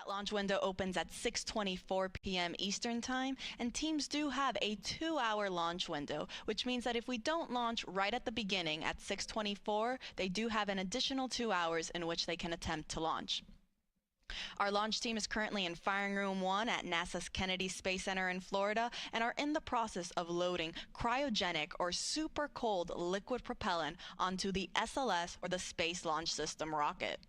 That launch window opens at 6:24 p.m. Eastern Time, and teams do have a 2-hour launch window, which means that if we don't launch right at the beginning at 6:24, they do have an additional 2 hours in which they can attempt to launch. Our launch team is currently in Firing Room 1 at NASA's Kennedy Space Center in Florida and are in the process of loading cryogenic or super cold liquid propellant onto the SLS, or the Space Launch System, rocket.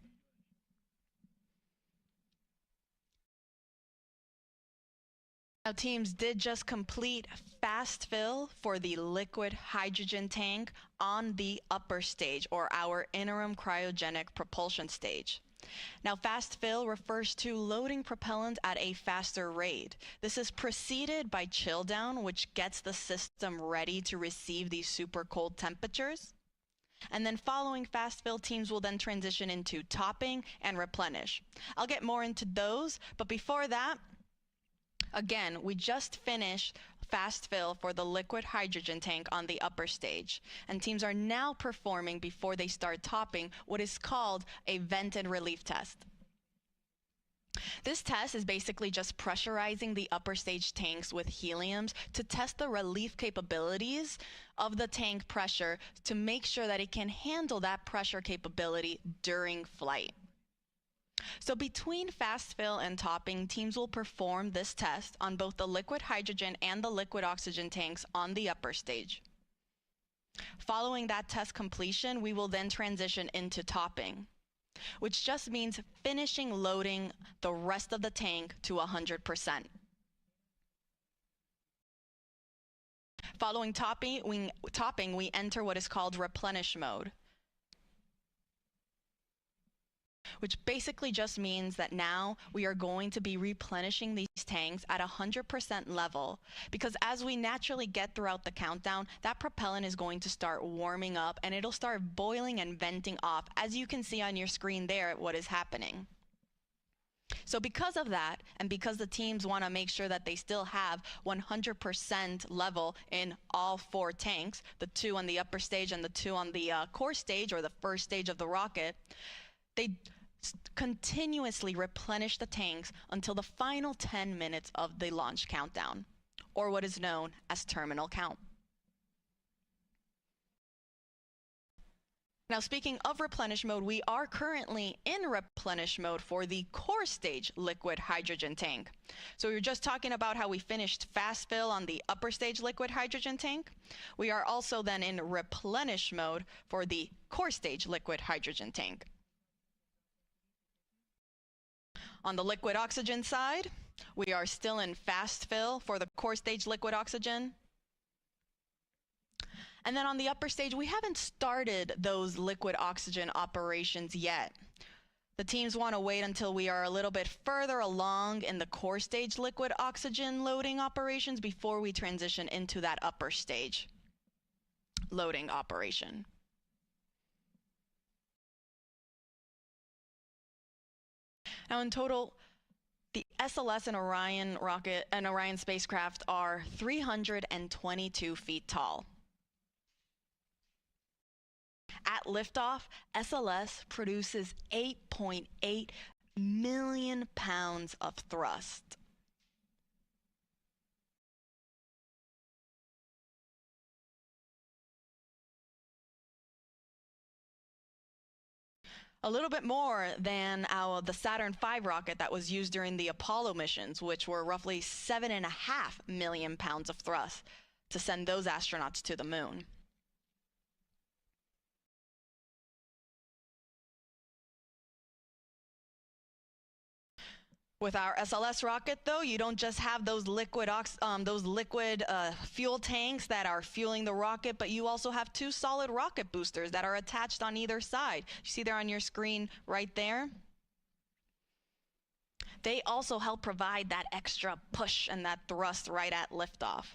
Now, teams did just complete fast fill for the liquid hydrogen tank on the upper stage, or our interim cryogenic propulsion stage. Now, fast fill refers to loading propellant at a faster rate. This is preceded by chill down, which gets the system ready to receive these super cold temperatures. And then following fast fill, teams will then transition into topping and replenish. I'll get more into those, but before that, again, we just finished fast fill for the liquid hydrogen tank on the upper stage, and teams are now performing, before they start topping, what is called a vented relief test. This test is basically just pressurizing the upper stage tanks with heliums to test the relief capabilities of the tank pressure to make sure that it can handle that pressure capability during flight. So between fast fill and topping, teams will perform this test on both the liquid hydrogen and the liquid oxygen tanks on the upper stage. Following that test completion, we will then transition into topping, which just means finishing loading the rest of the tank to 100%. Following topping, we enter what is called replenish mode, which basically just means that now we are going to be replenishing these tanks at 100% level, because as we naturally get throughout the countdown, that propellant is going to start warming up and it'll start boiling and venting off, as you can see on your screen there what is happening. So because of that, and because the teams want to make sure that they still have 100% level in all 4 tanks, the 2 on the upper stage and the 2 on the core stage, or the first stage of the rocket, they continuously replenish the tanks until the final 10 minutes of the launch countdown, or what is known as terminal count. Now, speaking of replenish mode, we are currently in replenish mode for the core stage liquid hydrogen tank. So we were just talking about how we finished fast fill on the upper stage liquid hydrogen tank. We are also then in replenish mode for the core stage liquid hydrogen tank. On the liquid oxygen side, we are still in fast fill for the core stage liquid oxygen. And then on the upper stage, we haven't started those liquid oxygen operations yet. The teams want to wait until we are a little bit further along in the core stage liquid oxygen loading operations before we transition into that upper stage loading operation. Now, in total, the SLS and Orion rocket and Orion spacecraft are 322 feet tall. At liftoff, SLS produces 8.8 million pounds of thrust. A little bit more than the Saturn V rocket that was used during the Apollo missions, which were roughly 7.5 million pounds of thrust to send those astronauts to the moon. With our SLS rocket, though, you don't just have those liquid fuel tanks that are fueling the rocket, but you also have 2 solid rocket boosters that are attached on either side. You see there on your screen right there? They also help provide that extra push and that thrust right at liftoff.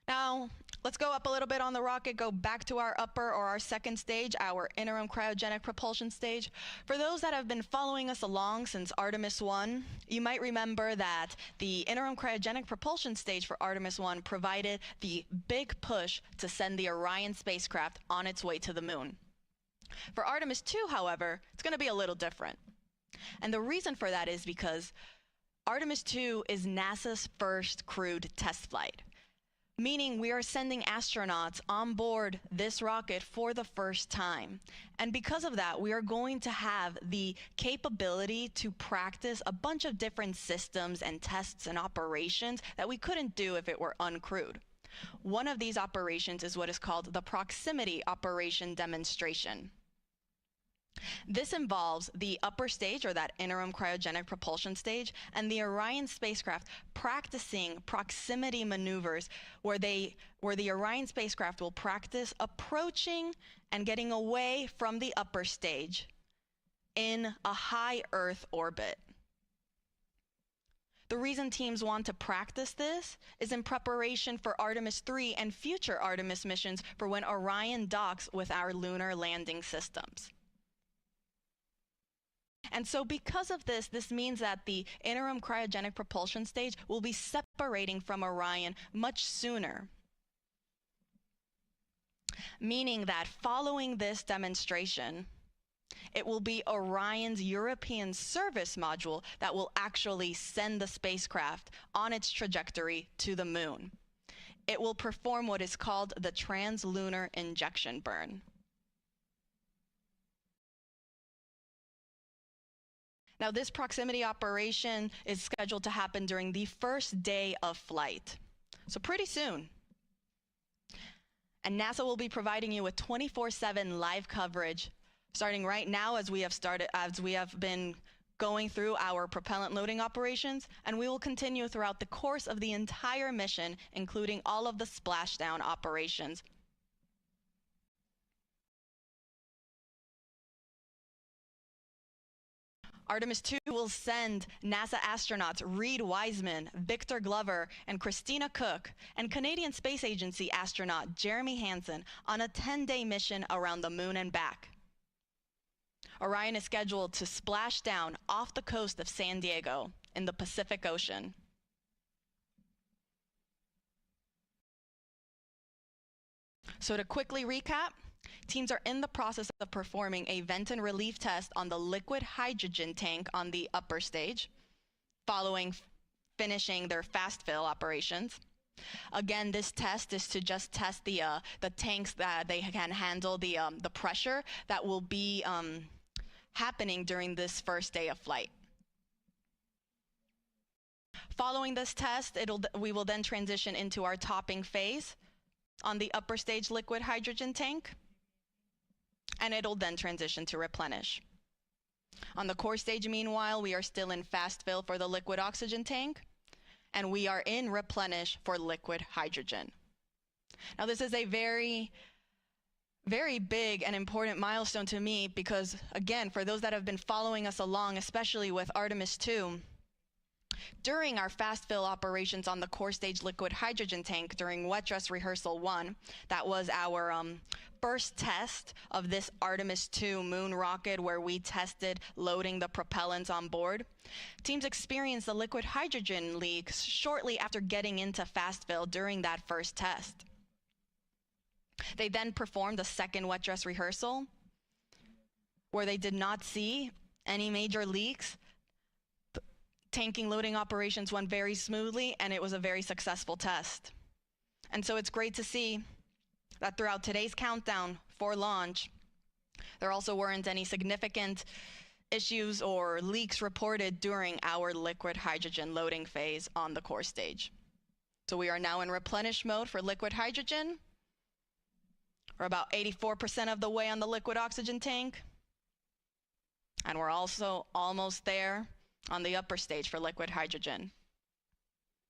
Now, Let's go up a little bit on the rocket, go back to our upper or our second stage, our interim cryogenic propulsion stage. For those that have been following us along since Artemis I, you might remember that the interim cryogenic propulsion stage for Artemis I provided the big push to send the Orion spacecraft on its way to the moon. For Artemis II, however, it's going to be a little different. And the reason for that is because Artemis II is NASA's first crewed test flight, meaning we are sending astronauts on board this rocket for the first time. And because of that, we are going to have the capability to practice a bunch of different systems and tests and operations that we couldn't do if it were uncrewed. One of these operations is what is called the proximity operation demonstration. This involves the upper stage, or that interim cryogenic propulsion stage, and the Orion spacecraft practicing proximity maneuvers where the Orion spacecraft will practice approaching and getting away from the upper stage in a high Earth orbit. The reason teams want to practice this is in preparation for Artemis III and future Artemis missions for when Orion docks with our lunar landing systems. And so because of this, this means that the interim cryogenic propulsion stage will be separating from Orion much sooner. Meaning that following this demonstration, it will be Orion's European service module that will actually send the spacecraft on its trajectory to the moon. It will perform what is called the translunar injection burn. Now, this proximity operation is scheduled to happen during the first day of flight, so pretty soon. And NASA will be providing you with 24/7 live coverage, starting right now as we have been going through our propellant loading operations, and we will continue throughout the course of the entire mission, including all of the splashdown operations. Artemis II will send NASA astronauts Reed Wiseman, Victor Glover, and Christina Cook, and Canadian Space Agency astronaut Jeremy Hansen on a 10-day mission around the moon and back. Orion is scheduled to splash down off the coast of San Diego in the Pacific Ocean. So to quickly recap, teams are in the process of performing a vent and relief test on the liquid hydrogen tank on the upper stage, following finishing their fast fill operations. Again, this test is to just test the tanks that they can handle the pressure that will be happening during this first day of flight. Following this test, we will then transition into our topping phase on the upper stage liquid hydrogen tank, and it'll then transition to replenish. On the core stage, meanwhile, we are still in fast fill for the liquid oxygen tank, and we are in replenish for liquid hydrogen. Now, this is a very, very big and important milestone to me because, again, for those that have been following us along, especially with Artemis II, during our fast fill operations on the core stage liquid hydrogen tank during wet dress rehearsal 1, that was our first test of this Artemis II moon rocket where we tested loading the propellants on board. Teams experienced the liquid hydrogen leaks shortly after getting into fast fill during that first test. They then performed a second wet dress rehearsal where they did not see any major leaks. Tanking loading operations went very smoothly, and it was a very successful test. And so it's great to see that throughout today's countdown for launch, there also weren't any significant issues or leaks reported during our liquid hydrogen loading phase on the core stage. So we are now in replenish mode for liquid hydrogen. We're about 84% of the way on the liquid oxygen tank. And we're also almost there on the upper stage for liquid hydrogen.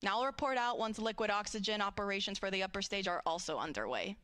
Now I'll report out once liquid oxygen operations for the upper stage are also underway.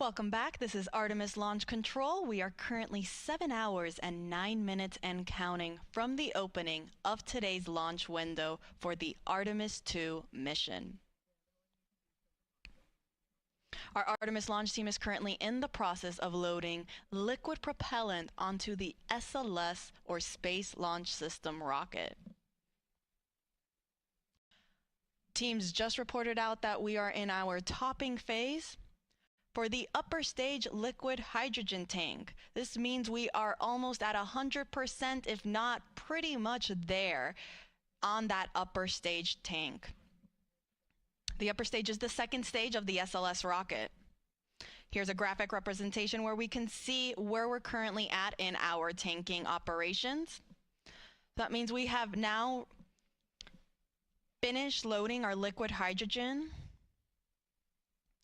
Welcome back. This is Artemis Launch Control. We are currently 7 hours and 9 minutes and counting from the opening of today's launch window for the Artemis II mission. Our Artemis launch team is currently in the process of loading liquid propellant onto the SLS, or Space Launch System, rocket. Teams just reported out that we are in our topping phase. For the upper stage liquid hydrogen tank, this means we are almost at 100%, if not pretty much there on that upper stage tank. The upper stage is the second stage of the SLS rocket. Here's a graphic representation where we can see where we're currently at in our tanking operations. That means we have now finished loading our liquid hydrogen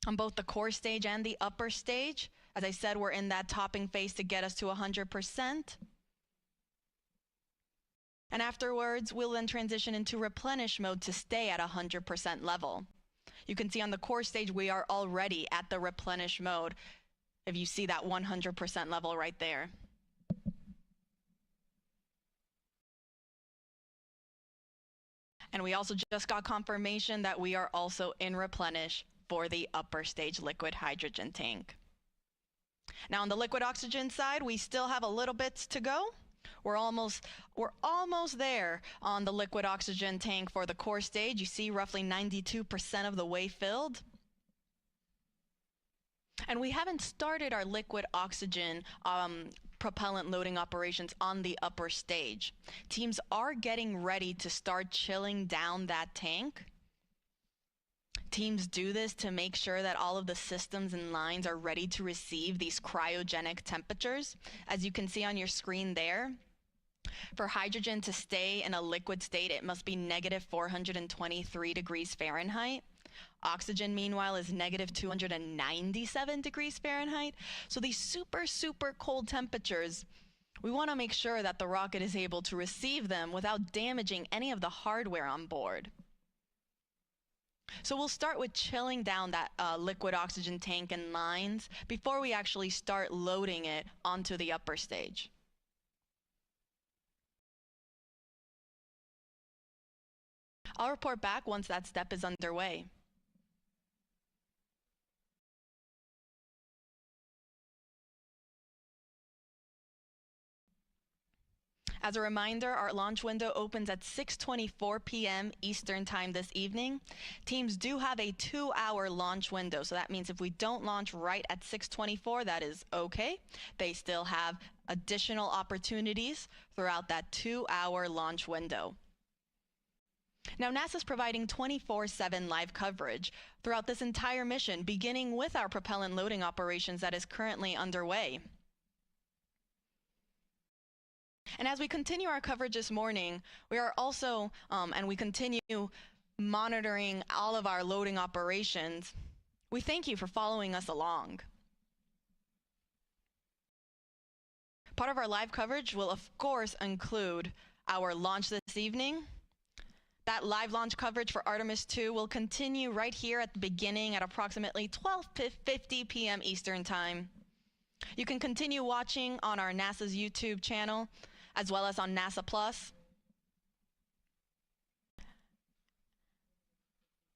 on both the core stage and the upper stage. As I said, we're in that topping phase to get us to 100%. And afterwards, we'll then transition into replenish mode to stay at 100% level. You can see on the core stage, we are already at the replenish mode, if you see that 100% level right there. And we also just got confirmation that we are also in replenish for the upper stage liquid hydrogen tank. Now on the liquid oxygen side, we still have a little bit to go. We're almost there on the liquid oxygen tank for the core stage. You see roughly 92% of the way filled. And we haven't started our liquid oxygen propellant loading operations on the upper stage. Teams are getting ready to start chilling down that tank. Teams do this to make sure that all of the systems and lines are ready to receive these cryogenic temperatures. As you can see on your screen there, for hydrogen to stay in a liquid state, it must be negative 423 degrees Fahrenheit. Oxygen, meanwhile, is negative 297 degrees Fahrenheit. So these super cold temperatures, we want to make sure that the rocket is able to receive them without damaging any of the hardware on board. So we'll start with chilling down that liquid oxygen tank and lines before we actually start loading it onto the upper stage. I'll report back once that step is underway. As a reminder, our launch window opens at 6:24 p.m. Eastern Time this evening. Teams do have a 2-hour launch window, so that means if we don't launch right at 6:24, that is okay. They still have additional opportunities throughout that 2-hour launch window. Now, NASA's providing 24/7 live coverage throughout this entire mission, beginning with our propellant loading operations that is currently underway. And as we continue our coverage this morning, we are also, and we continue monitoring all of our loading operations. We thank you for following us along. Part of our live coverage will, of course, include our launch this evening. That live launch coverage for Artemis II will continue right here at the beginning at approximately 12:50 p.m. Eastern Time. You can continue watching on our NASA's YouTube channel, as well as on NASA Plus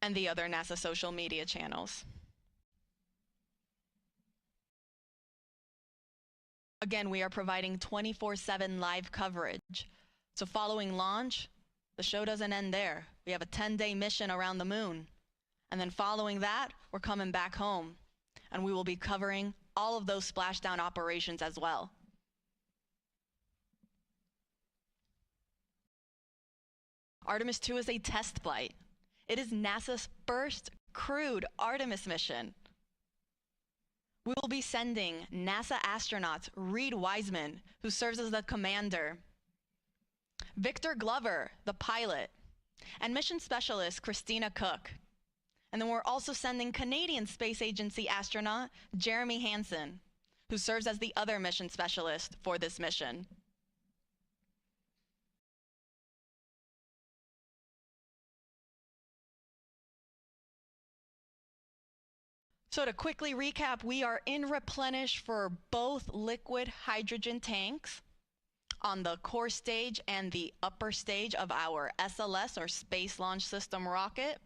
and the other NASA social media channels. Again, we are providing 24/7 live coverage. So following launch, the show doesn't end there. We have a 10-day mission around the moon. And then following that, we're coming back home. And we will be covering all of those splashdown operations as well. Artemis II is a test flight. It is NASA's first crewed Artemis mission. We will be sending NASA astronauts Reed Wiseman, who serves as the commander, Victor Glover, the pilot, and mission specialist Christina Cook. And then we're also sending Canadian Space Agency astronaut Jeremy Hansen, who serves as the other mission specialist for this mission. So to quickly recap, we are in Replenish for both liquid hydrogen tanks on the core stage and the upper stage of our SLS, or Space Launch System rocket.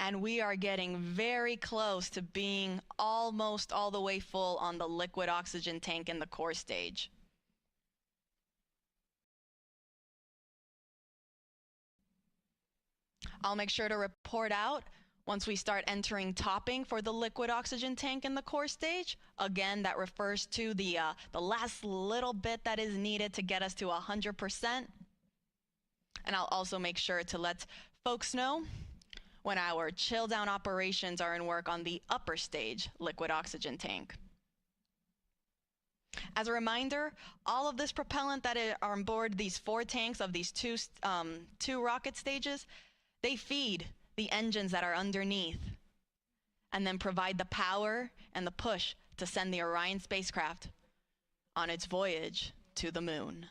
And we are getting very close to being almost all the way full on the liquid oxygen tank in the core stage. I'll make sure to report out once we start entering topping for the liquid oxygen tank in the core stage. Again, that refers to the last little bit that is needed to get us to 100%. And I'll also make sure to let folks know when our chill down operations are in work on the upper stage liquid oxygen tank. As a reminder, all of this propellant that are on board these 4 tanks of these two rocket stages, they feed the engines that are underneath and then provide the power and the push to send the Orion spacecraft on its voyage to the moon.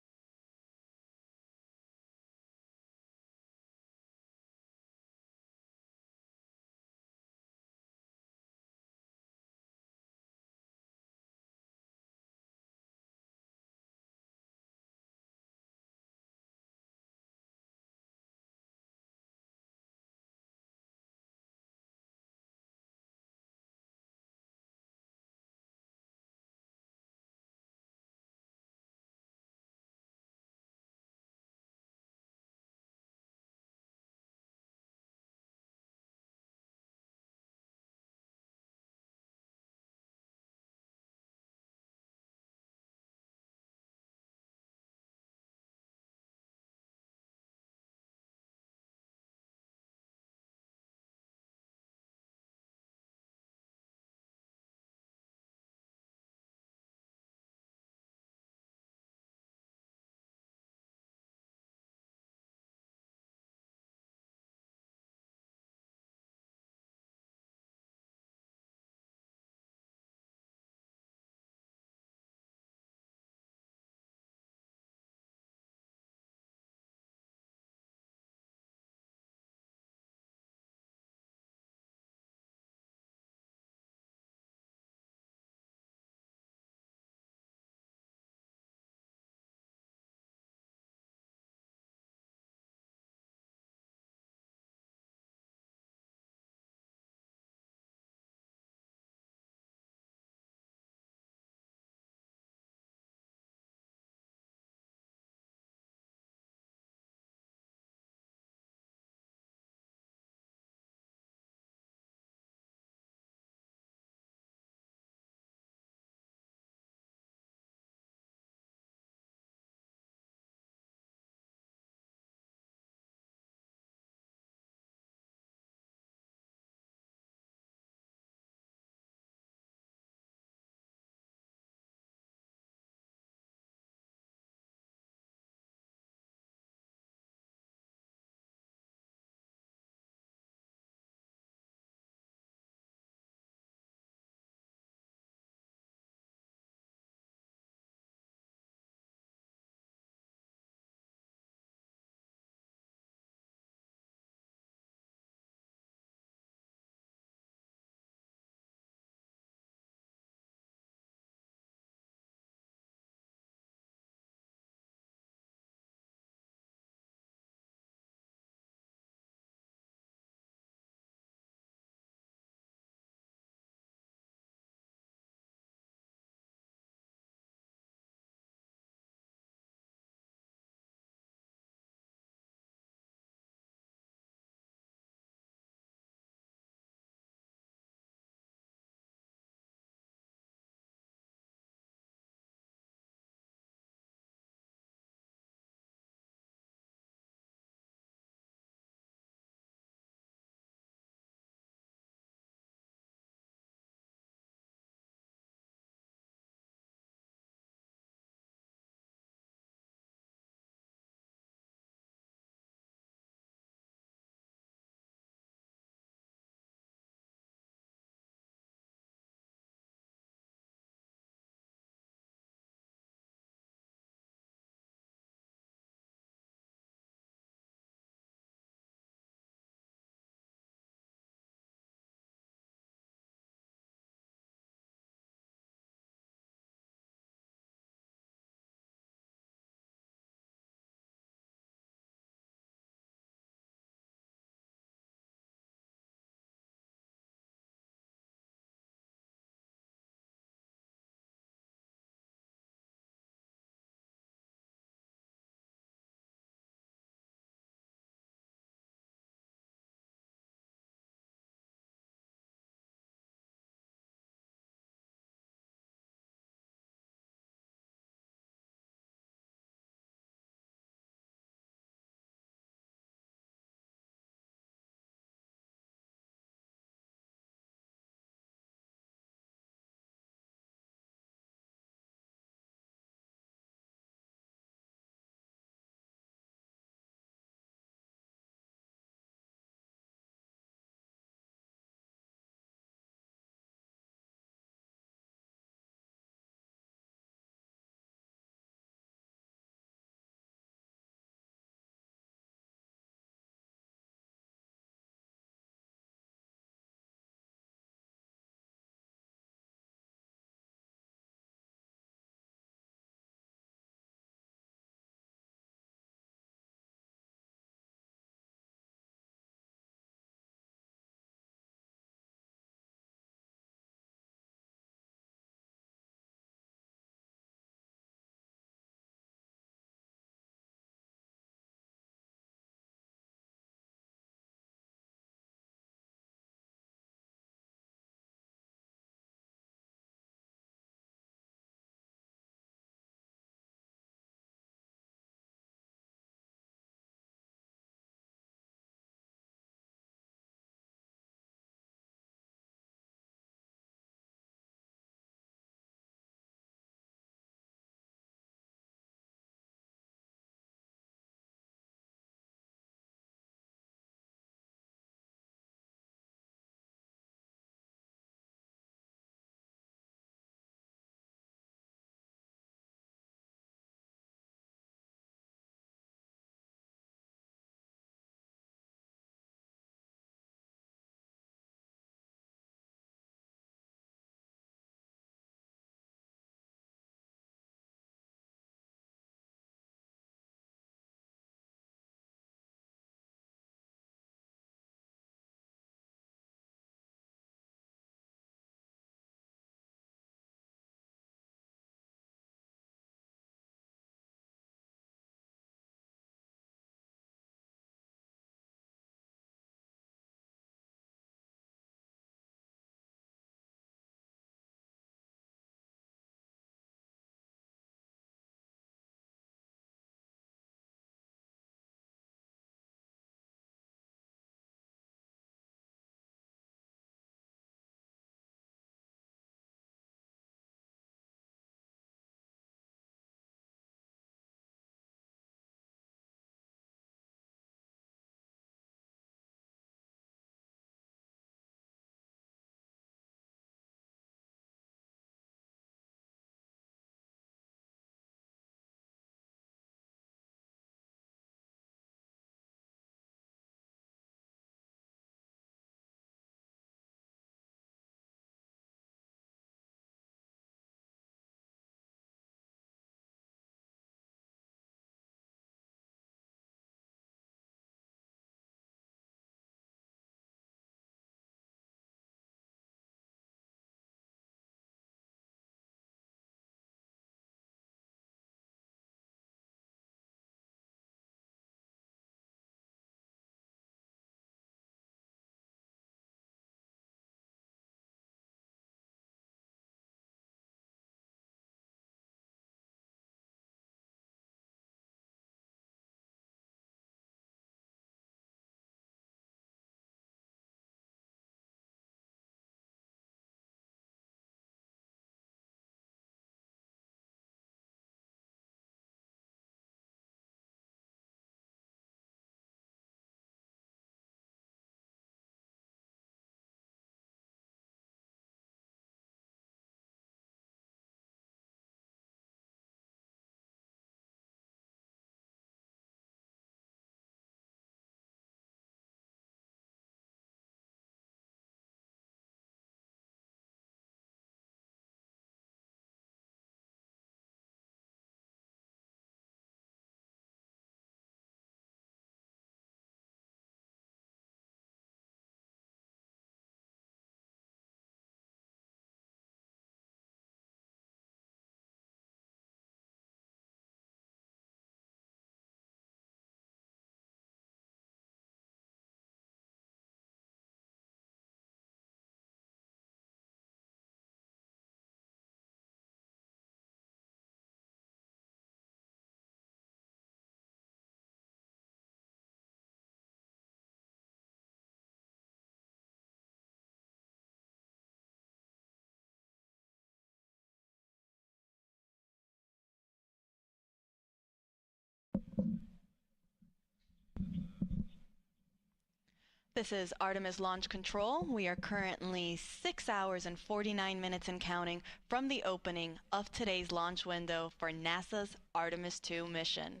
This is Artemis Launch Control. We are currently 6 hours and 49 minutes and counting from the opening of today's launch window for NASA's Artemis II mission.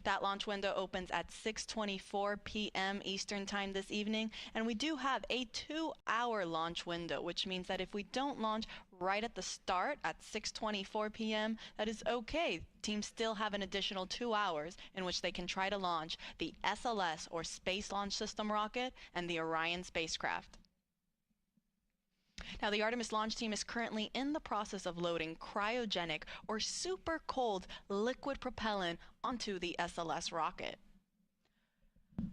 That launch window opens at 6:24 p.m. Eastern Time this evening, and we do have a 2-hour launch window, which means that if we don't launch right at the start at 6:24 p.m., that is okay. Teams still have an additional 2 hours in which they can try to launch the SLS, or Space Launch System rocket, and the Orion spacecraft. Now, the Artemis launch team is currently in the process of loading cryogenic or super cold liquid propellant onto the SLS rocket.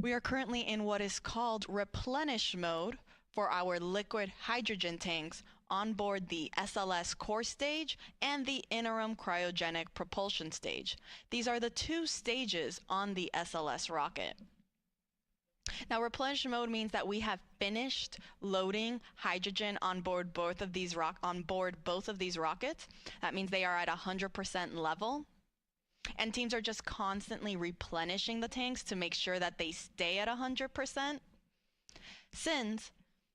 We are currently in what is called replenish mode for our liquid hydrogen tanks on board the SLS core stage and the interim cryogenic propulsion stage. These are the two stages on the SLS rocket. Now, replenish mode means that we have finished loading hydrogen on board both of these rockets. That means they are at 100% level. And teams are just constantly replenishing the tanks to make sure that they stay at 100%. Since,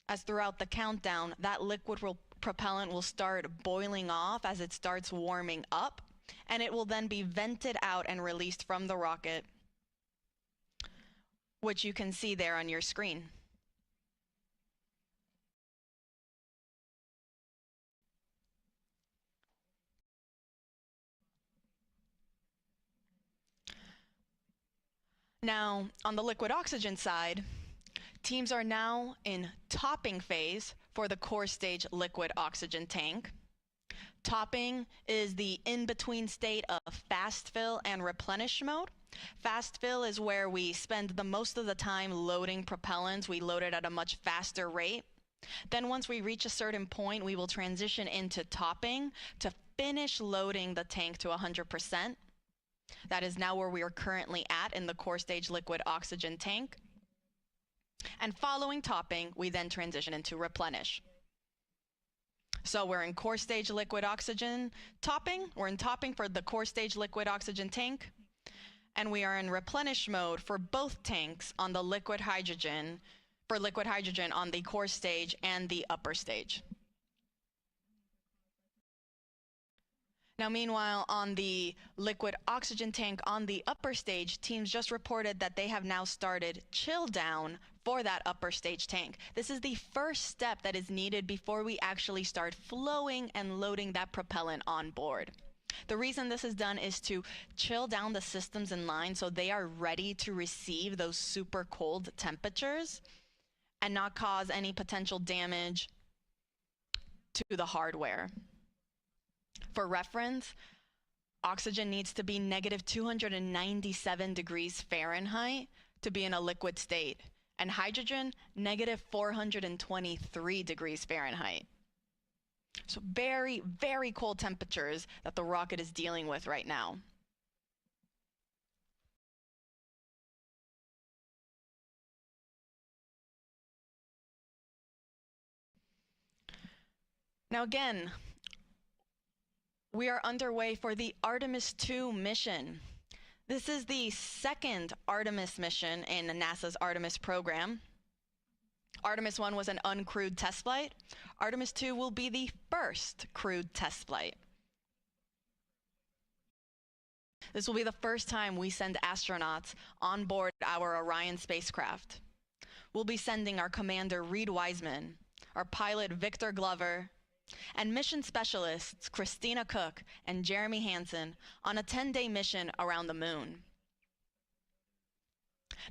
as throughout the countdown, that liquid propellant will start boiling off as it starts warming up, and it will then be vented out and released from the rocket, which you can see there on your screen. Now, on the liquid oxygen side, teams are now in topping phase for the core stage liquid oxygen tank. Topping is the in-between state of fast fill and replenish mode. Fast fill is where we spend the most of the time loading propellants. We load it at a much faster rate. Then once we reach a certain point, we will transition into topping to finish loading the tank to 100%. That is now where we are currently at in the core stage liquid oxygen tank. And following topping, we then transition into replenish. So we're in core stage liquid oxygen topping. We're in topping for the core stage liquid oxygen tank. And we are in replenish mode for both tanks on the liquid hydrogen, on the core stage and the upper stage. Now, meanwhile, on the liquid oxygen tank on the upper stage, teams just reported that they have now started chill down for that upper stage tank. This is the first step that is needed before we actually start flowing and loading that propellant on board. The reason this is done is to chill down the systems in line so they are ready to receive those super cold temperatures and not cause any potential damage to the hardware. For reference, oxygen needs to be negative 297 degrees Fahrenheit to be in a liquid state, and hydrogen, negative 423 degrees Fahrenheit. So very, very cold temperatures that the rocket is dealing with right now. Now again, we are underway for the Artemis II mission. This is the second Artemis mission in NASA's Artemis program. Artemis I was an uncrewed test flight. Artemis II will be the first crewed test flight. This will be the first time we send astronauts on board our Orion spacecraft. We'll be sending our commander Reed Wiseman, our pilot Victor Glover, and mission specialists Christina Cook and Jeremy Hansen on a 10-day mission around the moon.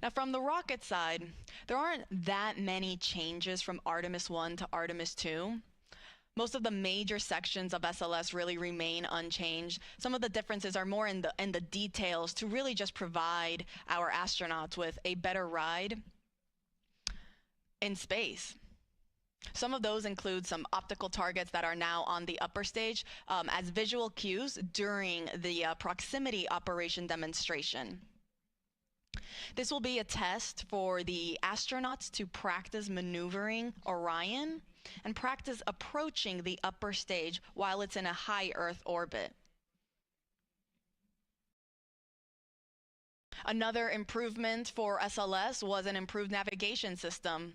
Now, from the rocket side, there aren't that many changes from Artemis I to Artemis II. Most of the major sections of SLS really remain unchanged. Some of the differences are more in the details to really just provide our astronauts with a better ride in space. Some of those include some optical targets that are now on the upper stage as visual cues during the proximity operation demonstration. This will be a test for the astronauts to practice maneuvering Orion and practice approaching the upper stage while it's in a high Earth orbit. Another improvement for SLS was an improved navigation system.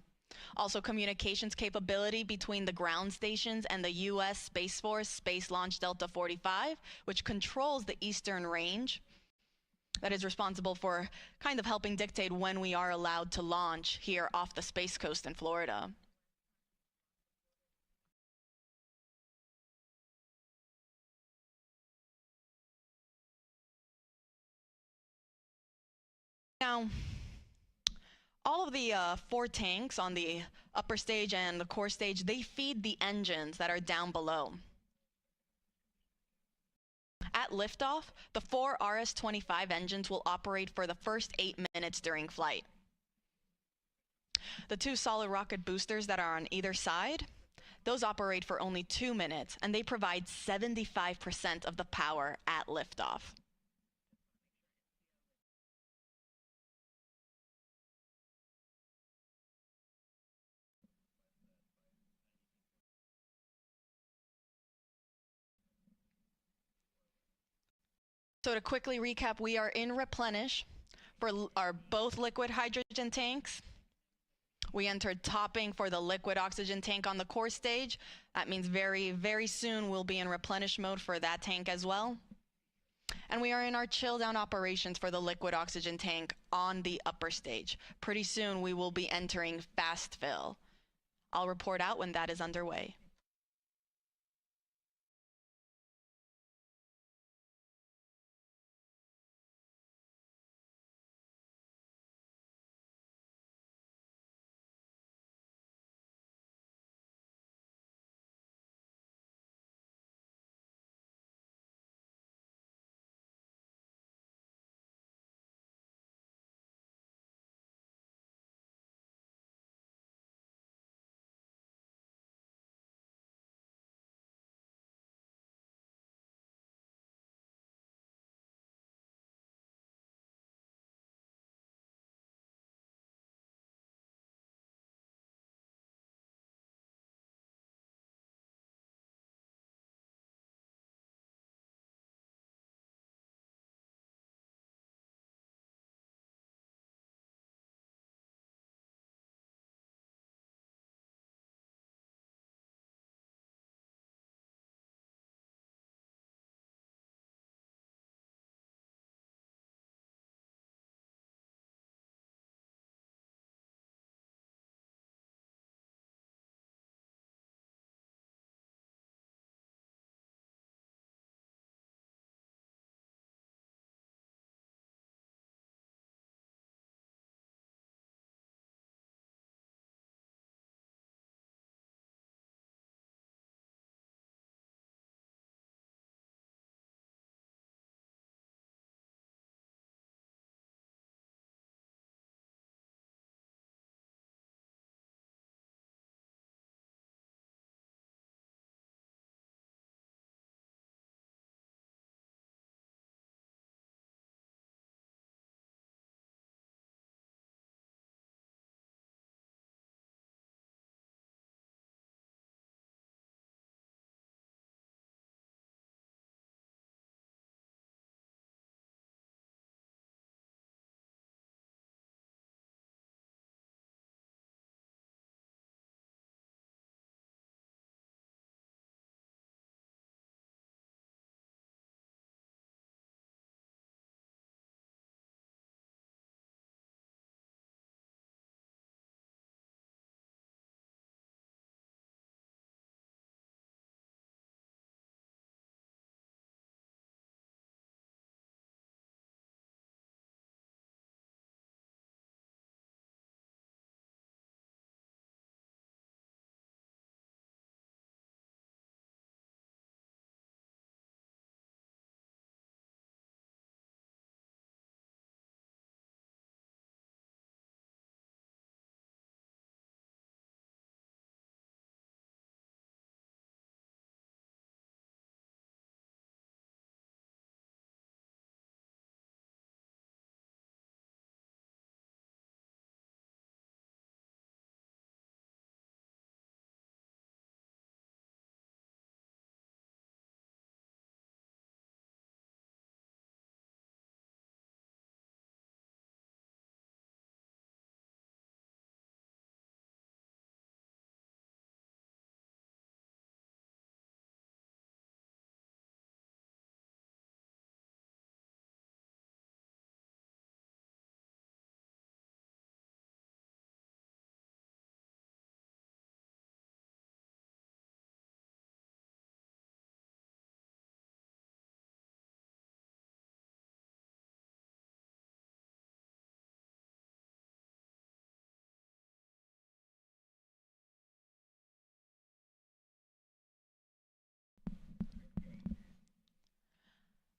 Also, communications capability between the ground stations and the U.S. Space Force Space Launch Delta 45, which controls the eastern range. That is responsible for kind of helping dictate when we are allowed to launch here off the Space Coast in Florida. Now, all of the 4 tanks on the upper stage and the core stage, they feed the engines that are down below. At liftoff, the 4 RS-25 engines will operate for the first 8 minutes during flight. The 2 solid rocket boosters that are on either side, those operate for only 2 minutes, and they provide 75% of the power at liftoff. So to quickly recap, we are in Replenish for our both liquid hydrogen tanks. We entered topping for the liquid oxygen tank on the core stage. That means very, very soon we'll be in replenish mode for that tank as well. And we are in our chill down operations for the liquid oxygen tank on the upper stage. Pretty soon we will be entering fast fill. I'll report out when that is underway.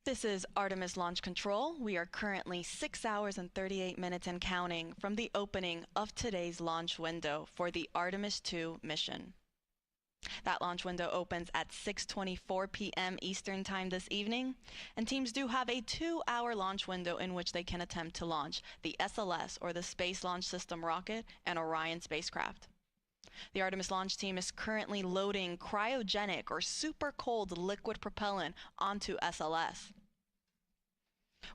This is Artemis Launch Control. We are currently 6 hours and 38 minutes and counting from the opening of today's launch window for the Artemis II mission. That launch window opens at 6:24 p.m. Eastern Time this evening, and teams do have a 2-hour launch window in which they can attempt to launch the SLS, or the Space Launch System rocket, and Orion spacecraft. The Artemis launch team is currently loading cryogenic or super cold liquid propellant onto SLS.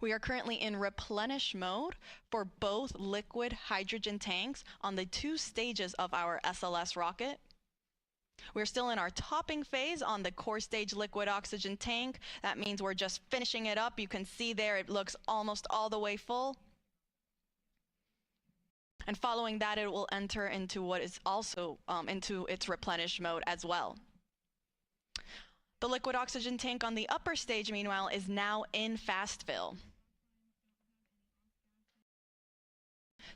We are currently in replenish mode for both liquid hydrogen tanks on the 2 stages of our SLS rocket. We're still in our topping phase on the core stage liquid oxygen tank. That means we're just finishing it up. You can see there it looks almost all the way full. And following that, it will enter into what is also into its replenish mode as well. The liquid oxygen tank on the upper stage, meanwhile, is now in fast fill.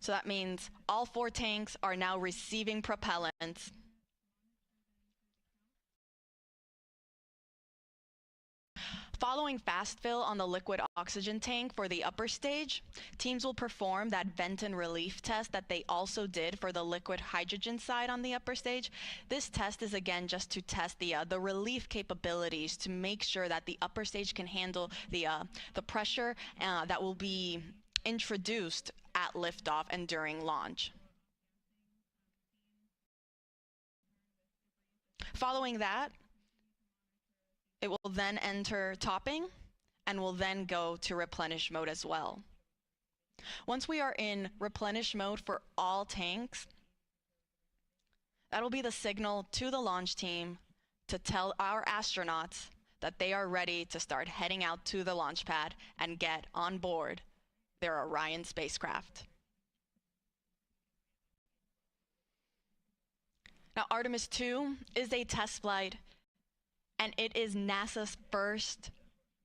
So that means all 4 tanks are now receiving propellant. Following fast fill on the liquid oxygen tank for the upper stage, teams will perform that vent and relief test that they also did for the liquid hydrogen side on the upper stage. This test is again just to test the relief capabilities to make sure that the upper stage can handle the pressure that will be introduced at liftoff and during launch. Following that, it will then enter topping and will then go to replenish mode as well. Once we are in replenish mode for all tanks, that'll be the signal to the launch team to tell our astronauts that they are ready to start heading out to the launch pad and get on board their Orion spacecraft. Now, Artemis II is a test flight, and it is NASA's first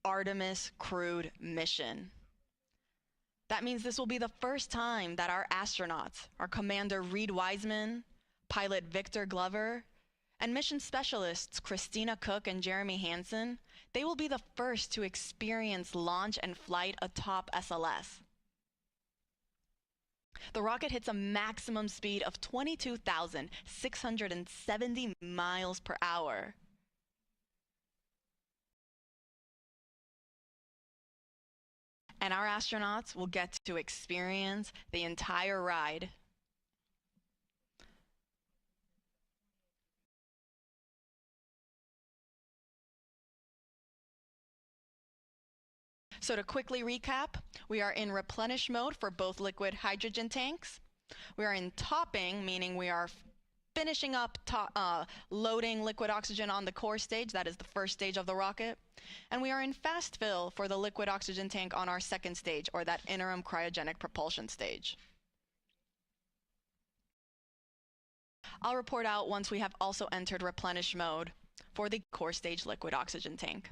Artemis crewed mission. That means this will be the first time that our astronauts, our Commander Reed Wiseman, pilot Victor Glover, and mission specialists Christina Cook and Jeremy Hansen, they will be the first to experience launch and flight atop SLS. The rocket hits a maximum speed of 22,670 miles per hour. And our astronauts will get to experience the entire ride. So to quickly recap, we are in replenish mode for both liquid hydrogen tanks. We are in topping, meaning we are finishing up loading liquid oxygen on the core stage. That is the first stage of the rocket. And we are in fast fill for the liquid oxygen tank on our second stage, or that interim cryogenic propulsion stage. I'll report out once we have also entered replenish mode for the core stage liquid oxygen tank.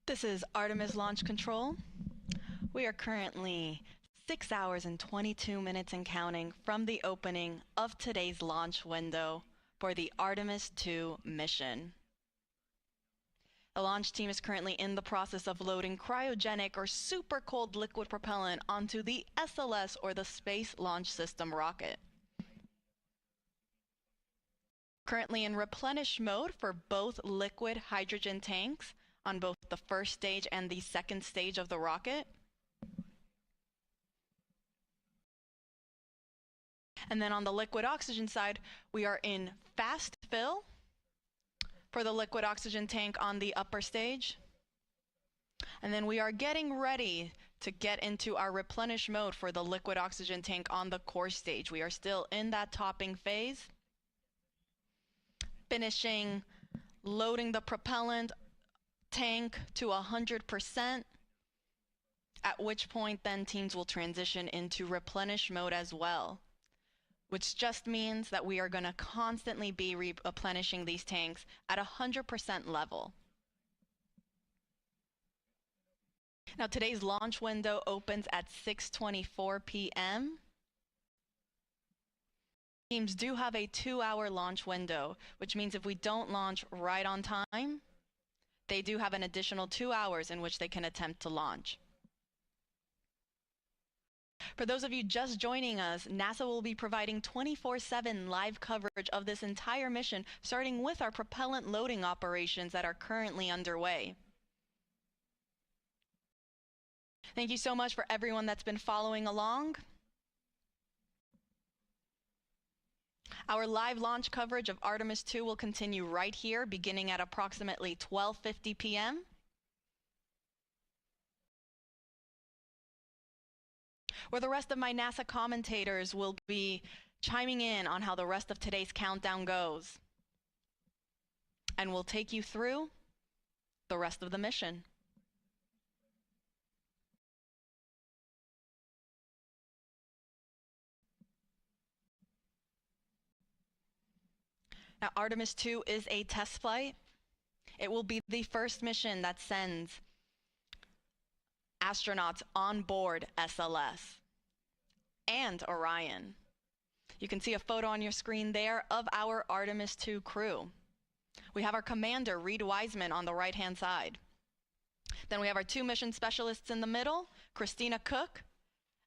This is Artemis Launch Control. We are currently 6 hours and 22 minutes and counting from the opening of today's launch window for the Artemis II mission. The launch team is currently in the process of loading cryogenic or super cold liquid propellant onto the SLS, or the Space Launch System rocket. Currently in replenish mode for both liquid hydrogen tanks on both the first stage and the second stage of the rocket. And then on the liquid oxygen side, we are in fast fill for the liquid oxygen tank on the upper stage. And then we are getting ready to get into our replenish mode for the liquid oxygen tank on the core stage. We are still in that topping phase. Finishing loading the propellant tank to 100%, at which point then teams will transition into replenish mode as well, which just means that we are going to constantly be replenishing these tanks at 100% level. Now today's launch window opens at 6:24 p.m. Teams do have a 2-hour launch window, which means if we don't launch right on time, they do have an additional 2 hours in which they can attempt to launch. For those of you just joining us, NASA will be providing 24/7 live coverage of this entire mission, starting with our propellant loading operations that are currently underway. Thank you so much for everyone that's been following along. Our live launch coverage of Artemis II will continue right here, beginning at approximately 12:50 p.m. where the rest of my NASA commentators will be chiming in on how the rest of today's countdown goes. And we'll take you through the rest of the mission. Now, Artemis II is a test flight. It will be the first mission that sends astronauts on board SLS and Orion. You can see a photo on your screen there of our Artemis II crew. We have our commander, Reed Wiseman, on the right-hand side. Then we have our 2 mission specialists in the middle, Christina Cook,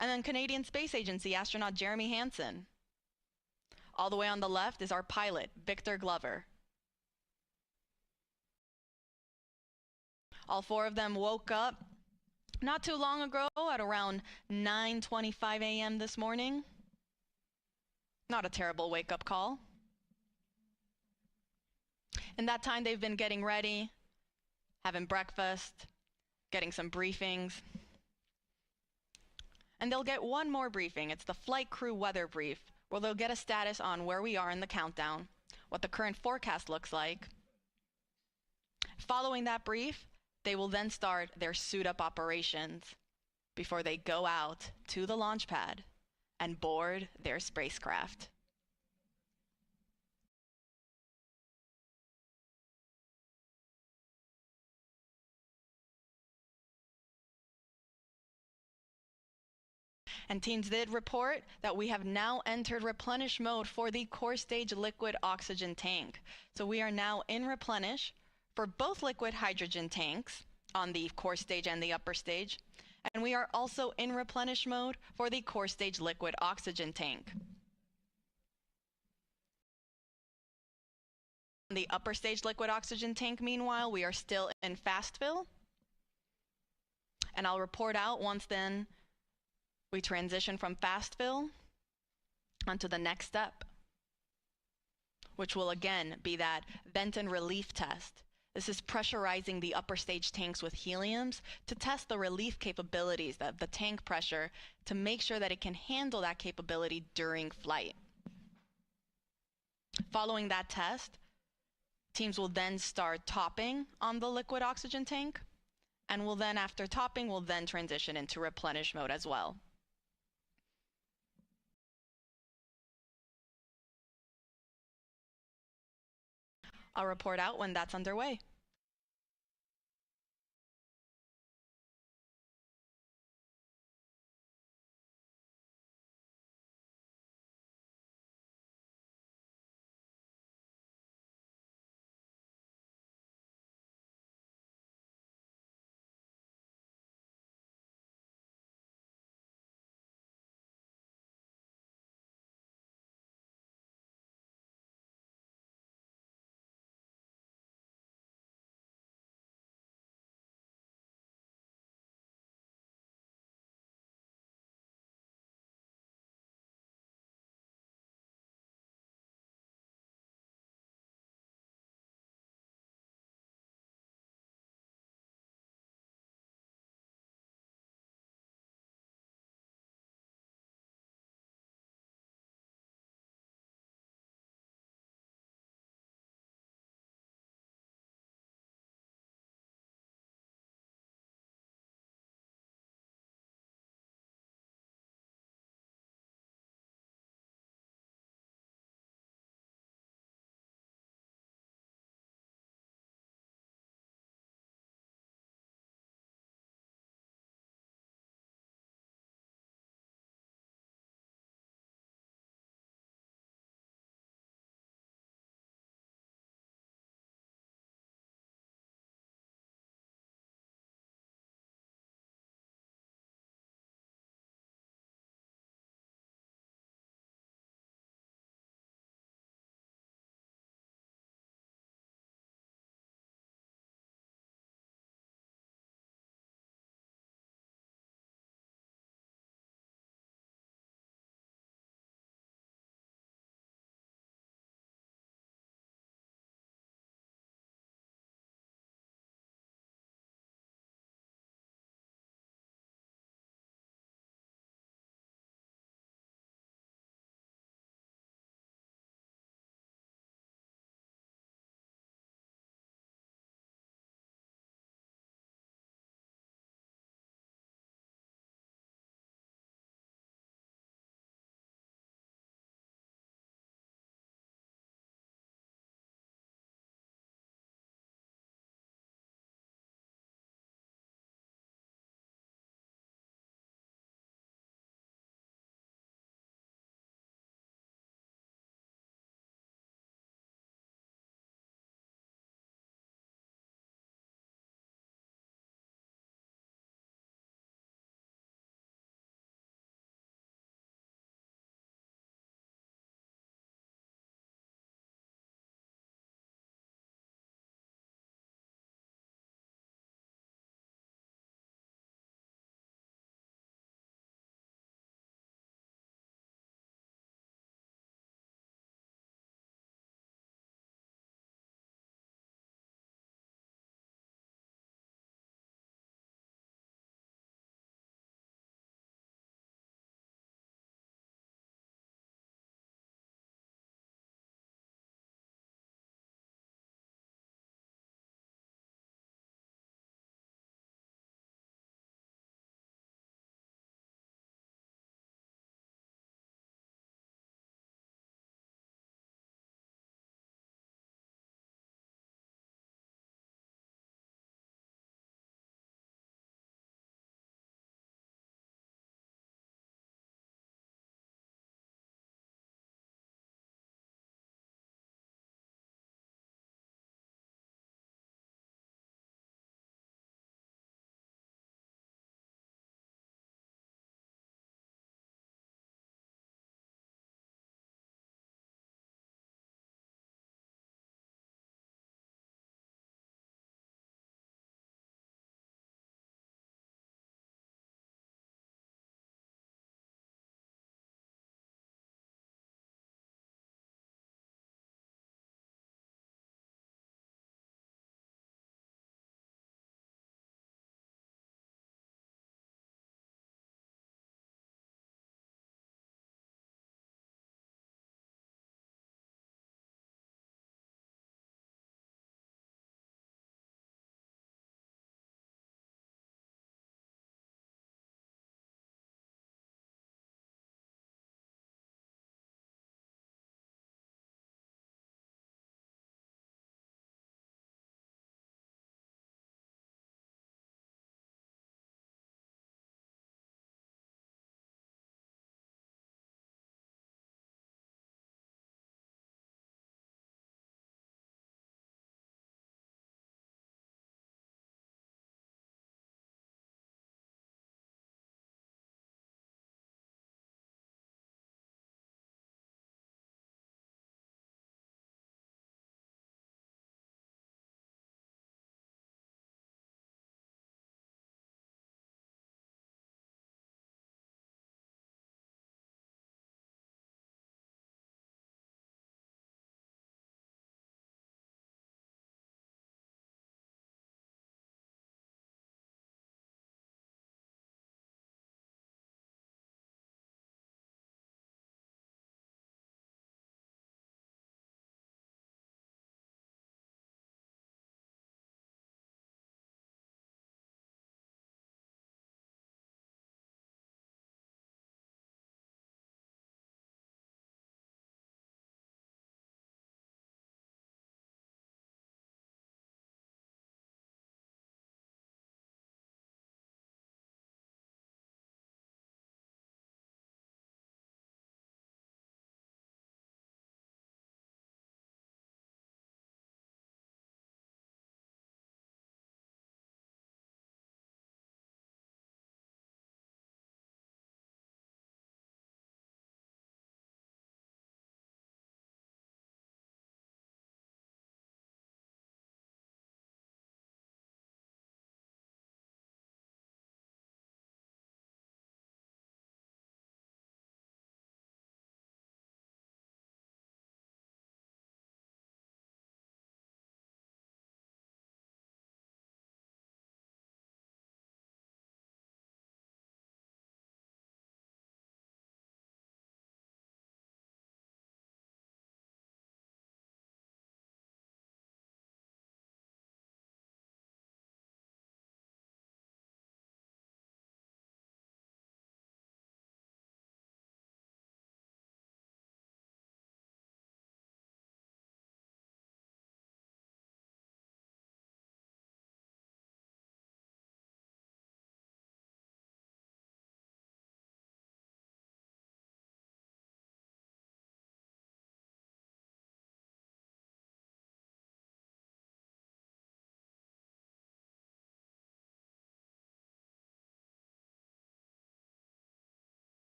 and then Canadian Space Agency astronaut Jeremy Hansen. All the way on the left is our pilot, Victor Glover. All 4 of them woke up not too long ago at around 9:25 a.m. this morning. Not a terrible wake-up call. In that time, they've been getting ready, having breakfast, getting some briefings. And they'll get one more briefing. It's the flight crew weather brief, where they'll get a status on where we are in the countdown, what the current forecast looks like. Following that brief, they will then start their suit-up operations before they go out to the launch pad and board their spacecraft. And teams did report that we have now entered replenish mode for the core stage liquid oxygen tank. So we are now in replenish for both liquid hydrogen tanks on the core stage and the upper stage. And we are also in replenish mode for the core stage liquid oxygen tank. On the upper stage liquid oxygen tank, meanwhile, we are still in fast fill. And I'll report out once then we transition from fast fill onto the next step, which will again be that vent and relief test. This is pressurizing the upper stage tanks with heliums to test the relief capabilities of the tank pressure to make sure that it can handle that capability during flight. Following that test, teams will then start topping on the liquid oxygen tank, and will then, after topping, will then transition into replenish mode as well. I'll report out when that's underway.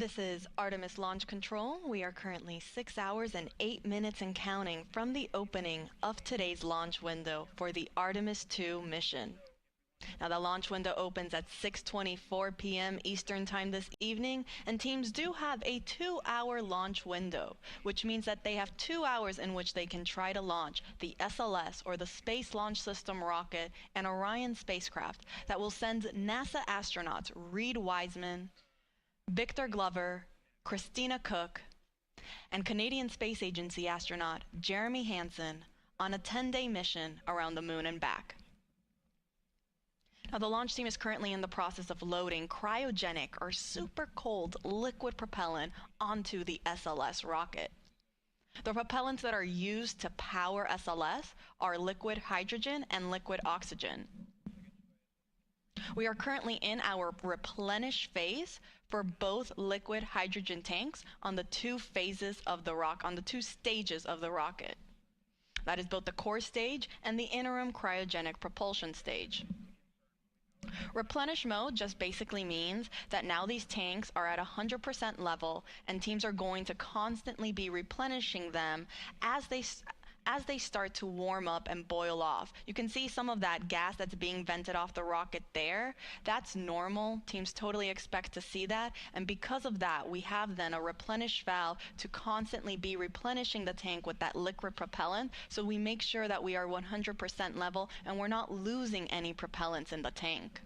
This is Artemis Launch Control. We are currently 6 hours and 8 minutes and counting from the opening of today's launch window for the Artemis II mission. Now, the launch window opens at 6:24 p.m. Eastern Time this evening, and teams do have a 2-hour launch window, which means that they have 2 hours in which they can try to launch the SLS, or the Space Launch System rocket, and Orion spacecraft that will send NASA astronauts Reed Wiseman, Victor Glover, Christina Cook, and Canadian Space Agency astronaut Jeremy Hansen on a 10-day mission around the moon and back. Now, the launch team is currently in the process of loading cryogenic or super cold liquid propellant onto the SLS rocket. The propellants that are used to power SLS are liquid hydrogen and liquid oxygen. We are currently in our replenish phase for both liquid hydrogen tanks on the two stages of the rocket. That is both the core stage and the interim cryogenic propulsion stage. Replenish mode just basically means that now these tanks are at 100% level, and teams are going to constantly be replenishing them as they start to warm up and boil off. You can see some of that gas that's being vented off the rocket there. That's normal. Teams totally expect to see that. And because of that, we have then a replenish valve to constantly be replenishing the tank with that liquid propellant. So we make sure that we are 100% level and we're not losing any propellants in the tank.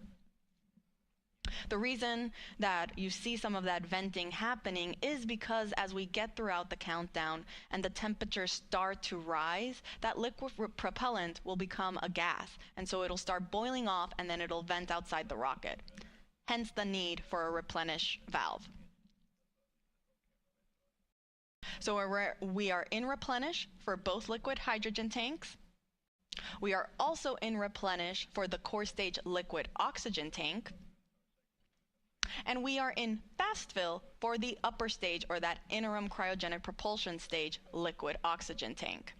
The reason that you see some of that venting happening is because as we get throughout the countdown and the temperatures start to rise, that liquid propellant will become a gas, and so it'll start boiling off and then it'll vent outside the rocket. Hence the need for a replenish valve. So we are in replenish for both liquid hydrogen tanks. We are also in replenish for the core stage liquid oxygen tank. And we are in fast fill for the upper stage, or that interim cryogenic propulsion stage, liquid oxygen tank.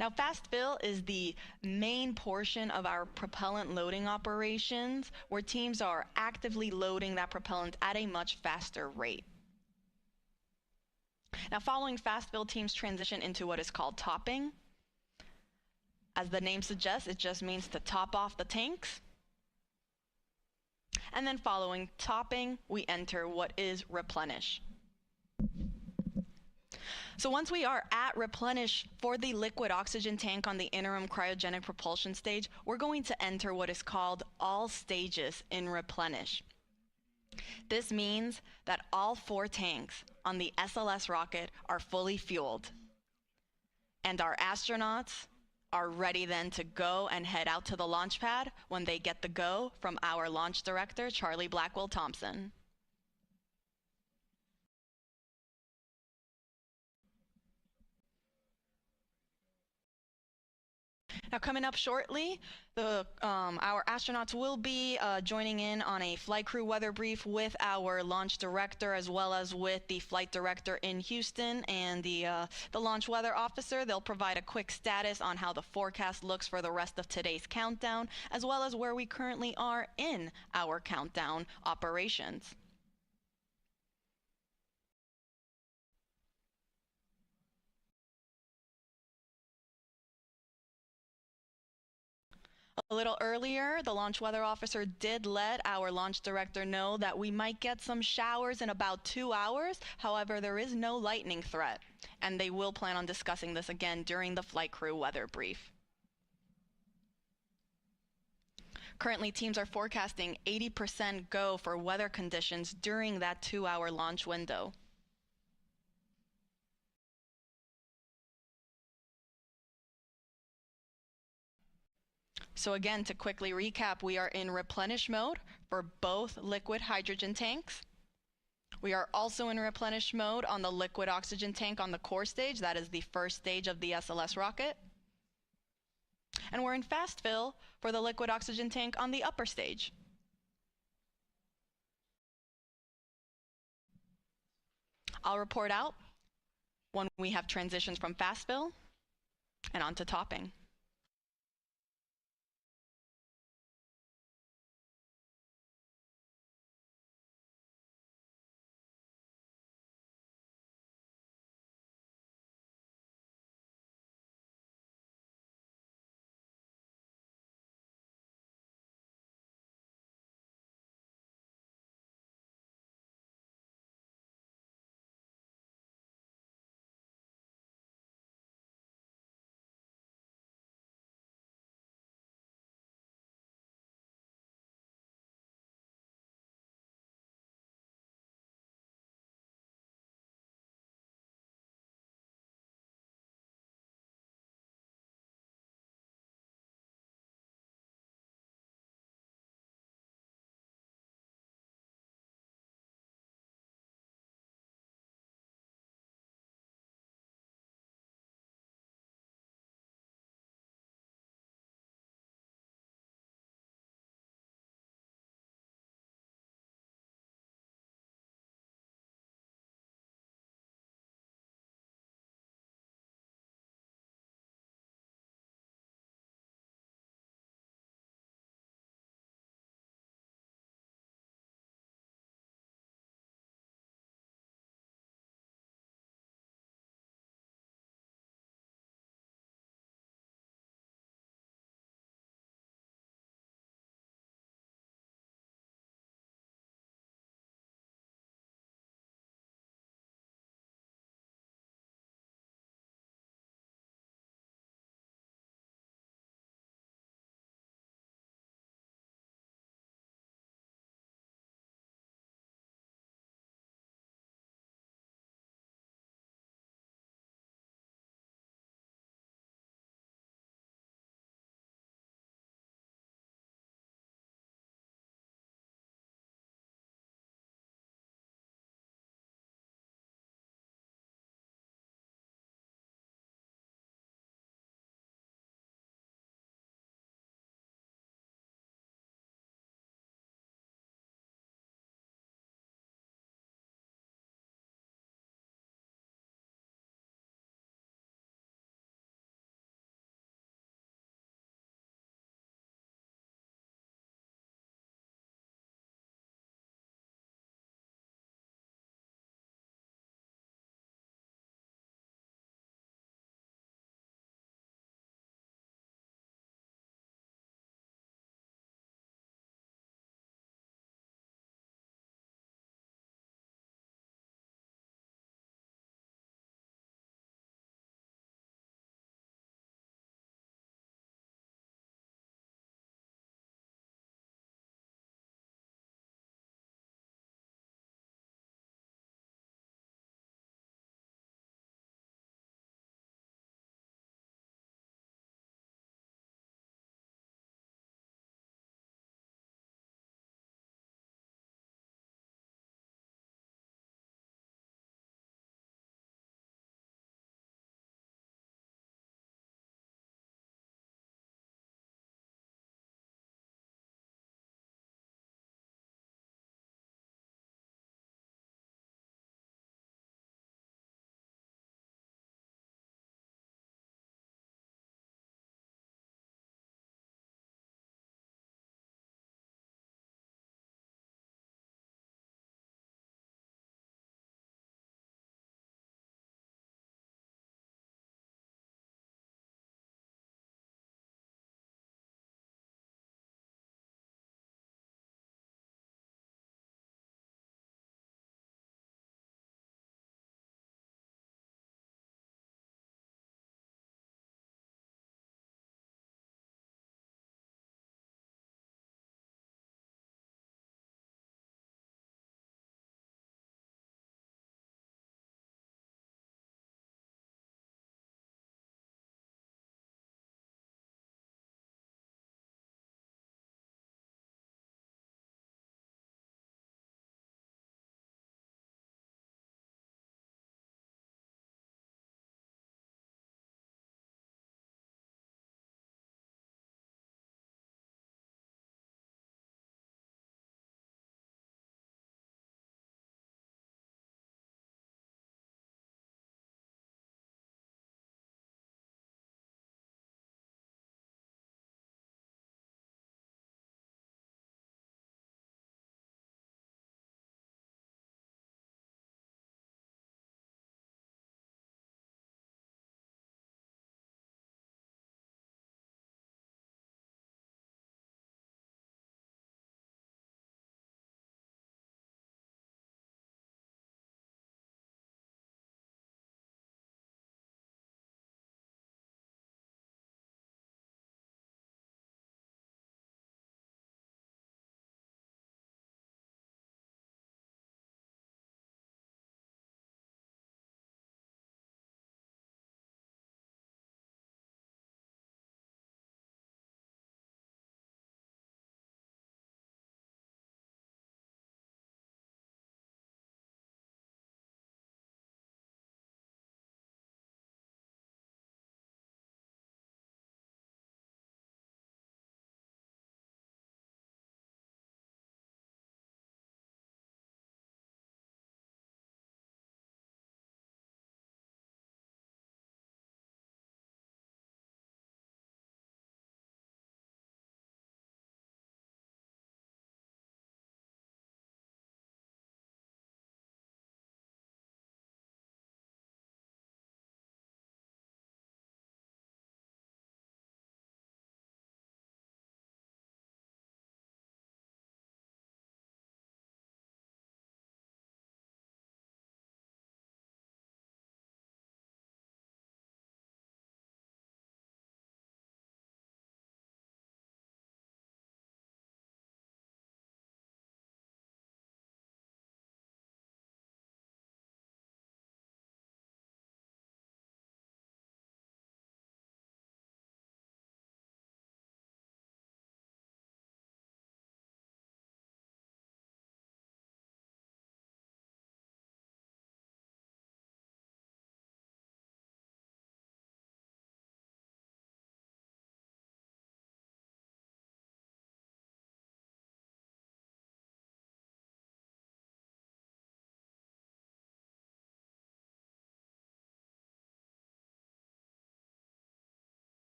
Now, fast fill is the main portion of our propellant loading operations, where teams are actively loading that propellant at a much faster rate. Now, following fast fill, teams transition into what is called topping. As the name suggests, it just means to top off the tanks. And then following topping, we enter what is replenish. So once we are at replenish for the liquid oxygen tank on the interim cryogenic propulsion stage, we're going to enter what is called all stages in replenish. This means that all 4 tanks on the SLS rocket are fully fueled, and our astronauts are ready then to go and head out to the launch pad when they get the go from our launch director, Charlie Blackwell Thompson. Now, coming up shortly, our astronauts will be joining in on a flight crew weather brief with our launch director, as well as with the flight director in Houston and the launch weather officer. They'll provide a quick status on how the forecast looks for the rest of today's countdown, as well as where we currently are in our countdown operations. A little earlier, the launch weather officer did let our launch director know that we might get some showers in about 2 hours. However, there is no lightning threat, and they will plan on discussing this again during the flight crew weather brief. Currently, teams are forecasting 80% go for weather conditions during that 2-hour launch window. So again, to quickly recap, we are in replenish mode for both liquid hydrogen tanks. We are also in replenish mode on the liquid oxygen tank on the core stage. That is the first stage of the SLS rocket. And we're in fast fill for the liquid oxygen tank on the upper stage. I'll report out when we have transitions from fast fill and onto topping.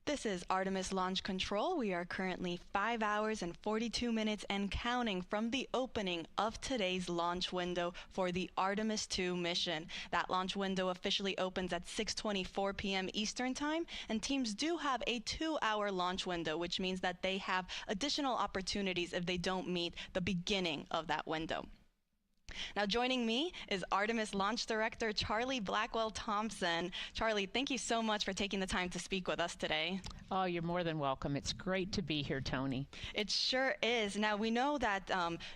This is Artemis Launch Control. We are currently 5 hours and 42 minutes and counting from the opening of today's launch window for the Artemis II mission. That launch window officially opens at 6:24 p.m. Eastern Time, and teams do have a 2-hour launch window, which means that they have additional opportunities if they don't meet the beginning of that window. Now joining me is Artemis Launch Director Charlie Blackwell-Thompson. Charlie, thank you so much for taking the time to speak with us today. Oh, you're more than welcome. It's great to be here, Tony. It sure is. Now, we know that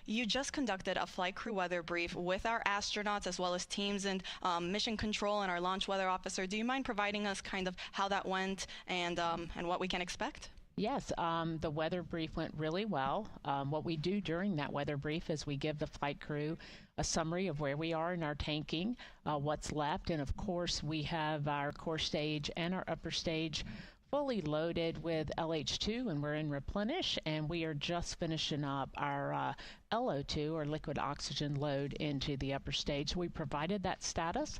you just conducted a flight crew weather brief with our astronauts as well as teams and mission control and our launch weather officer. Do you mind providing us kind of how that went and what we can expect? Yes, the weather brief went really well. What we do during that weather brief is we give the flight crew a summary of where we are in our tanking, what's left, and of course we have our core stage and our upper stage fully loaded with LH2, and we're in Replenish, and we are just finishing up our LO2 or liquid oxygen load into the upper stage. So we provided that status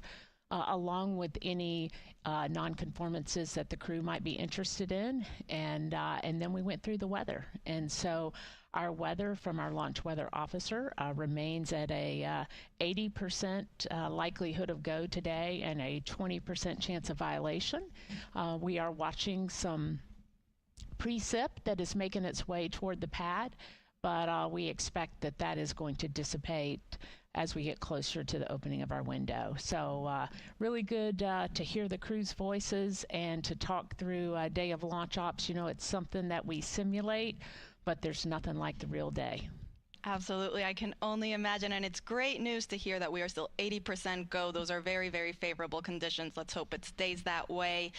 along with any non-conformances that the crew might be interested in, and then we went through the weather. And so our weather from our launch weather officer remains at a 80% likelihood of go today and a 20% chance of violation. We are watching some precip that is making its way toward the pad, but we expect that that is going to dissipate as we get closer to the opening of our window. So really good to hear the crew's voices and to talk through a day of launch ops. You know, it's something that we simulate, but there's nothing like the real day. Absolutely. I can only imagine, and it's great news to hear that we are still 80% go. Those are very, very favorable conditions. Let's hope it stays that way.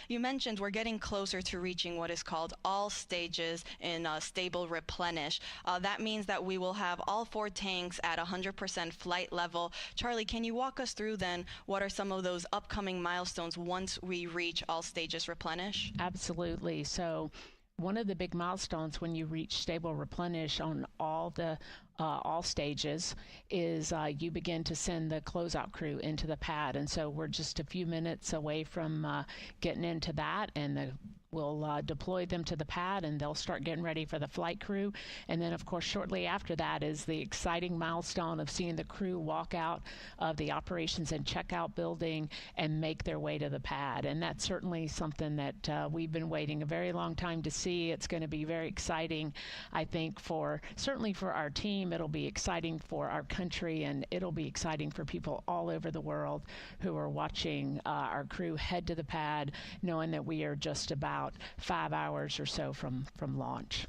You mentioned we're getting closer to reaching what is called all stages in stable replenish. That means that we will have all 4 tanks at 100% flight level. Charlie, can you walk us through then what are some of those upcoming milestones once we reach all stages replenish? Absolutely. So one of the big milestones when you reach stable replenish on all the all stages is you begin to send the closeout crew into the pad, and so we're just a few minutes away from getting into that, and we'll deploy them to the pad, and they'll start getting ready for the flight crew. And then, of course, shortly after that is the exciting milestone of seeing the crew walk out of the operations and checkout building and make their way to the pad. And that's certainly something that we've been waiting a very long time to see. It's going to be very exciting, I think, certainly for our team. It'll be exciting for our country, and it'll be exciting for people all over the world who are watching our crew head to the pad, knowing that we are just about 5 hours or so from launch.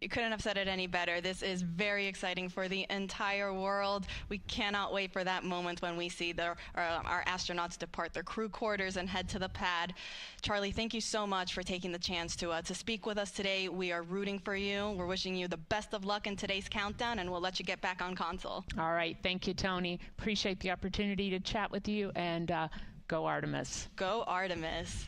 You couldn't have said it any better. This is very exciting for the entire world. We cannot wait for that moment when we see our astronauts depart their crew quarters and head to the pad. Charlie, thank you so much for taking the chance to speak with us today. We are rooting for you. We're wishing you the best of luck in today's countdown, and we'll let you get back on console. All right. Thank you, Tony. Appreciate the opportunity to chat with you, and go Artemis. Go Artemis.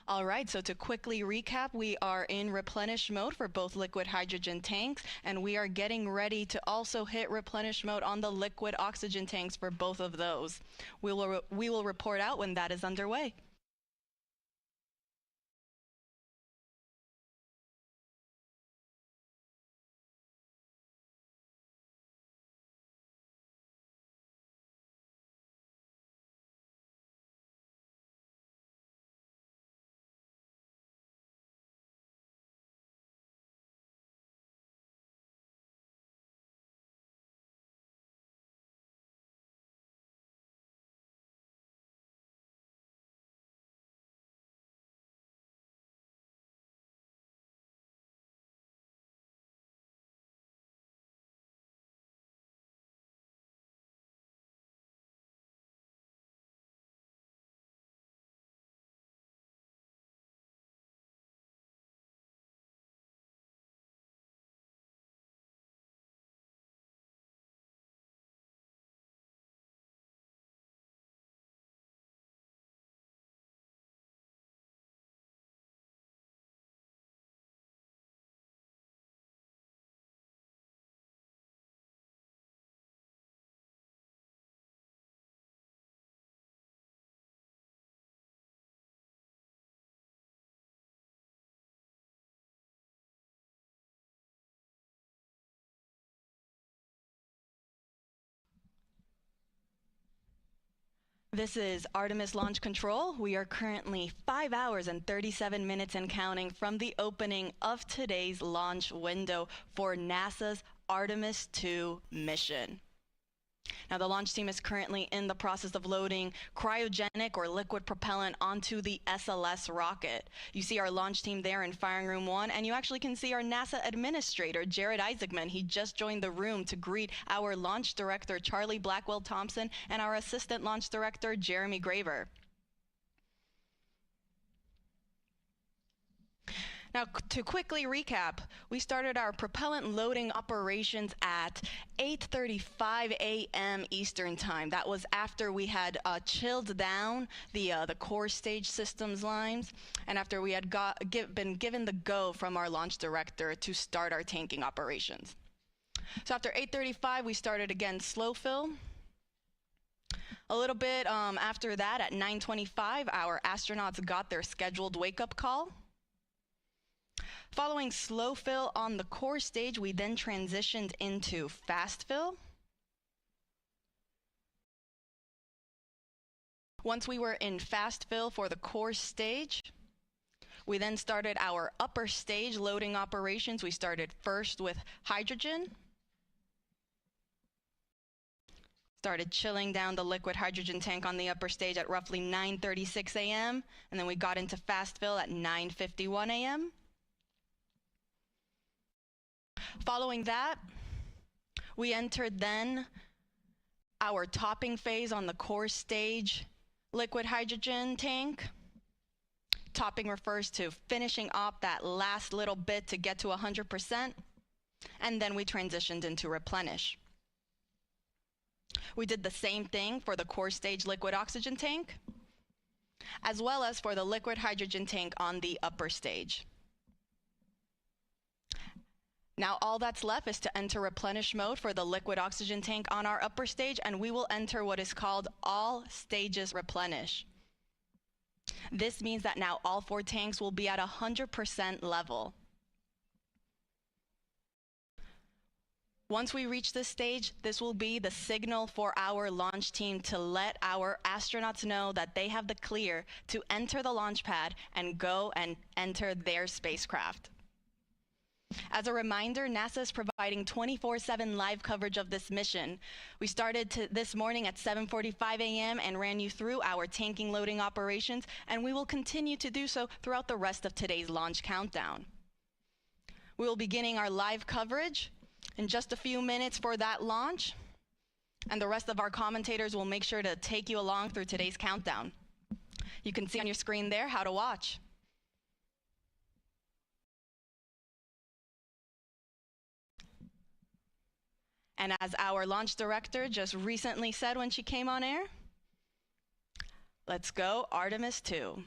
All right, so to quickly recap, we are in replenish mode for both liquid hydrogen tanks, and we are getting ready to also hit replenish mode on the liquid oxygen tanks for both of those. We will report out when that is underway. This is Artemis Launch Control. We are currently 5 hours and 37 minutes and counting from the opening of today's launch window for NASA's Artemis II mission. Now, the launch team is currently in the process of loading cryogenic or liquid propellant onto the SLS rocket. You see our launch team there in Firing Room 1, and you actually can see our NASA administrator, Jared Isaacman. He just joined the room to greet our launch director, Charlie Blackwell Thompson, and our assistant launch director, Jeremy Graver. Now, to quickly recap, we started our propellant loading operations at 8:35 a.m. Eastern Time. That was after we had chilled down the core stage systems lines, and after we had been given the go from our launch director to start our tanking operations. So after 8:35, we started again slow fill. A little bit after that, at 9:25, our astronauts got their scheduled wake-up call. Following slow fill on the core stage, we then transitioned into fast fill. Once we were in fast fill for the core stage, we then started our upper stage loading operations. We started first with hydrogen. Started chilling down the liquid hydrogen tank on the upper stage at roughly 9:36 a.m. and then we got into fast fill at 9:51 a.m. Following that, we entered then our topping phase on the core stage liquid hydrogen tank. Topping refers to finishing up that last little bit to get to 100%, and then we transitioned into replenish. We did the same thing for the core stage liquid oxygen tank, as well as for the liquid hydrogen tank on the upper stage. Now all that's left is to enter replenish mode for the liquid oxygen tank on our upper stage, and we will enter what is called all stages replenish. This means that now all 4 tanks will be at 100% level. Once we reach this stage, this will be the signal for our launch team to let our astronauts know that they have the clear to enter the launch pad and go and enter their spacecraft. As a reminder, NASA is providing 24/7 live coverage of this mission. We started this morning at 7:45 a.m. and ran you through our tanking loading operations, and we will continue to do so throughout the rest of today's launch countdown. We will be beginning our live coverage in just a few minutes for that launch, and the rest of our commentators will make sure to take you along through today's countdown. You can see on your screen there how to watch. And as our launch director just recently said when she came on air, let's go Artemis II.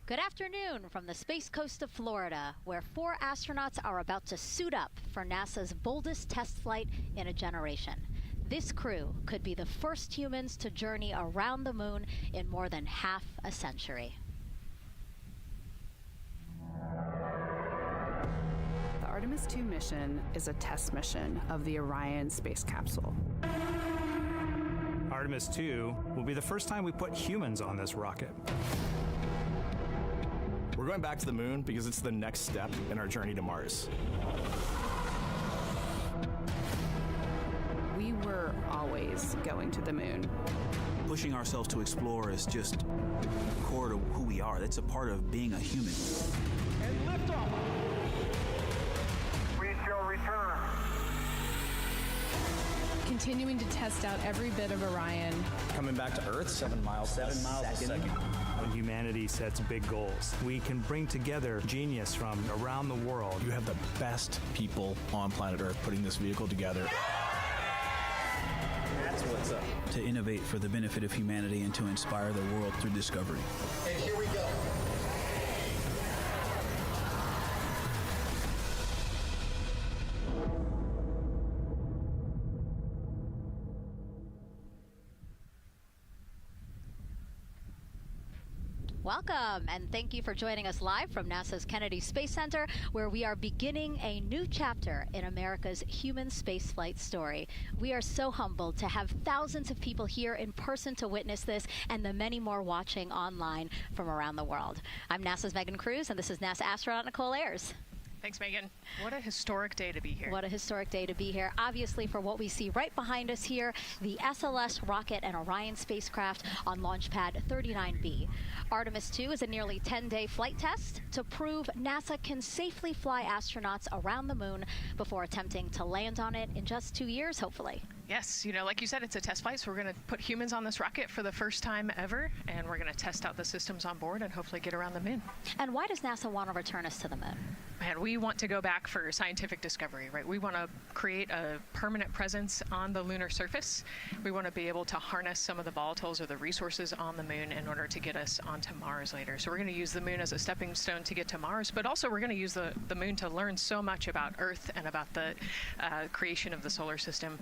Good afternoon from the Space Coast of Florida, where 4 astronauts are about to suit up for NASA's boldest test flight in a generation. This crew could be the first humans to journey around the moon in more than half a century. The Artemis II mission is a test mission of the Orion space capsule. Artemis II will be the first time we put humans on this rocket. We're going back to the moon because it's the next step in our journey to Mars. We were always going to the moon. Pushing ourselves to explore is just core to who we are. That's a part of being a human. And liftoff. We shall return. Continuing to test out every bit of Orion. Coming back to Earth, 7 miles a second. When humanity sets big goals, we can bring together genius from around the world. You have the best people on planet Earth putting this vehicle together. That's what's up. To innovate for the benefit of humanity and to inspire the world through discovery. And here we go. Welcome, and thank you for joining us live from NASA's Kennedy Space Center, where we are beginning a new chapter in America's human spaceflight story. We are so humbled to have thousands of people here in person to witness this, and the many more watching online from around the world. I'm NASA's Megan Cruz, and this is NASA astronaut Nicole Ayers. Thanks, Megan. What a historic day to be here. What a historic day to be here. Obviously, for what we see right behind us here, the SLS rocket and Orion spacecraft on Launch Pad 39B. Artemis II is a nearly 10-day flight test to prove NASA can safely fly astronauts around the moon before attempting to land on it in just 2 years, hopefully. Yes, like you said, it's a test flight, so we're going to put humans on this rocket for the first time ever, and we're going to test out the systems on board and hopefully get around the moon. And why does NASA want to return us to the moon? Man, we want to go back for scientific discovery, right? We want to create a permanent presence on the lunar surface. We want to be able to harness some of the volatiles or the resources on the moon in order to get us onto Mars later. So we're going to use the moon as a stepping stone to get to Mars, but also we're going to use the moon to learn so much about Earth and about the creation of the solar system.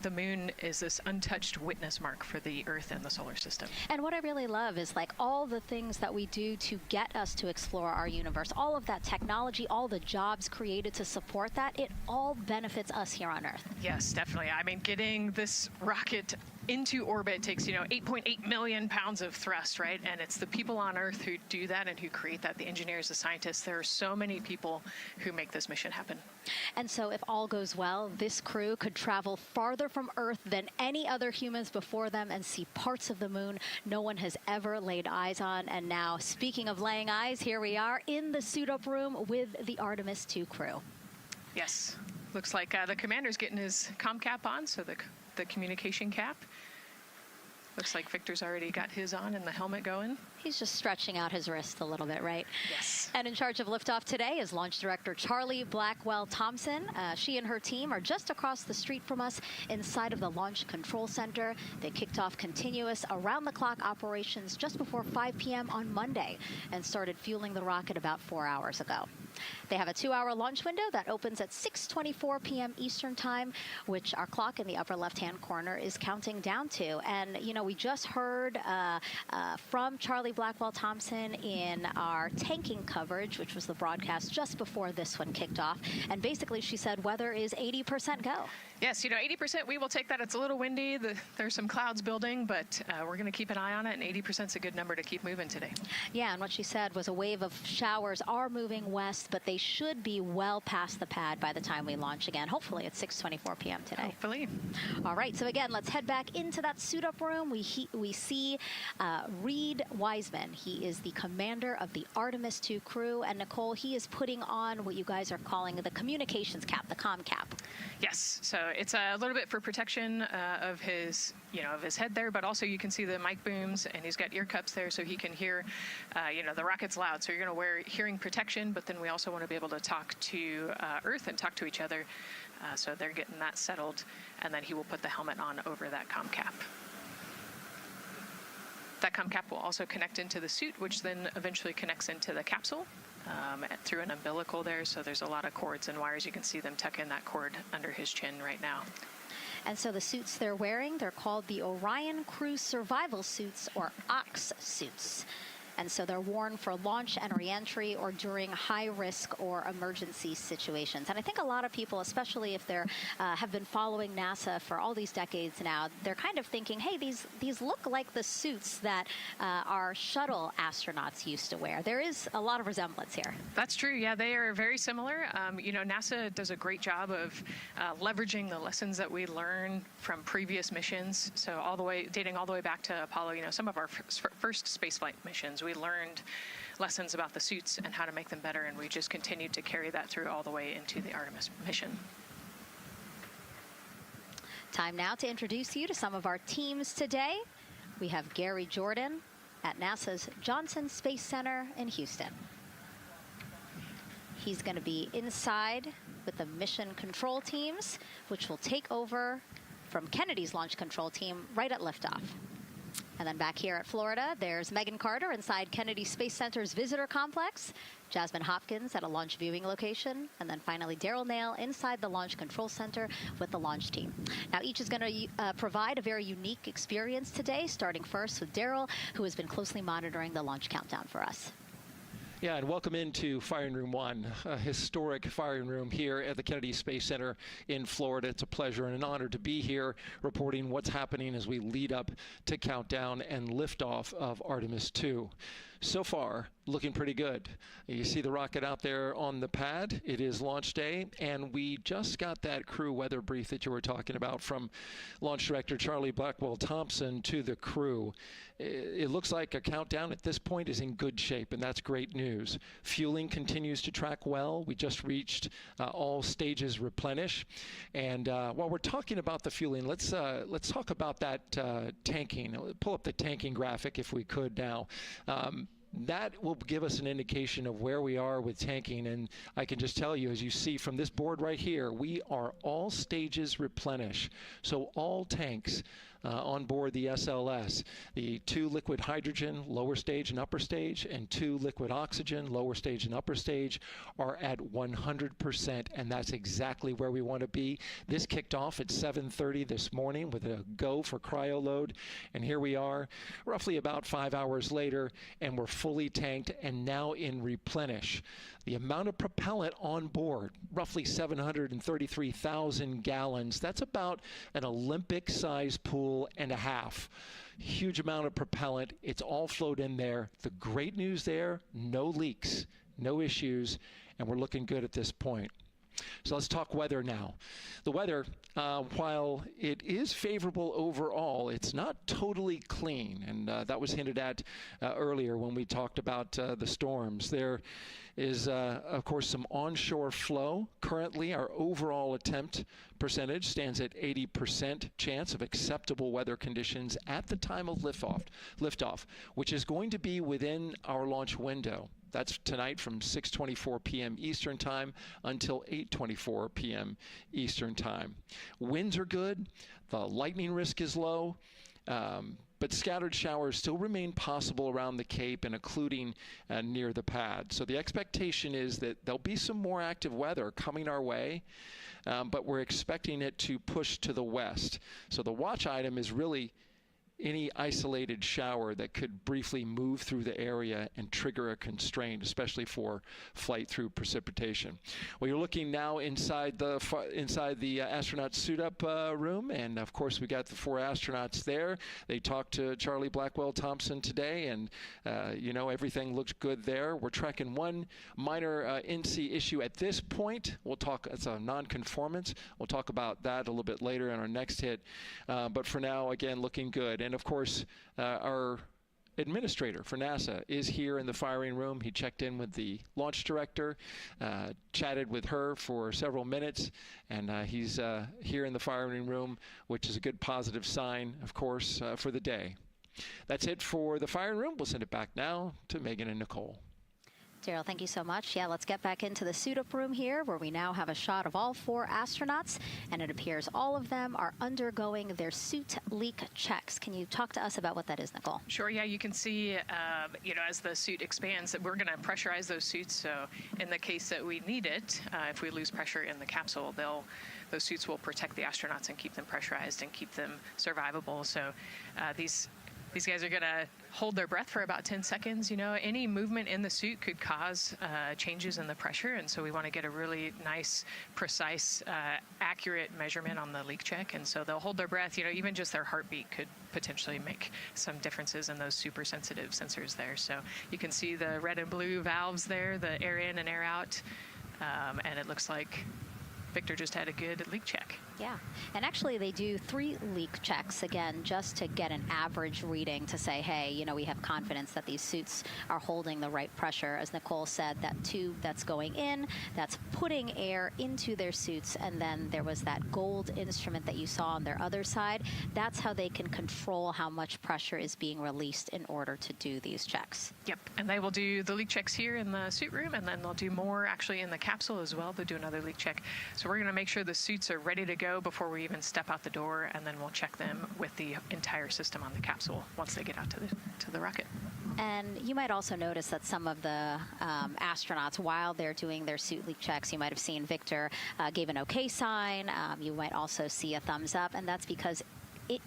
The moon is this untouched witness mark for the Earth and the solar system. And what I really love is like all the things that we do to get us to explore our universe, all of that technology, all the jobs created to support that, it all benefits us here on Earth. Yes, definitely. I mean, getting this rocket into orbit takes, 8.8 million pounds of thrust, right? And it's the people on Earth who do that and who create that, the engineers, the scientists. There are so many people who make this mission happen. And so if all goes well, this crew could travel farther from Earth than any other humans before them and see parts of the moon no one has ever laid eyes on. And now, speaking of laying eyes, here we are in the suit-up room with the Artemis II crew. Yes. Looks like the commander's getting his comm cap on, so the communication cap. Looks like Victor's already got his on and the helmet going. He's just stretching out his wrist a little bit, right? Yes. And in charge of liftoff today is Launch Director Charlie Blackwell-Thompson. She and her team are just across the street from us inside of the Launch Control Center. They kicked off continuous around-the-clock operations just before 5 p.m. on Monday and started fueling the rocket about 4 hours ago. They have a 2-hour launch window that opens at 6:24 p.m. Eastern Time, which our clock in the upper left-hand corner is counting down to. And, we just heard from Charlie Blackwell-Thompson in our tanking coverage, which was the broadcast just before this one kicked off. And basically, she said weather is 80% go. Yes, 80%, we will take that. It's a little windy. There's some clouds building, but we're going to keep an eye on it, and 80% is a good number to keep moving today. Yeah, and what she said was a wave of showers are moving west, but they should be well past the pad by the time we launch again. Hopefully at 6:24 p.m. today. Hopefully. All right, so again, let's head back into that suit-up room. We see Reed Wiseman. He is the commander of the Artemis II crew, and Nicole, he is putting on what you guys are calling the communications cap, the comm cap. Yes, so it's a little bit for protection of his, of his head there, but also you can see the mic booms, and he's got ear cups there so he can hear, the rocket's loud. So you're going to wear hearing protection, but then we also want to be able to talk to Earth and talk to each other. So they're getting that settled, and then he will put the helmet on over that comm cap. SATCOM cap will also connect into the suit, which then eventually connects into the capsule through an umbilical there. So there's a lot of cords and wires. You can see them tuck in that cord under his chin right now. And so the suits they're wearing, they're called the Orion Crew Survival Suits, or OX suits. And so they're worn for launch and reentry or during high-risk or emergency situations. And I think a lot of people, especially if they're have been following NASA for all these decades now, they're kind of thinking, hey, these look like the suits that our shuttle astronauts used to wear. There is a lot of resemblance here. That's true. Yeah, they are very similar. You know, NASA does a great job of leveraging the lessons that we learn from previous missions. So dating all the way back to Apollo, you know, some of our first spaceflight missions, we learned lessons about the suits and how to make them better, and we just continued to carry that through all the way into the Artemis mission. Time now to introduce you to some of our teams today. We have Gary Jordan at NASA's Johnson Space Center in Houston. He's going to be inside with the mission control teams, which will take over from Kennedy's launch control team right at liftoff. And then back here at Florida, there's Megan Carter inside Kennedy Space Center's visitor complex, Jasmine Hopkins at a launch viewing location, and then finally Daryl Nail inside the Launch Control Center with the launch team. Now, each is going to provide a very unique experience today, starting first with Daryl, who has been closely monitoring the launch countdown for us. Yeah, and welcome into Firing Room 1, a historic firing room here at the Kennedy Space Center in Florida. It's a pleasure and an honor to be here reporting what's happening as we lead up to countdown and liftoff of Artemis II. So far, looking pretty good. You see the rocket out there on the pad. It is launch day, and we just got that crew weather brief that you were talking about from Launch Director Charlie Blackwell-Thompson to the crew. It looks like a countdown at this point is in good shape, and that's great news. Fueling continues to track well. We just reached all stages replenish. And while we're talking about the fueling, let's talk about that tanking. Pull up the tanking graphic if we could now. That will give us an indication of where we are with tanking, and I can just tell you, as you see from this board right here, we are all stages replenish. So all tanks on board the SLS, the 2 liquid hydrogen, lower stage and upper stage, and 2 liquid oxygen, lower stage and upper stage, are at 100%, and that's exactly where we want to be. This kicked off at 7:30 this morning with a go for cryo load, and here we are roughly about 5 hours later, and we're fully tanked and now in replenish. The amount of propellant on board, roughly 733,000 gallons. That's about an Olympic-sized pool and a half. Huge amount of propellant. It's all flowed in there. The great news there, no leaks, no issues, and we're looking good at this point. So let's talk weather now. The weather, while it is favorable overall, it's not totally clean, and that was hinted at earlier when we talked about the storms. There is, of course, some onshore flow. Currently, our overall attempt percentage stands at 80% chance of acceptable weather conditions at the time of liftoff, which is going to be within our launch window. That's tonight from 6:24 p.m. Eastern Time until 8:24 p.m. Eastern Time. Winds are good. The lightning risk is low. But scattered showers still remain possible around the Cape and including near the pad. So the expectation is that there'll be some more active weather coming our way, but we're expecting it to push to the west. So the watch item is really any isolated shower that could briefly move through the area and trigger a constraint, especially for flight through precipitation. Well, you're looking now inside the astronaut suit-up room, and of course we got the 4 astronauts there. They talked to Charlie Blackwell-Thompson today, and you know, everything looks good there. We're tracking one minor NC issue at this point. We'll talk, it's a non-conformance. We'll talk about that a little bit later in our next hit, but for now, again, looking good. And of course, our administrator for NASA is here in the firing room. He checked in with the launch director, chatted with her for several minutes, and he's here in the firing room, which is a good positive sign, of course, for the day. That's it for the firing room. We'll send it back now to Megan and Nicole. Daryl, thank you so much. Yeah, let's get back into the suit-up room here, where we now have a shot of all 4 astronauts, and it appears all of them are undergoing their suit leak checks. Can you talk to us about what that is, Nicole? Sure, yeah, you can see, as the suit expands, that we're going to pressurize those suits. So in the case that we need it, if we lose pressure in the capsule, those suits will protect the astronauts and keep them pressurized and keep them survivable. So these guys are going to hold their breath for about 10 seconds. Any movement in the suit could cause changes in the pressure, and so we want to get a really nice, precise, accurate measurement on the leak check. And so they'll hold their breath. Even just their heartbeat could potentially make some differences in those super sensitive sensors there. So you can see the red and blue valves there, the air in and air out, and it looks like Victor just had a good leak check. Yeah, and actually they do 3 leak checks, again, just to get an average reading to say, hey, we have confidence that these suits are holding the right pressure. As Nicole said, that tube that's going in, that's putting air into their suits, and then there was that gold instrument that you saw on their other side. That's how they can control how much pressure is being released in order to do these checks. Yep, and they will do the leak checks here in the suit room, and then they'll do more actually in the capsule as well. They'll do another leak check. So we're going to make sure the suits are ready to go before we even step out the door, and then we'll check them with the entire system on the capsule once they get out to the rocket. And you might also notice that some of the astronauts, while they're doing their suit leak checks, you might have seen Victor gave an okay sign. You might also see a thumbs up, and that's because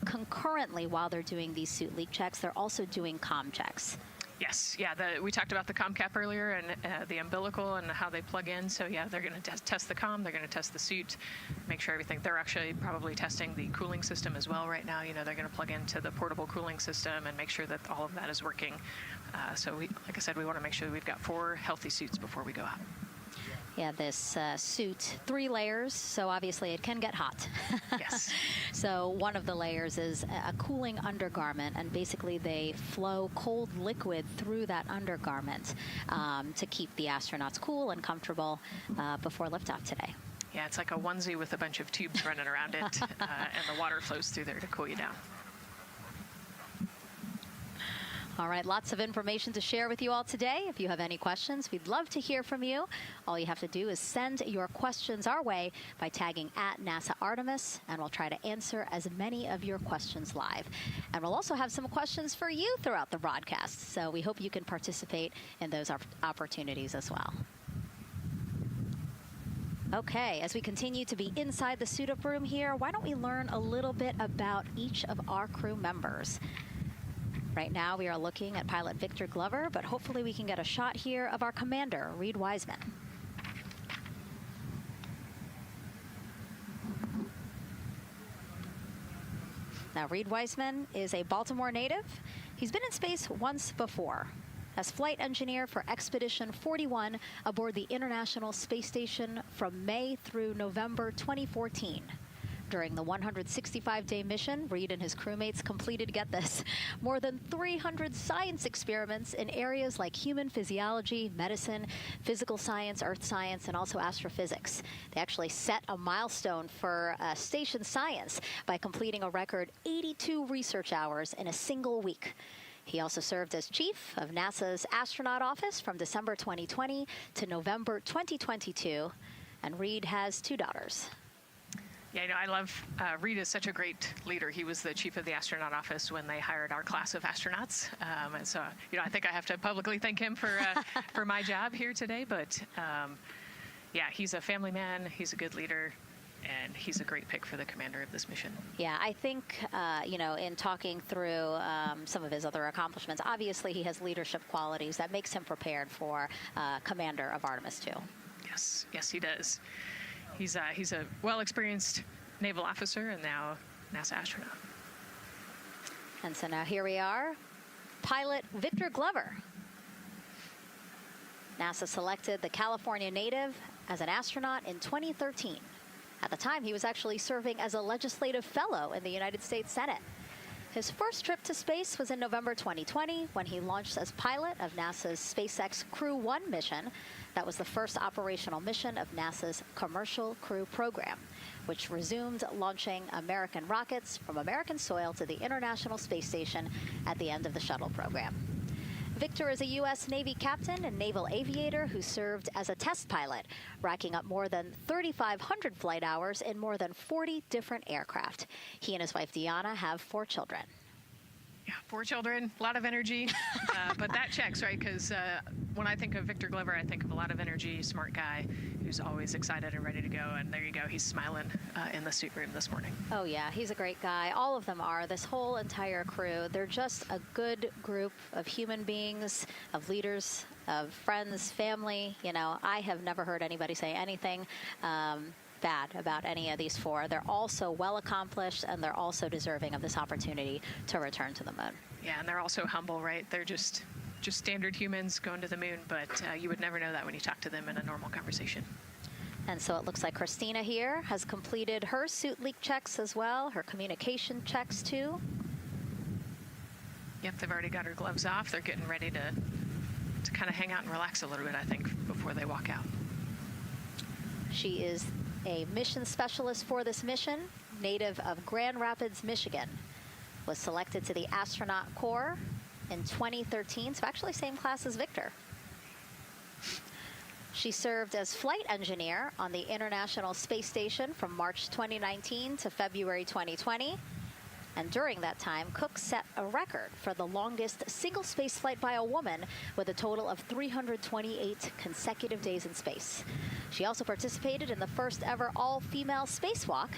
concurrently, while they're doing these suit leak checks, they're also doing comm checks. Yes, yeah, we talked about the comm cap earlier and the umbilical and how they plug in. So yeah, they're going to test the comm, they're going to test the suit, make sure everything. They're actually probably testing the cooling system as well right now. They're going to plug into the portable cooling system and make sure that all of that is working. So like I said, we want to make sure that we've got 4 healthy suits before we go out. Yeah, this suit, 3 layers, so obviously it can get hot. Yes. So one of the layers is a cooling undergarment, and basically they flow cold liquid through that undergarment to keep the astronauts cool and comfortable before liftoff today. Yeah, it's like a onesie with a bunch of tubes running around it, and the water flows through there to cool you down. All right, lots of information to share with you all today. If you have any questions, we'd love to hear from you. All you have to do is send your questions our way by tagging @NASA Artemis, and we'll try to answer as many of your questions live. And we'll also have some questions for you throughout the broadcast, so we hope you can participate in those opportunities as well. Okay, as we continue to be inside the suit-up room here, why don't we learn a little bit about each of our crew members? Right now, we are looking at pilot Victor Glover, but hopefully we can get a shot here of our commander, Reed Wiseman. Now, Reed Wiseman is a Baltimore native. He's been in space once before as flight engineer for Expedition 41 aboard the International Space Station from May through November 2014. During the 165-day mission, Reed and his crewmates completed, get this, more than 300 science experiments in areas like human physiology, medicine, physical science, earth science, and also astrophysics. They actually set a milestone for station science by completing a record 82 research hours in a single week. He also served as chief of NASA's Astronaut Office from December 2020 to November 2022, and Reed has 2 daughters. Yeah, I love, Reed is such a great leader. He was the chief of the astronaut office when they hired our class of astronauts. And so, I think I have to publicly thank him for my job here today. But yeah, he's a family man, he's a good leader, and he's a great pick for the commander of this mission. Yeah, I think, in talking through some of his other accomplishments, obviously he has leadership qualities that makes him prepared for commander of Artemis II. Yes, he does. He's a well-experienced naval officer and now NASA astronaut. And so now here we are, pilot Victor Glover. NASA selected the California native as an astronaut in 2013. At the time, he was actually serving as a legislative fellow in the United States Senate. His first trip to space was in November 2020 when he launched as pilot of NASA's SpaceX Crew 1 mission. That was the first operational mission of NASA's Commercial Crew Program, which resumed launching American rockets from American soil to the International Space Station at the end of the shuttle program. Victor is a U.S. Navy captain and naval aviator who served as a test pilot, racking up more than 3,500 flight hours in more than 40 different aircraft. He and his wife, Deanna, have 4 children. Yeah, 4 children, a lot of energy, but that checks, right? Because when I think of Victor Glover, I think of a lot of energy, smart guy who's always excited and ready to go. And there you go, he's smiling in the suit room this morning. Oh yeah, he's a great guy. All of them are. This whole entire crew. They're just a good group of human beings, of leaders, of friends, family. You know, I have never heard anybody say anything bad about any of these 4. They're also well accomplished, and they're also deserving of this opportunity to return to the moon. Yeah, and they're also humble, right? They're just standard humans going to the moon, but you would never know that when you talk to them in a normal conversation. And so it looks like Christina here has completed her suit leak checks as well, her communication checks too. Yep, they've already got her gloves off. They're getting ready to kind of hang out and relax a little bit, I think, before they walk out. She is a mission specialist for this mission, native of Grand Rapids, Michigan. Was selected to the Astronaut Corps in 2013, so actually same class as Victor. She served as flight engineer on the International Space Station from March 2019 to February 2020. And during that time, Cook set a record for the longest single space flight by a woman with a total of 328 consecutive days in space. She also participated in the first ever all-female spacewalk.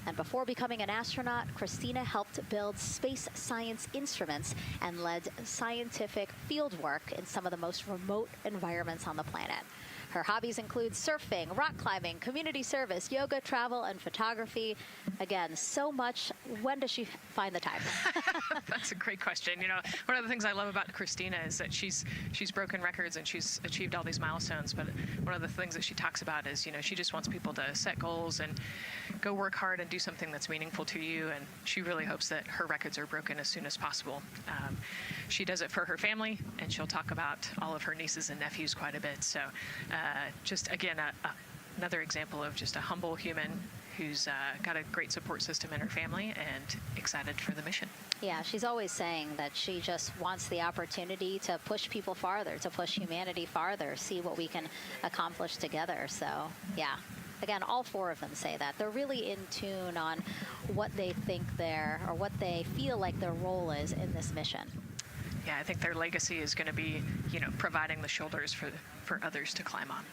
And before becoming an astronaut, Christina helped build space science instruments and led scientific field work in some of the most remote environments on the planet. Her hobbies include surfing, rock climbing, community service, yoga, travel, and photography. Again, so much. When does she find the time? That's a great question. You know, one of the things I love about Christina is that she's broken records and she's achieved all these milestones. But one of the things that she talks about is, you know, she just wants people to set goals and go work hard and do something that's meaningful to you. And she really hopes that her records are broken as soon as possible. She does it for her family, and she'll talk about all of her nieces and nephews quite a bit. So just, again, another example of just a humble human who's got a great support system in her family and excited for the mission. Yeah, she's always saying that she just wants the opportunity to push people farther, to push humanity farther, see what we can accomplish together. So, yeah. Again, all 4 of them say that. They're really in tune on what they think or what they feel like their role is in this mission. Yeah, I think their legacy is going to be, you know, providing the shoulders for others to climb on.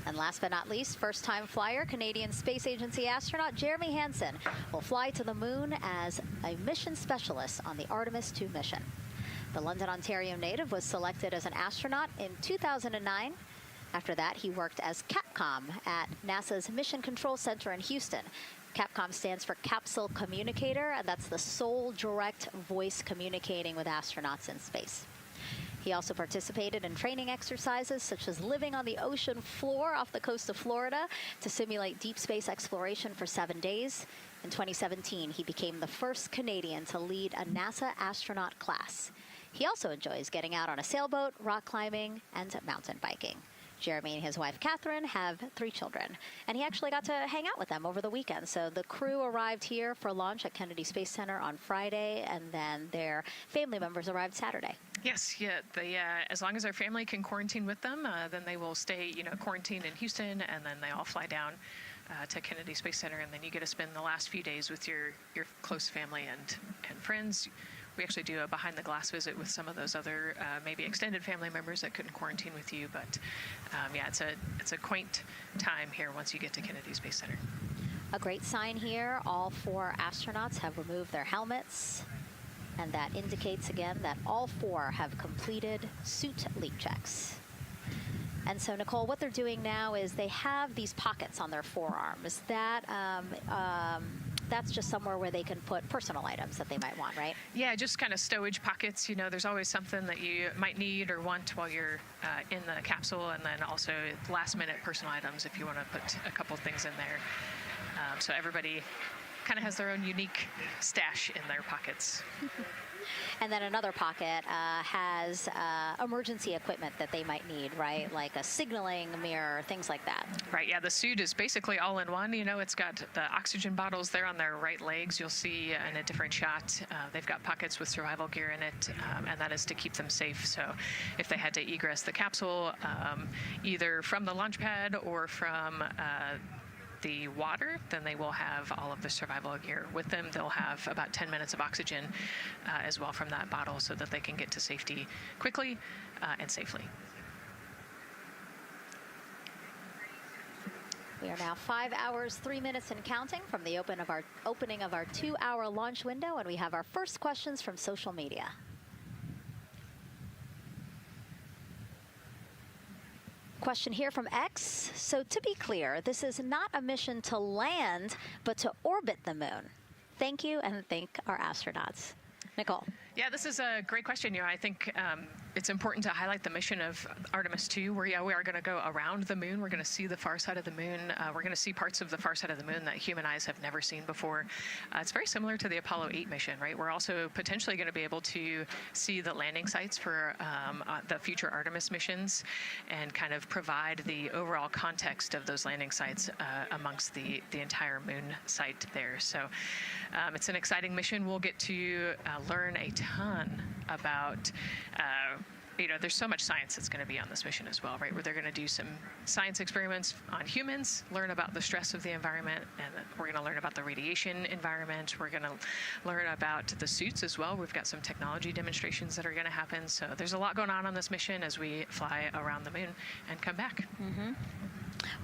And last but not least, first-time flyer, Canadian Space Agency astronaut Jeremy Hansen will fly to the moon as a mission specialist on the Artemis II mission. The London, Ontario native was selected as an astronaut in 2009. After that, he worked as Capcom at NASA's Mission Control Center in Houston. Capcom stands for Capsule Communicator, and that's the sole direct voice communicating with astronauts in space. He also participated in training exercises such as living on the ocean floor off the coast of Florida to simulate deep space exploration for 7 days. In 2017, he became the first Canadian to lead a NASA astronaut class. He also enjoys getting out on a sailboat, rock climbing, and mountain biking. Jeremy and his wife, Catherine, have 3 children, and he actually got to hang out with them over the weekend. So the crew arrived here for launch at Kennedy Space Center on Friday, and then their family members arrived Saturday. Yes, yeah. As long as their family can quarantine with them, then they will stay, you know, quarantined in Houston, and then they all fly down to Kennedy Space Center, and then you get to spend the last few days with your close family and friends. We actually do a behind-the-glass visit with some of those other maybe extended family members that couldn't quarantine with you. But yeah, it's a quaint time here once you get to Kennedy Space Center. A great sign here, all 4 astronauts have removed their helmets. And that indicates again that all 4 have completed suit leak checks. And so, Nicole, what they're doing now is they have these pockets on their forearms. That's just somewhere where they can put personal items that they might want, right? Yeah, just kind of stowage pockets. You know, there's always something that you might need or want while you're in the capsule, and then also last-minute personal items if you want to put a couple things in there. So everybody kind of has their own unique stash in their pockets. And then another pocket has emergency equipment that they might need, right? Like a signaling mirror, things like that. Right, yeah, the suit is basically all in one. You know, it's got the oxygen bottles there on their right legs. You'll see in a different shot, they've got pockets with survival gear in it, and that is to keep them safe. So if they had to egress the capsule, either from the launch pad or from the water, then they will have all of the survival gear with them. They'll have about 10 minutes of oxygen as well from that bottle so that they can get to safety quickly and safely. We are now 5 hours, 3 minutes and counting from the opening of our 2-hour launch window, and we have our first questions from social media. Question here from X. So to be clear, this is not a mission to land, but to orbit the moon. Thank you, and thank our astronauts. Nicole. Yeah, this is a great question. You know, I think it's important to highlight the mission of Artemis II, where we are going to go around the moon. We're going to see the far side of the moon. We're going to see parts of the far side of the moon that human eyes have never seen before. It's very similar to the Apollo 8 mission, right? We're also potentially going to be able to see the landing sites for the future Artemis missions and kind of provide the overall context of those landing sites amongst the entire moon site there. So it's an exciting mission. We'll get to learn a ton about you know, there's so much science that's going to be on this mission as well, right? Where they're going to do some science experiments on humans, learn about the stress of the environment, and we're going to learn about the radiation environment. We're going to learn about the suits as well. We've got some technology demonstrations that are going to happen. So there's a lot going on this mission as we fly around the moon and come back. Mm-hmm.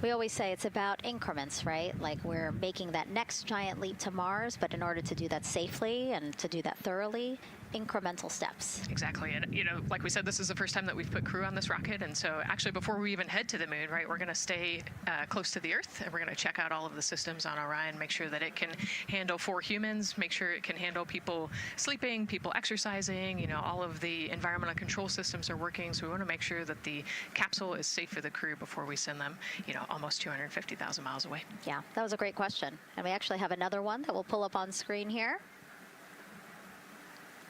We always say it's about increments, right? Like we're making that next giant leap to Mars, but in order to do that safely and to do that thoroughly, incremental steps. Exactly. And, you know, like we said, this is the first time that we've put crew on this rocket. And so actually before we even head to the moon, right, we're going to stay close to the Earth, and we're going to check out all of the systems on Orion, make sure that it can handle 4 humans, make sure it can handle people sleeping, people exercising, you know, all of the environmental control systems are working. So we want to make sure that the capsule is safe for the crew before we send them, you know, almost 250,000 miles away. Yeah, that was a great question. And we actually have another one that we'll pull up on screen here.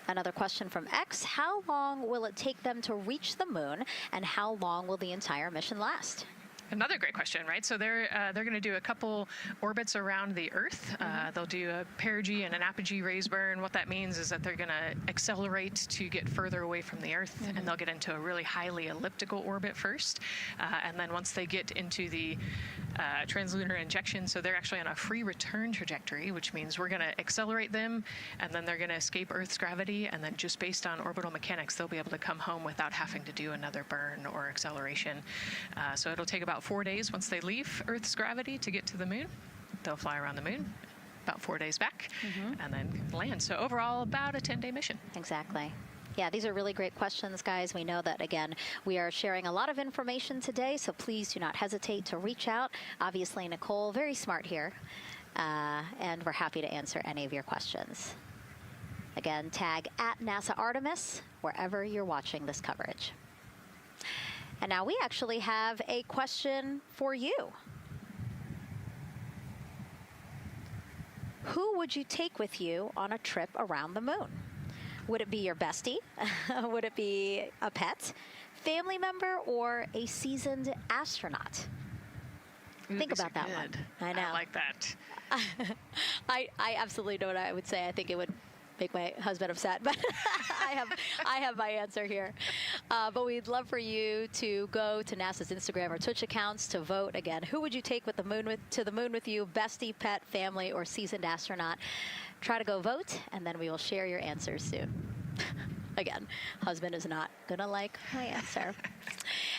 Another question from X. How long will it take them to reach the moon, and how long will the entire mission last? Another great question, right? So they're going to do a couple orbits around the Earth. They'll do a perigee and an apogee raise burn. What that means is that they're going to accelerate to get further away from the Earth, and they'll get into a really highly elliptical orbit first. And then once they get into the translunar injection, so they're actually on a free return trajectory, which means we're going to accelerate them, and then they're going to escape Earth's gravity, and then just based on orbital mechanics, they'll be able to come home without having to do another burn or acceleration. So it'll take about 4 days once they leave Earth's gravity to get to the moon. They'll fly around the moon, about 4 days back, and then land. So overall, about a 10-day mission. Exactly. Yeah, these are really great questions, guys. We know that, again, we are sharing a lot of information today, so please do not hesitate to reach out. Obviously, Nicole, very smart here, and we're happy to answer any of your questions. Again, tag @NASA Artemis wherever you're watching this coverage. And now we actually have a question for you. Who would you take with you on a trip around the moon? Would it be your bestie? Would it be a pet, family member, or a seasoned astronaut? Think about that one. I know. I like that. I absolutely know what I would say. I think it would make my husband upset, but I have my answer here. But we'd love for you to go to NASA's Instagram or Twitch accounts to vote. Again, who would you take to the moon with you? Bestie, pet, family, or seasoned astronaut? Try to go vote, and then we will share your answers soon. Again, husband is not going to like my answer.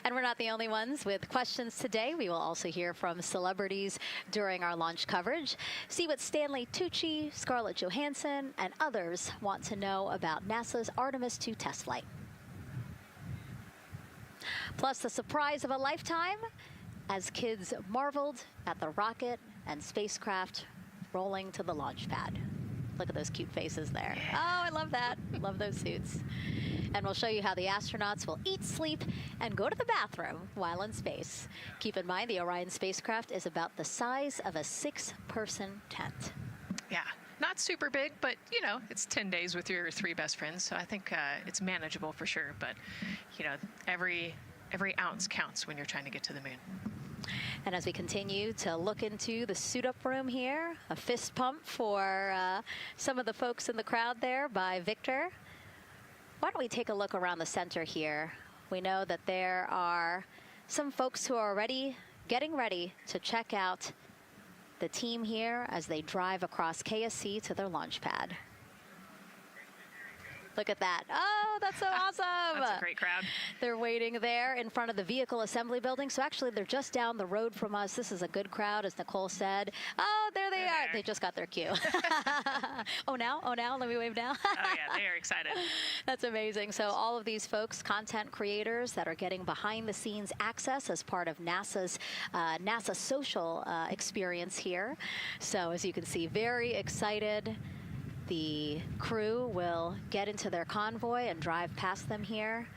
And we're not the only ones with questions today. We will also hear from celebrities during our launch coverage. See what Stanley Tucci, Scarlett Johansson, and others want to know about NASA's Artemis II test flight. Plus, the surprise of a lifetime as kids marveled at the rocket and spacecraft rolling to the launch pad. Look at those cute faces there. Oh, I love that. Love those suits. And we'll show you how the astronauts will eat, sleep, and go to the bathroom while in space. Keep in mind, the Orion spacecraft is about the size of a 6-person tent. Yeah, not super big, but you know, it's 10 days with your 3 best friends, so I think it's manageable for sure. But you know, every ounce counts when you're trying to get to the moon. And as we continue to look into the suit-up room here, a fist pump for some of the folks in the crowd there by Victor. Why don't we take a look around the center here? We know that there are some folks who are already getting ready to check out the team here as they drive across KSC to their launch pad. Look at that. Oh, that's so awesome. That's a great crowd. They're waiting there in front of the vehicle assembly building. So actually, they're just down the road from us. This is a good crowd, as Nicole said. Oh, there they are. They just got their cue. Oh, now? Let me wave now. Oh, yeah, they are excited. That's amazing. So all of these folks, content creators that are getting behind-the-scenes access as part of NASA's NASA social experience here. So as you can see, very excited. The crew will get into their convoy and drive past them here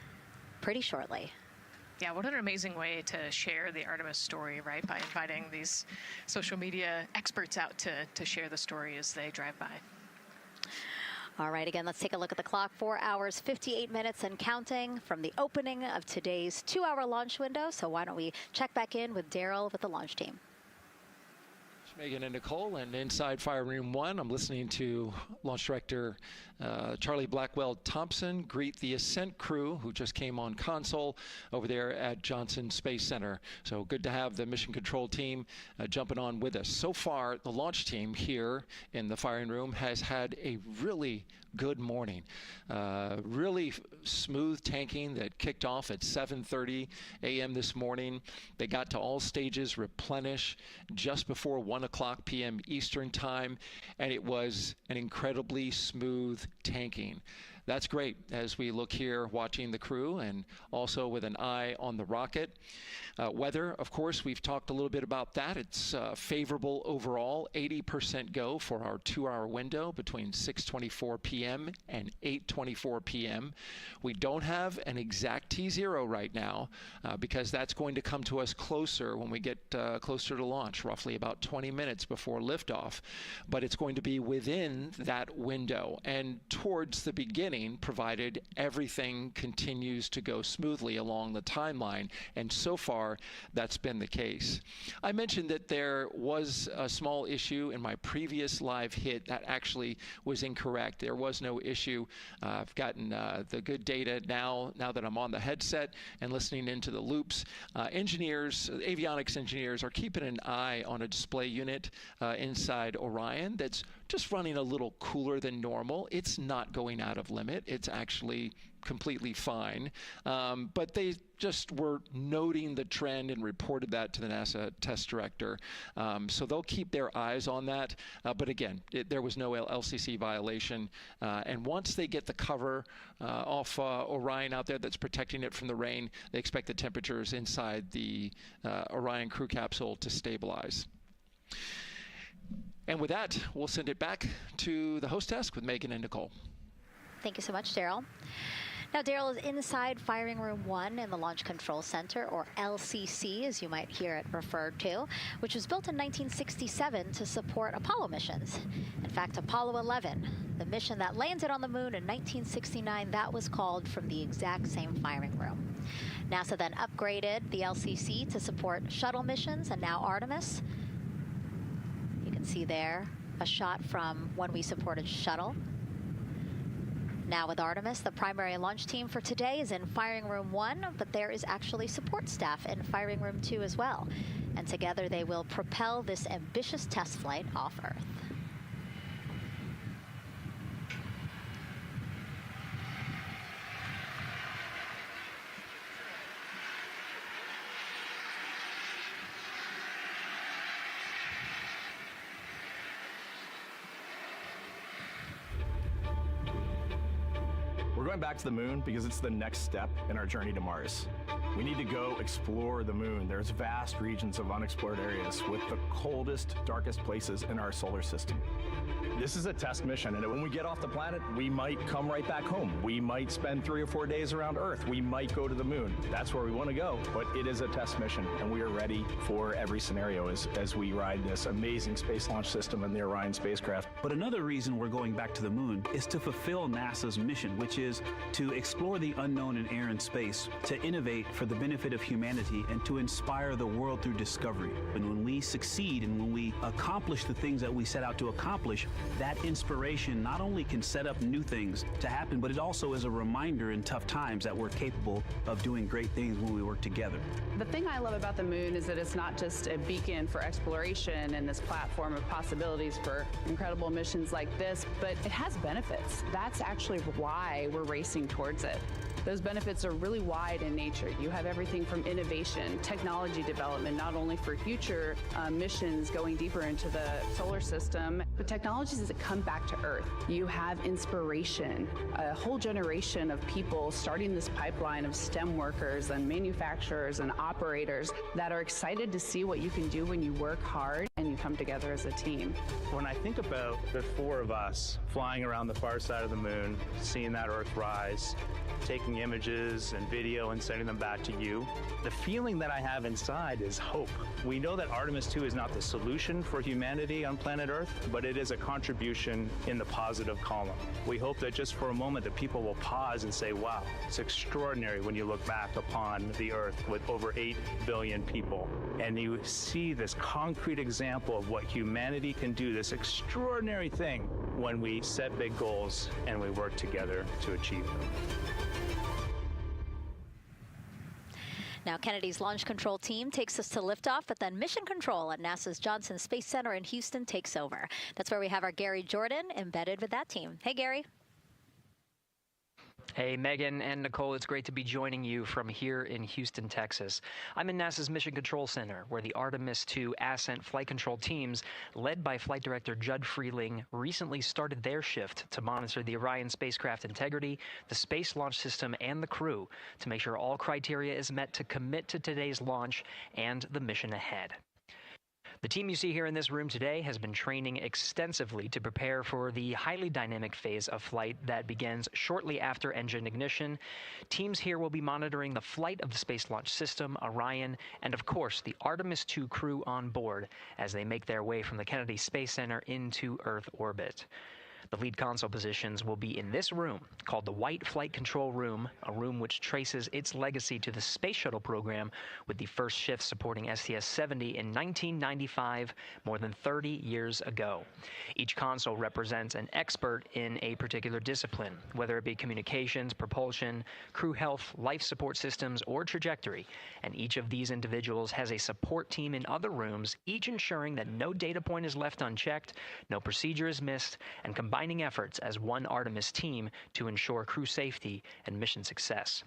pretty shortly. Yeah, what an amazing way to share the Artemis story, right? By inviting these social media experts out to share the story as they drive by. All right, again, let's take a look at the clock. 4 hours, 58 minutes and counting from the opening of today's 2-hour launch window. So why don't we check back in with Daryl with the launch team. Megan and Nicole, and inside Fire Room 1, I'm listening to Launch Director Charlie Blackwell Thompson greet the Ascent crew who just came on console over there at Johnson Space Center. So good to have the mission control team jumping on with us. So far, the launch team here in the firing room has had a really good morning. Really smooth tanking that kicked off at 7:30 a.m. this morning. They got to all stages replenish just before 1 o'clock p.m. Eastern time, and it was an incredibly smooth tanking. That's great as we look here watching the crew and also with an eye on the rocket. Weather, of course, we've talked a little bit about that. It's favorable overall, 80% go for our 2-hour window between 6:24 p.m. and 8:24 p.m. We don't have an exact T0 right now because that's going to come to us closer when we get closer to launch, roughly about 20 minutes before liftoff. But it's going to be within that window and towards the beginning, provided everything continues to go smoothly along the timeline. And so far, that's been the case. I mentioned that there was a small issue in my previous live hit that actually was incorrect. There was no issue. I've gotten the good data now that I'm on the headset and listening into the loops. Engineers, avionics engineers, are keeping an eye on a display unit inside Orion that's just running a little cooler than normal. It's not going out of limit. It's actually completely fine. But they just were noting the trend and reported that to the NASA test director. So they'll keep their eyes on that. But again, there was no LCC violation. And once they get the cover off Orion out there that's protecting it from the rain, they expect the temperatures inside the Orion crew capsule to stabilize. And with that, we'll send it back to the host desk with Megan and Nicole. Thank you so much, Daryl. Now, Daryl is inside Firing Room 1 in the Launch Control Center, or LCC, as you might hear it referred to, which was built in 1967 to support Apollo missions. In fact, Apollo 11, the mission that landed on the moon in 1969, that was called from the exact same firing room. NASA then upgraded the LCC to support shuttle missions, and now Artemis. You can see there a shot from when we supported shuttle. Now with Artemis, the primary launch team for today is in Firing Room 1, but there is actually support staff in Firing Room 2 as well. And together they will propel this ambitious test flight off Earth. We're going back to the moon because it's the next step in our journey to Mars. We need to go explore the moon. There's vast regions of unexplored areas with the coldest, darkest places in our solar system. This is a test mission, and when we get off the planet, we might come right back home. We might spend 3 or 4 days around Earth. We might go to the moon. That's where we want to go, but it is a test mission, and we are ready for every scenario as we ride this amazing space launch system in the Orion spacecraft. But another reason we're going back to the moon is to fulfill NASA's mission, which is to explore the unknown in air and space, to innovate for the benefit of humanity, and to inspire the world through discovery. And when we succeed and when we accomplish the things that we set out to accomplish, that inspiration not only can set up new things to happen, but it also is a reminder in tough times that we're capable of doing great things when we work together. The thing I love about the moon is that it's not just a beacon for exploration and this platform of possibilities for incredible missions like this, but it has benefits. That's actually why we're racing towards it. Those benefits are really wide in nature. You have everything from innovation, technology development, not only for future missions going deeper into the solar system, but technologies that come back to Earth. You have inspiration, a whole generation of people starting this pipeline of STEM workers and manufacturers and operators that are excited to see what you can do when you work hard and you come together as a team. When I think about the 4 of us flying around the far side of the moon, seeing that Earth rise, taking images and video and sending them back to you, the feeling that I have inside is hope. We know that Artemis II is not the solution for humanity on planet Earth, but it is a contribution in the positive column. We hope that just for a moment that people will pause and say, wow, it's extraordinary when you look back upon the Earth with over 8 billion people, and you see this concrete example of what humanity can do, this extraordinary thing when we set big goals and we work together to achieve them. Now, Kennedy's launch control team takes us to liftoff, but then mission control at NASA's Johnson Space Center in Houston takes over. That's where we have our Gary Jordan embedded with that team. Hey, Gary. Hey, Megan and Nicole, it's great to be joining you from here in Houston, Texas. I'm in NASA's Mission Control Center, where the Artemis II Ascent flight control teams, led by Flight Director Judd Freeling, recently started their shift to monitor the Orion spacecraft integrity, the Space Launch System, and the crew to make sure all criteria is met to commit to today's launch and the mission ahead. The team you see here in this room today has been training extensively to prepare for the highly dynamic phase of flight that begins shortly after engine ignition. Teams here will be monitoring the flight of the Space Launch System, Orion, and of course the Artemis II crew on board as they make their way from the Kennedy Space Center into Earth orbit. The lead console positions will be in this room, called the White Flight Control Room, a room which traces its legacy to the Space Shuttle program, with the first shift supporting STS-70 in 1995, more than 30 years ago. Each console represents an expert in a particular discipline, whether it be communications, propulsion, crew health, life support systems, or trajectory. And each of these individuals has a support team in other rooms, each ensuring that no data point is left unchecked, no procedure is missed, and combining efforts as one Artemis team to ensure crew safety and mission success.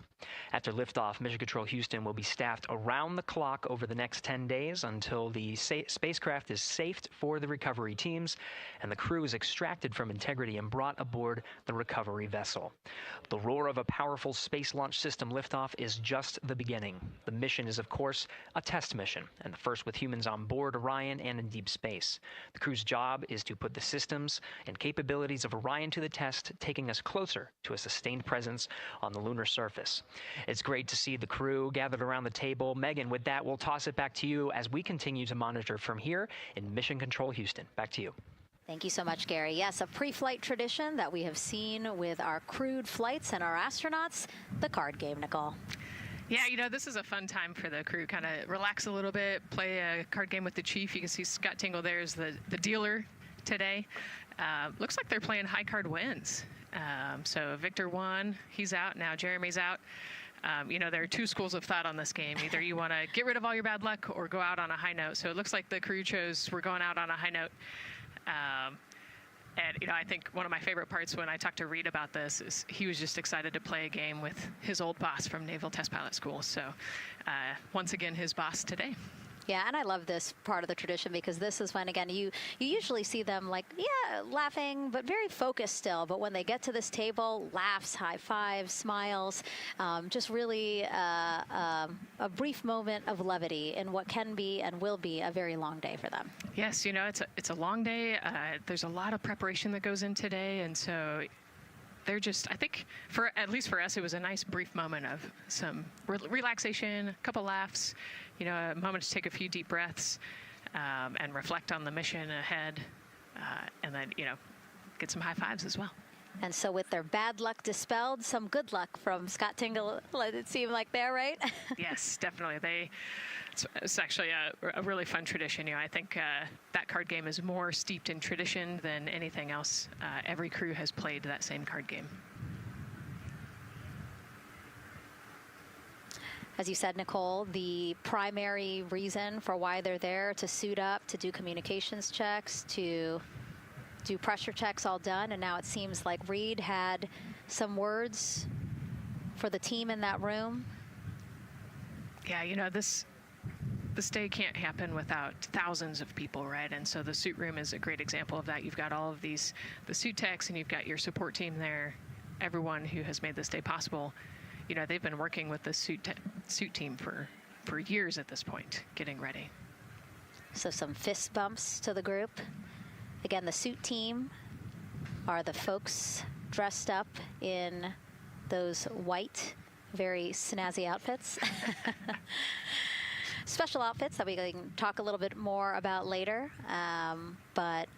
After liftoff, Mission Control Houston will be staffed around the clock over the next 10 days until the spacecraft is safed for the recovery teams and the crew is extracted from integrity and brought aboard the recovery vessel. The roar of a powerful Space Launch System liftoff is just the beginning. The mission is, of course, a test mission, and the first with humans on board Orion and in deep space. The crew's job is to put the systems and capabilities of Orion to the test, taking us closer to a sustained presence on the lunar surface. It's great to see the crew gathered around the table. Megan, with that, we'll toss it back to you as we continue to monitor from here in Mission Control Houston. Back to you. Thank you so much, Gary. Yes, a pre-flight tradition that we have seen with our crewed flights and our astronauts, the card game, Nicole. Yeah, you know, this is a fun time for the crew. Kind of relax a little bit, play a card game with the chief. You can see Scott Tingle there is the dealer today. Looks like they're playing high card wins. So Victor won, he's out, now Jeremy's out. You know, there are two schools of thought on this game. Either you want to get rid of all your bad luck or go out on a high note. So it looks like the crew chose we're going out on a high note. And, you know, I think one of my favorite parts when I talked to Reed about this is he was just excited to play a game with his old boss from Naval Test Pilot School. So once again, his boss today. Yeah, and I love this part of the tradition because this is when, again, you usually see them like, yeah, laughing, but very focused still. But when they get to this table, laughs, high fives, smiles, just really a brief moment of levity in what can be and will be a very long day for them. Yes, you know, it's a long day. There's a lot of preparation that goes in today, and so they're just, I think, at least for us, it was a nice brief moment of some relaxation, a couple laughs, you know, a moment to take a few deep breaths and reflect on the mission ahead, and then, you know, get some high fives as well. And so with their bad luck dispelled, some good luck from Scott Tingle, let it seem like there, right? Yes, definitely. It's actually a really fun tradition. You know, I think that card game is more steeped in tradition than anything else. Every crew has played that same card game. As you said, Nicole, the primary reason for why they're there to suit up, to do communications checks, to do pressure checks, all done. And now it seems like Reed had some words for the team in that room. Yeah, you know, this day can't happen without thousands of people, right? And so the suit room is a great example of that. You've got all of the suit techs, and you've got your support team there, everyone who has made this day possible. You know, they've been working with the suit team for years at this point, getting ready. So some fist bumps to the group. Again, the suit team are the folks dressed up in those white, very snazzy outfits. Special outfits that we can talk a little bit more about later, but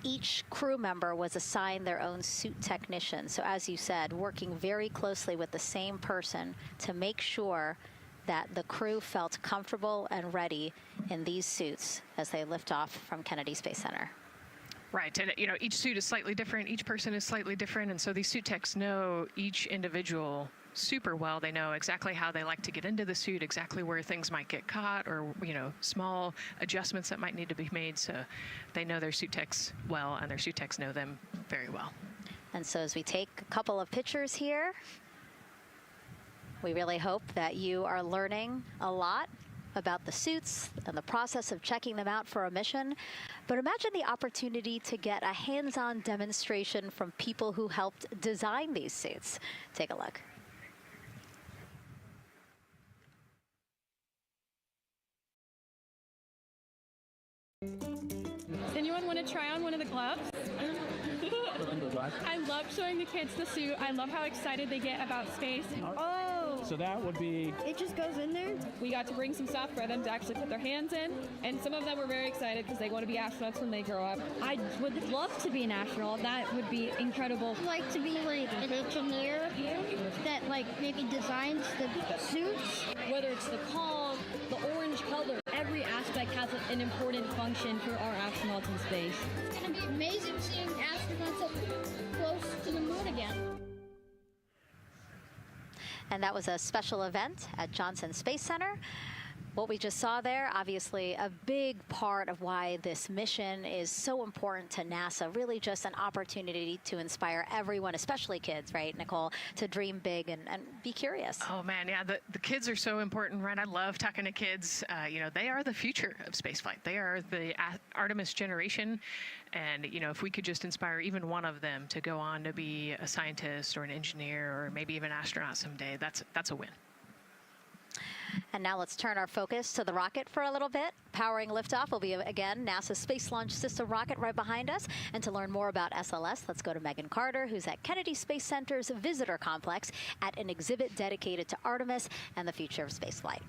each crew member was assigned their own suit technician. So as you said, working very closely with the same person to make sure that the crew felt comfortable and ready in these suits as they lift off from Kennedy Space Center. Right, and you know, each suit is slightly different, each person is slightly different, and so these suit techs know each individual super well. They know exactly how they like to get into the suit, exactly where things might get caught, or, you know, small adjustments that might need to be made. So they know their suit techs well, and their suit techs know them very well. And so as we take a couple of pictures here, we really hope that you are learning a lot about the suits and the process of checking them out for a mission. But imagine the opportunity to get a hands-on demonstration from people who helped design these suits. Take a look. Does anyone want to try on one of the gloves? I love showing the kids the suit. I love how excited they get about space. Oh! So that would be... It just goes in there? We got to bring some stuff for them to actually put their hands in, and some of them were very excited because they want to be astronauts when they grow up. I would love to be an astronaut. That would be incredible. I'd like to be like an engineer that like maybe designs the suits. Whether it's the calm, the orange color, every aspect has an important function for our astronauts in space. It's going to be amazing seeing astronauts up close to the moon again. And that was a special event at Johnson Space Center. What we just saw there, obviously a big part of why this mission is so important to NASA, really just an opportunity to inspire everyone, especially kids, right, Nicole, to dream big and be curious. Oh man, yeah, the kids are so important, right? I love talking to kids. You know, they are the future of spaceflight. They are the Artemis generation. And, you know, if we could just inspire even one of them to go on to be a scientist or an engineer or maybe even an astronaut someday, that's a win. And now let's turn our focus to the rocket for a little bit. Powering liftoff will be, again, NASA's Space Launch System rocket right behind us. And to learn more about SLS, let's go to Megan Carter, who's at Kennedy Space Center's Visitor Complex at an exhibit dedicated to Artemis and the future of spaceflight.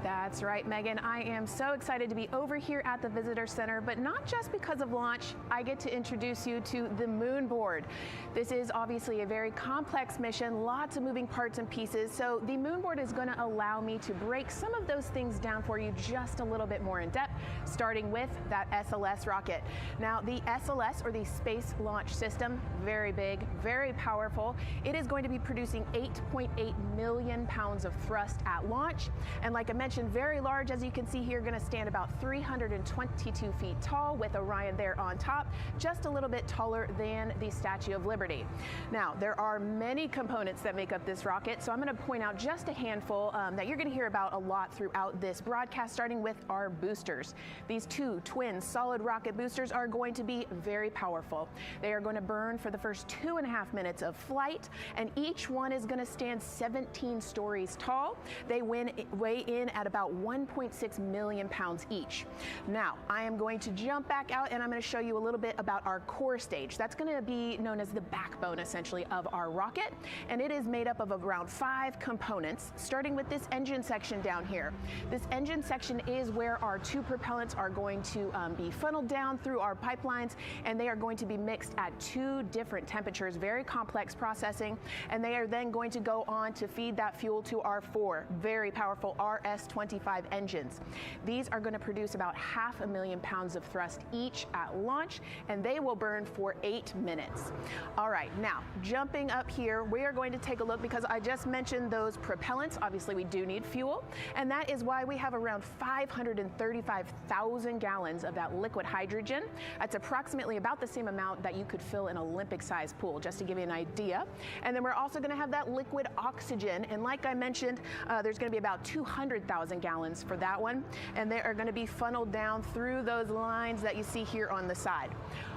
That's right, Megan. I am so excited to be over here at the Visitor Center, but not just because of launch. I get to introduce you to the moon board. This is obviously a very complex mission, lots of moving parts and pieces. So the moon board is going to allow me to break some of those things down for you just a little bit more in depth, starting with that SLS rocket. Now, the SLS, or the Space Launch System, very big, very powerful. It is going to be producing 8.8 million pounds of thrust at launch. And like I mentioned, mentioned, very large, as you can see here, going to stand about 322 feet tall with Orion there on top, just a little bit taller than the Statue of Liberty. Now, there are many components that make up this rocket, so I'm going to point out just a handful that you're going to hear about a lot throughout this broadcast, starting with our boosters. These two twin solid rocket boosters are going to be very powerful. They are going to burn for the first 2.5 minutes of flight, and each one is going to stand 17 stories tall. They weigh in at about 1.6 million pounds each. Now, I am going to jump back out and I'm going to show you a little bit about our core stage. That's going to be known as the backbone, essentially, of our rocket, and it is made up of around 5 components, starting with this engine section down here. This engine section is where our 2 propellants are going to be funneled down through our pipelines, and they are going to be mixed at 2 different temperatures, very complex processing, and they are then going to go on to feed that fuel to our 4 very powerful RS-25 engines. These are going to produce about 500,000 pounds of thrust each at launch, and they will burn for 8 minutes. All right, now jumping up here, we are going to take a look, because I just mentioned those propellants. Obviously, we do need fuel, and that is why we have around 535,000 gallons of that liquid hydrogen. That's approximately about the same amount that you could fill an Olympic-sized pool, just to give you an idea. And then we're also going to have that liquid oxygen, and like I mentioned, there's going to be about 200,000 gallons for that one, and they are going to be funneled down through those lines that you see here on the side.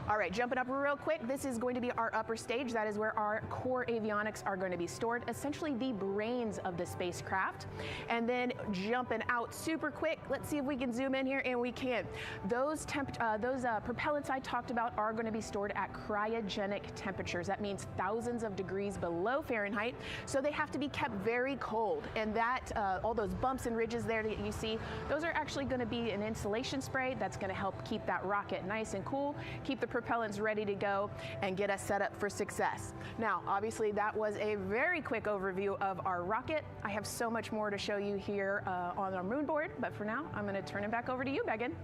All right, jumping up real quick, this is going to be our upper stage. That is where our core avionics are going to be stored, essentially the brains of the spacecraft. And then jumping out super quick, let's see if we can zoom in here, and we can. Those propellants I talked about are going to be stored at cryogenic temperatures. That means thousands of degrees below Fahrenheit, so they have to be kept very cold. And that, all those bumps and ridges there that you see, those are actually going to be an insulation spray that's going to help keep that rocket nice and cool, keep the propellants ready to go, and get us set up for success. Now, obviously, that was a very quick overview of our rocket. I have so much more to show you here on our moon board, but for now, I'm going to turn it back over to you, Megan.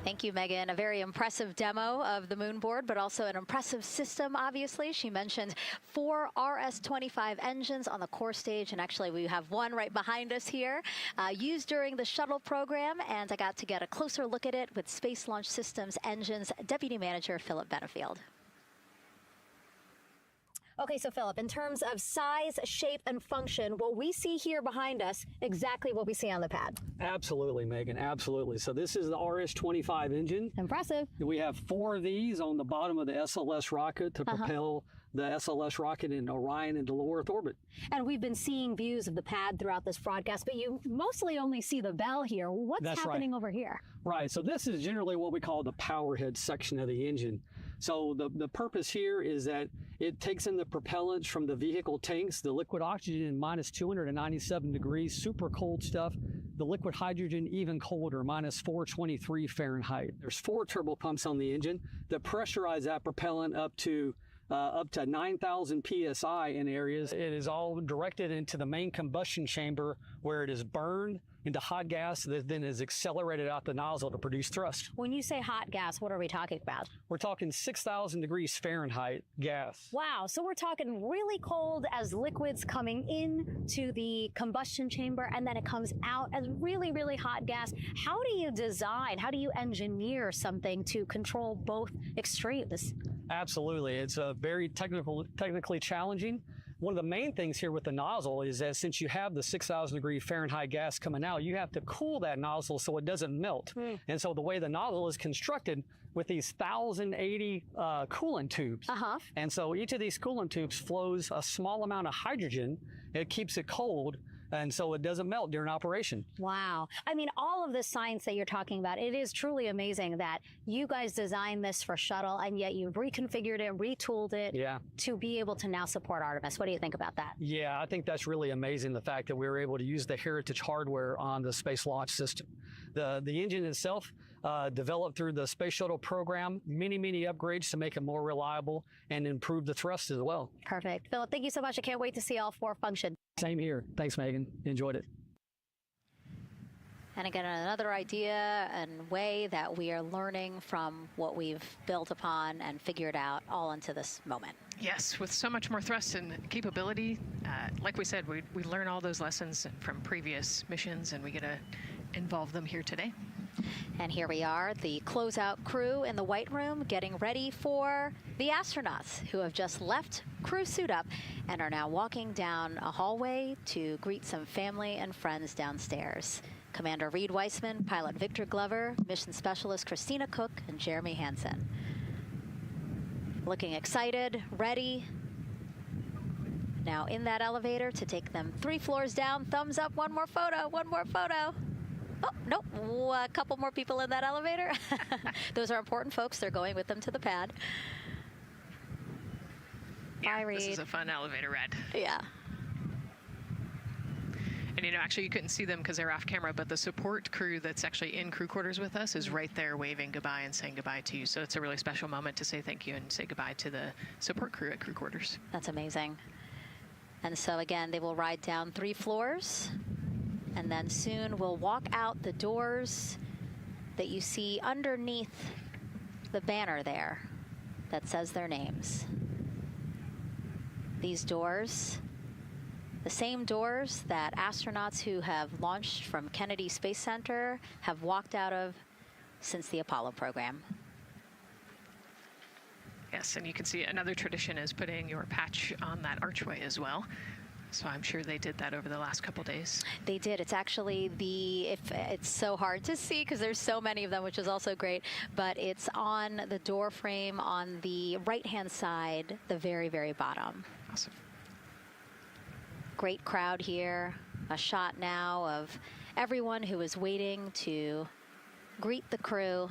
Thank you, Megan. A very impressive demo of the moon board, but also an impressive system, obviously. She mentioned 4 RS-25 engines on the core stage, and actually we have one right behind us here, used during the shuttle program, and I got to get a closer look at it with Space Launch Systems Engines Deputy Manager Philip Benefield. Okay, so Philip, in terms of size, shape, and function, what we see here behind us, exactly what we see on the pad. Absolutely, Megan, absolutely. So this is the RS-25 engine. Impressive. We have 4 of these on the bottom of the SLS rocket to propel the SLS rocket in Orion into low Earth orbit. And we've been seeing views of the pad throughout this broadcast, but you mostly only see the bell here. What's happening over here? Right, so this is generally what we call the power head section of the engine. So the purpose here is that it takes in the propellants from the vehicle tanks, the liquid oxygen in minus 297 degrees, super cold stuff. The liquid hydrogen even colder, minus 423 Fahrenheit. There's 4 turbo pumps on the engine that pressurize that propellant up to 9,000 psi in areas. It is all directed into the main combustion chamber, where it is burned into hot gas that then is accelerated out the nozzle to produce thrust. When you say hot gas, what are we talking about? We're talking 6,000 degrees Fahrenheit gas. Wow, so we're talking really cold as liquids coming in to the combustion chamber, and then it comes out as really, really hot gas. How do you design, how do you engineer something to control both extremes? Absolutely, it's very technically challenging. One of the main things here with the nozzle is that since you have the 6,000 degree Fahrenheit gas coming out, you have to cool that nozzle so it doesn't melt. And so the way the nozzle is constructed with these 1,080 coolant tubes. And so each of these coolant tubes flows a small amount of hydrogen. It keeps it cold, and so it doesn't melt during operation. Wow. I mean, all of the science that you're talking about, it is truly amazing that you guys designed this for shuttle, and yet you've reconfigured it, retooled it to be able to now support Artemis. What do you think about that? Yeah, I think that's really amazing, the fact that we were able to use the heritage hardware on the Space Launch System. The engine itself, developed through the Space Shuttle program, many upgrades to make it more reliable and improve the thrust as well. Perfect. Philip, thank you so much. I can't wait to see all 4 function. Same here. Thanks, Megan. Enjoyed it. And again, another idea and way that we are learning from what we've built upon and figured out all into this moment. Yes, with so much more thrust and capability. Like we said, we learn all those lessons from previous missions, and we get to involve them here today. And here we are, the closeout crew in the White Room getting ready for the astronauts who have just left crew suit up and are now walking down a hallway to greet some family and friends downstairs. Commander Reed Weissman, pilot Victor Glover, mission specialist Christina Cook, and Jeremy Hansen. Looking excited, ready. Now in that elevator to take them 3 floors down. Thumbs up, one more photo, one more photo. Oh, nope, a couple more people in that elevator. Those are important folks. They're going with them to the pad. Yeah, this is a fun elevator ride. Yeah. And, you know, actually you couldn't see them because they're off camera, but the support crew that's actually in crew quarters with us is right there waving goodbye and saying goodbye to you. So it's a really special moment to say thank you and say goodbye to the support crew at crew quarters. That's amazing. And so, again, they will ride down 3 floors. And then soon we'll walk out the doors that you see underneath the banner there that says their names. These doors, the same doors that astronauts who have launched from Kennedy Space Center have walked out of since the Apollo program. Yes, and you can see another tradition is putting your patch on that archway as well. So I'm sure they did that over the last couple days. They did. It's actually it's so hard to see because there's so many of them, which is also great, but it's on the door frame on the right-hand side, the very, very bottom. Awesome. Great crowd here. A shot now of everyone who is waiting to greet the crew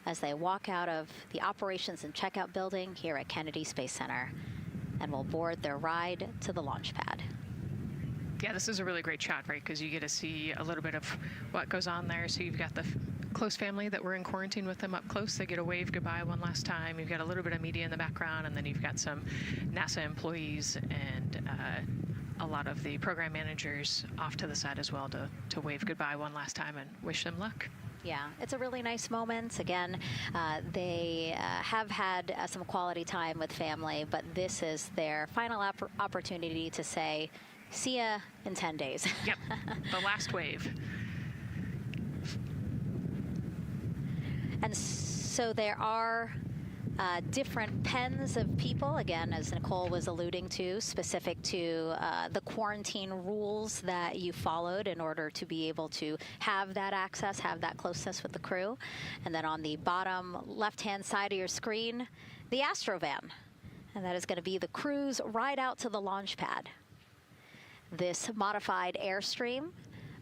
as they walk out of the operations and checkout building here at Kennedy Space Center and will board their ride to the launch pad. Yeah, this is a really great shot, right? Because you get to see a little bit of what goes on there. So you've got the close family that were in quarantine with them up close. They get to wave goodbye one last time. You've got a little bit of media in the background, and then you've got some NASA employees and a lot of the program managers off to the side as well to wave goodbye one last time and wish them luck. Yeah, it's a really nice moment. Again, they have had some quality time with family, but this is their final opportunity to say, see ya in 10 days. Yep, the last wave. And so there are different pens of people, again, as Nicole was alluding to, specific to the quarantine rules that you followed in order to be able to have that access, have that closeness with the crew. And then on the bottom left-hand side of your screen, the Astrovan. And that is going to be the crew's ride out to the launch pad. This modified Airstream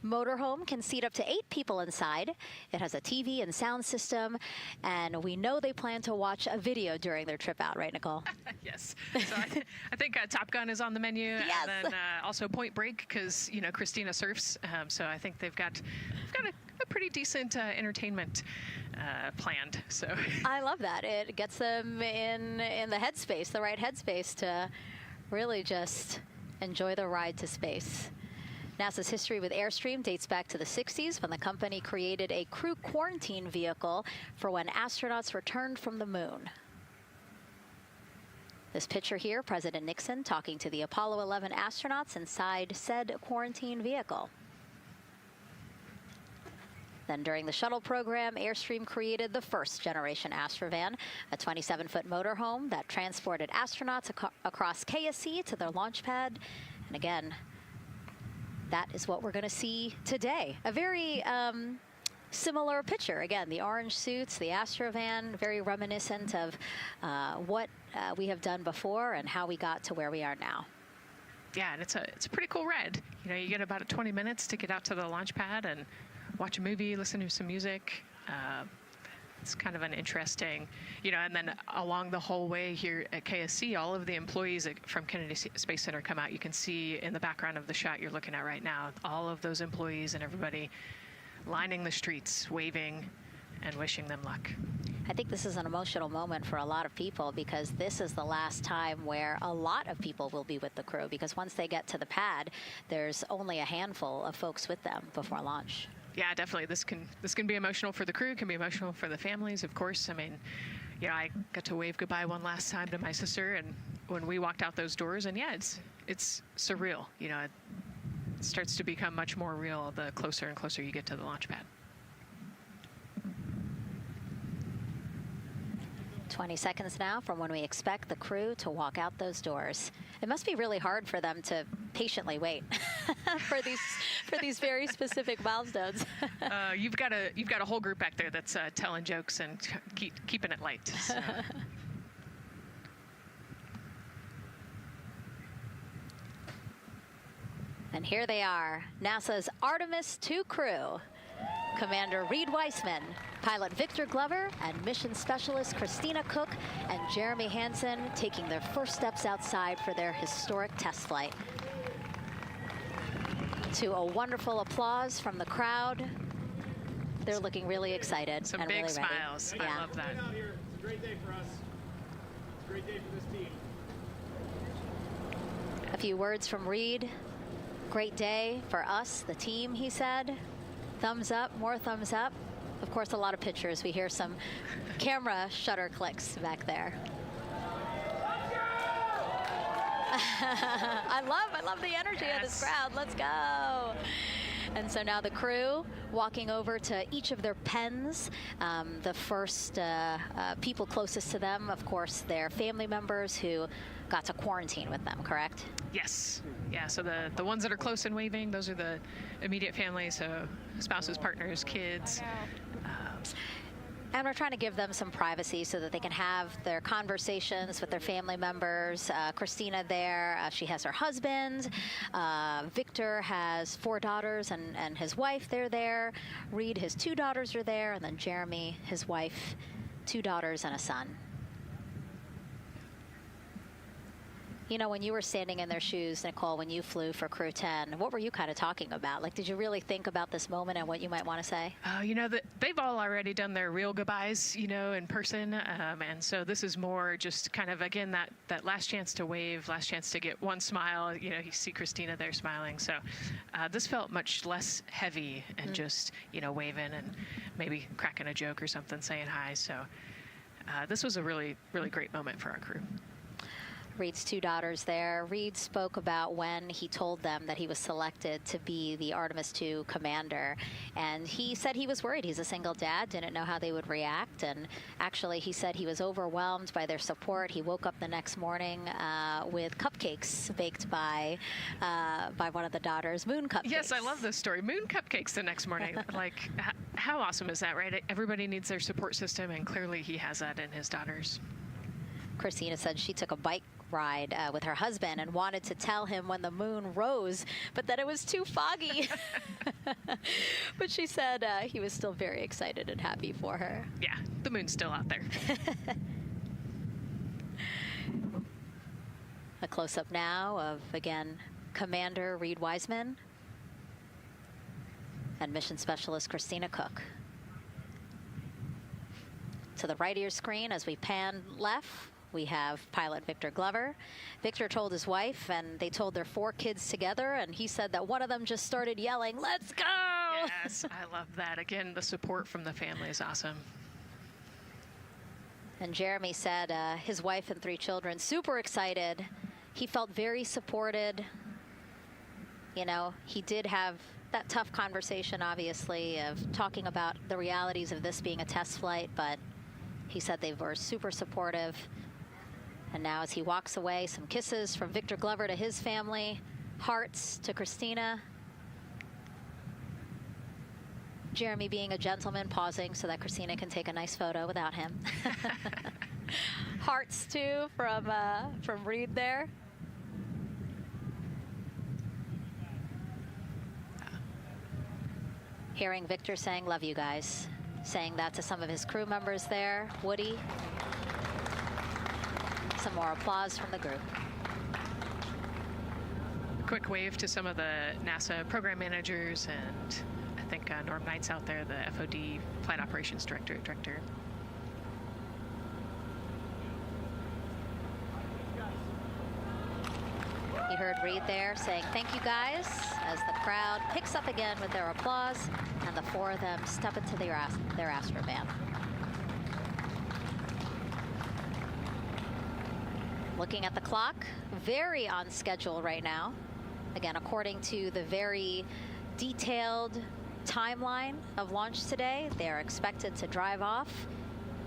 motorhome can seat up to 8 people inside. It has a TV and sound system, and we know they plan to watch a video during their trip out, right, Nicole? Yes. So I think Top Gun is on the menu, yes. And then also Point Break, because you know Christina surfs, so I think they've got a pretty decent entertainment planned. So I love that. It gets them in the headspace, the right headspace, to really just enjoy the ride to space. NASA's history with Airstream dates back to the 60s when the company created a crew quarantine vehicle for when astronauts returned from the moon. This picture here, President Nixon talking to the Apollo 11 astronauts inside said quarantine vehicle. Then during the shuttle program, Airstream created the first generation Astrovan, a 27-foot motorhome that transported astronauts across KSC to their launch pad. And again, that is what we're going to see today. A very similar picture. Again, the orange suits, the Astrovan, very reminiscent of what we have done before and how we got to where we are now. Yeah, and it's a pretty cool ride. You know, you get about 20 minutes to get out to the launch pad and watch a movie, listen to some music. It's kind of an interesting, you know, and then along the whole way here at KSC, all of the employees from Kennedy Space Center come out. You can see in the background of the shot you're looking at right now, all of those employees and everybody lining the streets, waving and wishing them luck. I think this is an emotional moment for a lot of people because this is the last time where a lot of people will be with the crew, because once they get to the pad, there's only a handful of folks with them before launch. Yeah, definitely. This can be emotional for the crew, can be emotional for the families, of course. I mean, you know, I got to wave goodbye one last time to my sister, and when we walked out those doors, and yeah, it's surreal. You know, it starts to become much more real the closer and closer you get to the launch pad. 20 seconds now from when we expect the crew to walk out those doors. It must be really hard for them to patiently wait for these very specific milestones. You've got a whole group back there that's telling jokes and keeping it light. So. And here they are, NASA's Artemis II crew. Commander Reed Weissman, pilot Victor Glover, and mission specialist Christina Cook and Jeremy Hansen taking their first steps outside for their historic test flight. To a wonderful applause from the crowd. They're looking really excited. Some and big really smiles. Ready. I love that. It's a great day for us. It's a great day for this team. A few words from Reed. Great day for us, the team, he said. Thumbs up, more thumbs up. Of course, a lot of pictures. We hear some camera shutter clicks back there. I love the energy of this crowd. Let's go. And so now the crew walking over to each of their pens. The first people closest to them, of course, their family members who got to quarantine with them, correct? Yes. Yeah, so the ones that are close and waving, those are the immediate families, so spouses, partners, kids. And we're trying to give them some privacy so that they can have their conversations with their family members. Christina there, she has her husband. Victor has 4 daughters and his wife, they're there. Reed, his 2 daughters are there. And then Jeremy, his wife, 2 daughters and a son. You know, when you were standing in their shoes, Nicole, when you flew for Crew 10, what were you kind of talking about? Like, did you really think about this moment and what you might want to say? You know, they've all already done their real goodbyes, you know, in person. And so this is more just kind of, again, that last chance to wave, last chance to get one smile. You know, you see Christina there smiling. So this felt much less heavy and just, you know, waving and maybe cracking a joke or something, saying hi. So this was a really, really great moment for our crew. Reed's 2 daughters there. Reed spoke about when he told them that he was selected to be the Artemis II commander. And he said he was worried. He's a single dad, didn't know how they would react. And actually, he said he was overwhelmed by their support. He woke up the next morning with cupcakes baked by one of the daughters, moon cupcakes. Yes, I love this story. Moon cupcakes the next morning. Like, how awesome is that, right? Everybody needs their support system, and clearly he has that in his daughters. Christina said she took a bike ride with her husband and wanted to tell him when the moon rose, but that it was too foggy. But she said he was still very excited and happy for her. Yeah, the moon's still out there. A close-up now of, again, Commander Reed Weissman and Mission Specialist Christina Cook. To the right of your screen, as we pan left, we have pilot Victor Glover. Victor told his wife, and they told their 4 kids together, and he said that one of them just started yelling, "Let's go!" Yes, I love that. Again, the support from the family is awesome. And Jeremy said his wife and 3 children, super excited. He felt very supported. You know, he did have that tough conversation, obviously, of talking about the realities of this being a test flight, but he said they were super supportive. And now as he walks away, some kisses from Victor Glover to his family, hearts to Christina. Jeremy being a gentleman, pausing so that Christina can take a nice photo without him. Hearts too from Reed there. Hearing Victor saying, "Love you guys," saying that to some of his crew members there. Woody. Some more applause from the group. A quick wave to some of the NASA program managers, and I think Norm Knight's out there, the FOD Flight Operations Director. You heard Reed there saying, "Thank you guys," as the crowd picks up again with their applause, and the 4 of them step into their Astrovan. Looking at the clock, very on schedule right now. Again, according to the very detailed timeline of launch today, they are expected to drive off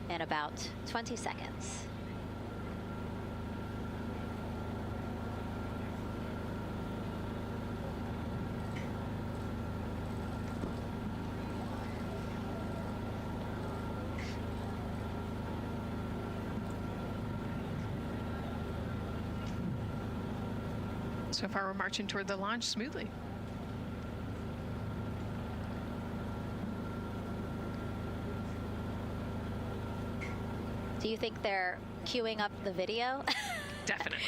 in about 20 seconds. So far, we're marching toward the launch smoothly. Do you think they're queuing up the video? Definitely.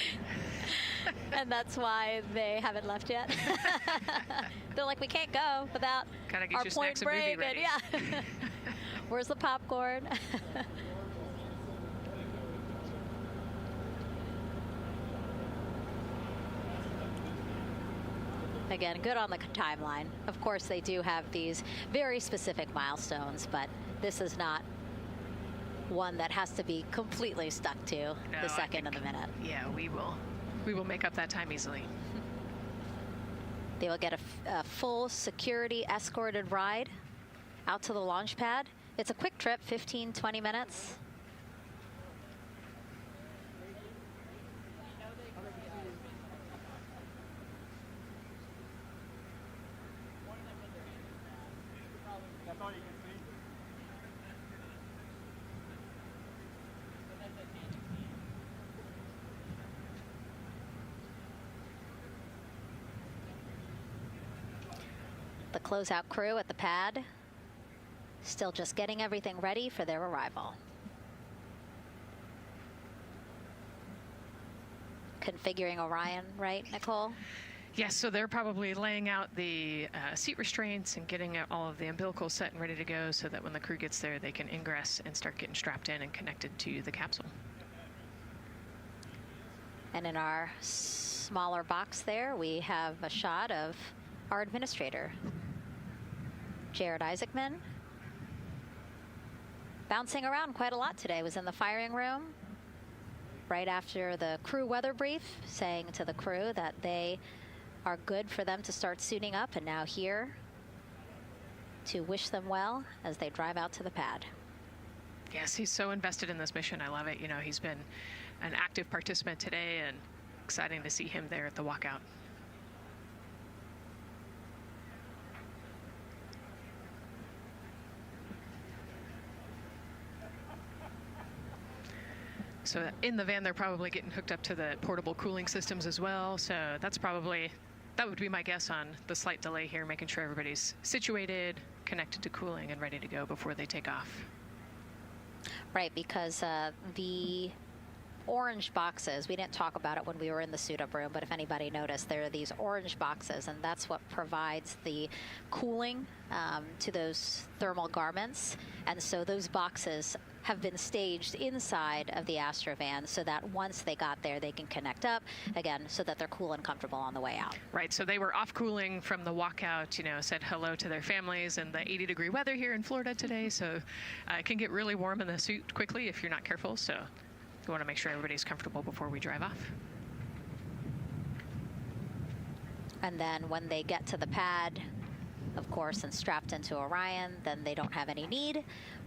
And that's why they haven't left yet? They're like, we can't go without Gotta get our your point snacks and movie break. ready. And yeah. Where's the popcorn? Again, good on the timeline. Of course, they do have these very specific milestones, but this is not one that has to be completely stuck to the second and the minute. Yeah, we will make up that time easily. They will get a full security escorted ride out to the launch pad. It's a quick trip, 15, 20 minutes. The closeout crew at the pad still just getting everything ready for their arrival. Configuring Orion, right, Nicole? Yes, so they're probably laying out the seat restraints and getting all of the umbilicals set and ready to go so that when the crew gets there, they can ingress and start getting strapped in and connected to the capsule. And in our smaller box there, we have a shot of our administrator, Jared Isaacman. Bouncing around quite a lot today, was in the firing room right after the crew weather brief, saying to the crew that they are good for them to start suiting up, and now here to wish them well as they drive out to the pad. Yes, he's so invested in this mission. I love it. You know, he's been an active participant today, and exciting to see him there at the walkout. So in the van, they're probably getting hooked up to the portable cooling systems as well. So that would be my guess on the slight delay here, making sure everybody's situated, connected to cooling, and ready to go before they take off. Right, because the orange boxes, we didn't talk about it when we were in the suit-up room, but if anybody noticed, there are these orange boxes, and that's what provides the cooling to those thermal garments. And so those boxes have been staged inside of the Astrovan so that once they got there, they can connect up again so that they're cool and comfortable on the way out. Right, so they were off cooling from the walkout, you know, said hello to their families and the 80-degree weather here in Florida today. So it can get really warm in the suit quickly if you're not careful. So we want to make sure everybody's comfortable before we drive off. And then when they get to the pad, of course, and strapped into Orion, then they don't have any need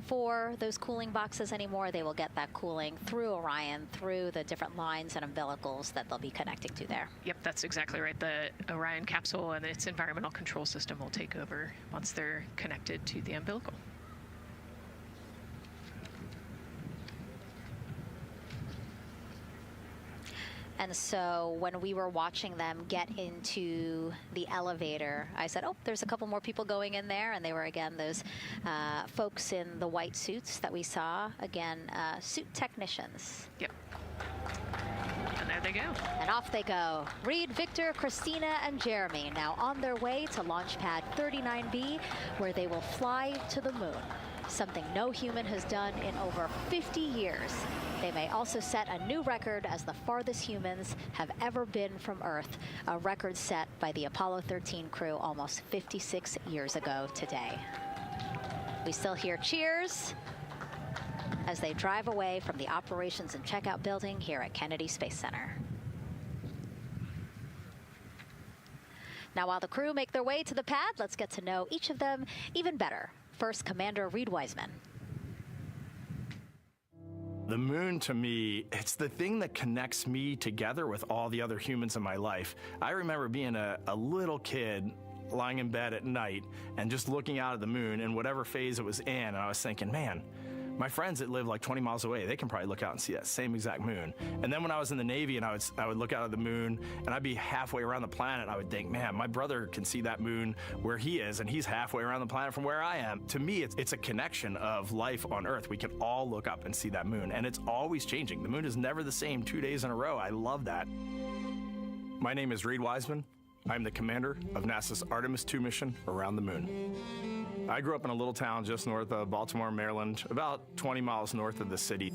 for those cooling boxes anymore. They will get that cooling through Orion, through the different lines and umbilicals that they'll be connecting to there. Yep, that's exactly right. The Orion capsule and its environmental control system will take over once they're connected to the umbilical. And so when we were watching them get into the elevator, I said, oh, there's a couple more people going in there. And they were, again, those folks in the white suits that we saw. Again, suit technicians. Yep. And there they go. And off they go. Reed, Victor, Christina, and Jeremy now on their way to launch pad 39B, where they will fly to the moon. Something no human has done in over 50 years. They may also set a new record as the farthest humans have ever been from Earth, a record set by the Apollo 13 crew almost 56 years ago today. We still hear cheers as they drive away from the operations and checkout building here at Kennedy Space Center. Now, while the crew make their way to the pad, let's get to know each of them even better. First, Commander Reed Wiseman. The moon, to me, it's the thing that connects me together with all the other humans in my life. I remember being a little kid lying in bed at night and just looking out at the moon in whatever phase it was in, and I was thinking, man, my friends that live like 20 miles away, they can probably look out and see that same exact moon. And then when I was in the Navy and I would look out at the moon and I'd be halfway around the planet, I would think, man, my brother can see that moon where he is and he's halfway around the planet from where I am. To me, it's a connection of life on Earth. We can all look up and see that moon, and it's always changing. The moon is never the same 2 days in a row. I love that. My name is Reed Wiseman. I'm the commander of NASA's Artemis II mission around the moon. I grew up in a little town just north of Baltimore, Maryland, about 20 miles north of the city.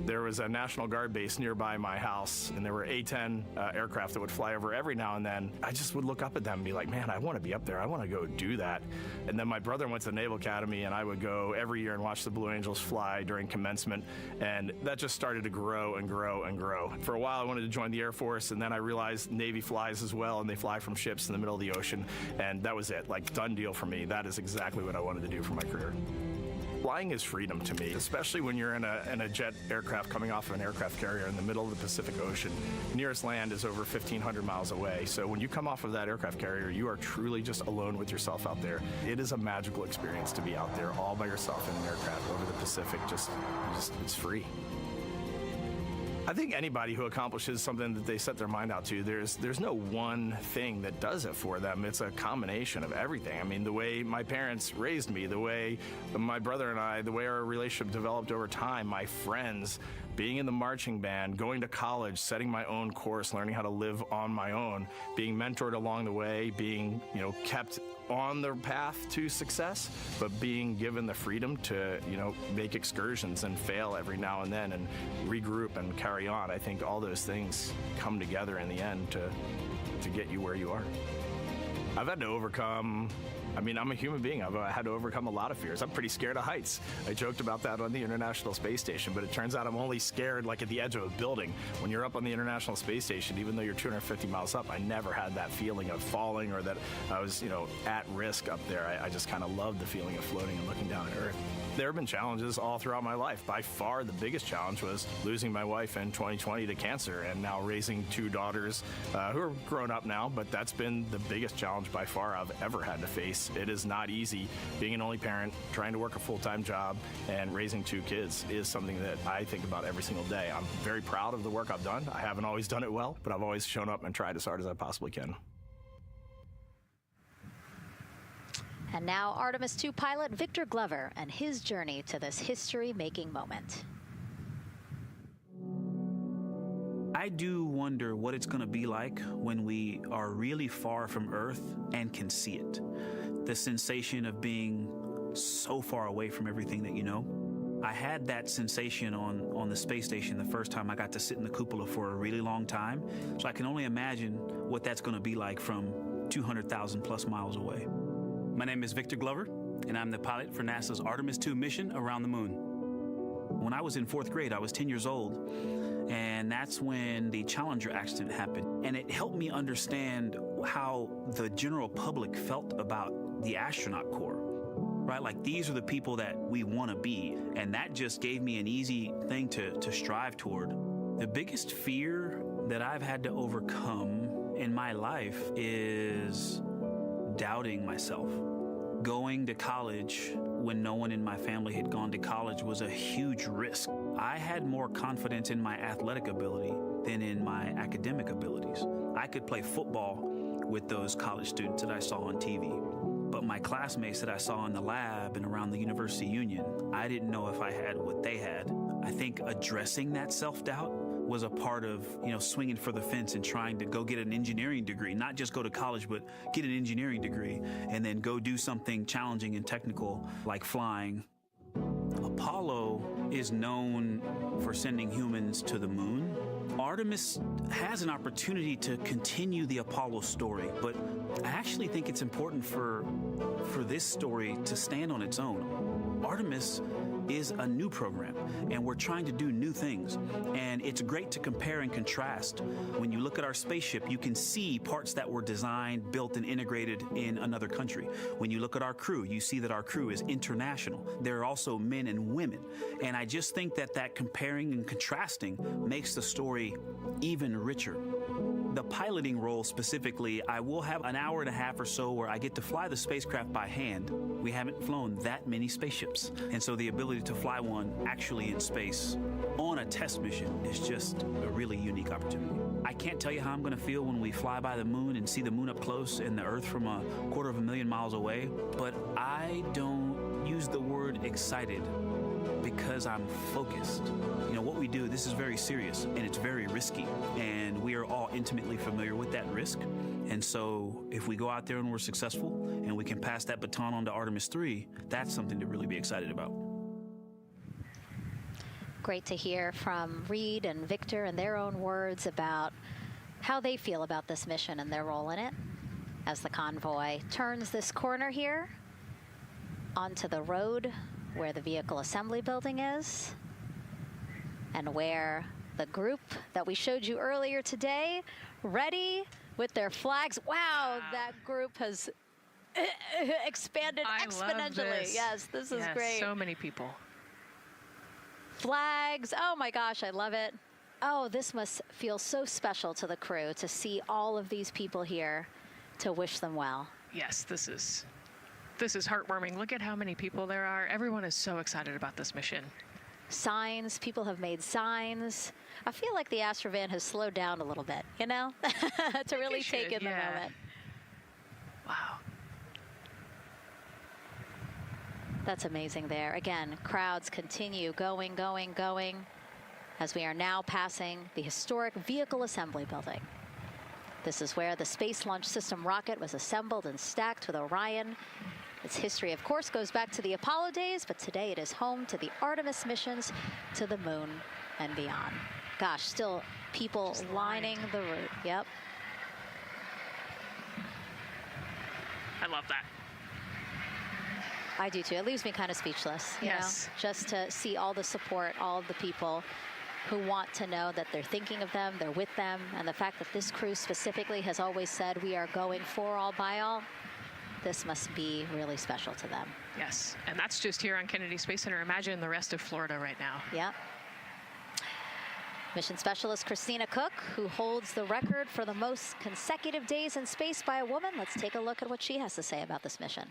There was a National Guard base nearby my house, and there were A-10 aircraft that would fly over every now and then. I just would look up at them and be like, man, I want to be up there. I want to go do that. And then my brother went to the Naval Academy, and I would go every year and watch the Blue Angels fly during commencement, and that just started to grow and grow and grow. For a while, I wanted to join the Air Force, and then I realized Navy flies as well, and they fly from ships in the middle of the ocean, and that was it. Like, done deal for me. That is exactly what I wanted to do for my career. Flying is freedom to me, especially when you're in a jet aircraft coming off of an aircraft carrier in the middle of the Pacific Ocean. Nearest land is over 1,500 miles away. So when you come off of that aircraft carrier, you are truly just alone with yourself out there. It is a magical experience to be out there all by yourself in an aircraft over the Pacific. Just it's free. I think anybody who accomplishes something that they set their mind out to, there's no one thing that does it for them. It's a combination of everything. I mean, the way my parents raised me, the way my brother and I, the way our relationship developed over time, my friends, being in the marching band, going to college, setting my own course, learning how to live on my own, being mentored along the way, being, kept on the path to success, but being given the freedom to, make excursions and fail every now and then and regroup and carry on. I think all those things come together in the end to get you where you are. I've had to overcome, I'm a human being. I've had to overcome a lot of fears. I'm pretty scared of heights. I joked about that on the International Space Station, but it turns out I'm only scared like at the edge of a building. When you're up on the International Space Station, even though you're 250 miles up, I never had that feeling of falling or that I was, at risk up there. I just kind of loved the feeling of floating and looking down at Earth. There have been challenges all throughout my life. By far, the biggest challenge was losing my wife in 2020 to cancer and now raising two daughters who are grown up now, but that's been the biggest challenge by far I've ever had to face. It is not easy. Being an only parent, trying to work a full-time job, and raising two kids is something that I think about every single day. I'm very proud of the work I've done. I haven't always done it well, but I've always shown up and tried as hard as I possibly can. And now Artemis II pilot Victor Glover and his journey to this history-making moment. I do wonder what it's going to be like when we are really far from Earth and can see it. The sensation of being so far away from everything that you know. I had that sensation on the space station the first time I got to sit in the cupola for a really long time. So I can only imagine what that's going to be like from 200,000 plus miles away. My name is Victor Glover, and I'm the pilot for NASA's Artemis II mission around the moon. When I was in 4th grade, I was 10 years old, and that's when the Challenger accident happened. And it helped me understand how the general public felt about the astronaut corps, right? Like, these are the people that we want to be, and that just gave me an easy thing to strive toward. The biggest fear that I've had to overcome in my life is doubting myself. Going to college when no one in my family had gone to college was a huge risk. I had more confidence in my athletic ability than in my academic abilities. I could play football with those college students that I saw on TV, but my classmates that I saw in the lab and around the University Union, I didn't know if I had what they had. I think addressing that self-doubt was a part of, swinging for the fence and trying to go get an engineering degree, not just go to college, but get an engineering degree and then go do something challenging and technical like flying. Apollo is known for sending humans to the moon. Artemis has an opportunity to continue the Apollo story, but I actually think it's important for this story to stand on its own. Artemis is a new program, and we're trying to do new things. And it's great to compare and contrast. When you look at our spaceship, you can see parts that were designed, built, and integrated in another country. When you look at our crew, you see that our crew is international. There are also men and women. And I just think that comparing and contrasting makes the story even richer. The piloting role specifically, I will have an hour and a half or so where I get to fly the spacecraft by hand. We haven't flown that many spaceships. And so the ability to fly one actually in space on a test mission is just a really unique opportunity. I can't tell you how I'm going to feel when we fly by the moon and see the moon up close and the Earth from 250,000 miles away, but I don't use the word excited because I'm focused. You know, what we do, this is very serious and it's very risky, and we are all intimately familiar with that risk. And so if we go out there and we're successful and we can pass that baton on to Artemis II, that's something to really be excited about. Great to hear from Reed and Victor in their own words about how they feel about this mission and their role in it as the convoy turns this corner here onto the road where the vehicle assembly building is and where the group that we showed you earlier today, ready with their flags. Wow, that group has expanded exponentially. Love this. Yes, this is great. So many people. Flags, oh my gosh, I love it. Oh, this must feel so special to the crew to see all of these people here to wish them well. Yes, this is heartwarming. Look at how many people there are. Everyone is so excited about this mission. Signs, people have made signs. I feel like the Astrovan has slowed down a little bit, you know, to really take in the moment. Wow. That's amazing there. Again, crowds continue going as we are now passing the historic vehicle assembly building. This is where the Space Launch System rocket was assembled and stacked with Orion. Its history, of course, goes back to the Apollo days, but today it is home to the Artemis missions to the moon and beyond. Gosh, still people lining the route. Yep. I love that. I do too. It leaves me kind of speechless, you know, just to see all the support, all of the people who want to know that they're thinking of them, they're with them, and the fact that this crew specifically has always said we are going for all by all, this must be really special to them. Yes, and that's just here on Kennedy Space Center. Imagine the rest of Florida right now. Yeah. Mission Specialist Christina Cook, who holds the record for the most consecutive days in space by a woman. Let's take a look at what she has to say about this mission.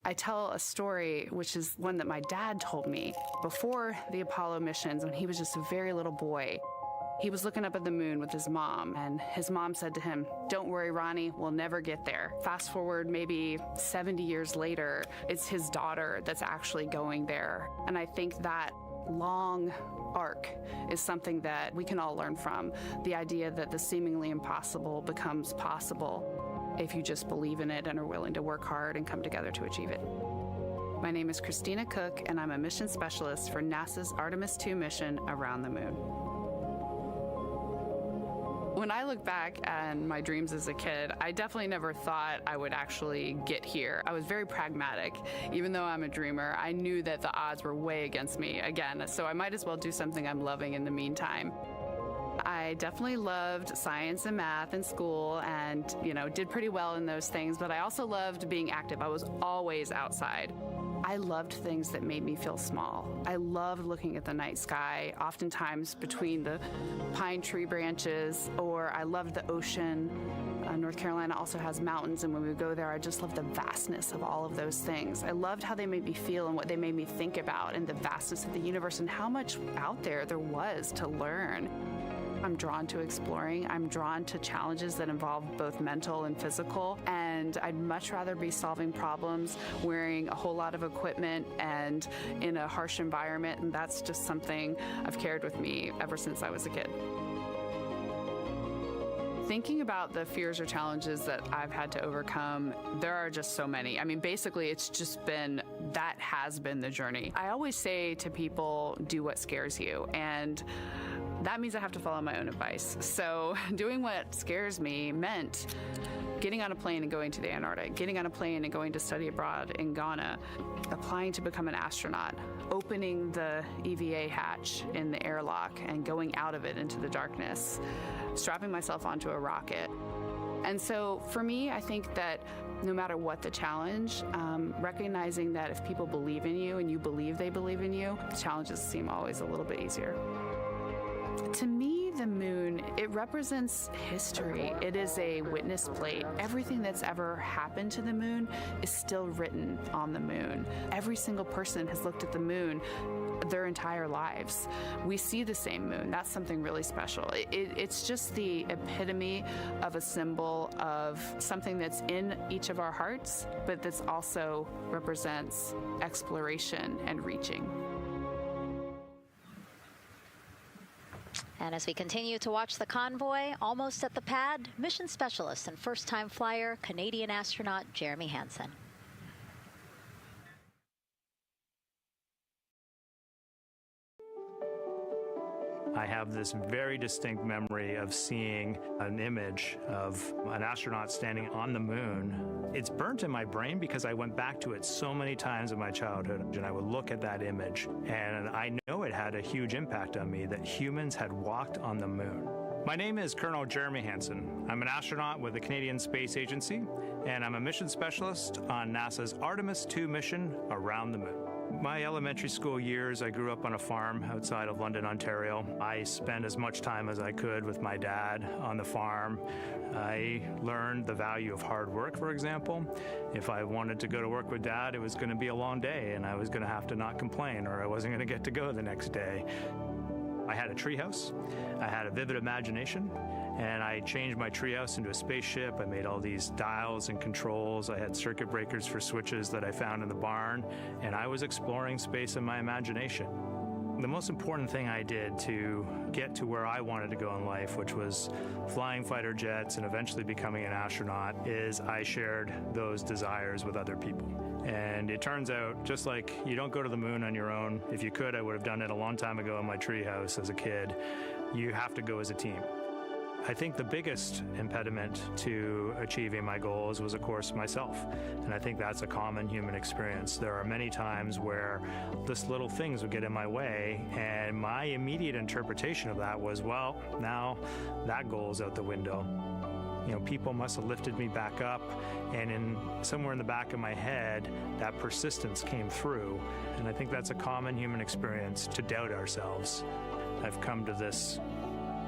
I tell a story, which is one that my dad told me before the Apollo missions when he was just a very little boy. He was looking up at the moon with his mom, and his mom said to him, "Don't worry, Ronnie, we'll never get there." Fast forward maybe 70 years later, it's his daughter that's actually going there. And I think that long arc is something that we can all learn from. The idea that the seemingly impossible becomes possible if you just believe in it and are willing to work hard and come together to achieve it. My name is Christina Cook, and I'm a mission specialist for NASA's Artemis II mission around the moon. When I look back at my dreams as a kid, I definitely never thought I would actually get here. I was very pragmatic. Even though I'm a dreamer, I knew that the odds were way against me again, so I might as well do something I'm loving in the meantime. I definitely loved science and math in school and, you know, did pretty well in those things, but I also loved being active. I was always outside. I loved things that made me feel small. I loved looking at the night sky, oftentimes between the pine tree branches, or I loved the ocean. North Carolina also has mountains, and when we go there, I just loved the vastness of all of those things. I loved how they made me feel and what they made me think about, and the vastness of the universe and how much out there was to learn. I'm drawn to exploring. I'm drawn to challenges that involve both mental and physical, and I'd much rather be solving problems wearing a whole lot of equipment and in a harsh environment, and that's just something I've carried with me ever since I was a kid. Thinking about the fears or challenges that I've had to overcome, there are just so many. I mean, basically, it's just been, that has been the journey. I always say to people, do what scares you, and that means I have to follow my own advice. So doing what scares me meant Getting on a plane and going to the Antarctic, getting on a plane and going to study abroad in Ghana, applying to become an astronaut, opening the EVA hatch in the airlock and going out of it into the darkness, strapping myself onto a rocket. And so for me, I think that no matter what the challenge, recognizing that if people believe in you and you believe they believe in you, the challenges seem always a little bit easier. To me, the moon, it represents history. It is a witness plate. Everything that's ever happened to the moon is still written on the moon. Every single person has looked at the moon their entire lives. We see the same moon. That's something really special. It's just the epitome of a symbol of something that's in each of our hearts, but that's also represents exploration and reaching. And as we continue to watch the convoy, almost at the pad, mission specialist and first-time flyer, Canadian astronaut Jeremy Hansen. I have this very distinct memory of seeing an image of an astronaut standing on the moon. It's burnt in my brain because I went back to it so many times in my childhood, and I would look at that image, and I know it had a huge impact on me that humans had walked on the moon. My name is Colonel Jeremy Hansen. I'm an astronaut with the Canadian Space Agency, and I'm a mission specialist on NASA's Artemis II mission around the moon. My elementary school years, I grew up on a farm outside of London, Ontario. I spent as much time as I could with my dad on the farm. I learned the value of hard work, for example. If I wanted to go to work with Dad, it was going to be a long day, and I was going to have to not complain, or I wasn't going to get to go the next day. I had a treehouse. I had a vivid imagination. And I changed my treehouse into a spaceship. I made all these dials and controls. I had circuit breakers for switches that I found in the barn. And I was exploring space in my imagination. The most important thing I did to get to where I wanted to go in life, which was flying fighter jets and eventually becoming an astronaut, is I shared those desires with other people. And it turns out, just like you don't go to the moon on your own, if you could, I would have done it a long time ago in my treehouse as a kid. You have to go as a team. I think the biggest impediment to achieving my goals was, of course, myself. And I think that's a common human experience. There are many times where just little things would get in my way, and my immediate interpretation of that was, well, now that goal's out the window. You know, people must have lifted me back up, and somewhere in the back of my head, that persistence came through. And I think that's a common human experience, to doubt ourselves. I've come to this,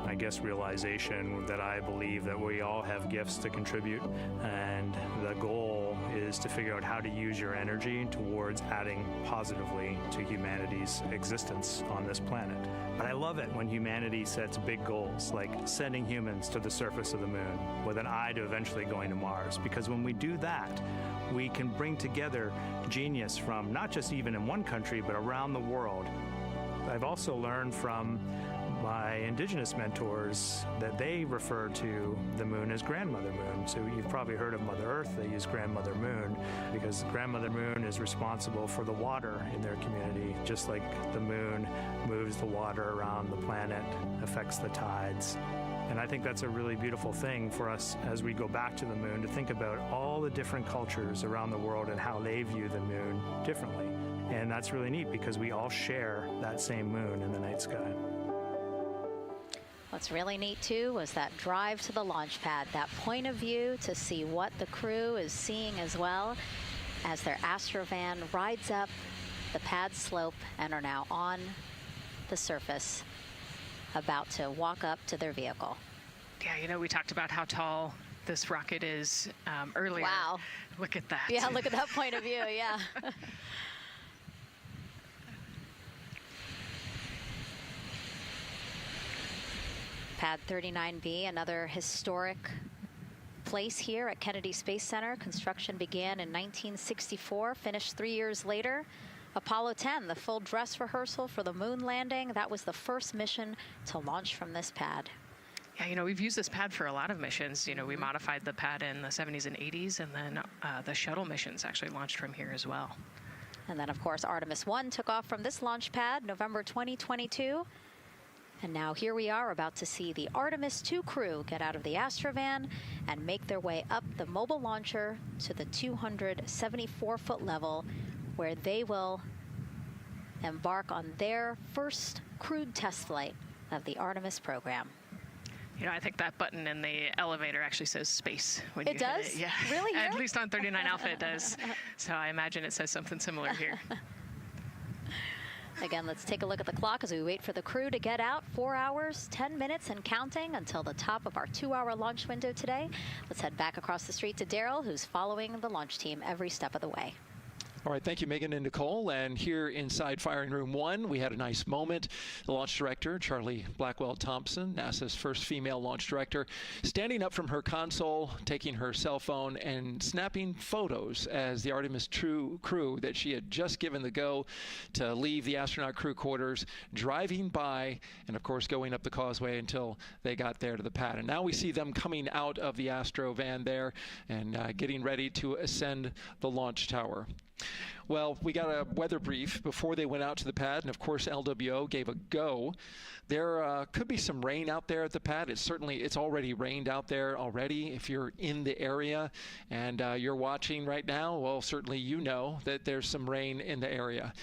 I guess, realization that I believe that we all have gifts to contribute, and the goal is to figure out how to use your energy towards adding positively to humanity's existence on this planet. But I love it when humanity sets big goals, like sending humans to the surface of the moon with an eye to eventually going to Mars, because when we do that, we can bring together genius from not just even in one country, but around the world. I've also learned from my indigenous mentors that they refer to the moon as Grandmother Moon. So you've probably heard of Mother Earth. They use Grandmother Moon because Grandmother Moon is responsible for the water in their community, just like the moon moves the water around the planet, affects the tides. And I think that's a really beautiful thing for us as we go back to the moon, to think about all the different cultures around the world and how they view the moon differently. And that's really neat because we all share that same moon in the night sky. What's really neat, too, was that drive to the launch pad, that point of view to see what the crew is seeing as well as their Astrovan rides up the pad slope and are now on the surface, about to walk up to their vehicle. Yeah, you know, we talked about how tall this rocket is earlier. Wow. Look at that. Yeah, look at that point of view, yeah. Pad 39B, another historic place here at Kennedy Space Center. Construction began in 1964, finished 3 years later. Apollo 10, the full dress rehearsal for the moon landing. That was the first mission to launch from this pad. Yeah, you know, we've used this pad for a lot of missions. You know, we modified the pad in the 70s and 80s, and then the shuttle missions actually launched from here as well. And then, of course, Artemis I took off from this launch pad November 2022. And now here we are about to see the Artemis II crew get out of the Astrovan and make their way up the mobile launcher to the 274-foot level, where they will embark on their first crewed test flight of the Artemis program. You know, I think that button in the elevator actually says space when you It does? hit it. Yeah. Really? At least on 39 Alpha it does. So I imagine it says something similar here. Again, let's take a look at the clock as we wait for the crew to get out. 4 hours, 10 minutes and counting until the top of our 2-hour launch window today. Let's head back across the street to Daryl, who's following the launch team every step of the way. All right, thank you, Megan and Nicole. And here inside Firing Room 1, we had a nice moment. The launch director, Charlie Blackwell-Thompson, NASA's first female launch director, standing up from her console, taking her cell phone and snapping photos as the Artemis II crew that she had just given the go to leave the astronaut crew quarters, driving by and, of course, going up the causeway until they got there to the pad. And now we see them coming out of the Astro van there and getting ready to ascend the launch tower. Well, we got a weather brief before they went out to the pad, and of course LWO gave a go. There could be some rain out there at the pad. It's already rained out there already. If you're in the area and you're watching right now, well, certainly you know that there's some rain in the area.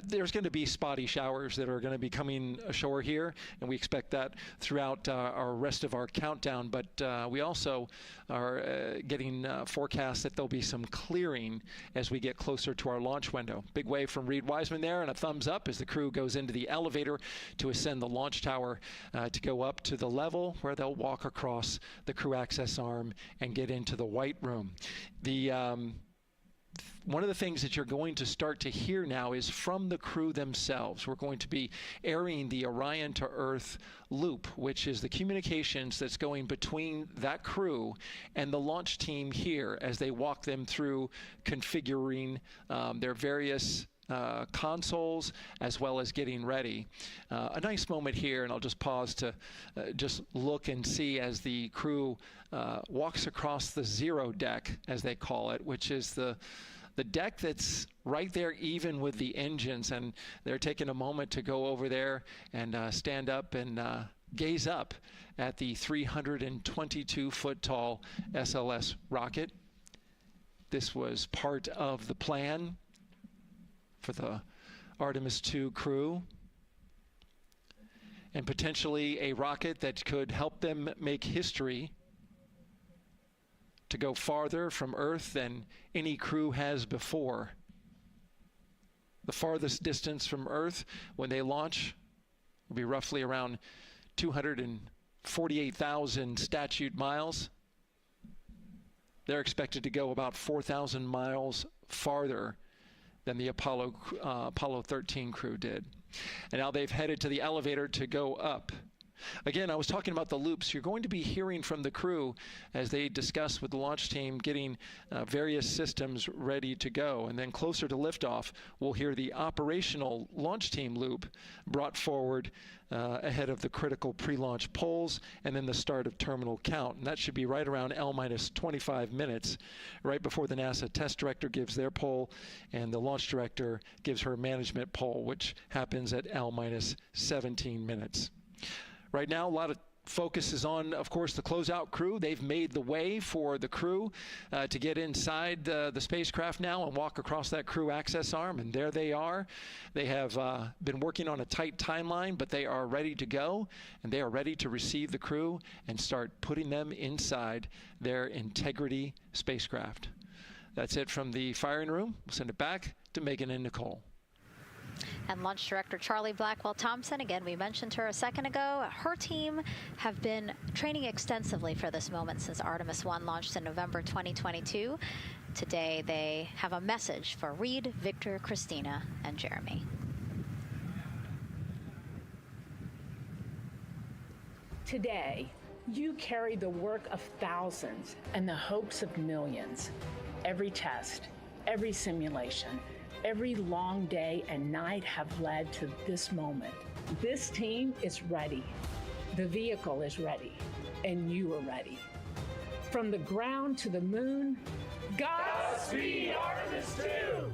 There's going to be spotty showers that are going to be coming ashore here, and we expect that throughout our rest of our countdown. But we also are getting forecasts that there'll be some clearing as we get closer to our launch window. Big wave from Reed Wiseman there, and a thumbs up as the crew goes into the elevator to ascend the launch tower to go up to the level where they'll walk across the crew access arm and get into the white room. One of the things that you're going to start to hear now is from the crew themselves. We're going to be airing the Orion to Earth loop, which is the communications that's going between that crew and the launch team here as they walk them through configuring their various consoles as well as getting ready. A nice moment here, and I'll just pause to just look and see as the crew walks across the zero deck, as they call it, which is the deck that's right there even with the engines, and they're taking a moment to go over there and stand up and gaze up at the 322-foot tall SLS rocket. This was part of the plan for the Artemis II crew, and potentially a rocket that could help them make history to go farther from Earth than any crew has before. The farthest distance from Earth when they launch will be roughly around 248,000 statute miles. They're expected to go about 4,000 miles farther than the Apollo 13 crew did. And now they've headed to the elevator to go up. Again, I was talking about the loops. You're going to be hearing from the crew as they discuss with the launch team getting various systems ready to go. And then closer to liftoff, we'll hear the operational launch team loop brought forward ahead of the critical pre-launch polls and then the start of terminal count. And that should be right around L-25 minutes, right before the NASA test director gives their poll and the launch director gives her management poll, which happens at L-17 minutes. Right now, a lot of focus is on, of course, the closeout crew. They've made the way for the crew to get inside the spacecraft now and walk across that crew access arm, and there they are. They have been working on a tight timeline, but they are ready to go, and they are ready to receive the crew and start putting them inside their Integrity spacecraft. That's it from the firing room. We'll send it back to Megan and Nicole. And Launch Director Charlie Blackwell-Thompson, again, we mentioned her a second ago. Her team have been training extensively for this moment since Artemis I launched in November 2022. Today, they have a message for Reed, Victor, Christina, and Jeremy. Today, you carry the work of thousands and the hopes of millions. Every test, every simulation, every long day and night have led to this moment. This team is ready. The vehicle is ready, and you are ready. From the ground to the moon, Godspeed, Artemis II!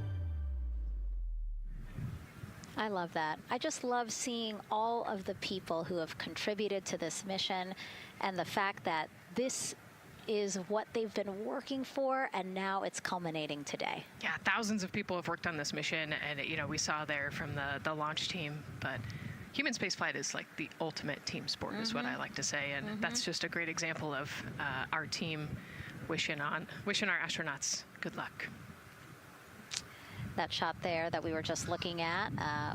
I love that. I just love seeing all of the people who have contributed to this mission and the fact that this is what they've been working for, and now it's culminating today. Yeah, thousands of people have worked on this mission, and you know, we saw there from the launch team, but human spaceflight is like the ultimate team sport, is what I like to say, and that's just a great example of our team wishing our astronauts good luck. That shot there that we were just looking at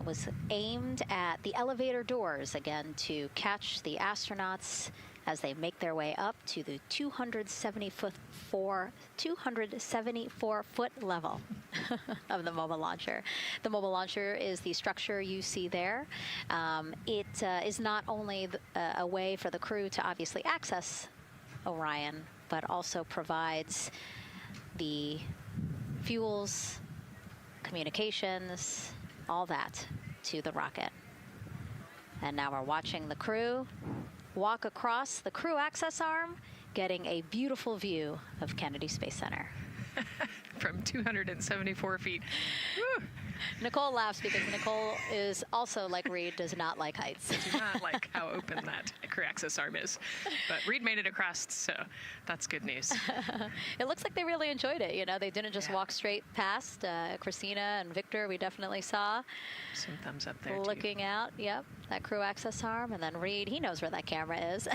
was aimed at the elevator doors, again, to catch the astronauts as they make their way up to the 274-foot level of the mobile launcher. The mobile launcher is the structure you see there. It is not only a way for the crew to obviously access Orion, but also provides the fuels, communications, all that to the rocket. And now we're watching the crew walk across the crew access arm, getting a beautiful view of Kennedy Space Center. From 274 feet. Woo. Nicole laughs because Nicole is also, like Reed, does not like heights. I do not like how open that crew access arm is. But Reed made it across, so that's good news. It looks like they really enjoyed it. You know, they didn't just walk straight past. Christina and Victor, we definitely saw. Some thumbs up there, looking too. out, yep, that crew access arm. And then Reed, he knows where that camera is.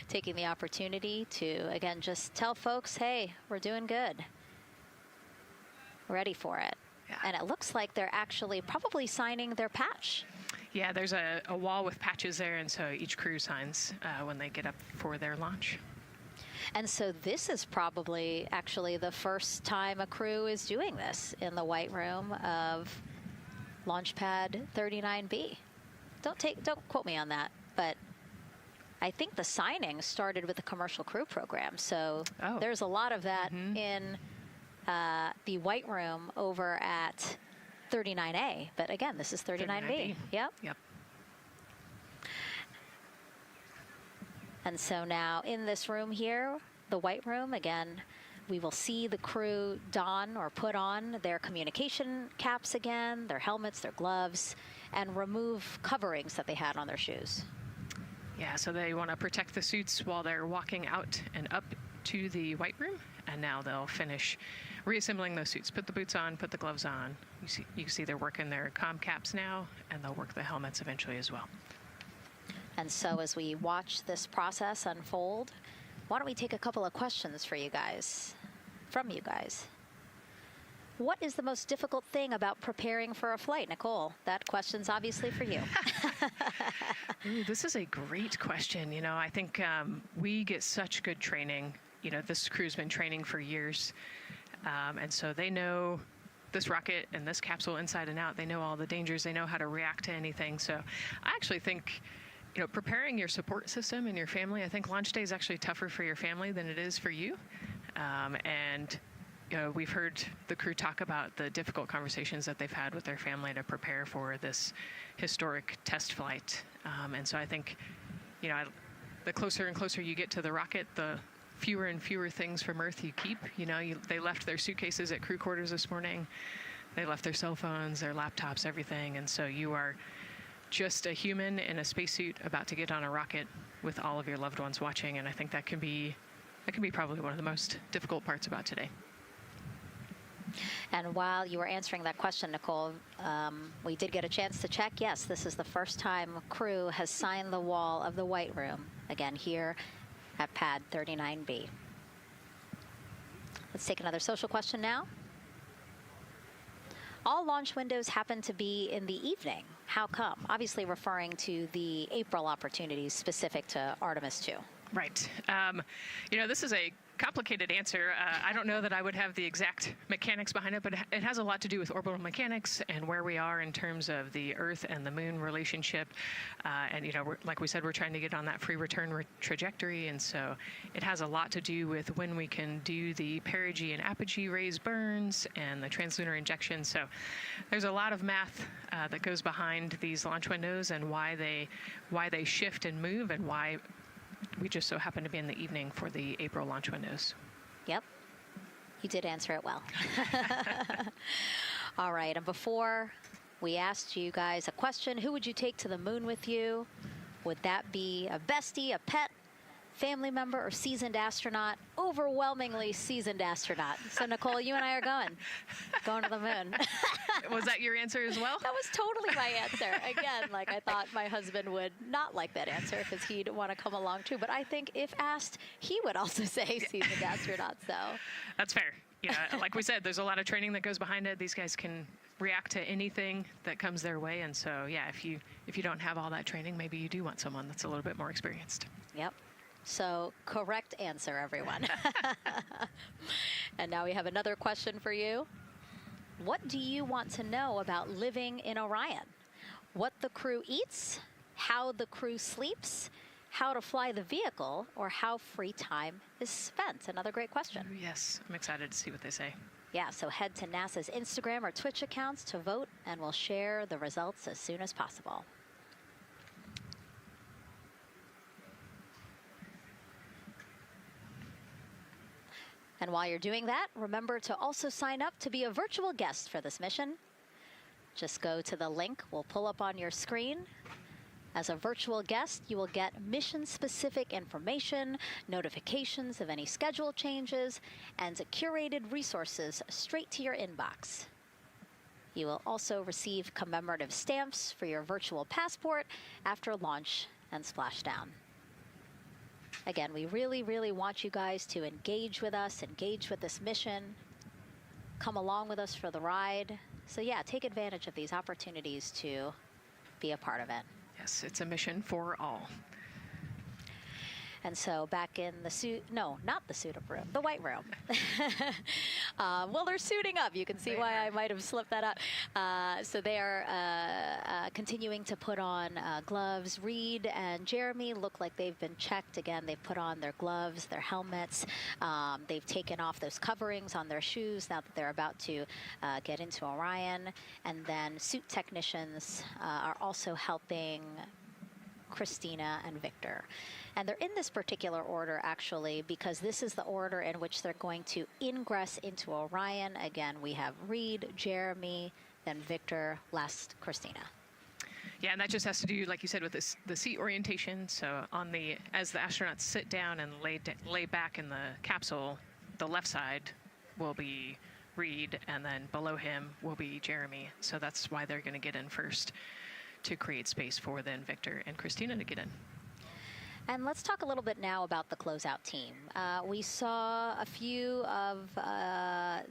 Taking the opportunity to, again, just tell folks, hey, we're doing good. Ready for it. And it looks like they're actually probably signing their patch. Yeah, there's a wall with patches there, and so each crew signs when they get up for their launch. And so this is probably actually the first time a crew is doing this in the White Room of Launch Pad 39B. Don't quote me on that, but I think the signing started with the commercial crew program. So there's a lot of that in the White Room over at 39A, but again, this is 39B. Yep. And so now in this room here, the White Room, again, we will see the crew don or put on their communication caps again, their helmets, their gloves, and remove coverings that they had on their shoes. Yeah, so they want to protect the suits while they're walking out and up to the White Room, and now they'll finish reassembling those suits. Put the boots on, put the gloves on. You see they're working their comm caps now, and they'll work the helmets eventually as well. And so as we watch this process unfold, why don't we take a couple of questions from you guys? What is the most difficult thing about preparing for a flight? Nicole, that question's obviously for you. Ooh, this is a great question. You know, I think we get such good training. You know, this crew's been training for years. And so they know this rocket and this capsule inside and out. They know all the dangers. They know how to react to anything. So I actually think, you know, preparing your support system and your family, I think launch day is actually tougher for your family than it is for you. And, you know, we've heard the crew talk about the difficult conversations that they've had with their family to prepare for this historic test flight. And so I think, you know, the closer and closer you get to the rocket, the fewer and fewer things from Earth you keep. You know, they left their suitcases at crew quarters this morning. They left their cell phones, their laptops, everything. And so you are just a human in a spacesuit about to get on a rocket with all of your loved ones watching. And I think that can be probably one of the most difficult parts about today. And while you were answering that question, Nicole, we did get a chance to check. Yes, this is the first time crew has signed the wall of the White Room, again here at pad 39B. Let's take another social question now. All launch windows happen to be in the evening. How come? Obviously referring to the April opportunities specific to Artemis II. Right. You know, this is a complicated answer. I don't know that I would have the exact mechanics behind it, but it has a lot to do with orbital mechanics and where we are in terms of the Earth and the Moon relationship. And, you know, like we said, we're trying to get on that free return trajectory. And so it has a lot to do with when we can do the perigee and apogee raised burns and the translunar injection. So there's a lot of math that goes behind these launch windows and why they shift and move and why we just so happen to be in the evening for the April launch windows. Yep. You did answer it well. All right. And before We asked you guys a question. Who would you take to the moon with you? Would that be a bestie, a pet, family member, or seasoned astronaut? Overwhelmingly seasoned astronaut. So Nicole, you and I are going to the moon. Was that your answer as well? That was totally my answer. Again, like I thought my husband would not like that answer because he'd want to come along too. But I think if asked, he would also say seasoned astronaut. So that's fair. Yeah, like we said, there's a lot of training that goes behind it. These guys can react to anything that comes their way, and so yeah, if you don't have all that training, maybe you do want someone that's a little bit more experienced. Yep. So correct answer, everyone. And now we have another question for you. What do you want to know about living in Orion? What the crew eats, how the crew sleeps, how to fly the vehicle, or how free time is spent? Another great question. Yes, I'm excited to see what they say. Yeah, so head to NASA's Instagram or Twitch accounts to vote, and we'll share the results as soon as possible. And while you're doing that, remember to also sign up to be a virtual guest for this mission. Just go to the link we'll pull up on your screen. As a virtual guest, you will get mission-specific information, notifications of any schedule changes, and curated resources straight to your inbox. You will also receive commemorative stamps for your virtual passport after launch and splashdown. Again, we really, really want you guys to engage with us, engage with this mission, come along with us for the ride. So yeah, take advantage of these opportunities to be a part of it. Yes, it's a mission for all. And so back in the suit, no, not the suit-up room, the white room. Well, they're suiting up. You can see why I might have slipped that up. So they are continuing to put on gloves. Reed and Jeremy look like they've been checked. Again, they've put on their gloves, their helmets. They've taken off those coverings on their shoes now that they're about to get into Orion. And then suit technicians are also helping Christina and Victor. And they're in this particular order, actually, because this is the order in which they're going to ingress into Orion. Again, we have Reed, Jeremy, then Victor, last Christina. Yeah, and that just has to do, like you said, with this, the seat orientation. So as the astronauts sit down and lay back in the capsule, the left side will be Reed, and then below him will be Jeremy. So that's why they're going to get in first, to create space for then Victor and Christina to get in. And let's talk a little bit now about the closeout team. We saw a few of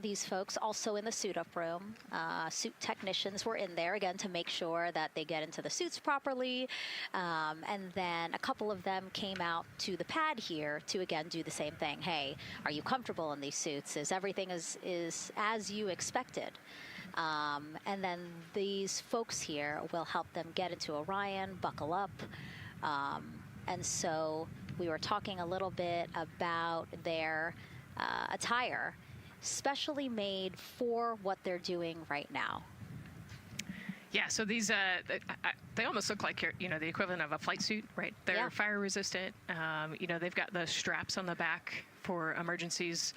these folks also in the suit-up room. Suit technicians were in there, again, to make sure that they get into the suits properly. And then a couple of them came out to the pad here to, again, do the same thing. Hey, are you comfortable in these suits? Is everything is as you expected? And then these folks here will help them get into Orion, buckle up. And so we were talking a little bit about their attire, specially made for what they're doing right now. Yeah, so these, they almost look like, the equivalent of a flight suit, right? They're fire resistant. They've got the straps on the back for emergencies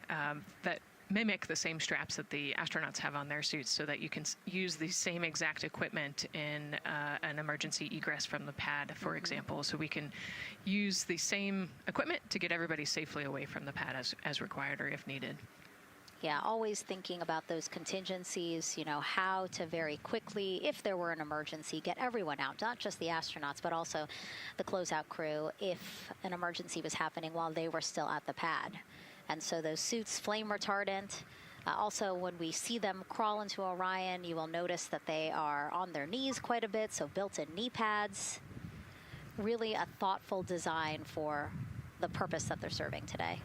that mimic the same straps that the astronauts have on their suits, so that you can use the same exact equipment in an emergency egress from the pad, for example. So we can use the same equipment to get everybody safely away from the pad as required or if needed. Yeah, always thinking about those contingencies, how to very quickly, if there were an emergency, get everyone out, not just the astronauts, but also the closeout crew if an emergency was happening while they were still at the pad. And so those suits, flame retardant. Also, when we see them crawl into Orion, you will notice that they are on their knees quite a bit, so built-in knee pads. Really a thoughtful design for the purpose that they're serving today.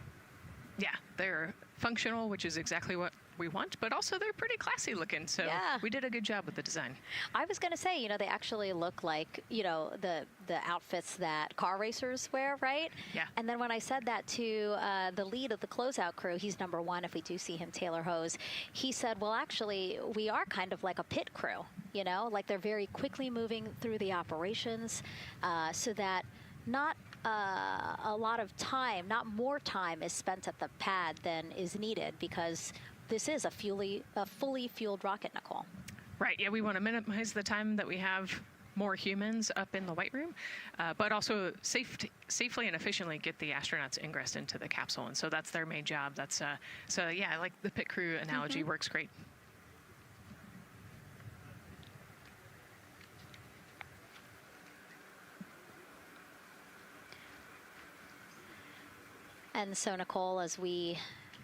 Yeah, they're functional, which is exactly what we want, but also they're pretty classy looking, so we did a good job with the design. I was going to say, they actually look like, the outfits that car racers wear, right? Yeah. And then when I said that to the lead of the closeout crew, he's #1 if we do see him, Taylor Hose, he said, well, actually, we are kind of like a pit crew, like they're very quickly moving through the operations so that not a lot of time, not more time is spent at the pad than is needed, because this is a fully fueled rocket, Nicole. Right, yeah, we want to minimize the time that we have more humans up in the White Room, but also safely and efficiently get the astronauts ingressed into the capsule. And so that's their main job. That's so yeah, I like the pit crew analogy, works great. And so, Nicole, as we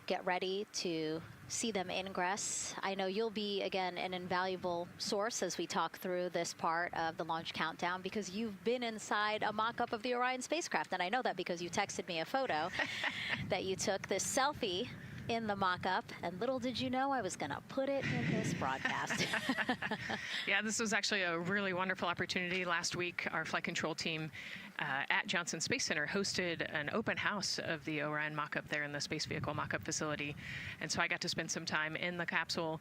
get ready to see them ingress, I know you'll be, again, an invaluable source as we talk through this part of the launch countdown, because you've been inside a mock-up of the Orion spacecraft. And I know that because you texted me a photo that you took, this selfie in the mock-up, and little did you know I was going to put it in this broadcast. Yeah, this was actually a really wonderful opportunity. Last week, our flight control team at Johnson Space Center hosted an open house of the Orion mock-up there in the space vehicle mock-up facility. And so I got to spend some time in the capsule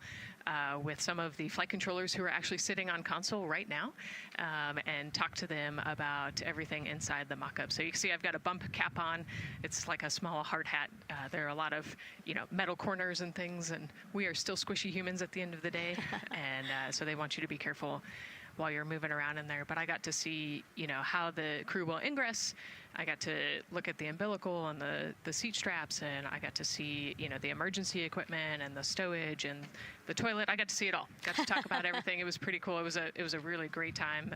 with some of the flight controllers who are actually sitting on console right now and talk to them about everything inside the mock-up. So you can see I've got a bump cap on. It's like a small hard hat. There are a lot of, metal corners and things, and we are still squishy humans at the end of the day. And so they want you to be careful while you're moving around in there. But I got to see, how the crew will ingress. I got to look at the umbilical and the seat straps, and I got to see, the emergency equipment and the stowage and the toilet. I got to see it all. Got to talk about everything. It was pretty cool. It was a really great time.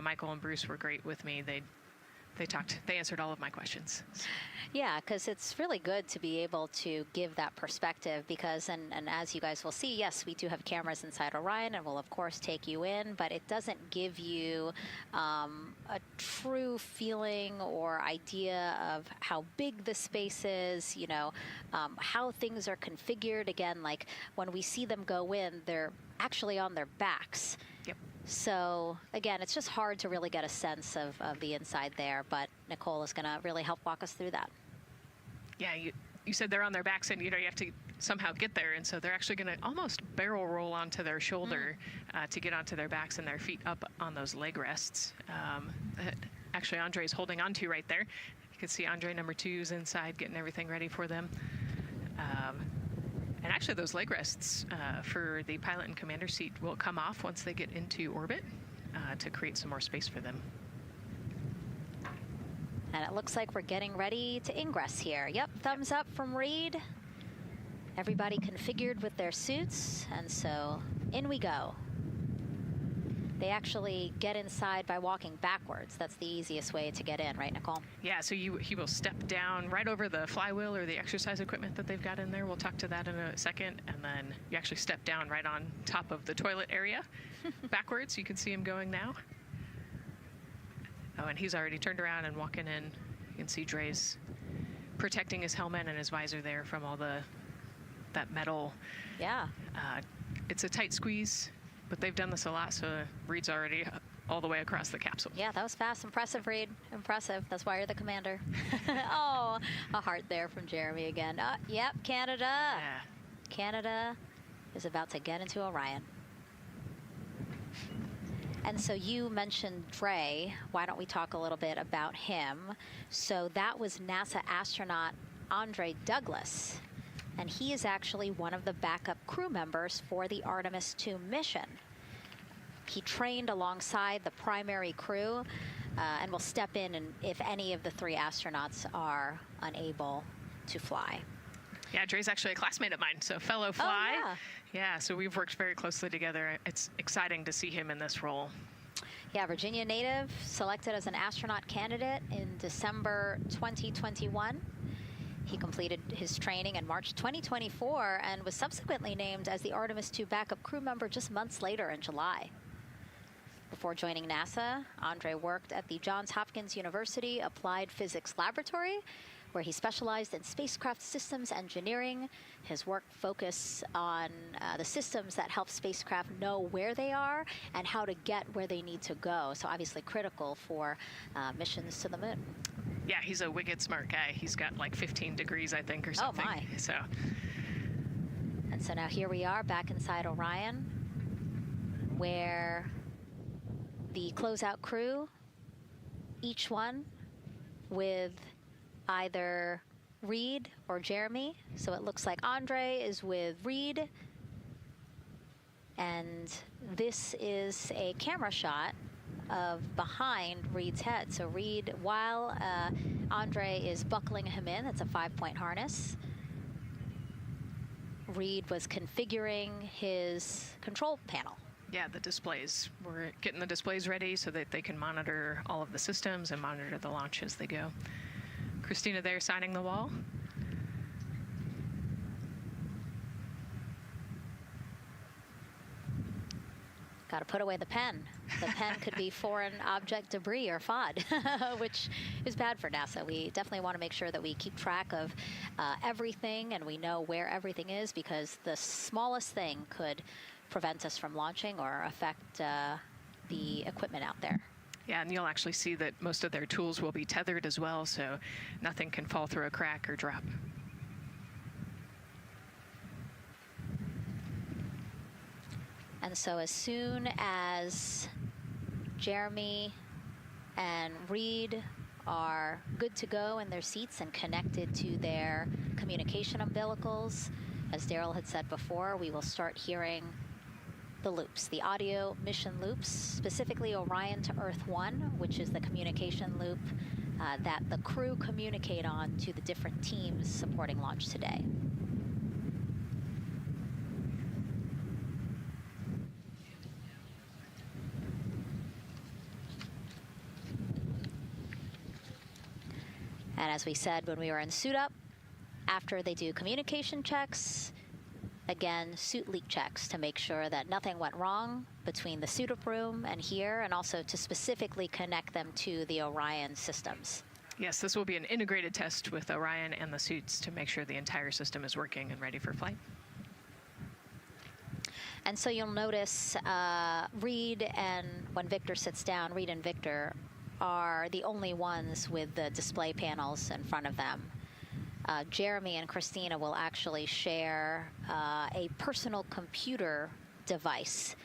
Michael and Bruce were great with me. They answered all of my questions. Yeah, because it's really good to be able to give that perspective because, and as you guys will see, yes, we do have cameras inside Orion and we'll, of course, take you in, but it doesn't give you a true feeling or idea of how big the space is, how things are configured. Again, like when we see them go in, they're actually on their backs. Yep. So, again, it's just hard to really get a sense of the inside there, but Nicole is going to really help walk us through that. Yeah, you said they're on their backs, and, you have to somehow get there, and so they're actually going to almost barrel roll onto their shoulder to get onto their backs and their feet up on those leg rests. Actually, Andre's holding on to right there. You can see Andre number 2's inside getting everything ready for them. And actually, those leg rests for the pilot and commander seat will come off once they get into orbit to create some more space for them. And it looks like we're getting ready to ingress here. Yep, thumbs up from Reed. Everybody configured with their suits, and so in we go. They actually get inside by walking backwards. That's the easiest way to get in, right, Nicole? Yeah, so he will step down right over the flywheel or the exercise equipment that they've got in there. We'll talk to that in a second. And then you actually step down right on top of the toilet area backwards. You can see him going now. Oh, and he's already turned around and walking in. You can see Dre's protecting his helmet and his visor there from all that metal. Yeah. It's a tight squeeze. But they've done this a lot, so Reed's already all the way across the capsule. Yeah, that was fast. Impressive, Reed. Impressive. That's why you're the commander. Oh, a heart there from Jeremy again. Yep, Canada. Yeah. Canada is about to get into Orion. And so you mentioned Dre. Why don't we talk a little bit about him? So that was NASA astronaut Andre Douglas. And he is actually one of the backup crew members for the Artemis II mission. He trained alongside the primary crew and will step in and if any of the 3 astronauts are unable to fly. Yeah, Dre's actually a classmate of mine, so fellow fly. Oh, yeah, so we've worked very closely together. It's exciting to see him in this role. Yeah, Virginia native, selected as an astronaut candidate in December 2021. He completed his training in March 2024 and was subsequently named as the Artemis II backup crew member just months later in July. Before joining NASA, Andre worked at the Johns Hopkins University Applied Physics Laboratory, where he specialized in spacecraft systems engineering. His work focused on the systems that help spacecraft know where they are and how to get where they need to go. So obviously critical for missions to the moon. Yeah, he's a wicked smart guy. He's got like 15 degrees, I think, or something. Oh, my. So. And so now here we are back inside Orion, where the closeout crew, each one with either Reed or Jeremy. So it looks like Andre is with Reed, And this is a camera shot of behind Reed's head. So Reed, while Andre is buckling him in, it's a 5-point harness, Reed was configuring his control panel. Yeah, the displays. We're getting the displays ready so that they can monitor all of the systems and monitor the launch as they go. Christina there signing the wall. Got to put away the pen. The pen could be foreign object debris or FOD, which is bad for NASA. We definitely want to make sure that we keep track of everything and we know where everything is, because the smallest thing could prevent us from launching or affect the equipment out there. Yeah, and you'll actually see that most of their tools will be tethered as well, so nothing can fall through a crack or drop. And so as soon as Jeremy and Reed are good to go in their seats and connected to their communication umbilicals, as Daryl had said before, we will start hearing the loops, the audio mission loops, specifically Orion to Earth 1, which is the communication loop that the crew communicate on to the different teams supporting launch today. And as we said when we were in suit up, after they do communication checks, again, suit leak checks to make sure that nothing went wrong between the suit up room and here, and also to specifically connect them to the Orion systems. Yes, this will be an integrated test with Orion and the suits to make sure the entire system is working and ready for flight. And so you'll notice Reed and when Victor sits down, Reed and Victor are the only ones with the display panels in front of them. Jeremy and Christina will actually share a personal computer device,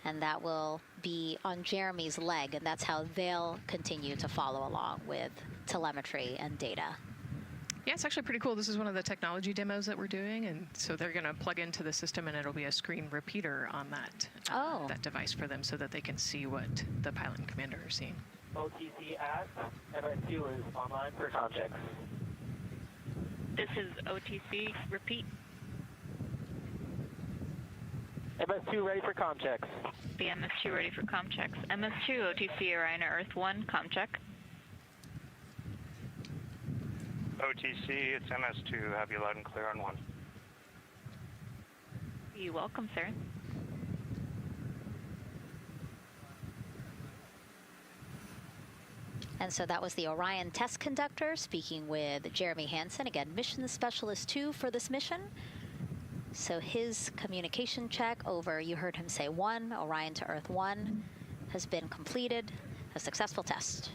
and that will be on Jeremy's leg, and that's how they'll continue to follow along with telemetry and data. Yeah, it's actually pretty cool. This is one of the technology demos that we're doing, and so they're going to plug into the system, and it'll be a screen repeater on that, that device for them so that they can see what the pilot and commander are seeing. OTC at MS2 is online for comm checks. This is OTC. Repeat. MS2 ready for comm checks. The MS2 ready for comm checks. MS2, OTC, Orion to Earth 1, comm check. OTC, it's MS2. Have you loud and clear on 1. You're welcome, sir. And so that was the Orion test conductor speaking with Jeremy Hansen, again, mission specialist 2 for this mission. So his communication check over, you heard him say 1, Orion to Earth 1, has been completed, a successful test.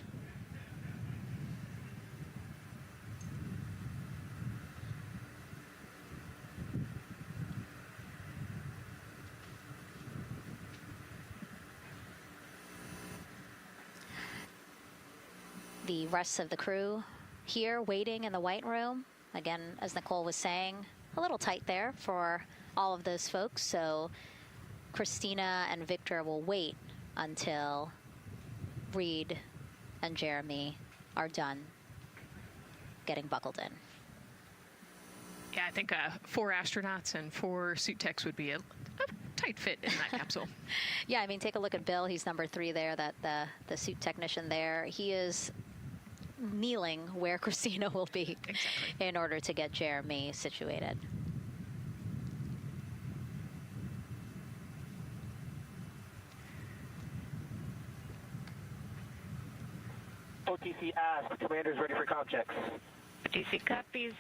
The rest of the crew here waiting in the white room. Again, as Nicole was saying, a little tight there for all of those folks. So Christina and Victor will wait until Reed and Jeremy are done getting buckled in. Yeah, I think 4 astronauts and 4 suit techs would be a tight fit in that capsule. Yeah, I mean, take a look at Bill. He's number 3 there, that the suit technician there. He is kneeling where Christina will be in order to get Jeremy situated. OTC asked, commander's ready for comm checks. OTC copies,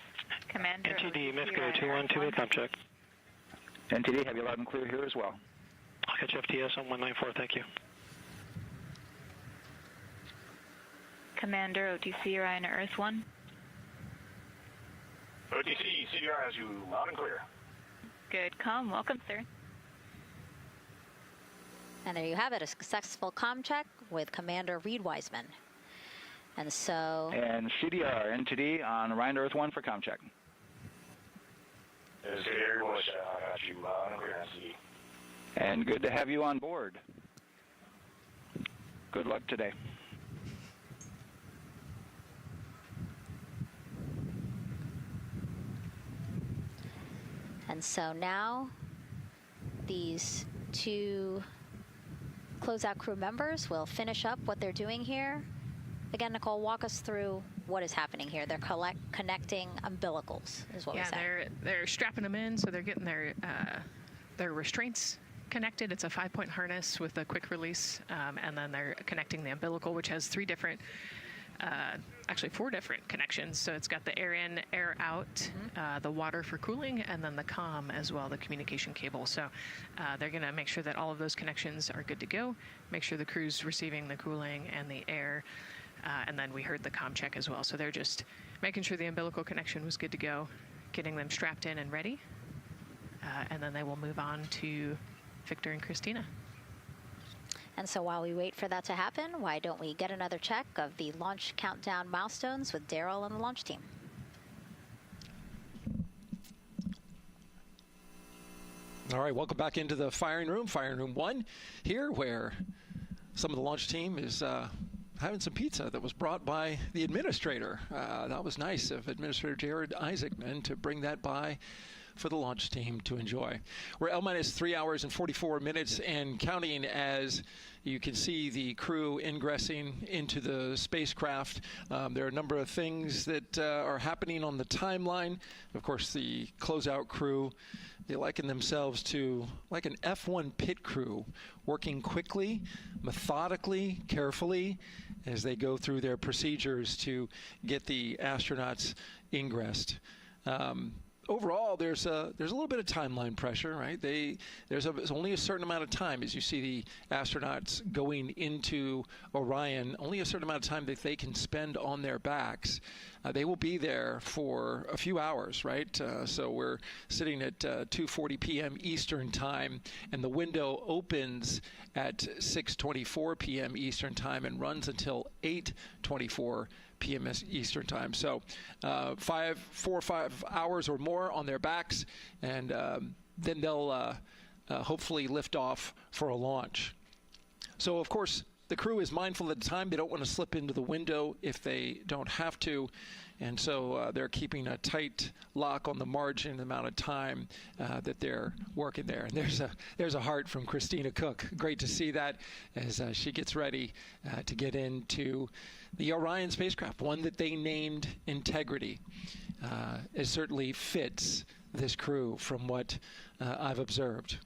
commander. NTD, MEFCO 212 comm check. NTD, have you loud and clear here as well. I'll catch FTS on 194, thank you. Commander, OTC, Orion to Earth 1. OTC, CDR has you loud and clear. Good comm, welcome, sir. And there you have it, a successful comm check with Commander Reed Wiseman. And so... And CDR, NTD on Orion to Earth 1 for comm check. I got you loud and clear, NTD. And good to have you on board. Good luck today. And so now these two closeout crew members will finish up what they're doing here. Again, Nicole, walk us through what is happening here. They're connecting umbilicals, is what we said. Yeah, they're strapping them in, so they're getting their restraints connected. It's a 5-point harness with a quick release, and then they're connecting the umbilical, which has actually 4 different connections. So it's got the air in, air out, the water for cooling, and then the comm as well, the communication cable. So they're going to make sure that all of those connections are good to go, make sure the crew's receiving the cooling and the air, and then we heard the comm check as well. So they're just making sure the umbilical connection was good to go, getting them strapped in and ready, and then they will move on to Victor and Christina. And so while we wait for that to happen, why don't we get another check of the launch countdown milestones with Daryl and the launch team? All right, welcome back into the firing room 1 here, where some of the launch team is having some pizza that was brought by the administrator. That was nice of Administrator Jared Isaacman to bring that by for the launch team to enjoy. We're L-minus 3 hours and 44 minutes and counting, as you can see the crew ingressing into the spacecraft. There are a number of things that are happening on the timeline. Of course, the closeout crew, they liken themselves to like an F1 pit crew, working quickly, methodically, carefully, as they go through their procedures to get the astronauts ingressed. Overall, there's a little bit of timeline pressure, right? There's only a certain amount of time, as you see the astronauts going into Orion, only a certain amount of time that they can spend on their backs. They will be there for a few hours, right? So we're sitting at 2:40 p.m. Eastern time, and the window opens at 6:24 p.m. Eastern time and runs until 8:24 p.m. Eastern time. So 4 or 5 hours or more on their backs, and then they'll hopefully lift off for a launch. So of course the crew is mindful at the time. They don't want to slip into the window if they don't have to, and so they're keeping a tight lock on the margin, the amount of time that they're working there. And there's a heart from Christina Cook. Great to see that as she gets ready to get into the Orion spacecraft, one that they named Integrity. It certainly fits this crew from what I've observed.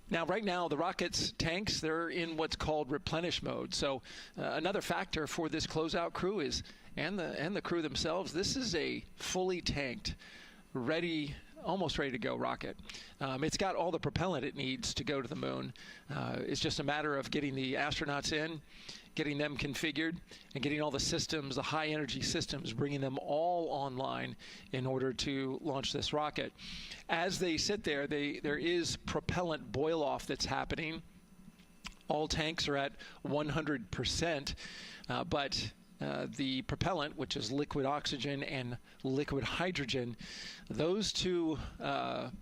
Now, right now, the rocket's tanks, they're in what's called replenish mode. So another factor for this closeout crew is, and the crew themselves, this is a fully tanked, almost ready to go rocket. It's got all the propellant it needs to go to the moon. It's just a matter of getting the astronauts in, getting them configured, and getting all the systems, the high energy systems, bringing them all online in order to launch this rocket. As they sit there, there is propellant boil off that's happening. All tanks are at 100%, but the propellant, which is liquid oxygen and liquid hydrogen, those two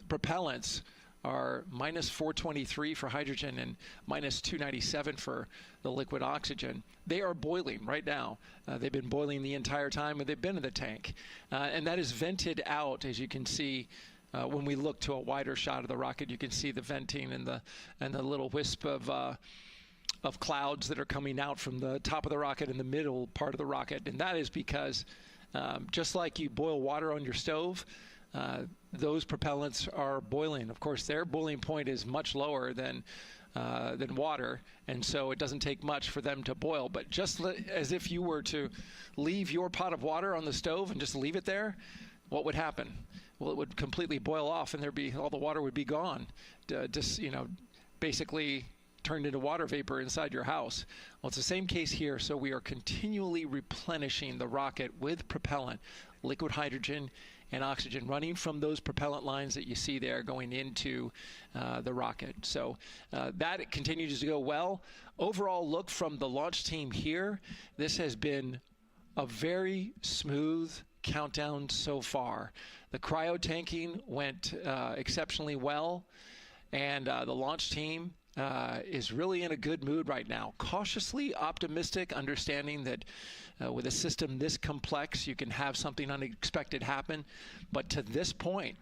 propellants are minus 423 for hydrogen and minus 297 for the liquid oxygen. They are boiling right now. They've been boiling the entire time when they've been in the tank. And that is vented out, as you can see. When we look to a wider shot of the rocket, you can see the venting and the little wisp of clouds that are coming out from the top of the rocket in the middle part of the rocket. And that is because just like you boil water on your stove, those propellants are boiling. Of course, their boiling point is much lower than water, and so it doesn't take much for them to boil. But just as if you were to leave your pot of water on the stove and just leave it there, what would happen? Well, it would completely boil off, and all the water would be gone. Basically turned into water vapor inside your house. Well, it's the same case here. So we are continually replenishing the rocket with propellant, liquid hydrogen and oxygen, running from those propellant lines that you see there going into the rocket. So that continues to go well. Overall look from the launch team here, this has been a very smooth countdown so far. The cryo tanking went exceptionally well. And the launch team is really in a good mood right now. Cautiously optimistic, understanding that with a system this complex, you can have something unexpected happen. But to this point,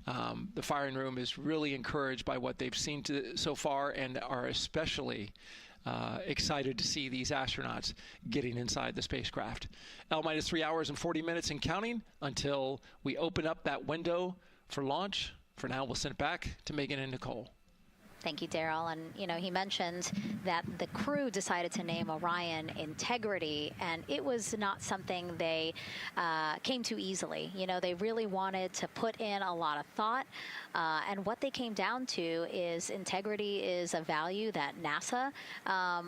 the firing room is really encouraged by what they've seen so far, and are especially excited to see these astronauts getting inside the spacecraft. L- 3 hours and 40 minutes and counting until we open up that window for launch. For now, we'll send it back to Megan and Nicole. Thank you, Daryl. And, you know, he mentioned that the crew decided to name Orion Integrity, and it was not something they came to easily. You know, they really wanted to put in a lot of thought, and what they came down to is integrity is a value that NASA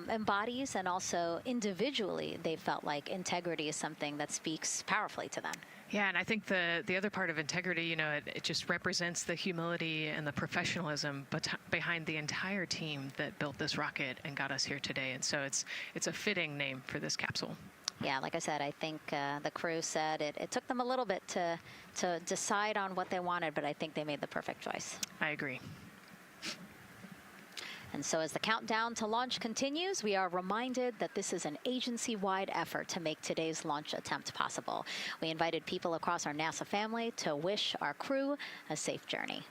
embodies, and also individually they felt like integrity is something that speaks powerfully to them. Yeah, and I think the other part of integrity, you know, it just represents the humility and the professionalism behind the entire team that built this rocket and got us here today. And so it's a fitting name for this capsule. Yeah, like I said, I think the crew said it took them a little bit to decide on what they wanted, but I think they made the perfect choice. I agree. And so as the countdown to launch continues, we are reminded that this is an agency-wide effort to make today's launch attempt possible. We invited people across our NASA family to wish our crew a safe journey.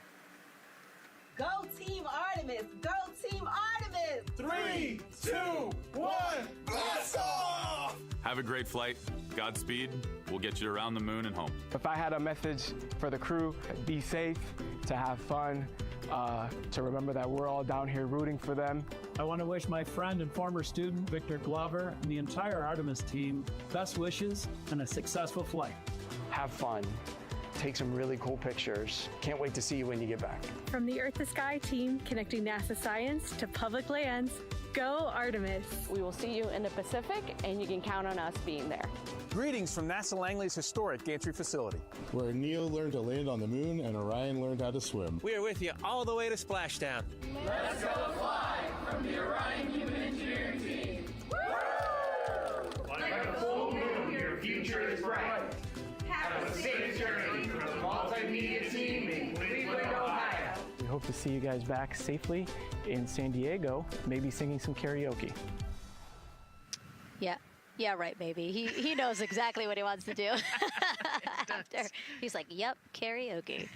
Go Team Artemis! Go Team Artemis! 3, 2, 1, blast off! Have a great flight. Godspeed. We'll get you around the moon and home. If I had a message for the crew, be safe, to have fun, to remember that we're all down here rooting for them. I want to wish my friend and former student, Victor Glover, and the entire Artemis team best wishes and a successful flight. Have fun. Take some really cool pictures. Can't wait to see you when you get back. From the Earth to Sky team connecting NASA science to public lands, go Artemis. We will see you in the Pacific, and you can count on us being there. Greetings from NASA Langley's historic gantry facility, where Neil learned to land on the moon and Orion learned how to swim. We are with you all the way to splashdown. Let's go fly from the Orion Human Engineering team. Woo! Like a full moon, your future is bright. Have a safe journey from the multimedia team in Cleveland, Ohio. We hope to see you guys back safely in San Diego, maybe singing some karaoke. Yeah, right, maybe. He knows exactly what he wants to do. After he's like, yep, karaoke.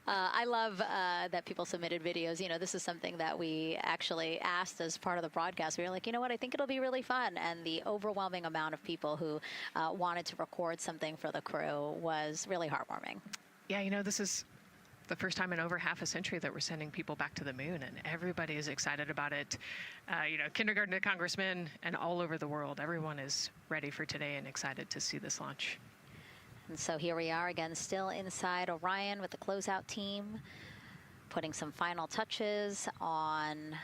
I love that people submitted videos. You know, this is something that we actually asked as part of the broadcast. We were like, you know what, I think it'll be really fun. And the overwhelming amount of people who wanted to record something for the crew was really heartwarming. Yeah, you know, this is the first time in over half a century that we're sending people back to the moon, and everybody is excited about it. You know, kindergarten to congressmen and all over the world, everyone is ready for today and excited to see this launch. And so here we are again, still inside Orion with the closeout team, putting some final touches on,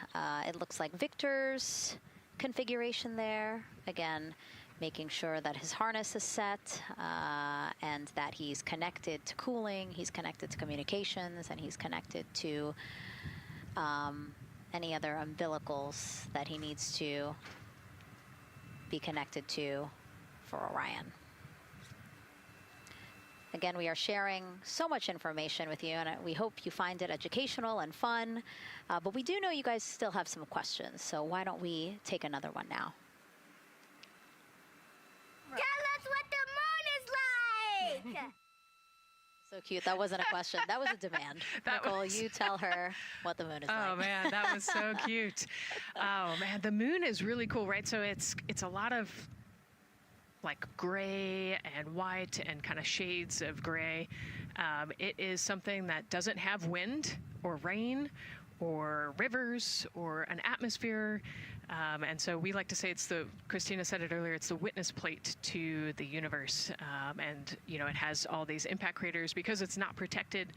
it looks like Victor's configuration there. Again, making sure that his harness is set and that he's connected to cooling, he's connected to communications, and he's connected to any other umbilicals that he needs to be connected to for Orion. Again, we are sharing so much information with you, and we hope you find it educational and fun. But we do know you guys still have some questions, so why don't we take another one now? Tell us what the moon is like! So cute. That wasn't a question. That was a demand. Nicole, you tell her what the moon is like. Oh, man, that was so cute. Oh, man, the moon is really cool, right? So it's a lot of like gray and white and kind of shades of gray. It is something that doesn't have wind or rain or rivers or an atmosphere. And so we like to say Christina said it earlier, it's the witness plate to the universe. And, you know, it has all these impact craters because it's not protected.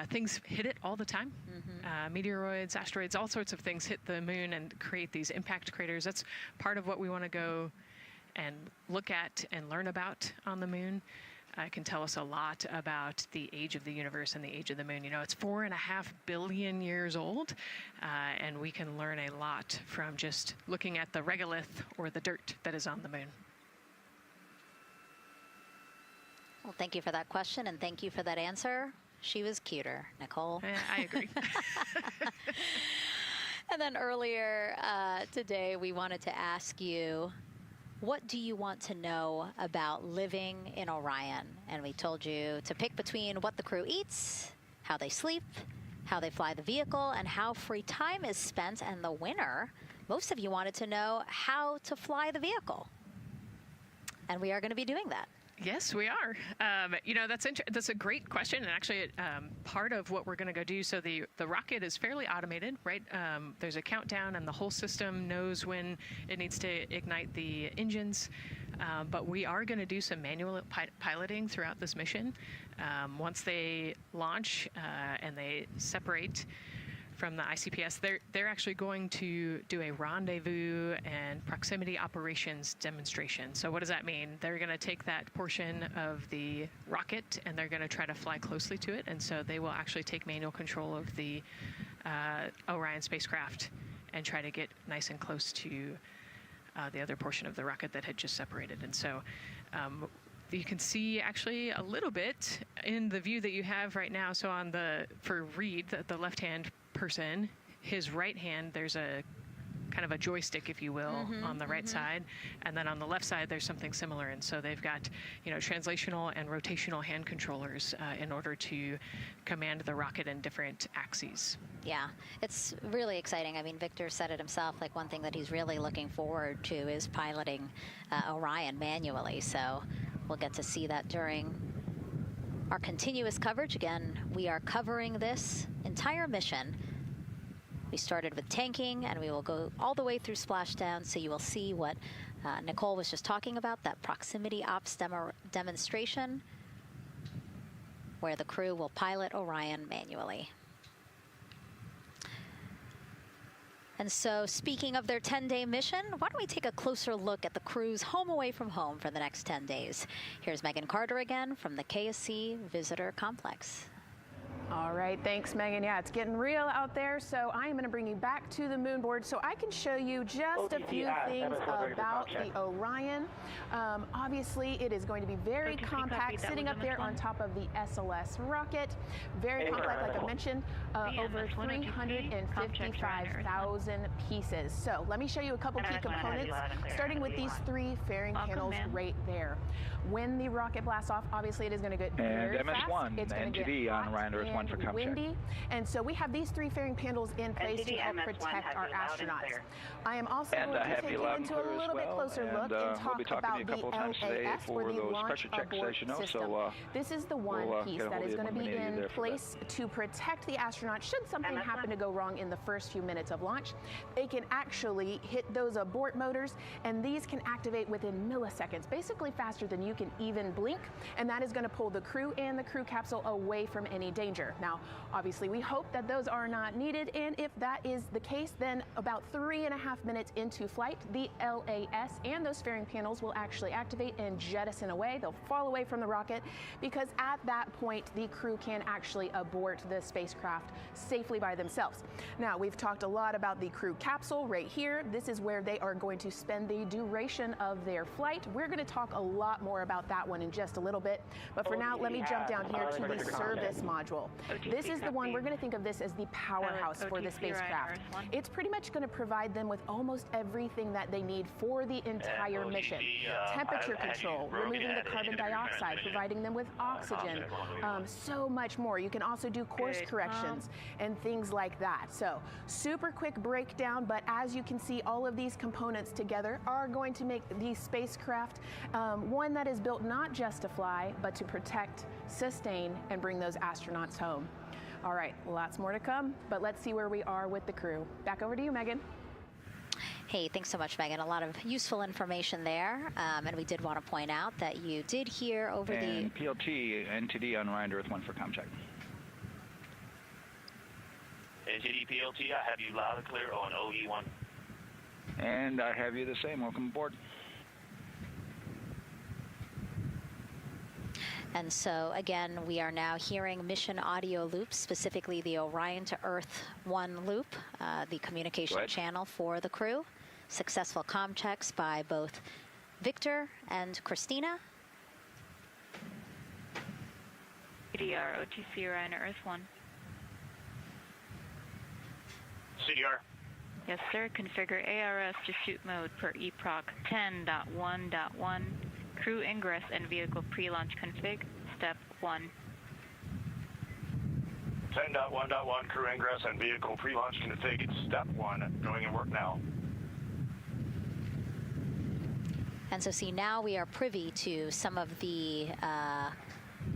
Things hit it all the time. Meteoroids, asteroids, all sorts of things hit the moon and create these impact craters. That's part of what we want to go and look at and learn about on the moon. It can tell us a lot about the age of the universe and the age of the moon. You know, it's 4.5 billion years old, and we can learn a lot from just looking at the regolith or the dirt that is on the moon. Well, thank you for that question, and thank you for that answer. She was cuter, Nicole. I agree. And then earlier today, we wanted to ask you, what do you want to know about living in Orion? And we told you to pick between what the crew eats, how they sleep, how they fly the vehicle, and how free time is spent. And the winner, most of you wanted to know how to fly the vehicle. And we are going to be doing that. Yes, we are. You know, that's a great question, and actually, part of what we're going to go do. So the rocket is fairly automated, right? There's a countdown, and the whole system knows when it needs to ignite the engines. But we are going to do some manual piloting throughout this mission. Once they launch and they separate from the ICPS, they're actually going to do a rendezvous and proximity operations demonstration. So what does that mean? They're going to take that portion of the rocket and they're going to try to fly closely to it. And so they will actually take manual control of the Orion spacecraft and try to get nice and close to the other portion of the rocket that had just separated. And so you can see actually a little bit in the view that you have right now. So on for Reed, the left-hand person, his right hand, there's a kind of a joystick, if you will, on the right side, and then on the left side there's something similar. And so they've got, you know, translational and rotational hand controllers in order to command the rocket in different axes. Yeah, it's really exciting. I mean, Victor said it himself, like one thing that he's really looking forward to is piloting Orion manually. So we'll get to see that during our continuous coverage. Again, we are covering this entire mission. We started with tanking, and we will go all the way through splashdown, so you will see what Nicole was just talking about, that proximity ops demonstration, where the crew will pilot Orion manually. And so, speaking of their 10-day mission, why don't we take a closer look at the crew's home away from home for the next 10 days. Here's Megan Carter again from the KSC Visitor Complex. All right, thanks, Megan. Yeah, it's getting real out there, so I am going to bring you back to the moon board so I can show you just a few things about the Orion. Obviously, it is going to be very compact, sitting up there on top of the SLS rocket. Very compact, like I mentioned, over 355,000 pieces. So let me show you a couple key components, starting with these three fairing panels right there. When the rocket blasts off, obviously it is going to get very fast. It's going to get hot and windy, and so we have these three fairing panels in place to help protect our astronauts. I am also going to take you into a little bit closer look and talk about the LAS, or the Launch Abort System. This is the one piece that is going to be in place to protect the astronauts should something happen to go wrong in the first few minutes of launch. They can actually hit those abort motors, and these can activate within milliseconds, basically faster than you can even blink, and that is going to pull the crew and the crew capsule away from any danger. Now, obviously, we hope that those are not needed, and if that is the case, then about 3.5 minutes into flight, the LAS and those fairing panels will actually activate and jettison away. They'll fall away from the rocket, because at that point, the crew can actually abort the spacecraft safely by themselves. Now, we've talked a lot about the crew capsule right here. This is where they are going to spend the duration of their flight. We're going to talk a lot more about that one in just a little bit, but for now, let me jump down here to the service module. This is the one, we're going to think of this as the powerhouse for the spacecraft. It's pretty much going to provide them with almost everything that they need for the entire mission. Temperature control, removing the carbon dioxide, providing them with oxygen, so much more. You can also do course corrections and things like that. So, super quick breakdown, but as you can see, all of these components together are going to make the spacecraft one that is built not just to fly, but to protect, sustain, and bring those astronauts home. All right, lots more to come, but let's see where we are with the crew. Back over to you, Megan. Hey, thanks so much, Megan. A lot of useful information there, and we did want to point out that you did hear over and PLT, NTD on Orion to Earth 1 for comm check. NTD PLT, I have you loud and clear on OE1. And I have you the same. Welcome aboard. And so, again, we are now hearing mission audio loops, specifically the Orion to Earth 1 loop, the communication channel for the crew. Successful comm checks by both Victor and Christina. CDR, OTC Orion Earth 1. CDR. Yes, sir. Configure ARS to shoot mode per EPROC 10.1.1. Crew ingress and vehicle pre-launch config. Step 1. 10.1.1 crew ingress and vehicle pre-launch config. Step 1. Going in work now. And so see, now we are privy to some of the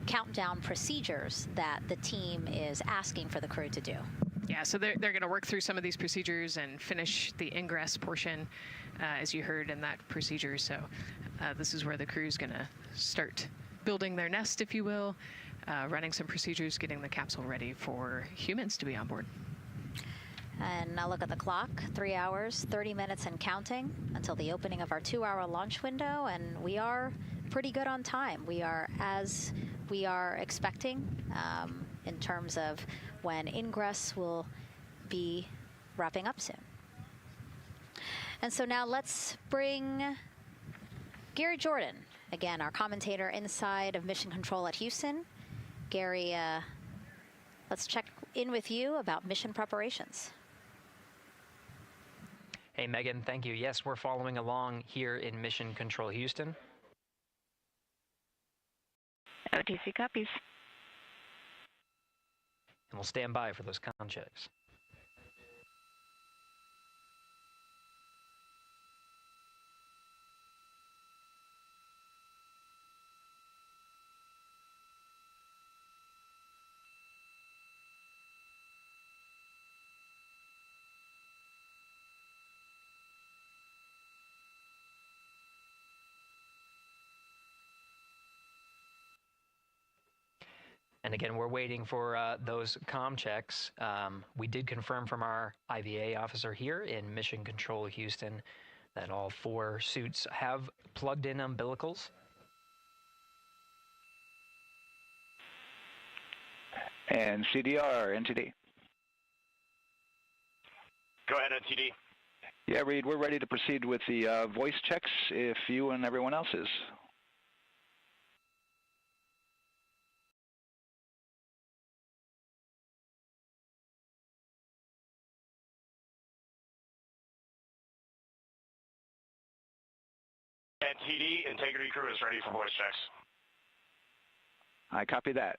countdown procedures that the team is asking for the crew to do. Yeah, so they're going to work through some of these procedures and finish the ingress portion, as you heard in that procedure. So this is where the crew is going to start building their nest, if you will, running some procedures, getting the capsule ready for humans to be on board. And now look at the clock, 3 hours, 30 minutes and counting until the opening of our 2-hour launch window, and we are pretty good on time. We are as we are expecting in terms of when ingress will be wrapping up soon. And so now let's bring Gary Jordan, again, our commentator inside of Mission Control at Houston. Gary, let's check in with you about mission preparations. Hey, Megan, thank you. Yes, we're following along here in Mission Control Houston. OTC copies. And we'll stand by for those comm checks. And again, we're waiting for those comm checks. We did confirm from our IVA officer here in Mission Control Houston that all 4 suits have plugged in umbilicals. And CDR, NTD. Go ahead, NTD. Yeah, Reed, we're ready to proceed with the voice checks if you and everyone else is. NTD, Integrity crew is ready for voice checks. I copy that.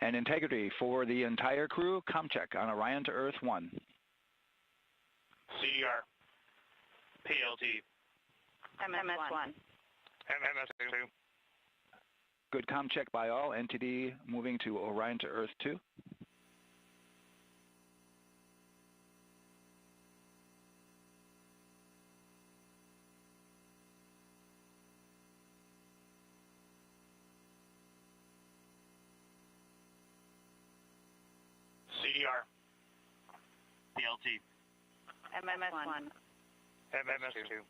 And Integrity for the entire crew, comm check on Orion to Earth 1. CDR. PLT. MS1. MS2. Good comm check by all. NTD moving to Orion to Earth 2. CDR. PLT. MS1. MS2.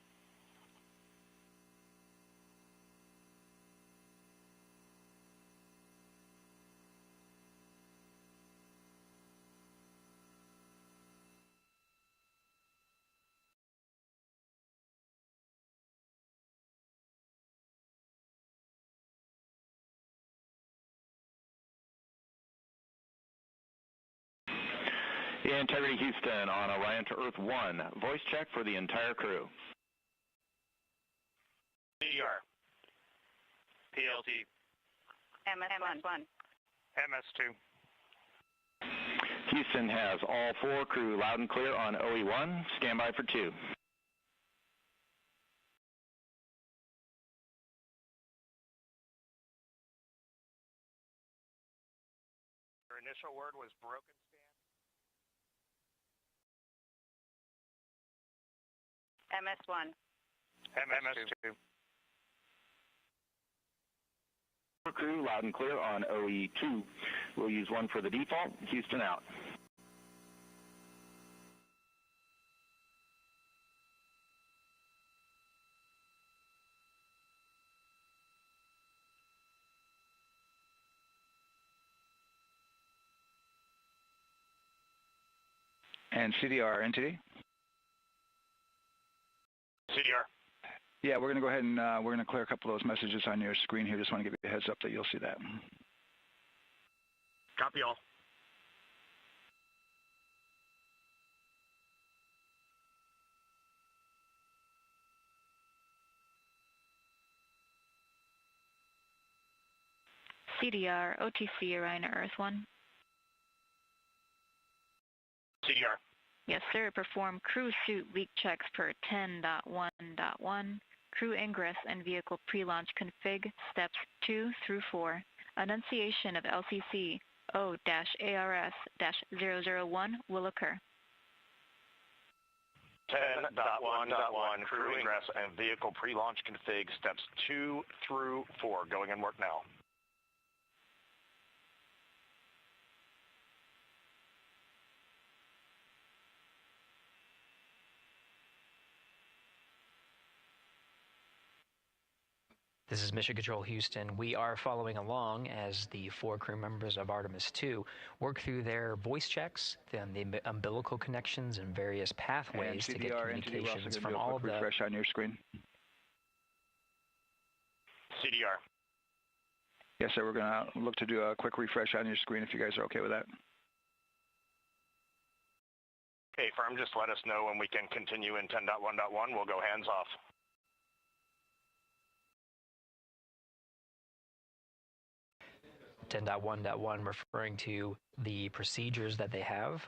Integrity Houston on Orion to Earth 1. Voice check for the entire crew. CDR. PLT. MS1. MS2. Houston has all 4 crew loud and clear on OE1. Stand by for 2. Your initial word was broken. MS1. MS2. Crew loud and clear on OE2. We'll use 1 for the default. Houston out. And CDR, NTD? CDR. Yeah, we're going to go ahead and we're going to clear a couple of those messages on your screen here. Just want to give you a heads up that you'll see that. Copy all. CDR, OTC, Orion Earth 1. CDR. Yes, sir. Perform crew suit leak checks per 10.1.1. Crew ingress and vehicle pre-launch config steps 2 through 4. Annunciation of LCC O-ARS-001 will occur. 10.1.1 crew ingress and vehicle pre-launch config steps 2 through 4. Going in work now. This is Mission Control Houston. We are following along as the 4 crew members of Artemis II work through their voice checks, then the umbilical connections and various pathways to get communications from all of the... refresh on your screen. CDR. Yes, sir. We're going to look to do a quick refresh on your screen if you guys are okay with that. Okay, firm, just let us know when we can continue in 10.1.1. We'll go hands off. .1.1 referring to the procedures that they have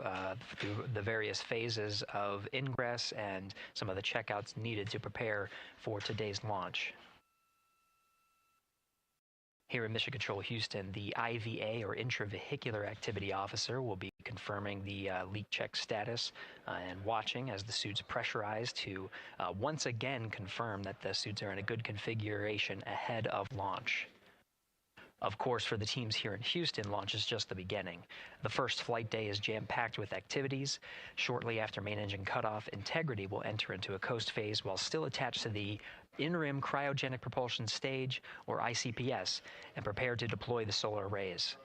through the various phases of ingress and some of the checkouts needed to prepare for today's launch. Here in Mission Control Houston, the IVA or Intravehicular Activity Officer will be confirming the leak check status and watching as the suits pressurize to once again confirm that the suits are in a good configuration ahead of launch. Of course, for the teams here in Houston, launch is just the beginning. The first flight day is jam-packed with activities. Shortly after main engine cutoff, Integrity will enter into a coast phase while still attached to the in-rim cryogenic propulsion stage, or ICPS, and prepare to deploy the solar arrays.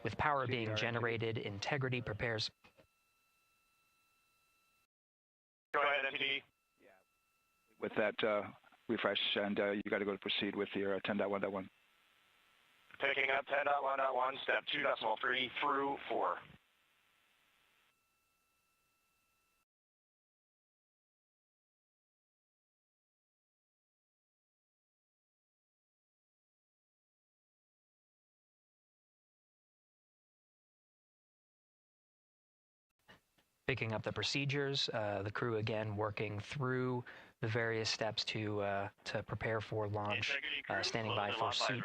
With power being generated, Integrity prepares... Go ahead, MTD. With that refresh, and you got to go to proceed with your 10.1.1. Picking up 10.1.1, step 2.3 through 4. Picking up the procedures, the crew again working through the various steps to prepare for launch, standing by for suit.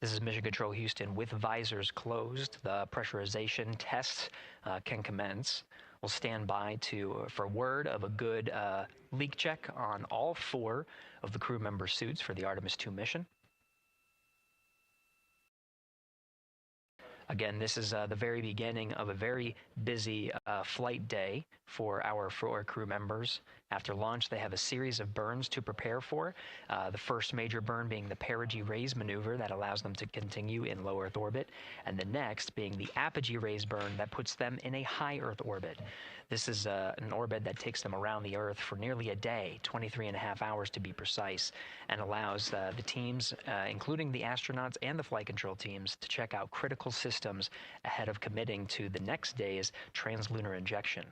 This is Mission Control Houston. With visors closed, the pressurization tests can commence. We'll stand by for word of a good leak check on all 4 of the crew member suits for the Artemis II mission. Again, this is the very beginning of a very busy flight day for our 4 crew members. After launch, they have a series of burns to prepare for. The first major burn being the Perigee raise maneuver that allows them to continue in low Earth orbit, and the next being the apogee raise burn that puts them in a high Earth orbit. This is an orbit that takes them around the Earth for nearly a day, 23.5 hours to be precise, and allows the teams, including the astronauts and the flight control teams, to check out critical systems ahead of committing to the next day's translunar injection.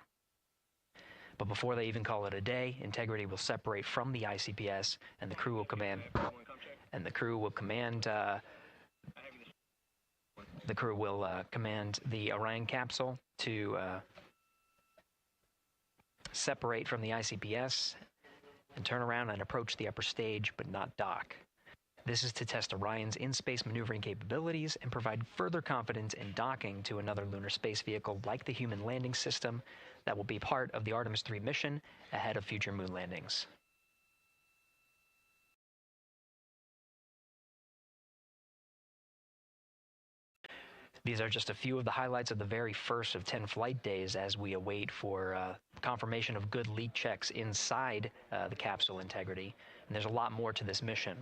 But before they even call it a day, Integrity will separate from the ICPS, and the crew will command. Command the Orion capsule to separate from the ICPS and turn around and approach the upper stage, but not dock. This is to test Orion's in-space maneuvering capabilities and provide further confidence in docking to another lunar space vehicle like the Human Landing System that will be part of the Artemis III mission ahead of future moon landings. These are just a few of the highlights of the very first of 10 flight days as we await for confirmation of good leak checks inside the capsule integrity. And there's a lot more to this mission.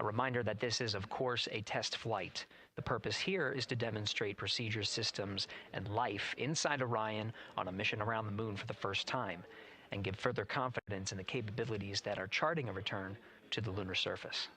A reminder that this is, of course, a test flight. The purpose here is to demonstrate procedures, systems, and life inside Orion on a mission around the moon for the first time, and give further confidence in the capabilities that are charting a return to the lunar surface.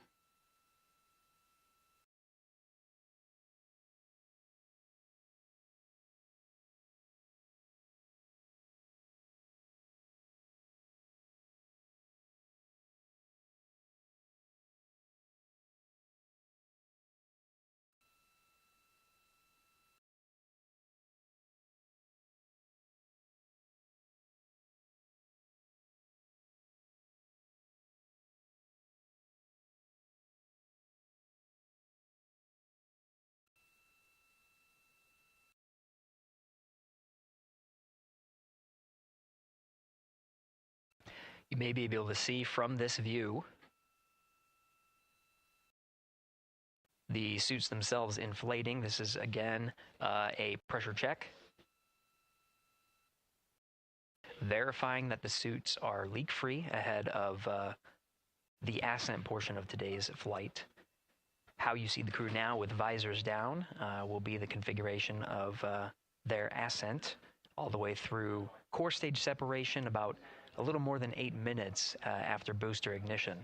You may be able to see from this view the suits themselves inflating. This is, again, a pressure check, verifying that the suits are leak-free ahead of the Ascent portion of today's flight. How you see the crew now with visors down will be the configuration of their Ascent all the way through core stage separation, about a little more than 8 minutes after booster ignition.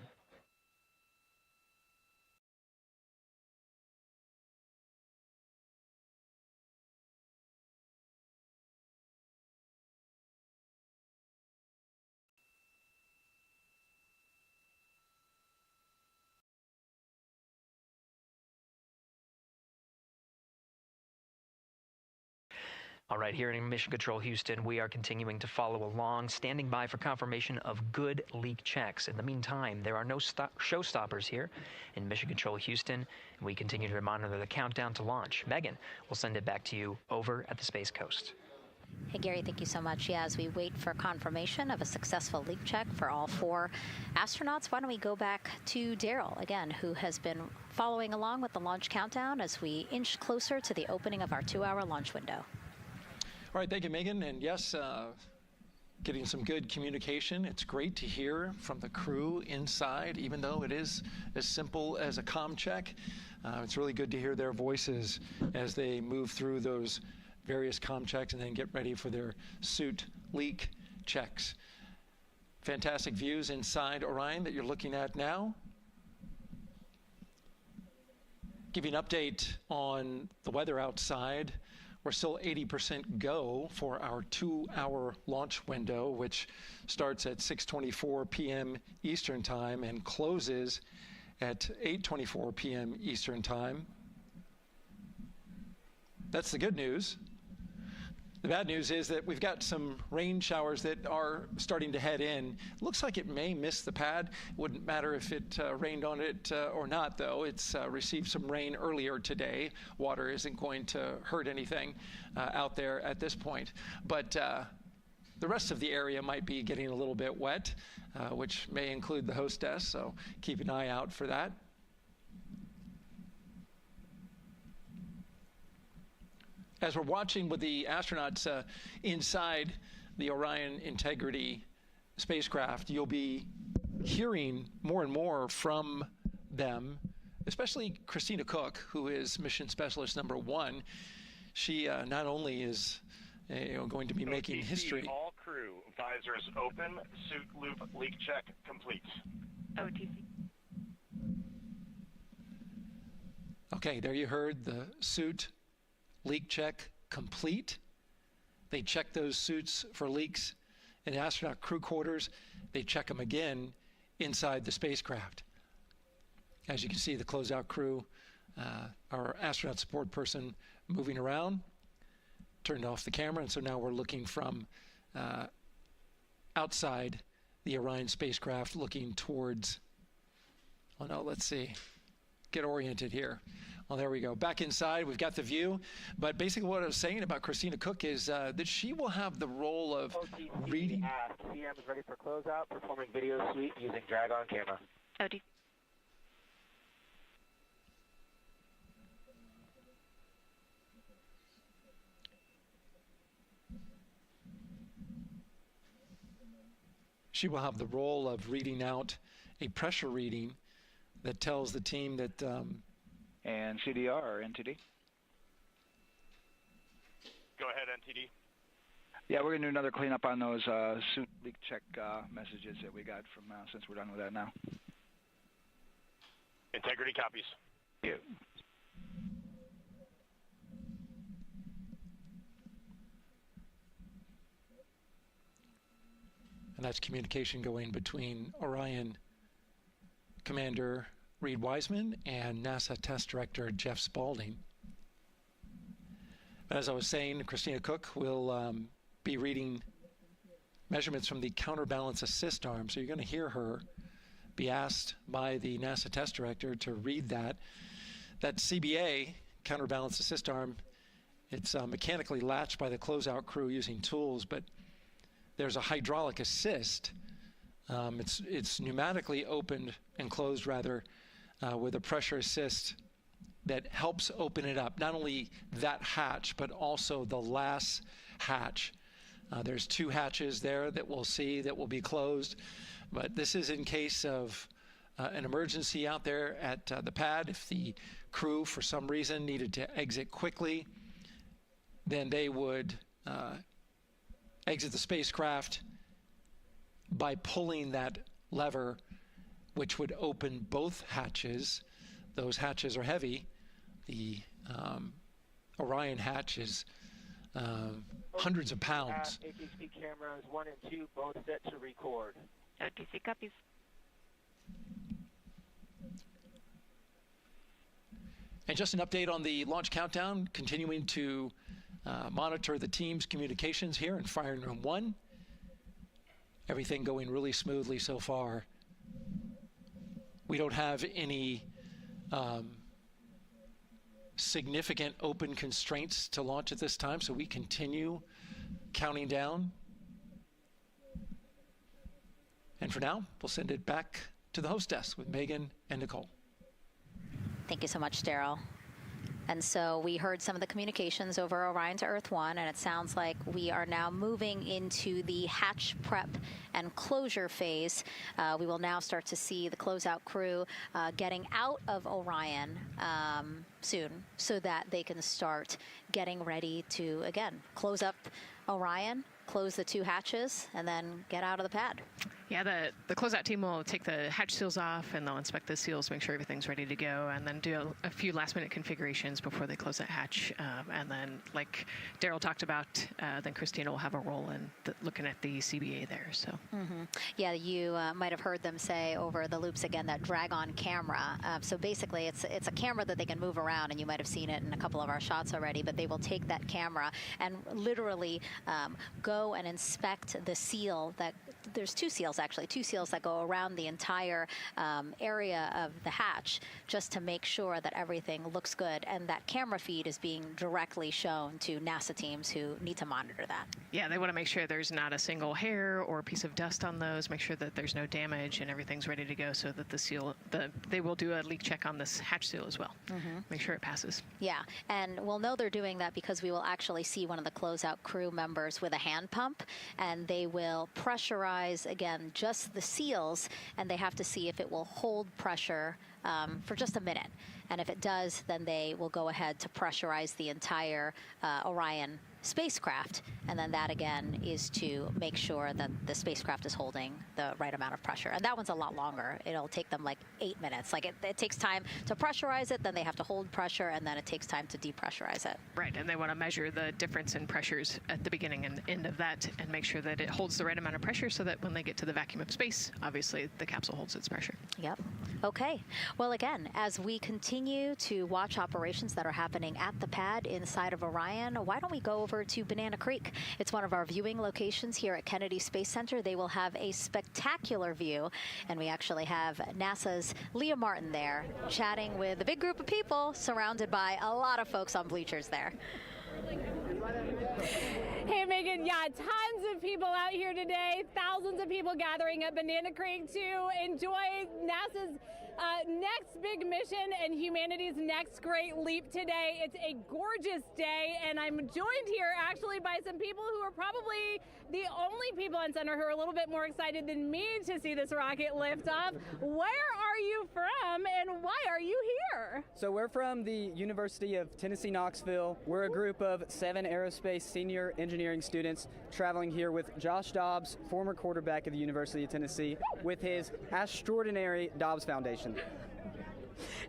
All right, here in Mission Control Houston, we are continuing to follow along, standing by for confirmation of good leak checks. In the meantime, there are no showstoppers here in Mission Control Houston, and we continue to monitor the countdown to launch. Megan, we'll send it back to you over at the Space Coast. Hey, Gary, thank you so much. Yeah, as we wait for confirmation of a successful leak check for all 4 astronauts, why don't we go back to Daryl, again, who has been following along with the launch countdown as we inch closer to the opening of our 2-hour launch window. All right, thank you, Megan. And yes, getting some good communication. It's great to hear from the crew inside, even though it is as simple as a comm check. It's really good to hear their voices as they move through those various comm checks and then get ready for their suit leak checks. Fantastic views inside Orion that you're looking at now. Give you an update on the weather outside. We're still 80% go for our 2-hour launch window, which starts at 6:24 p.m. Eastern Time and closes at 8:24 p.m. Eastern Time. That's the good news. The bad news is that we've got some rain showers that are starting to head in. Looks like it may miss the pad. Wouldn't matter if it rained on it or not, though. It's received some rain earlier today. Water isn't going to hurt anything out there at this point. But the rest of the area might be getting a little bit wet, which may include the hostess, so keep an eye out for that. As we're watching with the astronauts inside the Orion Integrity spacecraft, you'll be hearing more and more from them, especially Christina Cook, who is mission specialist number 1. She not only is going to be making history. All crew, visors open, suit loop leak check complete. OTC. Okay, there you heard the suit leak check complete. They check those suits for leaks in astronaut crew quarters. They check them again inside the spacecraft. As you can see, the closeout crew, our astronaut support person moving around, turned off the camera, and so now we're looking from outside the Orion spacecraft looking towards, oh no, let's see, get oriented here. Well, there we go. Back inside, we've got the view. But basically what I was saying about Christina Cook is that she will have the role of reading. CM is ready for closeout, performing video sweep using drag-on camera. OT. She will have the role of reading out a pressure reading that tells the team that... and CDR or NTD? Go ahead, NTD. Yeah, we're going to do another cleanup on those suit leak check messages that we got from, since we're done with that now. Integrity copies. Yeah. And that's communication going between Orion Commander Reed Wiseman and NASA Test Director Jeff Spaulding. But as I was saying, Christina Cook will be reading measurements from the counterbalance assist arm. So you're going to hear her be asked by the NASA Test Director to read that. That CBA, counterbalance assist arm, it's mechanically latched by the closeout crew using tools, but there's a hydraulic assist. It's pneumatically opened and closed, rather, with a pressure assist that helps open it up. Not only that hatch, but also the last hatch. There's 2 hatches there that we'll see that will be closed. But this is in case of an emergency out there at the pad. If the crew, for some reason, needed to exit quickly, then they would exit the spacecraft by pulling that lever, which would open both hatches. Those hatches are heavy. The Orion hatch is hundreds of pounds. APC cameras 1 and 2 both set to record. OTC copies. And just an update on the launch countdown, continuing to monitor the team's communications here in Firing Room 1. Everything going really smoothly so far. We don't have any significant open constraints to launch at this time, so we continue counting down. And for now, we'll send it back to the host desk with Megan and Nicole. Thank you so much, Daryl. And so we heard some of the communications over Orion to Earth 1, and it sounds like we are now moving into the hatch prep and closure phase. We will now start to see the closeout crew getting out of Orion soon so that they can start getting ready to, again, close up Orion, close the 2 hatches, and then get out of the pad. Yeah, the closeout team will take the hatch seals off, and they'll inspect the seals, make sure everything's ready to go, and then do a few last-minute configurations before they close that hatch. And then, like Daryl talked about, then Christina will have a role in looking at the CBA there. So. Yeah, you might have heard them say over the loops again that drag-on camera. So basically, it's a camera that they can move around, and you might have seen it in a couple of our shots already. But they will take that camera and literally go and inspect the seal that. There's 2 seals, actually, 2 seals that go around the entire area of the hatch just to make sure that everything looks good. And that camera feed is being directly shown to NASA teams who need to monitor that. Yeah, they want to make sure there's not a single hair or a piece of dust on those, make sure that there's no damage and everything's ready to go so that the seal, they will do a leak check on this hatch seal as well. Make sure it passes. Yeah, and we'll know they're doing that because we will actually see one of the closeout crew members with a hand pump, and they will pressurize, again, just the seals, and they have to see if it will hold pressure for just a minute. And if it does, then they will go ahead to pressurize the entire Orion spacecraft. And then that, again, is to make sure that the spacecraft is holding the right amount of pressure. And that one's a lot longer. It'll take them like 8 minutes. Like it takes time to pressurize it, then they have to hold pressure, and then it takes time to depressurize it. Right, and they want to measure the difference in pressures at the beginning and end of that and make sure that it holds the right amount of pressure so that when they get to the vacuum of space, obviously the capsule holds its pressure. Yep. Okay. Well, again, as we continue to watch operations that are happening at the pad inside of Orion, why don't we go over to Banana Creek? It's one of our viewing locations here at Kennedy Space Center. They will have a spectacular view, and we actually have NASA's Leah Martin there chatting with a big group of people surrounded by a lot of folks on bleachers there. Hey, Megan, yeah, tons of people out here today, thousands of people gathering at Banana Creek to enjoy NASA's next big mission and humanity's next great leap today. It's a gorgeous day, and I'm joined here actually by some people who are probably the only people on center who are a little bit more excited than me to see this rocket lift off. Where are you from, and why are you here? So we're from the University of Tennessee, Knoxville. We're a group of 7 aerospace senior engineering students traveling here with Josh Dobbs, former quarterback of the University of Tennessee, with his extraordinary Dobbs Foundation.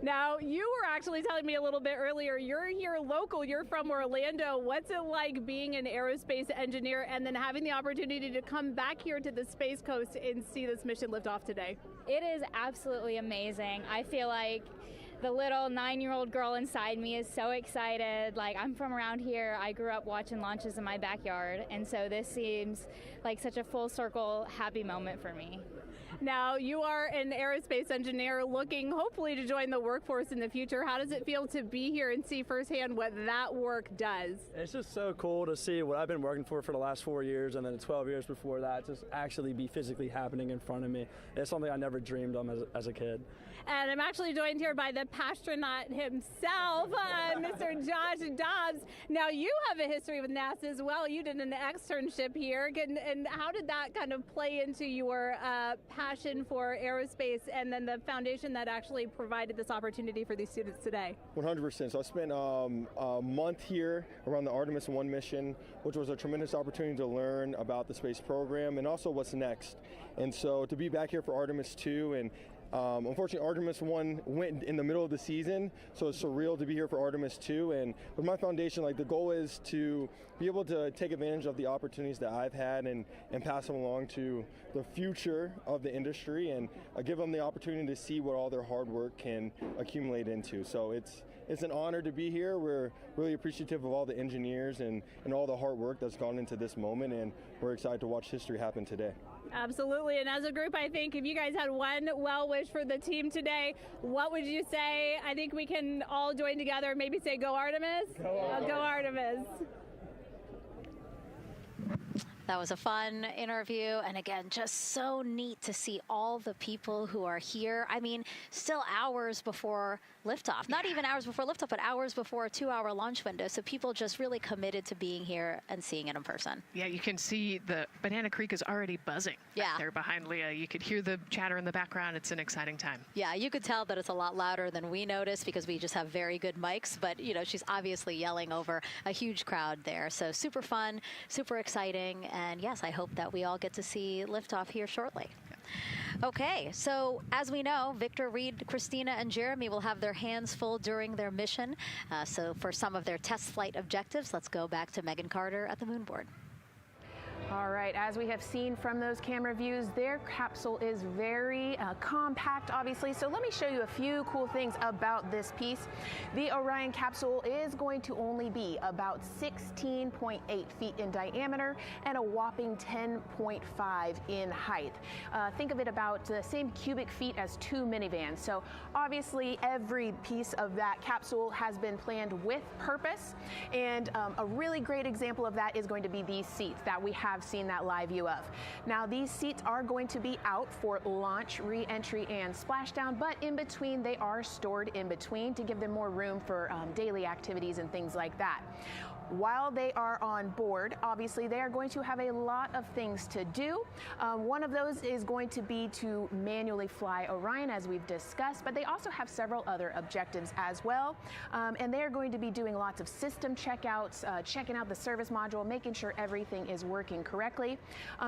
Now, you were actually telling me a little bit earlier, you're here local, you're from Orlando. What's it like being an aerospace engineer and then having the opportunity to come back here to the Space Coast and see this mission lift off today? It is absolutely amazing. I feel like the little 9-year-old girl inside me is so excited. Like, I'm from around here. I grew up watching launches in my backyard, and so this seems like such a full circle happy moment for me. Now, you are an aerospace engineer looking hopefully to join the workforce in the future. How does it feel to be here and see firsthand what that work does? It's just so cool to see what I've been working for the last 4 years and then 12 years before that just actually be physically happening in front of me. It's something I never dreamed of as a kid. And I'm actually joined here by the Astronaut himself, Mr. Josh Dobbs. Now, you have a history with NASA as well. You did an externship here. And how did that kind of play into your passion for aerospace and then the foundation that actually provided this opportunity for these students today? 100%. So I spent a month here around the Artemis I mission, which was a tremendous opportunity to learn about the space program and also what's next. And so to be back here for Artemis II, and unfortunately, Artemis 1 went in the middle of the season, so it's surreal to be here for Artemis 2. And with my foundation, like, the goal is to be able to take advantage of the opportunities that I've had and pass them along to the future of the industry and give them the opportunity to see what all their hard work can accumulate into. So it's an honor to be here. We're really appreciative of all the engineers and all the hard work that's gone into this moment, and we're excited to watch history happen today. Absolutely, and as a group, I think if you guys had one well wish for the team today, what would you say? I think we can all join together and maybe say, go Artemis? Go Artemis. That was a fun interview, and again, just so neat to see all the people who are here. I mean, still hours before liftoff. Not even hours before liftoff, but hours before a 2-hour launch window. So people just really committed to being here and seeing it in person. Yeah, you can see the Banana Creek is already buzzing. Yeah. There behind Leah. You could hear the chatter in the background. It's an exciting time. Yeah, you could tell that it's a lot louder than we noticed because we just have very good mics. But, you know, she's obviously yelling over a huge crowd there. So super fun, super exciting. And yes, I hope that we all get to see liftoff here shortly. Okay, so as we know, Victor, Reed, Christina, and Jeremy will have their hands full during their mission. So for some of their test flight objectives, let's go back to Megan Carter at the moon board. All right, as we have seen from those camera views, their capsule is very compact, obviously. So let me show you a few cool things about this piece. The Orion capsule is going to only be about 16.8 feet in diameter and a whopping 10.5 in height. Think of it about the same cubic feet as 2 minivans. So obviously every piece of that capsule has been planned with purpose. And a really great example of that is going to be these seats that we have seen that live view of. Now, these seats are going to be out for launch, re-entry, and splashdown, but in between, they are stored in between to give them more room for daily activities and things like that. While they are on board, obviously they are going to have a lot of things to do. One of those is going to be to manually fly Orion, as we've discussed, but they also have several other objectives as well. And they are going to be doing lots of system checkouts, checking out the service module, making sure everything is working correctly.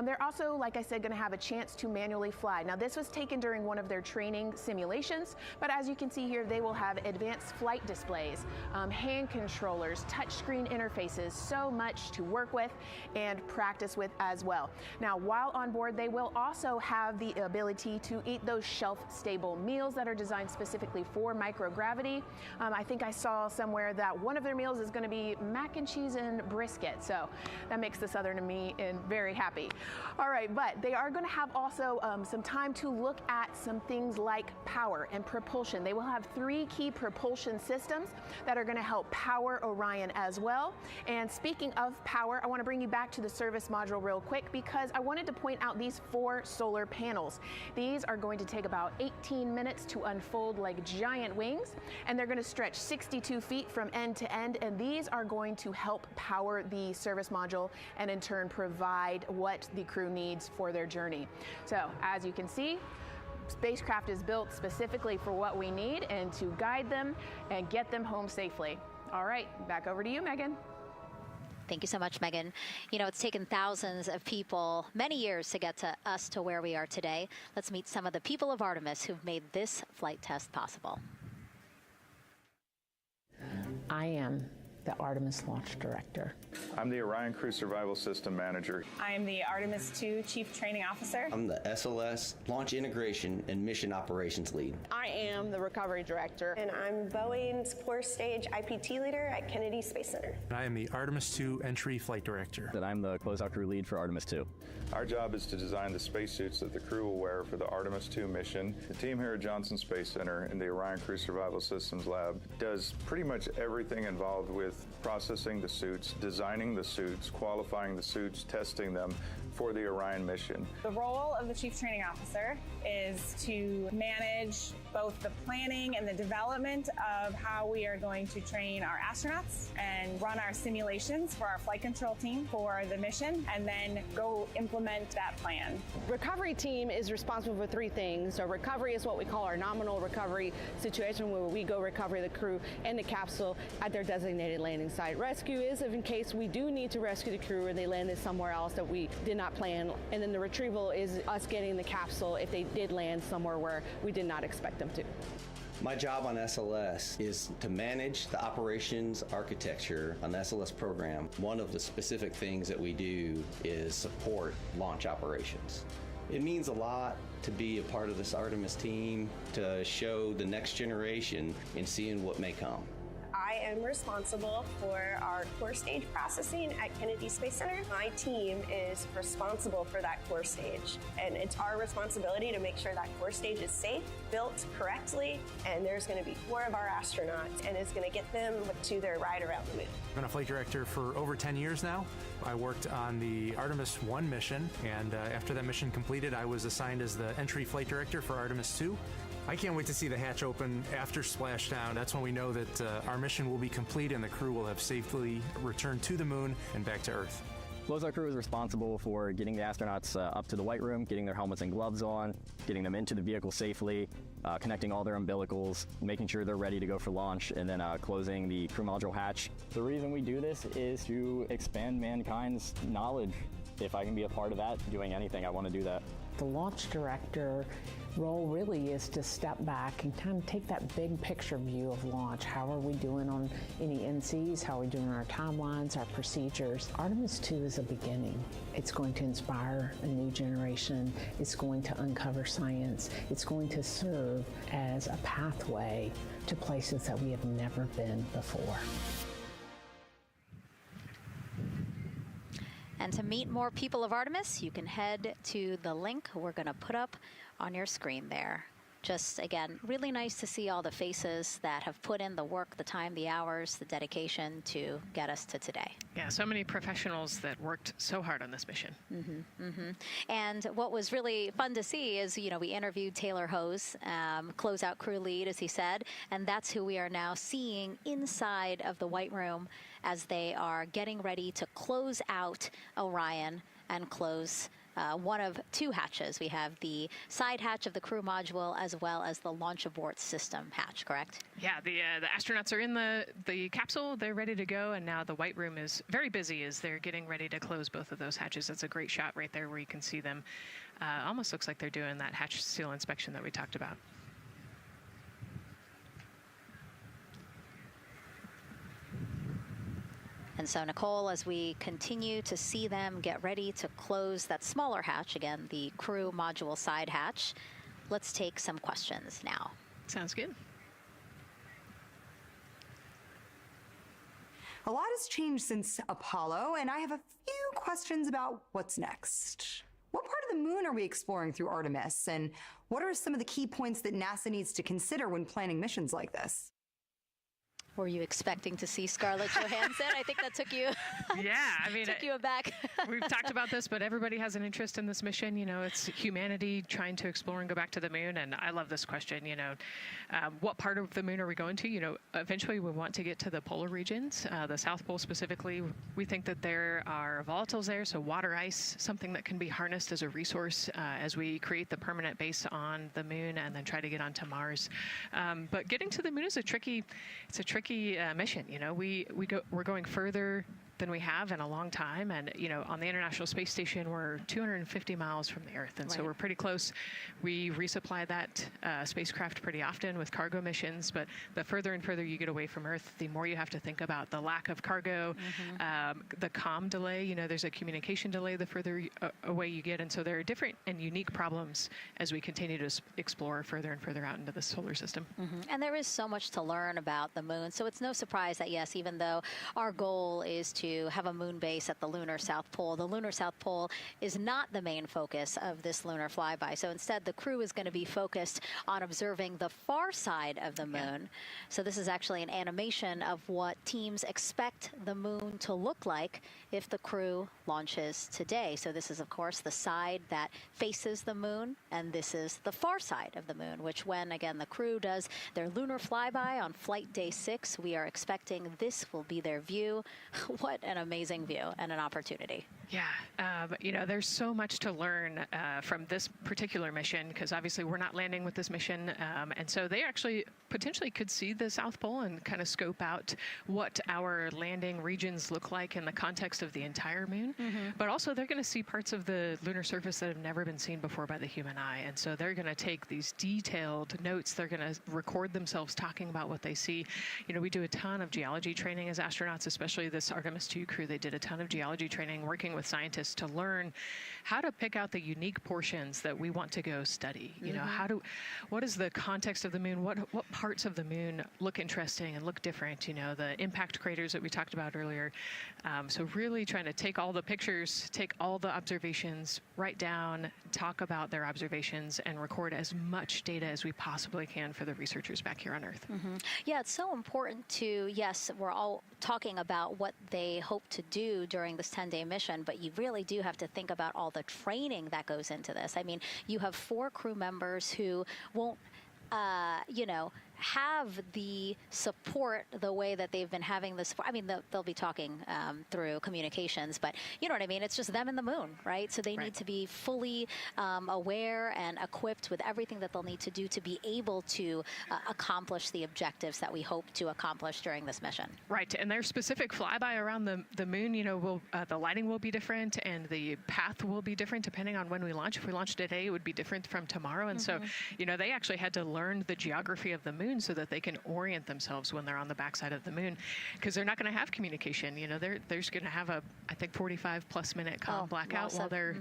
They're also, like I said, going to have a chance to manually fly. Now, this was taken during one of their training simulations, but as you can see here, they will have advanced flight displays, hand controllers, touchscreen interfaces, so much to work with and practice with as well. Now, while on board, they will also have the ability to eat those shelf-stable meals that are designed specifically for microgravity. I think I saw somewhere that one of their meals is going to be mac and cheese and brisket, so that makes the Southern in me very happy. All right, but they are going to have also some time to look at some things like power and propulsion. They will have 3 key propulsion systems that are going to help power Orion as well. And speaking of power, I want to bring you back to the service module real quick because I wanted to point out these 4 solar panels. These are going to take about 18 minutes to unfold like giant wings, and they're going to stretch 62 feet from end to end, and these are going to help power the service module and in turn provide what the crew needs for their journey. So as you can see, spacecraft is built specifically for what we need and to guide them and get them home safely. All right, back over to you, Megan. Thank you so much, Megan. You know, it's taken thousands of people many years to get to us to where we are today. Let's meet some of the people of Artemis who've made this flight test possible. I am the Artemis Launch Director. I'm the Orion Crew Survival System Manager. I'm the Artemis II Chief Training Officer. I'm the SLS Launch Integration and Mission Operations Lead. I am the Recovery Director. And I'm Boeing's Core Stage IPT Leader at Kennedy Space Center. I am the Artemis II Entry Flight Director. And I'm the Closeout Crew Lead for Artemis II. Our job is to design the spacesuits that the crew will wear for the Artemis II mission. The team here at Johnson Space Center in the Orion Crew Survival Systems Lab does pretty much everything involved with processing the suits, designing the suits, qualifying the suits, testing them for the Orion mission. The role of the Chief Training Officer is to manage both the planning and the development of how we are going to train our astronauts and run our simulations for our flight control team for the mission, and then go implement that plan. Recovery team is responsible for 3 things. So recovery is what we call our nominal recovery situation, where we go recover the crew and the capsule at their designated landing site. Rescue is if in case we do need to rescue the crew or they landed somewhere else that we did not plan. And then the retrieval is us getting the capsule if they did land somewhere where we did not expect them to. My job on SLS is to manage the operations architecture on the SLS program. One of the specific things that we do is support launch operations. It means a lot to be a part of this Artemis team, to show the next generation in seeing what may come. I am responsible for our core stage processing at Kennedy Space Center. My team is responsible for that core stage, and it's our responsibility to make sure that core stage is safe, built correctly, and there's going to be 4 of our astronauts, and it's going to get them to their ride around the moon. I've been a flight director for over 10 years now. I worked on the Artemis I mission, and after that mission completed, I was assigned as the entry flight director for Artemis II. I can't wait to see the hatch open after splashdown. That's when we know that our mission will be complete and the crew will have safely returned to the moon and back to Earth. Closeout Crew is responsible for getting the astronauts up to the white room, getting their helmets and gloves on, getting them into the vehicle safely, connecting all their umbilicals, making sure they're ready to go for launch, and then closing the crew module hatch. The reason we do this is to expand mankind's knowledge. If I can be a part of that, doing anything, I want to do that. The launch director role really is to step back and kind of take that big picture view of launch. How are we doing on any NCs? How are we doing on our timelines, our procedures? Artemis II is a beginning. It's going to inspire a new generation. It's going to uncover science. It's going to serve as a pathway to places that we have never been before. And to meet more people of Artemis, you can head to the link we're going to put up on your screen there. Just, again, really nice to see all the faces that have put in the work, the time, the hours, the dedication to get us to today. Yeah, so many professionals that worked so hard on this mission. And what was really fun to see is, you know, we interviewed Taylor Hose, closeout crew lead, as he said, and that's who we are now seeing inside of the White Room as they are getting ready to close out Orion and close one of 2 hatches. We have the side hatch of the crew module as well as the launch abort system hatch, correct? Yeah, the astronauts are in the capsule. They're ready to go, and now the White Room is very busy as they're getting ready to close both of those hatches. That's a great shot right there where you can see them. Almost looks like they're doing that hatch seal inspection that we talked about. And so, Nicole, as we continue to see them get ready to close that smaller hatch, again, the crew module side hatch, let's take some questions now. Sounds good. A lot has changed since Apollo, and I have a few questions about what's next. What part of the moon are we exploring through Artemis, and what are some of the key points that NASA needs to consider when planning missions like this? Were you expecting to see Scarlett Johansson? I think that took you. Yeah, I mean, took you aback. We've talked about this, but everybody has an interest in this mission. You know, it's humanity trying to explore and go back to the moon. And I love this question. You know, what part of the moon are we going to? You know, eventually we want to get to the polar regions, the South Pole specifically. We think that there are volatiles there, so water ice, something that can be harnessed as a resource as we create the permanent base on the moon and then try to get onto Mars. But getting to the moon is a tricky mission. You know, we're going further than we have in a long time, and you know, on the International Space Station we're 250 miles from the Earth, and so we're pretty close. We resupply that spacecraft pretty often with cargo missions, but the further and further you get away from Earth, the more you have to think about the lack of cargo, the comm delay. You know, there's a communication delay the further away you get, and so there are different and unique problems as we continue to explore further and further out into the solar system. And there is so much to learn about the moon, so it's no surprise that yes, even though our goal is to have a moon base at the lunar South Pole, the lunar South Pole is not the main focus of this lunar flyby. So instead, the crew is going to be focused on observing the far side of the moon. So this is actually an animation of what teams expect the moon to look like if the crew launches today. So this is, of course, the side that faces the moon, and this is the far side of the moon, which when, again, the crew does their lunar flyby on flight day 6, we are expecting this will be their view. What an amazing view and an opportunity. Yeah, you know, there's so much to learn from this particular mission, because obviously we're not landing with this mission, and so they actually potentially could see the South Pole and kind of scope out what our landing regions look like in the context of the entire moon. But also they're going to see parts of the lunar surface that have never been seen before by the human eye, and so they're going to take these detailed notes. They're going to record themselves talking about what they see. You know, we do a ton of geology training as astronauts, especially this Artemis II crew. They did a ton of geology training working with scientists to learn how to pick out the unique portions that we want to go study. You know, what is the context of the moon? What parts of the moon look interesting and look different? You know, the impact craters that we talked about earlier. So really trying to take all the pictures, take all the observations, write down, talk about their observations, and record as much data as we possibly can for the researchers back here on Earth. Yeah, it's so important to, yes, we're all talking about what they hope to do during this 10-day mission, but you really do have to think about all the training that goes into this. I mean, you have 4 crew members who won't, you know, have the support the way that they've been having this. I mean, they'll be talking through communications, but you know what I mean? It's just them and the moon, right? So they need to be fully aware and equipped with everything that they'll need to do to be able to accomplish the objectives that we hope to accomplish during this mission. Right, and their specific flyby around the moon, you know, the lighting will be different and the path will be different depending on when we launch. If we launch today, it would be different from tomorrow. And so, you know, they actually had to learn the geography of the moon so that they can orient themselves when they're on the backside of the moon, because they're not going to have communication. You know, they're going to have a, I think, 45+ minute comm blackout while they're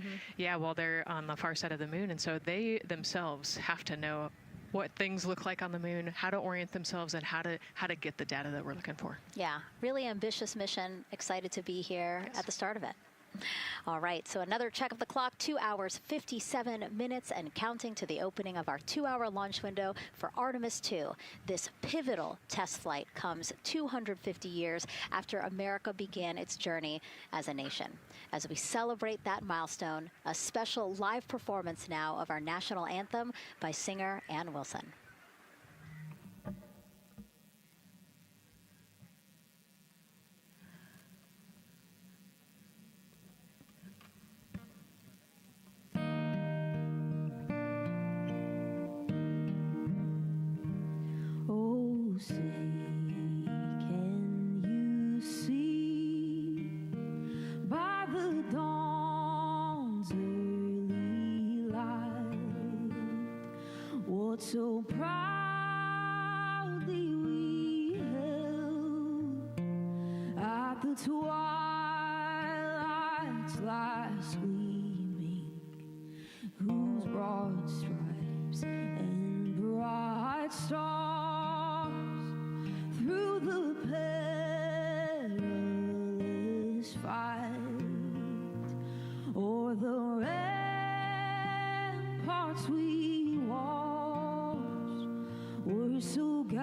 while they're on the far side of the moon, and so they themselves have to know what things look like on the moon, how to orient themselves, and how to get the data that we're looking for. Yeah, really ambitious mission. Excited to be here at the start of it. All right, so another check of the clock, 2 hours, 57 minutes and counting to the opening of our 2-hour launch window for Artemis II. This pivotal test flight comes 250 years after America began its journey as a nation. As we celebrate that milestone, a special live performance now of our national anthem by singer Ann Wilson. Say, can you see by the dawn's early light what so proudly we held at the twilight's last gleaming, whose broad stripes and bright stars through the perilous fight, o'er the ramparts we watched, were so gallantly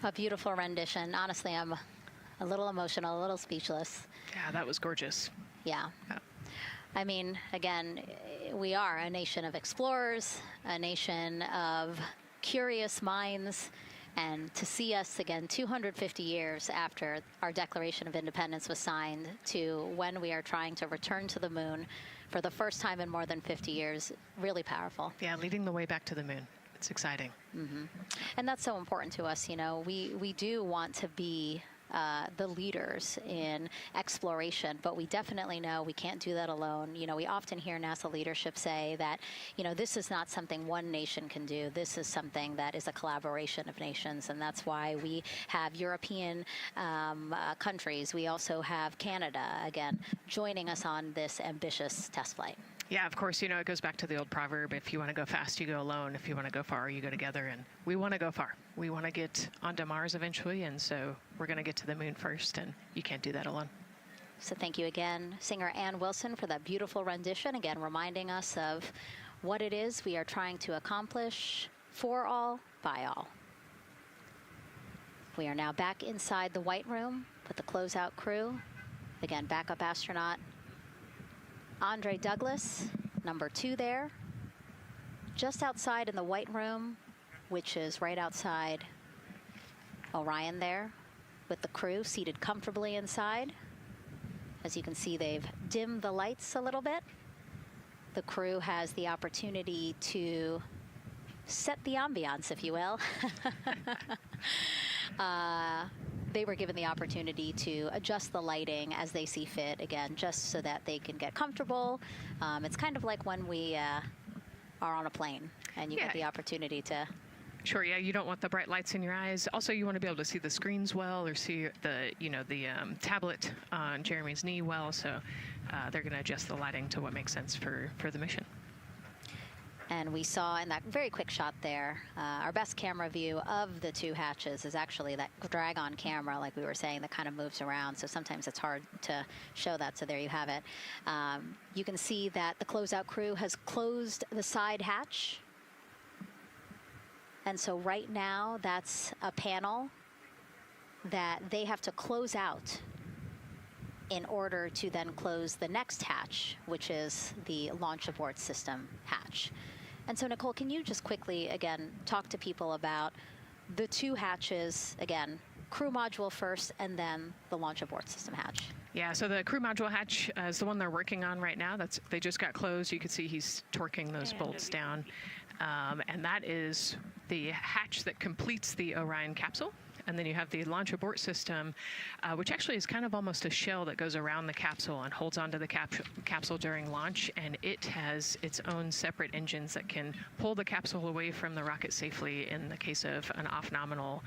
A beautiful rendition. Honestly, I'm a little emotional, a little speechless. Yeah, that was gorgeous. Yeah. I mean, again, we are a nation of explorers, a nation of curious minds, and to see us again 250 years after our Declaration of Independence was signed to when we are trying to return to the moon for the first time in more than 50 years, really powerful. Yeah, leading the way back to the moon. It's exciting. Mm-hmm. And that's so important to us. You know, we do want to be the leaders in exploration, but we definitely know we can't do that alone. You know, we often hear NASA leadership say that, you know, this is not something one nation can do. This is something that is a collaboration of nations, and that's why we have European countries. We also have Canada, again, joining us on this ambitious test flight. Yeah, of course, you know, it goes back to the old proverb, if you want to go fast, you go alone. If you want to go far, you go together. And we want to go far. We want to get onto Mars eventually, and so we're going to get to the moon first, and you can't do that alone. So thank you again, singer Ann Wilson, for that beautiful rendition, again reminding us of what it is we are trying to accomplish for all, by all. We are now back inside the White Room with the closeout crew. Again, backup astronaut Andre Douglas, number 2 there, just outside in the White Room, which is right outside Orion there, with the crew seated comfortably inside. As you can see, they've dimmed the lights a little bit. The crew has the opportunity to set the ambiance, if you will. They were given the opportunity to adjust the lighting as they see fit, again, just so that they can get comfortable. It's kind of like when we are on a plane and you get the opportunity to... Sure, yeah, you don't want the bright lights in your eyes. Also, you want to be able to see the screens well, or see the, you know, the tablet on Jeremy's knee well, so they're going to adjust the lighting to what makes sense for the mission. And we saw in that very quick shot there, our best camera view of the 2 hatches is actually that drag-on camera, like we were saying, that kind of moves around. So sometimes it's hard to show that. So there you have it. You can see that the closeout crew has closed the side hatch. And so right now, that's a panel that they have to close out in order to then close the next hatch, which is the launch abort system hatch. And so, Nicole, can you just quickly, again, talk to people about the 2 hatches, again, crew module first, and then the launch abort system hatch? Yeah, so the crew module hatch is the one they're working on right now. They just got closed. You can see he's torquing those bolts down. And that is the hatch that completes the Orion capsule. And then you have the launch abort system, which actually is kind of almost a shell that goes around the capsule and holds onto the capsule during launch. And it has its own separate engines that can pull the capsule away from the rocket safely in the case of an off-nominal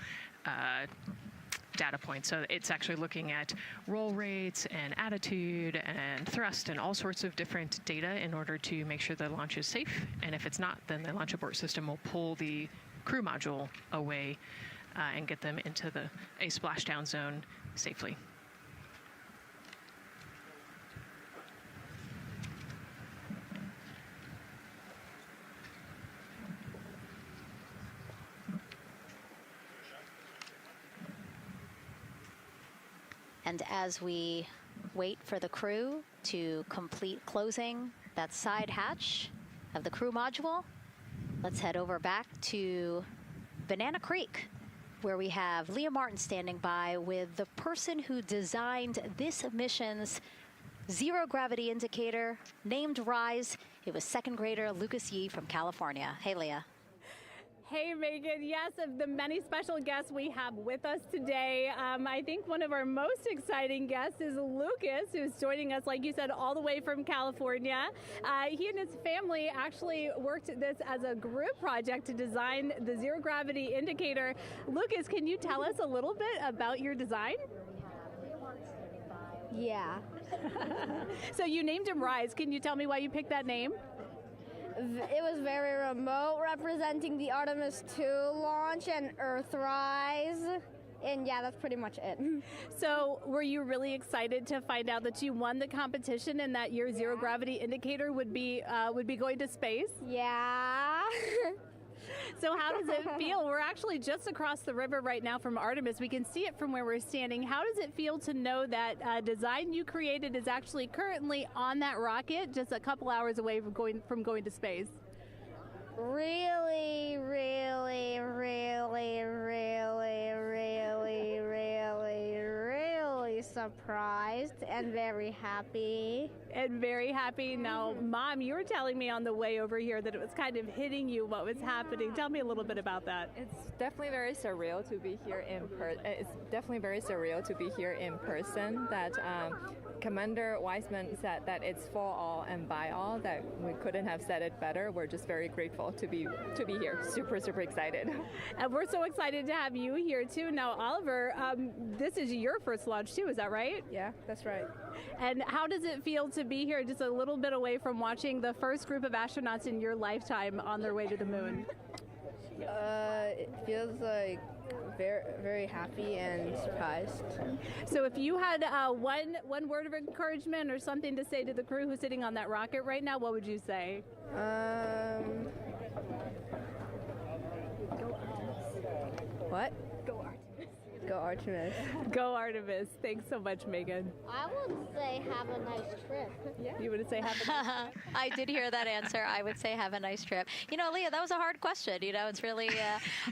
data point. So it's actually looking at roll rates and attitude and thrust and all sorts of different data in order to make sure the launch is safe. And if it's not, then the launch abort system will pull the crew module away and get them into a splashdown zone safely. And as we wait for the crew to complete closing that side hatch of the crew module, let's head over back to Banana Creek, where we have Leah Martin standing by with the person who designed this mission's zero gravity indicator, named RISE. It was 2nd grader Lucas Yee from California. Hey, Leah. Hey, Megan. Yes, of the many special guests we have with us today, I think one of our most exciting guests is Lucas, who's joining us, like you said, all the way from California. He and his family actually worked this as a group project to design the zero gravity indicator. Lucas, can you tell us a little bit about your design? Yeah. So you named him RISE. Can you tell me why you picked that name? It was very remote, representing the Artemis II launch and Earthrise. And yeah, that's pretty much it. So were you really excited to find out that you won the competition and that your zero gravity indicator would be going to space? Yeah. So how does it feel? We're actually just across the river right now from Artemis. We can see it from where we're standing. How does it feel to know that design you created is actually currently on that rocket just a couple hours away from going to space? Really, really, really, really, really, really, really surprised and very happy. And very happy. Now, Mom, you were telling me on the way over here that it was kind of hitting you what was happening. Tell me a little bit about that. It's definitely very surreal to be here in person. That Commander Weissman said that it's for all and by all. That we couldn't have said it better. We're just very grateful to be here. Super, super excited. And we're so excited to have you here too. Now, Oliver, this is your first launch too. Is that right? Yeah, that's right. And how does it feel to be here just a little bit away from watching the first group of astronauts in your lifetime on their way to the moon? It feels like very, very happy and surprised. So if you had one word of encouragement or something to say to the crew who's sitting on that rocket right now, what would you say? What? Go Artemis. Go Artemis. Go Artemis. Thanks so much, Megan. I would say have a nice trip. Yeah. You would say have a nice trip? I did hear that answer. I would say have a nice trip. You know, Leah, that was a hard question. You know, it's really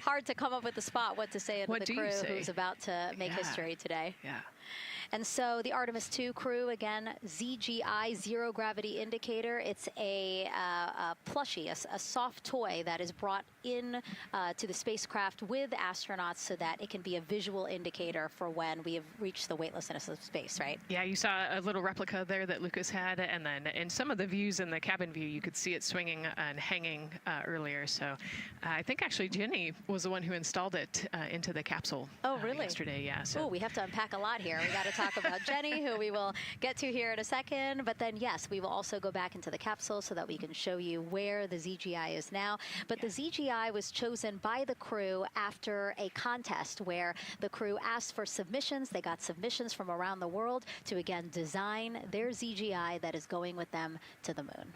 hard to come up with the spot what to say to the crew who's about to make history today. Yeah. And so the Artemis II crew, again, ZGI, Zero Gravity Indicator. It's a plushie, a soft toy that is brought in to the spacecraft with astronauts so that it can be a visual indicator for when we have reached the weightlessness of space, right? Yeah, you saw a little replica there that Lucas had, and then in some of the views in the cabin view, you could see it swinging and hanging earlier. So I think actually Jenny was the one who installed it into the capsule. Oh, really? Yesterday, yeah. So. Oh, we have to unpack a lot here. We got to talk about Jenny, who we will get to here in a second. But then, yes, we will also go back into the capsule so that we can show you where the ZGI is now. But the ZGI was chosen by the crew after a contest where the crew asked for submissions. They got submissions from around the world to, again, design their ZGI that is going with them to the moon.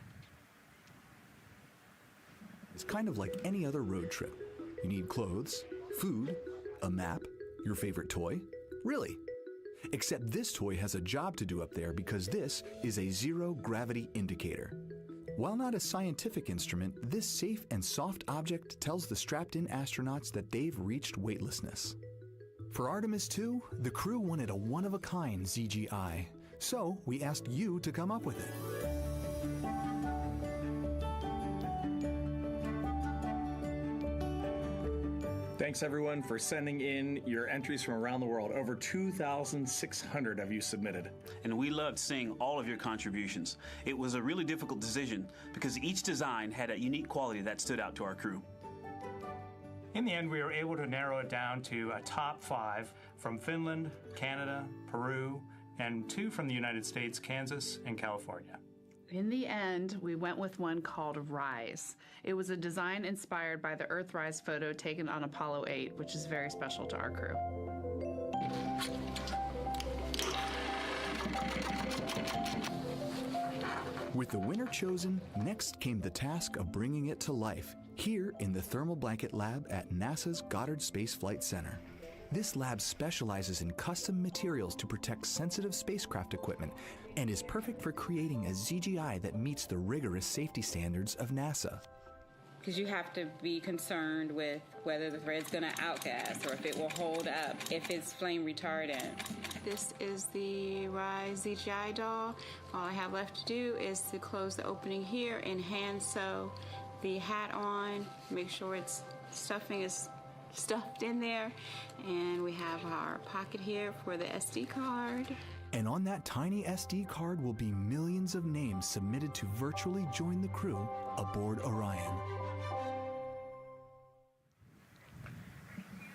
It's kind of like any other road trip. You need clothes, food, a map, your favorite toy. Really. Except this toy has a job to do up there because this is a zero gravity indicator. While not a scientific instrument, this safe and soft object tells the strapped-in astronauts that they've reached weightlessness. For Artemis II, the crew wanted a one-of-a-kind ZGI, so we asked you to come up with it. Thanks everyone for sending in your entries from around the world. Over 2,600 of you submitted. And we loved seeing all of your contributions. It was a really difficult decision because each design had a unique quality that stood out to our crew. In the end, we were able to narrow it down to a top 5 from Finland, Canada, Peru, and 2 from the United States, Kansas, and California. In the end, we went with one called Rise. It was a design inspired by the Earthrise photo taken on Apollo 8, which is very special to our crew. With the winner chosen, next came the task of bringing it to life here in the Thermal Blanket Lab at NASA's Goddard Space Flight Center. This lab specializes in custom materials to protect sensitive spacecraft equipment and is perfect for creating a ZGI that meets the rigorous safety standards of NASA. Because you have to be concerned with whether the thread's going to outgas or if it will hold up, if it's flame retardant. This is the Rise ZGI doll. All I have left to do is to close the opening here and hand sew the hat on, make sure its stuffing is stuffed in there, and we have our pocket here for the SD card. And on that tiny SD card will be millions of names submitted to virtually join the crew aboard Orion.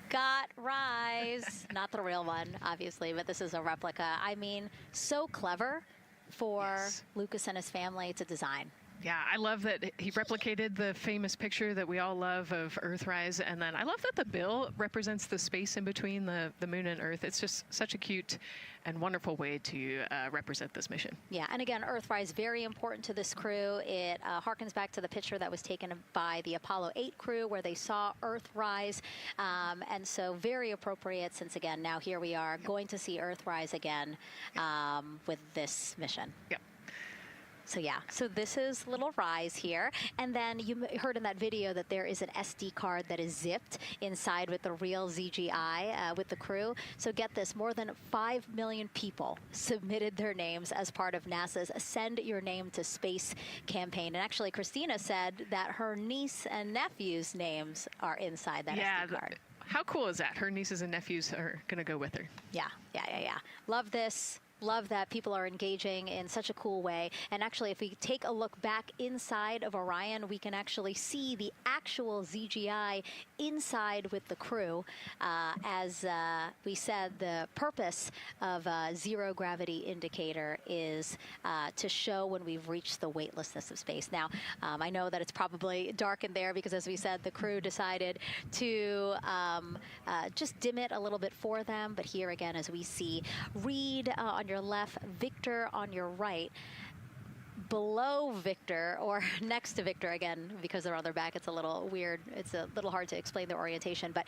Got Rise. Not the real one, obviously, but this is a replica. I mean, so clever for Lucas and his family to design. Yeah, I love that he replicated the famous picture that we all love of Earthrise, and then I love that the bill represents the space in between the moon and Earth. It's just such a cute and wonderful way to represent this mission. Yeah, and again, Earthrise, very important to this crew. It harkens back to the picture that was taken by the Apollo 8 crew where they saw Earthrise, and so very appropriate since, again, now here we are going to see Earthrise again with this mission. Yep. So yeah, so this is little Rise here. And then you heard in that video that there is an SD card that is zipped inside with the real ZGI with the crew. So get this, more than 5 million people submitted their names as part of NASA's Send Your Name to Space campaign. And actually, Christina said that her niece and nephew's names are inside that SD card. How cool is that? Her nieces and nephews are going to go with her. Yeah. Love this. Love that people are engaging in such a cool way. And actually, if we take a look back inside of Orion, we can actually see the actual ZGI inside with the crew. As we said, the purpose of a zero gravity indicator is to show when we've reached the weightlessness of space. Now, I know that it's probably dark in there because, as we said, the crew decided to just dim it a little bit for them. But here again, as we see, Reed on your left, Victor on your right. Below Victor, or next to Victor, again, because they're on their back, it's a little weird. It's a little hard to explain their orientation. But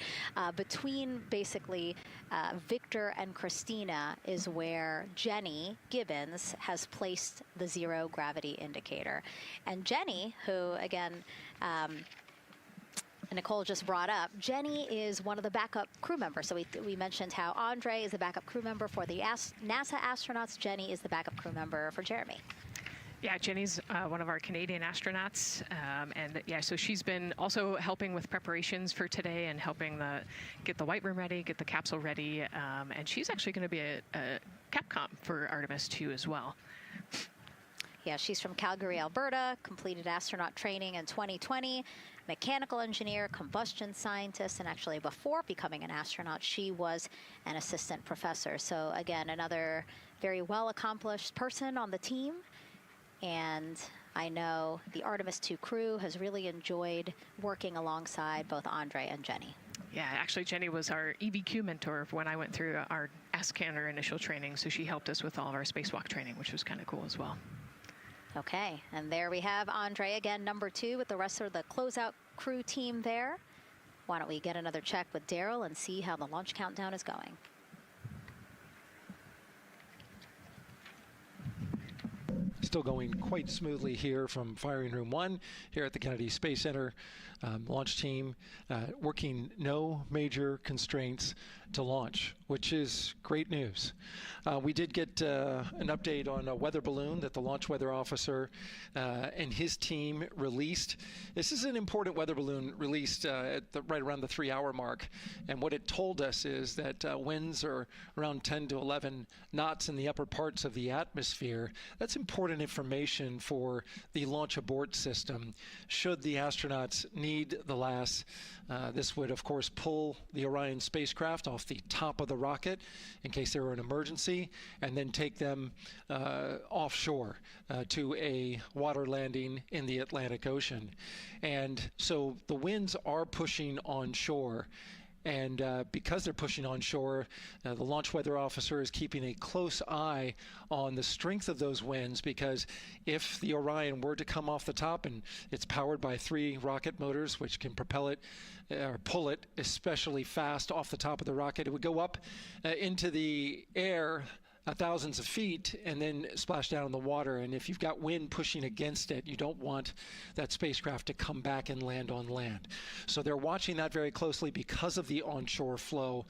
between basically Victor and Christina is where Jenny Gibbons has placed the zero gravity indicator. And Jenny, who, again, Nicole just brought up, Jenny is one of the backup crew members. So we mentioned how Andre is the backup crew member for the NASA astronauts. Jenny is the backup crew member for Jeremy. Yeah, Jenny's one of our Canadian astronauts, and yeah, so she's been also helping with preparations for today and helping get the white room ready, get the capsule ready, and she's actually going to be a Capcom for Artemis II as well. Yeah, she's from Calgary, Alberta, completed astronaut training in 2020, mechanical engineer, combustion scientist, and actually before becoming an astronaut, she was an assistant professor. So again, another very well-accomplished person on the team. And I know the Artemis II crew has really enjoyed working alongside both Andre and Jenny. Yeah, actually, Jenny was our EVQ mentor when I went through our AskCanner initial training, so she helped us with all of our spacewalk training, which was kind of cool as well. Okay, and there we have Andre again, number 2, with the rest of the closeout crew team there. Why don't we get another check with Daryl and see how the launch countdown is going. Still going quite smoothly here from Firing Room 1 here at the Kennedy Space Center. Launch team working no major constraints to launch, which is great news. We did get an update on a weather balloon that the launch weather officer and his team released. This is an important weather balloon released at right around the 3-hour mark. And what it told us is that winds are around 10 to 11 knots in the upper parts of the atmosphere. That's important information for the launch abort system should the astronauts need the LAS. This would, of course, pull the Orion spacecraft off the top of the rocket in case there were an emergency, and then take them offshore to a water landing in the Atlantic Ocean. And so the winds are pushing onshore. And because they're pushing onshore, the launch weather officer is keeping a close eye on the strength of those winds, because if the Orion were to come off the top, and it's powered by 3 rocket motors which can propel it or pull it especially fast off the top of the rocket, it would go up into the air thousands of feet and then splash down in the water. And if you've got wind pushing against it, you don't want that spacecraft to come back and land on land. So they're watching that very closely because of the onshore flow.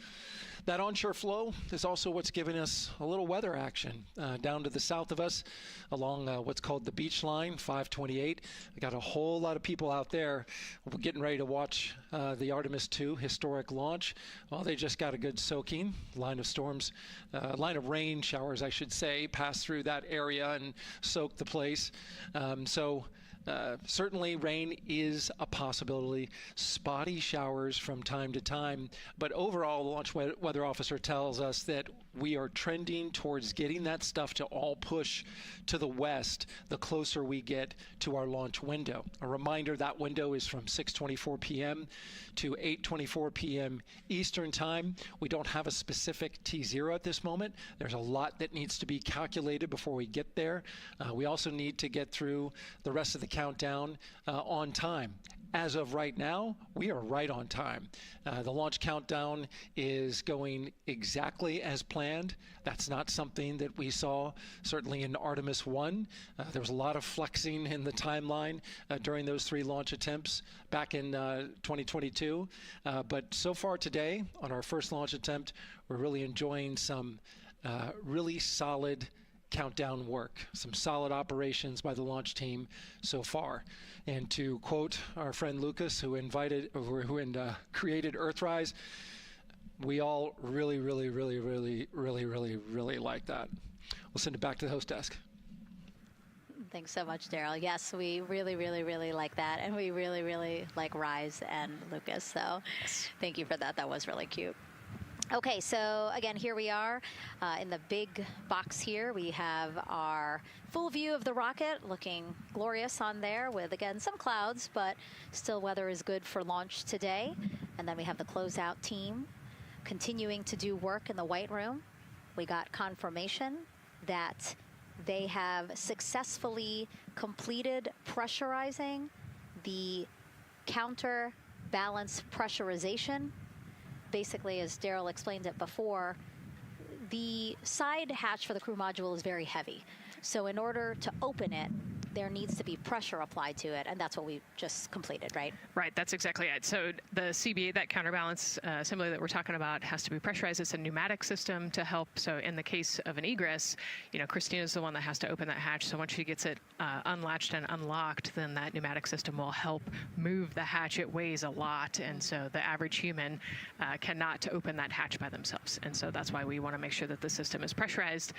That onshore flow is also what's giving us a little weather action down to the south of us along what's called the beach line, 528. We got a whole lot of people out there. We're getting ready to watch the Artemis II historic launch. Well, they just got a good soaking. Line of rain showers, I should say, passed through that area and soaked the place. Certainly rain is a possibility, spotty showers from time to time, but overall the launch weather officer tells us that we are trending towards getting that stuff to all push to the west the closer we get to our launch window. A reminder, that window is from 6:24 p.m. to 8:24 p.m. Eastern Time. We don't have a specific T0 at this moment. There's a lot that needs to be calculated before we get there. We also need to get through the rest of the countdown on time. As of right now, we are right on time. The launch countdown is going exactly as planned. That's not something that we saw certainly in Artemis I. There was a lot of flexing in the timeline during those 3 launch attempts back in 2022. But so far today, on our first launch attempt, we're really enjoying some really solid countdown work, some solid operations by the launch team so far. And to quote our friend Lucas, who created Earthrise, we all really like that. We'll send it back to the host desk. Thanks so much, Daryl. Yes, we really like that, and we really like Rise and Lucas. So thank you for that. That was really cute. Okay, so again, here we are in the big box here. We have our full view of the rocket, looking glorious on there with, again, some clouds, but still weather is good for launch today. And then we have the closeout team continuing to do work in the White Room. We got confirmation that they have successfully completed pressurizing the counterbalance pressurization. Basically, as Daryl explained it before, the side hatch for the crew module is very heavy. So in order to open it, there needs to be pressure applied to it, and that's what we just completed, right? Right, that's exactly it. So the CBA, that counterbalance assembly that we're talking about, has to be pressurized. It's a pneumatic system to help. So in the case of an egress, Christina's the one that has to open that hatch. So once she gets it unlatched and unlocked, then that pneumatic system will help move the hatch. It weighs a lot, and so the average human cannot open that hatch by themselves. And so that's why we want to make sure that the system is pressurized,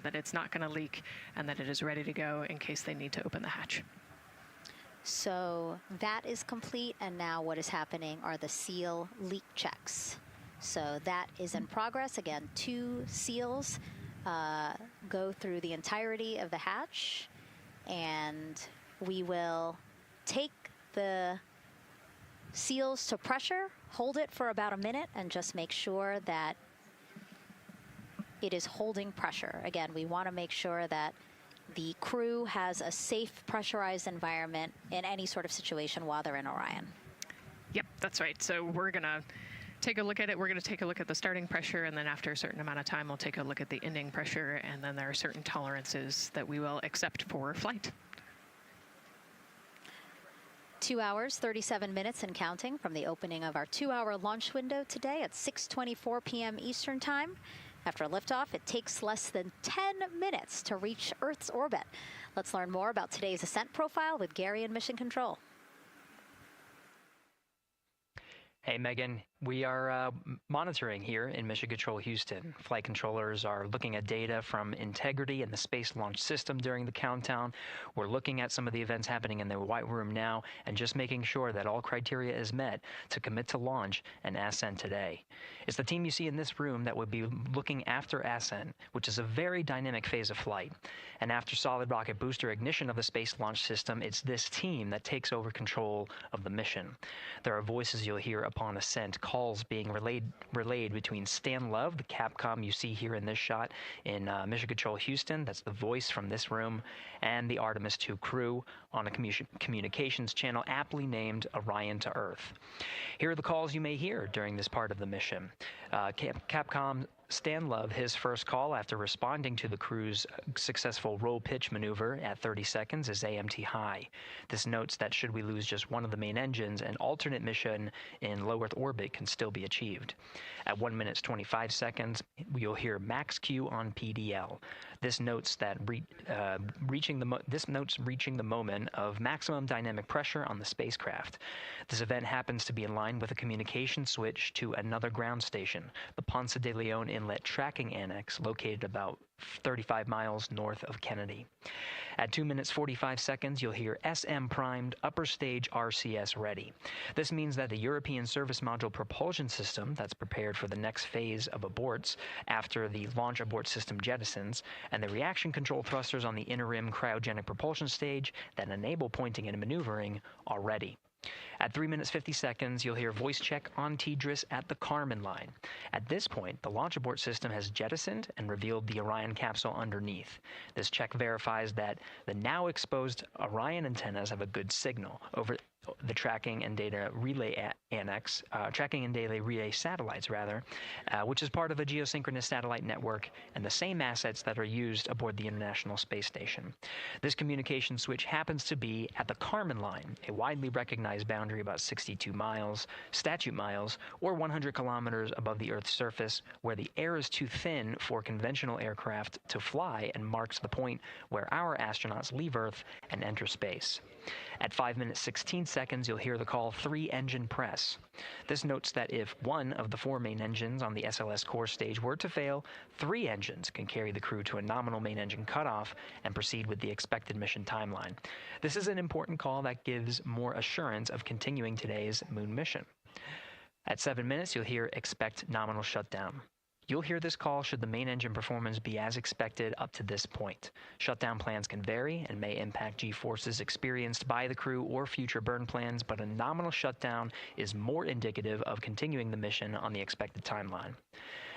that it's not going to leak, and that it is ready to go in case they need to open the hatch. So that is complete, and now what is happening are the seal leak checks. So that is in progress. Again, 2 seals go through the entirety of the hatch, and we will take the seals to pressure, hold it for about a minute, and just make sure that it is holding pressure. Again, we want to make sure that the crew has a safe, pressurized environment in any sort of situation while they're in Orion. Yep, that's right. So we're going to take a look at it. We're going to take a look at the starting pressure, and then after a certain amount of time, we'll take a look at the ending pressure, and then there are certain tolerances that we will accept for flight. 2 hours, 37 minutes and counting from the opening of our 2-hour launch window today at 6:24 p.m. Eastern Time. After liftoff, it takes less than 10 minutes to reach Earth's orbit. Let's learn more about today's Ascent profile with Gary in Mission Control. Hey, Megan. We are monitoring here in Mission Control Houston. Flight controllers are looking at data from integrity in the Space Launch System during the countdown. We're looking at some of the events happening in the White Room now and just making sure that all criteria is met to commit to launch and Ascent today. It's the team you see in this room that would be looking after Ascent, which is a very dynamic phase of flight. And after solid rocket booster ignition of the Space Launch System, it's this team that takes over control of the mission. There are voices you'll hear upon ascent, calls being relayed between Stan Love, the Capcom you see here in this shot in Mission Control Houston, that's the voice from this room, and the Artemis II crew on a communications channel aptly named Orion to Earth. Here are the calls you may hear during this part of the mission. Capcom Stan Love, his first call after responding to the crew's successful roll pitch maneuver at 30 seconds is AMT high. This notes that should we lose just one of the main engines, an alternate mission in low Earth orbit can still be achieved. At 1 minute 25 seconds, you'll hear max Q on PDL. This notes that reaching the moment of maximum dynamic pressure on the spacecraft. This event happens to be in line with a communication switch to another ground station, the Ponce de Leon Inlet Tracking Annex located about 35 miles north of Kennedy. At 2 minutes 45 seconds, you'll hear SM primed, upper stage RCS ready. This means that the European Service Module propulsion system that's prepared for the next phase of aborts after the launch abort system jettisons, and the reaction control thrusters on the inner rim cryogenic propulsion stage that enable pointing and maneuvering are ready. At 3 minutes 50 seconds, you'll hear voice check on TDRS at the Kármán line. At this point, the launch abort system has jettisoned and revealed the Orion capsule underneath. This check verifies that the now exposed Orion antennas have a good signal over the tracking and data relay annex, tracking and data relay satellites which is part of a geosynchronous satellite network and the same assets that are used aboard the International Space Station. This communication switch happens to be at the Kármán line, a widely recognized boundary about 62 miles, statute miles, or 100 kilometers above the Earth's surface, where the air is too thin for conventional aircraft to fly and marks the point where our astronauts leave Earth and enter space. At 5 minutes 16 seconds, you'll hear the call 3-engine press. This notes that if one of the 4 main engines on the SLS core stage were to fail, 3 engines can carry the crew to a nominal main engine cutoff and proceed with the expected mission timeline. This is an important call that gives more assurance of continuing today's moon mission. At 7 minutes, you'll hear expect nominal shutdown. You'll hear this call should the main engine performance be as expected up to this point. Shutdown plans can vary and may impact G-forces experienced by the crew or future burn plans, but a nominal shutdown is more indicative of continuing the mission on the expected timeline.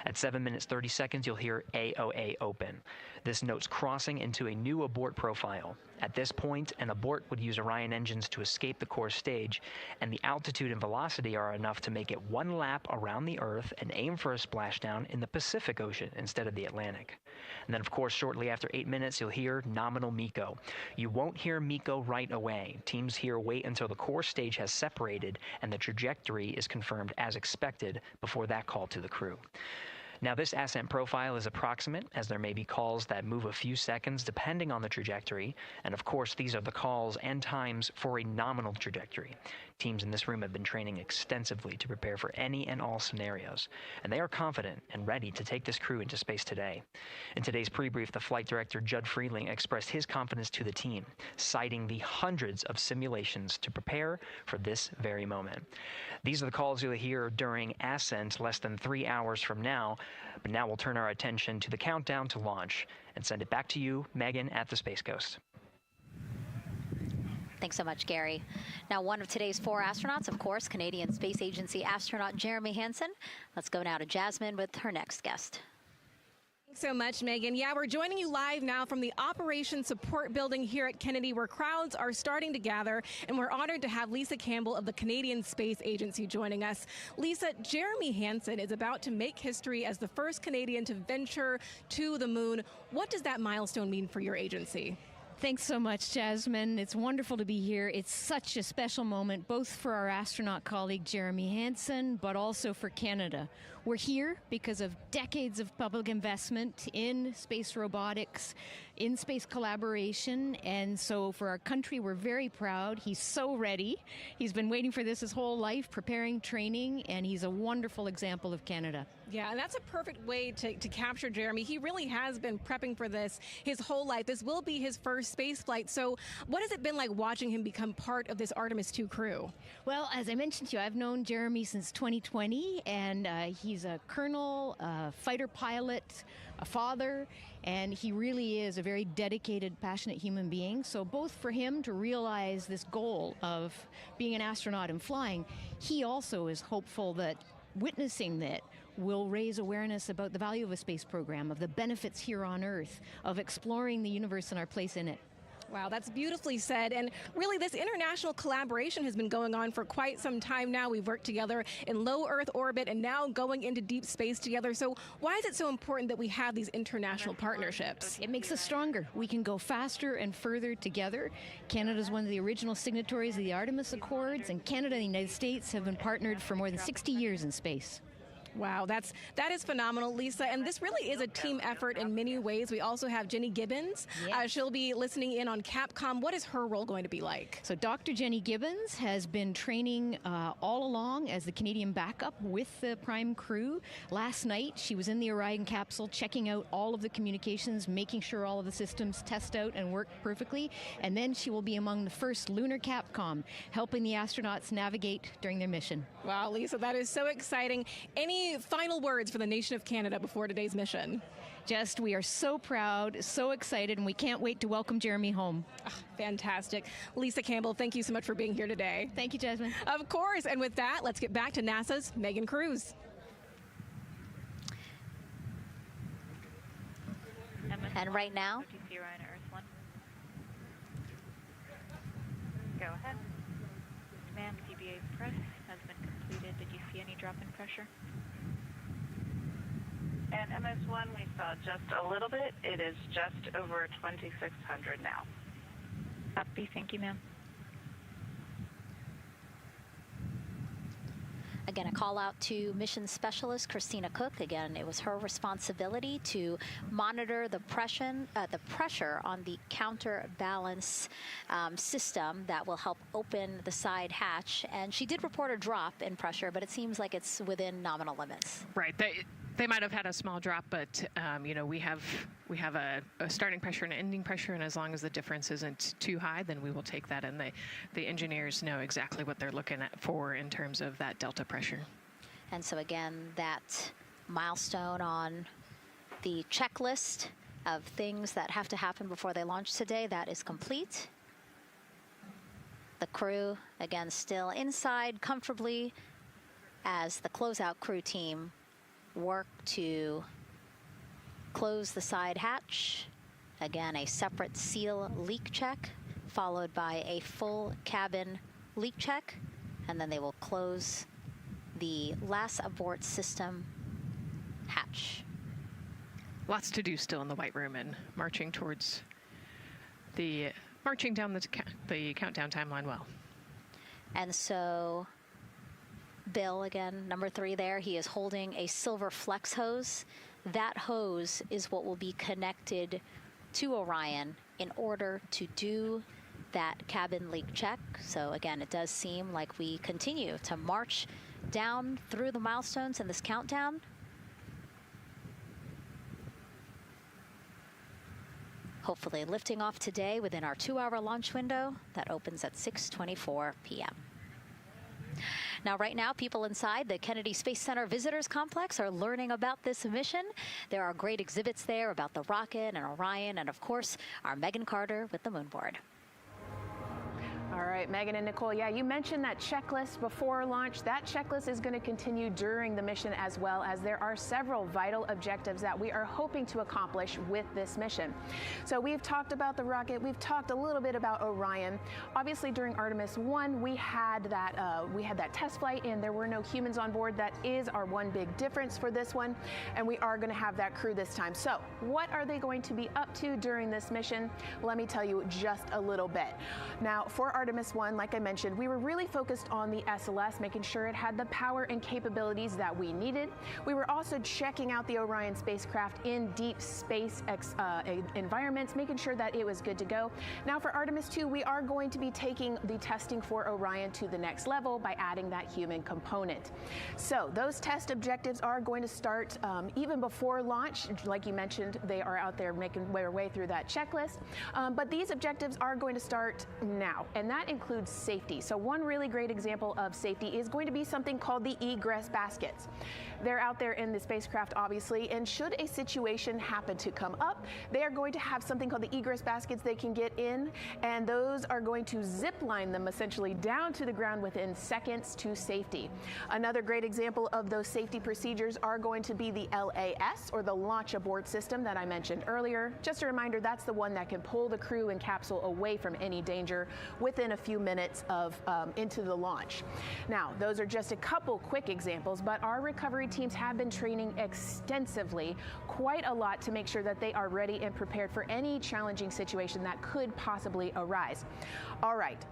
At 7 minutes 30 seconds, you'll hear AOA open. This notes crossing into a new abort profile. At this point, an abort would use Orion engines to escape the core stage, and the altitude and velocity are enough to make it 1 lap around the Earth and aim for a splashdown in the Pacific Ocean instead of the Atlantic. And then, of course, shortly after 8 minutes, you'll hear nominal MECO. You won't hear MECO right away. Teams here wait until the core stage has separated and the trajectory is confirmed as expected before that call to the crew. Now, this ascent profile is approximate, as there may be calls that move a few seconds depending on the trajectory, and of course these are the calls and times for a nominal trajectory. Teams in this room have been training extensively to prepare for any and all scenarios, and they are confident and ready to take this crew into space today. In today's pre-brief, the flight director Judd Freeling expressed his confidence to the team, citing the hundreds of simulations to prepare for this very moment. These are the calls you'll hear during Ascent less than 3 hours from now, but now we'll turn our attention to the countdown to launch and send it back to you, Megan, at the Space Coast. Thanks so much, Gary. Now, one of today's 4 astronauts, of course, Canadian Space Agency astronaut Jeremy Hansen. Let's go now to Jasmine with her next guest. Thanks so much, Megan. Yeah, we're joining you live now from the Operations Support Building here at Kennedy, where crowds are starting to gather, and we're honored to have Lisa Campbell of the Canadian Space Agency joining us. Lisa, Jeremy Hansen is about to make history as the first Canadian to venture to the moon. What does that milestone mean for your agency? Thanks so much, Jasmine. It's wonderful to be here. It's such a special moment, both for our astronaut colleague Jeremy Hansen, but also for Canada. We're here because of decades of public investment in space robotics, in space collaboration, and so for our country, we're very proud. He's so ready. He's been waiting for this his whole life, preparing, training, and he's a wonderful example of Canada. Yeah, and that's a perfect way to capture Jeremy. He really has been prepping for this his whole life. This will be his first space flight. So what has it been like watching him become part of this Artemis II crew? Well, as I mentioned to you, I've known Jeremy since 2020, and he's a colonel, a fighter pilot, a father, and he really is a very dedicated, passionate human being. So both for him to realize this goal of being an astronaut and flying, he also is hopeful that witnessing that will raise awareness about the value of a space program, of the benefits here on Earth, of exploring the universe and our place in it. Wow, that's beautifully said. And really, this international collaboration has been going on for quite some time now. We've worked together in low Earth orbit and now going into deep space together. So why is it so important that we have these international partnerships? It makes us stronger. We can go faster and further together. Canada is one of the original signatories of the Artemis Accords, and Canada and the United States have been partnered for more than 60 years in space. Wow, that is phenomenal, Lisa. And this really is a team effort in many ways. We also have Jenny Gibbons. Yes. She'll be listening in on Capcom. What is her role going to be like? So Dr. Jenny Gibbons has been training all along as the Canadian backup with the Prime crew. Last night, she was in the Orion capsule checking out all of the communications, making sure all of the systems test out and work perfectly. And then she will be among the first lunar Capcom, helping the astronauts navigate during their mission. Wow, Lisa, that is so exciting. Any final words for the nation of Canada before today's mission? Just, we are so proud, so excited, and we can't wait to welcome Jeremy home. Fantastic. Lisa Campbell, thank you so much for being here today. Thank you, Jasmine. Of course. And with that, let's get back to NASA's Megan Cruz. And right now, Orion Earth 1. Go ahead. Ma'am, CBA press has been completed. Did you see any drop in pressure? And MS1, we saw just a little bit. It is just over 2,600 now. Copy. Thank you, ma'am. again, a call out to mission specialist Christina Cook. Again, it was her responsibility to monitor the pressure on the counterbalance system that will help open the side hatch. And she did report a drop in pressure, but it seems like it's within nominal limits. Right. They might have had a small drop, but you know, we have a starting pressure and an ending pressure, and as long as the difference isn't too high, then we will take that, and the engineers know exactly what they're looking for in terms of that delta pressure. And so again, that milestone on the checklist of things that have to happen before they launch today, that is complete. The crew, again, still inside comfortably as the closeout crew team work to close the side hatch. Again, a separate seal leak check, followed by a full cabin leak check, and then they will close the last abort system hatch. Lots to do still in the White Room and marching down the countdown timeline well. And so Bill, again, number 3 there, he is holding a silver flex hose. That hose is what will be connected to Orion in order to do that cabin leak check. So again, it does seem like we continue to march down through the milestones in this countdown. Hopefully lifting off today within our 2-hour launch window that opens at 6:24 p.m. Now, right now, people inside the Kennedy Space Center Visitors Complex are learning about this mission. There are great exhibits there about the rocket and Orion, and of course, our Megan Carter with the moon board. All right, Megan and Nicole, yeah, you mentioned that checklist before launch. That checklist is going to continue during the mission, as well as there are several vital objectives that we are hoping to accomplish with this mission. So we've talked about the rocket. We've talked a little bit about Orion. Obviously, during Artemis I, we had that test flight, and there were no humans on board. That is our one big difference for this one, and we are going to have that crew this time. So what are they going to be up to during this mission? Let me tell you just a little bit. Now, for Artemis I, like I mentioned, we were really focused on the SLS, making sure it had the power and capabilities that we needed. We were also checking out the Orion spacecraft in deep space environments, making sure that it was good to go. Now for Artemis II, we are going to be taking the testing for Orion to the next level by adding that human component. So those test objectives are going to start even before launch. Like you mentioned, they are out there making their way through that checklist. But these objectives are going to start now, and that includes safety. So one really great example of safety is going to be something called the egress baskets. They're out there in the spacecraft, obviously, and should a situation happen to come up, they are going to have something called the egress baskets they can get in, and those are going to zip line them essentially down to the ground within seconds to safety. Another great example of those safety procedures are going to be the LAS, or the launch abort system that I mentioned earlier. Just a reminder, that's the one that can pull the crew and capsule away from any danger within a few minutes of into the launch. Now, those are just a couple quick examples, but our recovery teams have been training extensively, quite a lot, to make sure that they are ready and prepared for any challenging situation that could possibly arise. All right.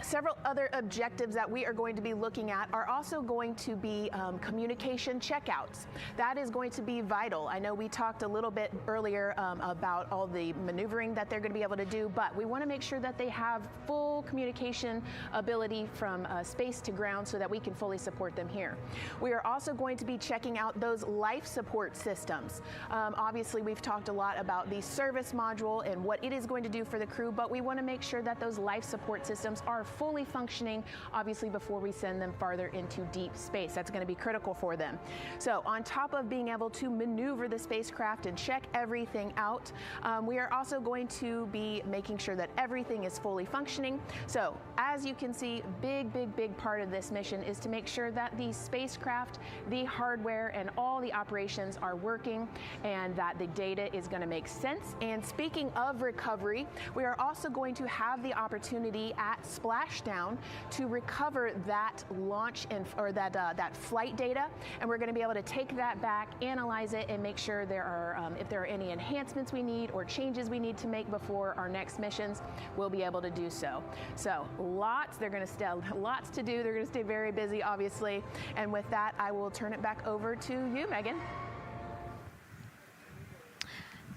Several other objectives that we are going to be looking at are also going to be communication checkouts. That is going to be vital. I know we talked a little bit earlier about all the maneuvering that they're going to be able to do, but we want to make sure that they have full communication ability from space to ground so that we can fully support them here. We are also going to be checking out those life support systems. Obviously, we've talked a lot about the service module and what it is going to do for the crew, but we want to make sure that those life support systems are fully functioning, obviously, before we send them farther into deep space. That's going to be critical for them. So on top of being able to maneuver the spacecraft and check everything out, we are also going to be making sure that everything is fully functioning. So as you can see, big part of this mission is to make sure that the spacecraft, the hardware, and all the operations are working and that the data is going to make sense. And speaking of recovery, we are also going to have the opportunity at splashdown to recover that launch or that flight data, and we're going to be able to take that back, analyze it, and make sure if there are any enhancements we need or changes we need to make before our next missions, we'll be able to do so. So lots to do. They're going to stay very busy, obviously. And with that, I will turn it back over to you, Megan.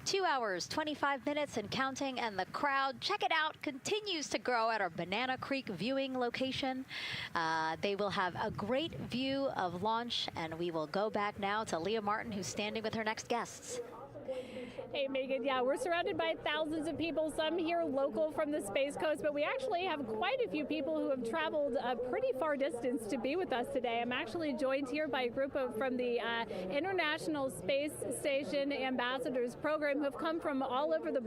2 hours, 25 minutes and counting, and the crowd, check it out, continues to grow at our Banana Creek viewing location. They will have a great view of launch, and we will go back now to Leah Martin, who's standing with her next guests. Hey, Megan. Yeah, we're surrounded by thousands of people, some here local from the Space Coast, but we actually have quite a few people who have traveled a pretty far distance to be with us today. I'm actually joined here by a group from the International Space Station Ambassadors Program who have come from all over the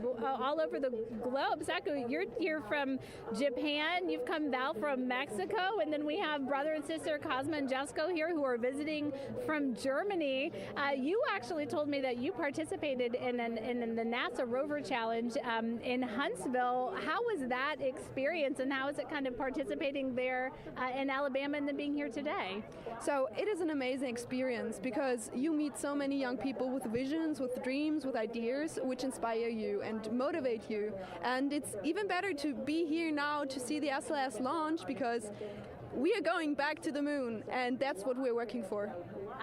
globe. Saku, you're here from Japan. You've come, Val, from Mexico, and then we have brother and sister Cosma and Jesco here who are visiting from Germany. You actually told me that you participated in the NASA Rover Challenge in Huntsville. How was that experience, and how is it kind of participating there in Alabama and then being here today? So it is an amazing experience because you meet so many young people with visions, with dreams, with ideas which inspire you and motivate you. And it's even better to be here now to see the SLS launch because we are going back to the moon, and that's what we're working for.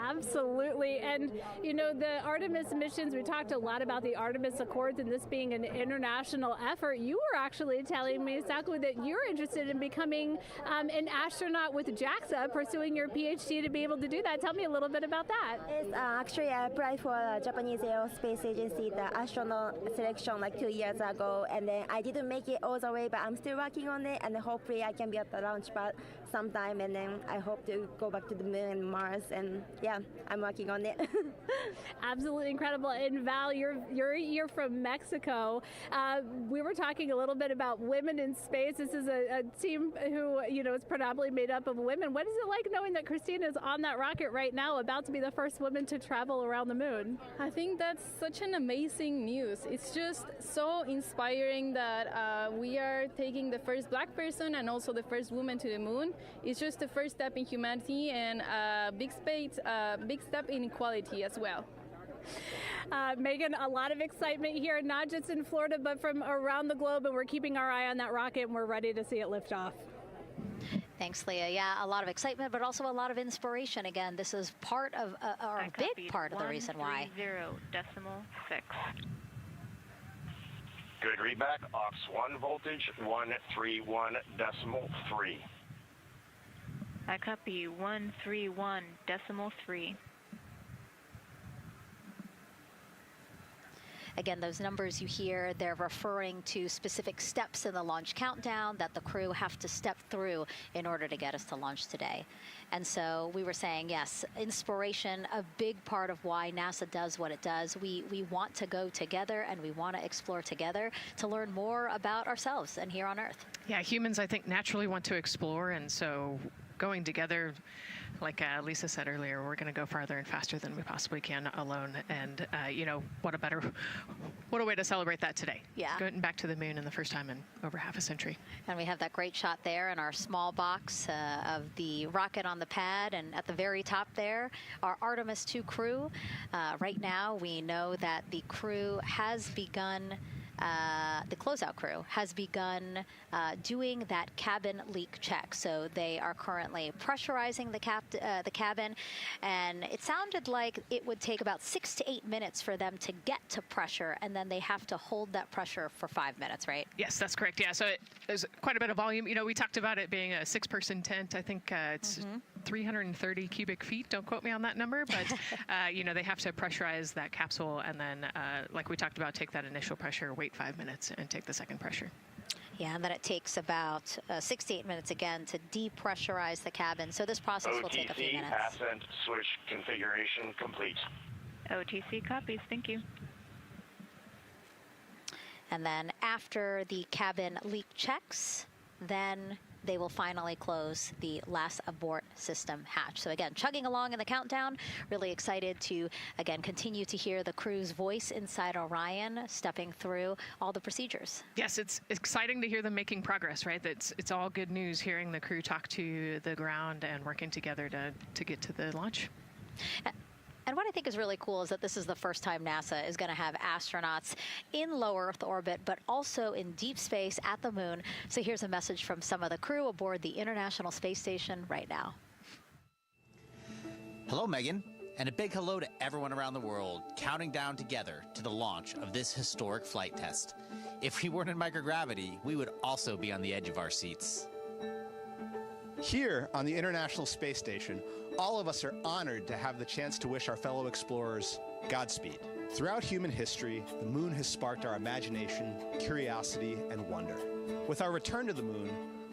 Absolutely. And, you know, the Artemis missions, we talked a lot about the Artemis Accords and this being an international effort. You were actually telling me, Saku, that you're interested in becoming an astronaut with JAXA, pursuing your PhD to be able to do that. Tell me a little bit about that. Yes, actually, I applied for the Japanese Aerospace Agency, the astronaut selection like 2 years ago, and then I didn't make it all the way, but I'm still working on it, and hopefully I can be at the launch pad sometime, and then I hope to go back to the moon and Mars, and yeah, I'm working on it. Absolutely incredible. And Val, you're from Mexico. We were talking a little bit about women in space. This is a team who, you know, is predominantly made up of women. What is it like knowing that Christina is on that rocket right now, about to be the first woman to travel around the moon? I think that's such an amazing news. It's just so inspiring that we are taking the first black person and also the first woman to the moon. It's just the first step in humanity and a big step in equality as well. Megan, a lot of excitement here, not just in Florida, but from around the globe, and we're keeping our eye on that rocket, and we're ready to see it lift off. Thanks, Leah. Yeah, a lot of excitement, but also a lot of inspiration. Again, this is part of, or a big part of the reason why. 130.6. Good readback. Aux 1 voltage 131.3. I copy 131.3. Again, those numbers you hear, they're referring to specific steps in the launch countdown that the crew have to step through in order to get us to launch today. And so we were saying, yes, inspiration, a big part of why NASA does what it does. We want to go together and we want to explore together to learn more about ourselves and here on Earth. Yeah, humans, I think, naturally want to explore, and so going together, like Lisa said earlier, we're going to go farther and faster than we possibly can alone. And, you know, what a way to celebrate that today. Yeah. Going back to the moon in the first time in over half a century. And we have that great shot there in our small box of the rocket on the pad. And at the very top there, our Artemis II crew. Right now, we know that the crew has begun the closeout crew has begun doing that cabin leak check. So they are currently pressurizing the cabin, and it sounded like it would take about 6 to 8 minutes for them to get to pressure, and then they have to hold that pressure for 5 minutes, right? Yes, that's correct. Yeah, so there's quite a bit of volume. You know, we talked about it being a 6-person tent. I think it's 330 cubic feet. Don't quote me on that number, but you know, they have to pressurize that capsule, and then, like we talked about, take that initial pressure, wait 5 minutes, and take the second pressure. Yeah, and then it takes about 6 to 8 minutes again to depressurize the cabin. So this process will take a few minutes. Ascent switch configuration complete. OTC copies. Thank you. And then after the cabin leak checks, then they will finally close the last abort system hatch. So again, chugging along in the countdown, really excited to, again, continue to hear the crew's voice inside Orion, stepping through all the procedures. Yes, it's exciting to hear them making progress, right? It's all good news hearing the crew talk to the ground and working together to get to the launch. And what I think is really cool is that this is the first time NASA is going to have astronauts in low Earth orbit, but also in deep space at the moon. So here's a message from some of the crew aboard the International Space Station right now. Hello, Megan, and a big hello to everyone around the world counting down together to the launch of this historic flight test. If we weren't in microgravity, we would also be on the edge of our seats. Here on the International Space Station, all of us are honored to have the chance to wish our fellow explorers Godspeed. Throughout human history, the moon has sparked our imagination, curiosity, and wonder. With our return to the moon,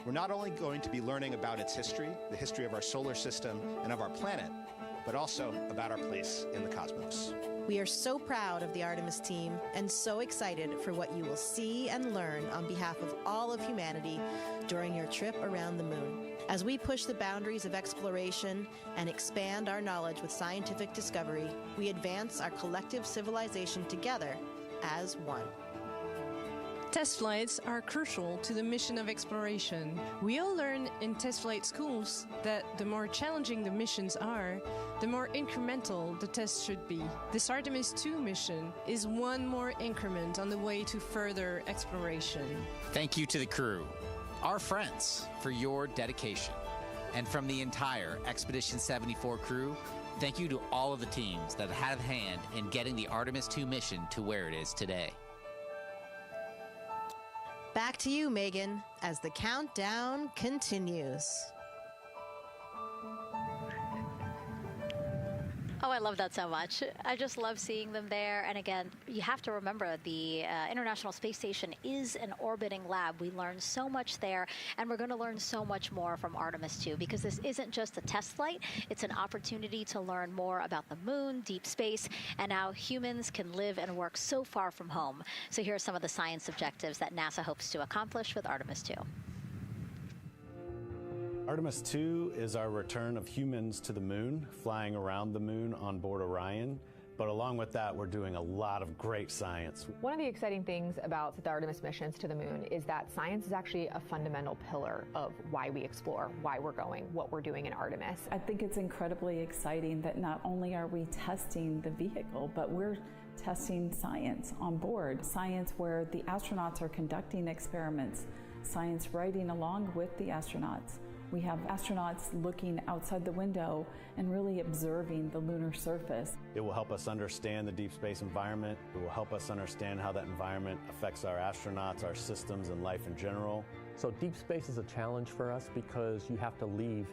we're not only going to be learning about its history, the history of our solar system and of our planet, but also about our place in the cosmos. We are so proud of the Artemis team and so excited for what you will see and learn on behalf of all of humanity during your trip around the moon. As we push the boundaries of exploration and expand our knowledge with scientific discovery, we advance our collective civilization together as one. Test flights are crucial to the mission of exploration. We all learn in test flight schools that the more challenging the missions are, the more incremental the tests should be. This Artemis II mission is one more increment on the way to further exploration. Thank you to the crew, our friends, for your dedication. And from the entire Expedition 74 crew, thank you to all of the teams that had a hand in getting the Artemis II mission to where it is today. Back to you, Megan, as the countdown continues. Oh, I love that so much. I just love seeing them there. And again, you have to remember the International Space Station is an orbiting lab. We learn so much there, and we're going to learn so much more from Artemis II, because this isn't just a test flight. It's an opportunity to learn more about the moon, deep space, and how humans can live and work so far from home. So here are some of the science objectives that NASA hopes to accomplish with Artemis II. Artemis II is our return of humans to the moon, flying around the moon on board Orion. But along with that, we're doing a lot of great science. One of the exciting things about the Artemis missions to the moon is that science is actually a fundamental pillar of why we explore, why we're going, what we're doing in Artemis. I think it's incredibly exciting that not only are we testing the vehicle, but we're testing science on board. Science where the astronauts are conducting experiments, science riding along with the astronauts. We have astronauts looking outside the window and really observing the lunar surface. It will help us understand the deep space environment. It will help us understand how that environment affects our astronauts, our systems, and life in general. So deep space is a challenge for us because you have to leave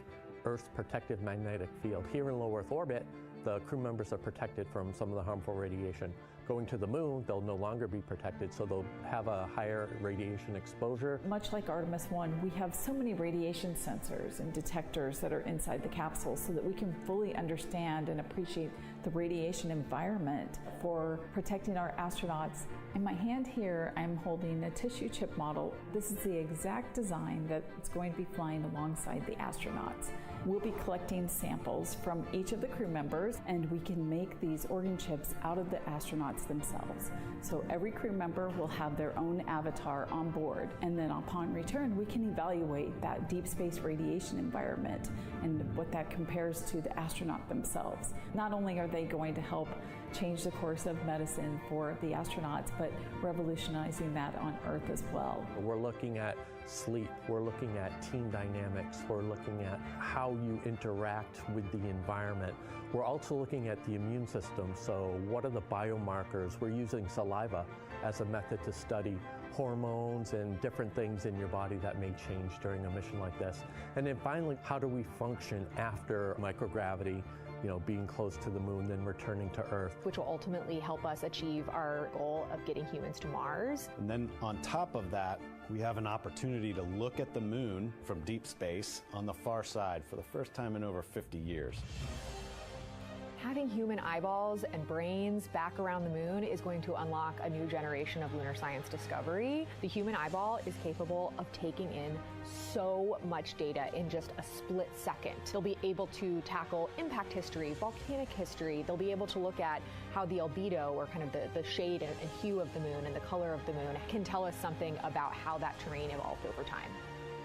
Earth's protective magnetic field. Here in low Earth orbit, the crew members are protected from some of the harmful radiation. Going to the moon, they'll no longer be protected, so they'll have a higher radiation exposure. Much like Artemis I, we have so many radiation sensors and detectors that are inside the capsule so that we can fully understand and appreciate the radiation environment for protecting our astronauts. In my hand here, I'm holding a tissue chip model. This is the exact design that's going to be flying alongside the astronauts. We'll be collecting samples from each of the crew members, and we can make these organ chips out of the astronauts themselves. So every crew member will have their own avatar on board, and then upon return, we can evaluate that deep space radiation environment and what that compares to the astronaut themselves. Not only are they going to help change the course of medicine for the astronauts, but revolutionizing that on Earth as well. We're looking at sleep, we're looking at team dynamics, we're looking at how you interact with the environment. We're also looking at the immune system, so what are the biomarkers? We're using saliva as a method to study hormones and different things in your body that may change during a mission like this. And then finally, how do we function after microgravity, being close to the moon, then returning to Earth. Which will ultimately help us achieve our goal of getting humans to Mars. And then on top of that, we have an opportunity to look at the moon from deep space on the far side for the first time in over 50 years. Having human eyeballs and brains back around the moon is going to unlock a new generation of lunar science discovery. The human eyeball is capable of taking in so much data in just a split second. They'll be able to tackle impact history, volcanic history. They'll be able to look at how the albedo, or kind of the shade and hue of the moon and the color of the moon, can tell us something about how that terrain evolved over time.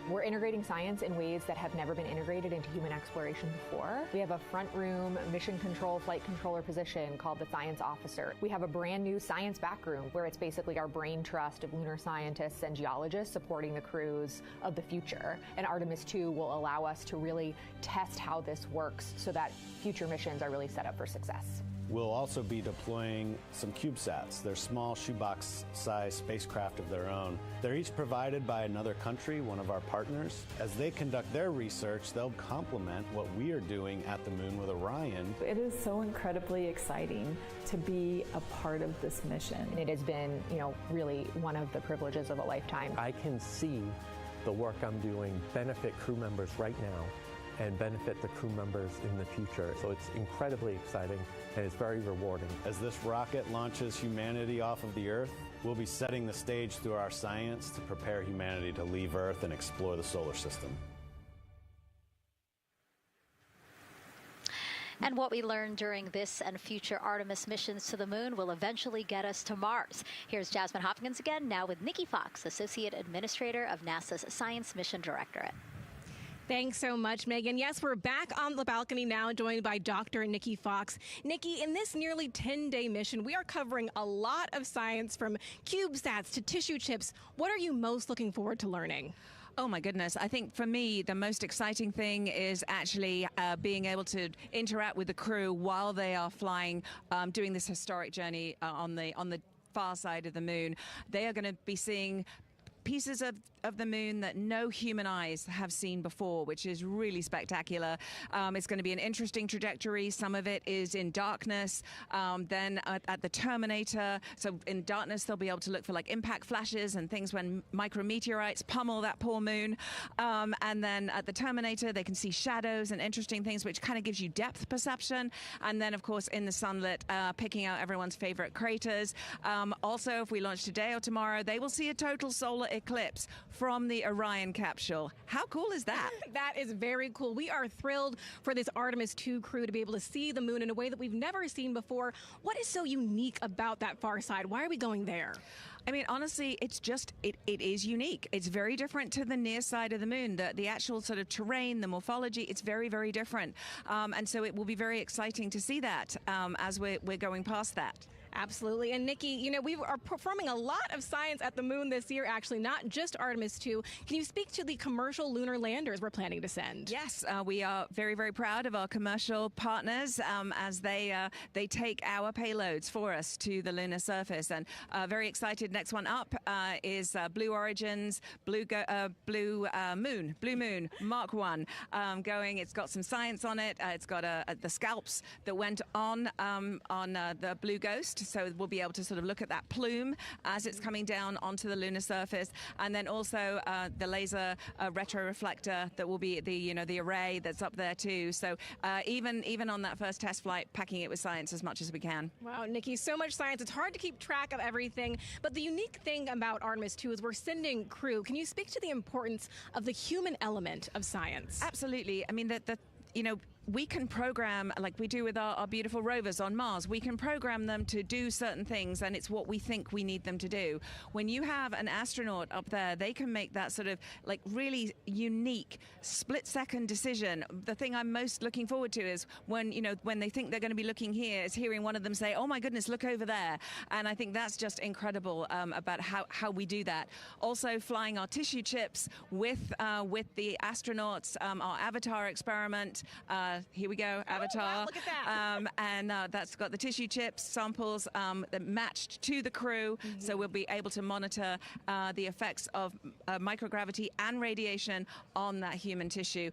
We're integrating science in ways that have never been integrated into human exploration before. We have a front room mission control flight controller position called the Science Officer. We have a brand new science back room where it's basically our brain trust of lunar scientists and geologists supporting the crews of the future. And Artemis II will allow us to really test how this works so that future missions are really set up for success. We'll also be deploying some CubeSats. They're small shoebox-sized spacecraft of their own. They're each provided by another country, one of our partners. As they conduct their research, they'll complement what we are doing at the moon with Orion. It is so incredibly exciting to be a part of this mission. It has been, really one of the privileges of a lifetime. I can see the work I'm doing benefit crew members right now and benefit the crew members in the future. So it's incredibly exciting and it's very rewarding. As this rocket launches humanity off of the Earth, we'll be setting the stage through our science to prepare humanity to leave Earth and explore the solar system. And what we learn during this and future Artemis missions to the moon will eventually get us to Mars. Here's Jasmine Hopkins again, now with Nikki Fox, Associate Administrator of NASA's Science Mission Directorate. Thanks so much, Megan. Yes, we're back on the balcony now, joined by Dr. Nikki Fox. Nikki, in this nearly 10-day mission, we are covering a lot of science, from CubeSats to tissue chips. What are you most looking forward to learning? Oh my goodness. I think for me, the most exciting thing is actually being able to interact with the crew while they are flying, doing this historic journey on the far side of the moon. They are going to be seeing pieces of the moon that no human eyes have seen before, which is really spectacular. It's going to be an interesting trajectory. Some of it is in darkness. Then at the Terminator, so in darkness they'll be able to look for like impact flashes and things when micrometeorites pummel that poor moon. And then at the Terminator they can see shadows and interesting things, which kind of gives you depth perception. And then of course in the sunlit, picking out everyone's favorite craters. Also, if we launch today or tomorrow, they will see a total solar eclipse from the Orion capsule. How cool is that? That is very cool. We are thrilled for this Artemis II crew to be able to see the moon in a way that we've never seen before. What is so unique about that far side? Why are we going there? I mean, honestly, it's just, it is unique. It's very different to the near side of the moon. The actual sort of terrain, the morphology, it's very, very different. And so it will be very exciting to see that as we're going past that. Absolutely. And Nikki, we are performing a lot of science at the moon this year, actually, not just Artemis II. Can you speak to the commercial lunar landers we're planning to send? Yes, we are very, very proud of our commercial partners as they take our payloads for us to the lunar surface. And very excited. Next one up is Blue Origin's Blue Moon Mark 1 going. It's got some science on it. It's got the scalps that went on the Blue Ghost. So we'll be able to sort of look at that plume as it's coming down onto the lunar surface, and then also the laser retroreflector that will be the array that's up there too. So even on that first test flight, packing it with science as much as we can. Wow, Nikki, so much science. It's hard to keep track of everything. But the unique thing about Artemis II is we're sending crew. Can you speak to the importance of the human element of science? Absolutely. I mean, we can program, like we do with our beautiful rovers on Mars, we can program them to do certain things, and it's what we think we need them to do. When you have an astronaut up there, they can make that sort of like really unique split-second decision. The thing I'm most looking forward to is when, you know, when they think they're going to be looking here, is hearing one of them say, "Oh my goodness, look over there." And I think that's just incredible about how we do that. Also, flying our tissue chips with the astronauts, our Avatar experiment. Here we go, Avatar. Wow, look at that. And that's got the tissue chips samples that matched to the crew, so we'll be able to monitor the effects of microgravity and radiation on that human tissue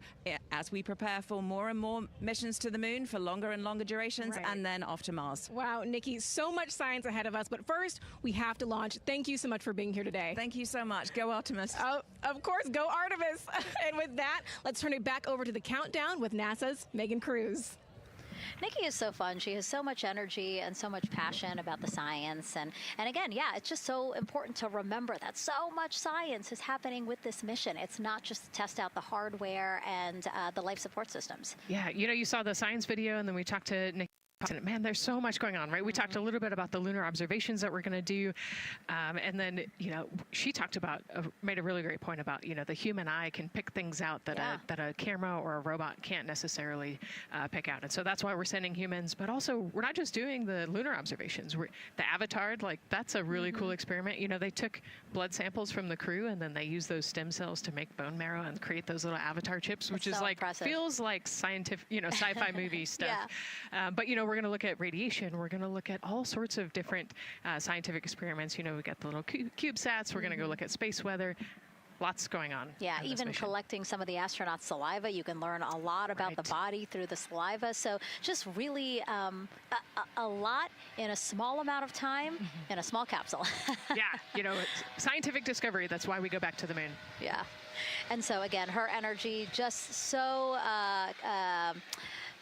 as we prepare for more and more missions to the moon for longer and longer durations, and then off to Mars. Wow, Nikki, so much science ahead of us, but first we have to launch. Thank you so much for being here today. Thank you so much. Go Artemis. Oh, of course, go Artemis. And with that, let's turn it back over to the countdown with NASA's Megan Cruz. Nikki is so fun. She has so much energy and so much passion about the science. And again, yeah, it's just so important to remember that so much science is happening with this mission. It's not just to test out the hardware and the life support systems. Yeah, you know, you saw the science video, and then we talked to Nikki. Man, there's so much going on, right? We talked a little bit about the lunar observations that we're going to do. And then, you know, she talked about, made a really great point about, you know, the human eye can pick things out that, that a camera or a robot can't necessarily pick out. And so that's why we're sending humans. But also, we're not just doing the lunar observations. The Avatar, like, that's a really cool experiment. You know, they took blood samples from the crew, and then they used those stem cells to make bone marrow and create those little Avatar chips, which is like, feels like scientific, you know, sci-fi movie stuff. But, you know, we're going to look at radiation. We're going to look at all sorts of different scientific experiments. You know, we got the little CubeSats. We're going to go look at space weather. Lots going on. Yeah, even collecting some of the astronauts' saliva. You can learn a lot about the body through the saliva. So just really a lot in a small amount of time in a small capsule. Yeah, you know, scientific discovery. That's why we go back to the moon. Yeah. And so, again, her energy just so...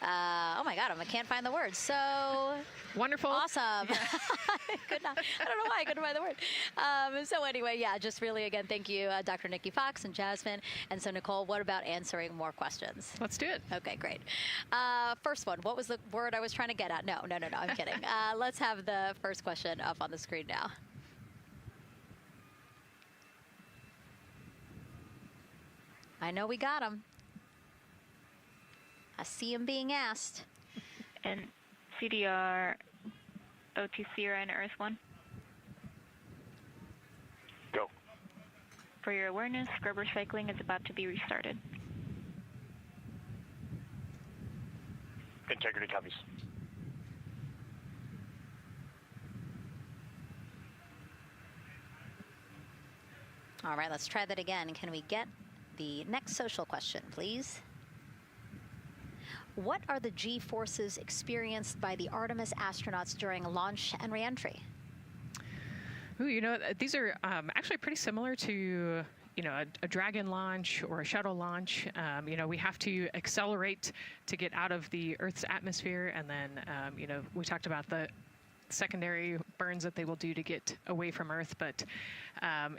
oh my God, I can't find the word. So wonderful, awesome. Yeah. I don't know why I couldn't find the word. So anyway, yeah, just really again, thank you, Dr. Nikki Fox and Jasmine. And so Nicole, what about answering more questions? Let's do it. Okay, great. First one. What was the word I was trying to get at? No, I'm kidding. Let's have the first question up on the screen now. I know we got them. I see him being asked. And CDR, OTC, Orion, Earth 1. Go. For your awareness, scrubber cycling is about to be restarted. Integrity copies. All right, let's try that again. Can we get the next social question, please? What are the G-forces experienced by the Artemis astronauts during launch and reentry? Ooh, you know, these are actually pretty similar to, you know, a Dragon launch or a shuttle launch. You know, we have to accelerate to get out of the Earth's atmosphere, and then, you know, we talked about the secondary burns that they will do to get away from Earth. But,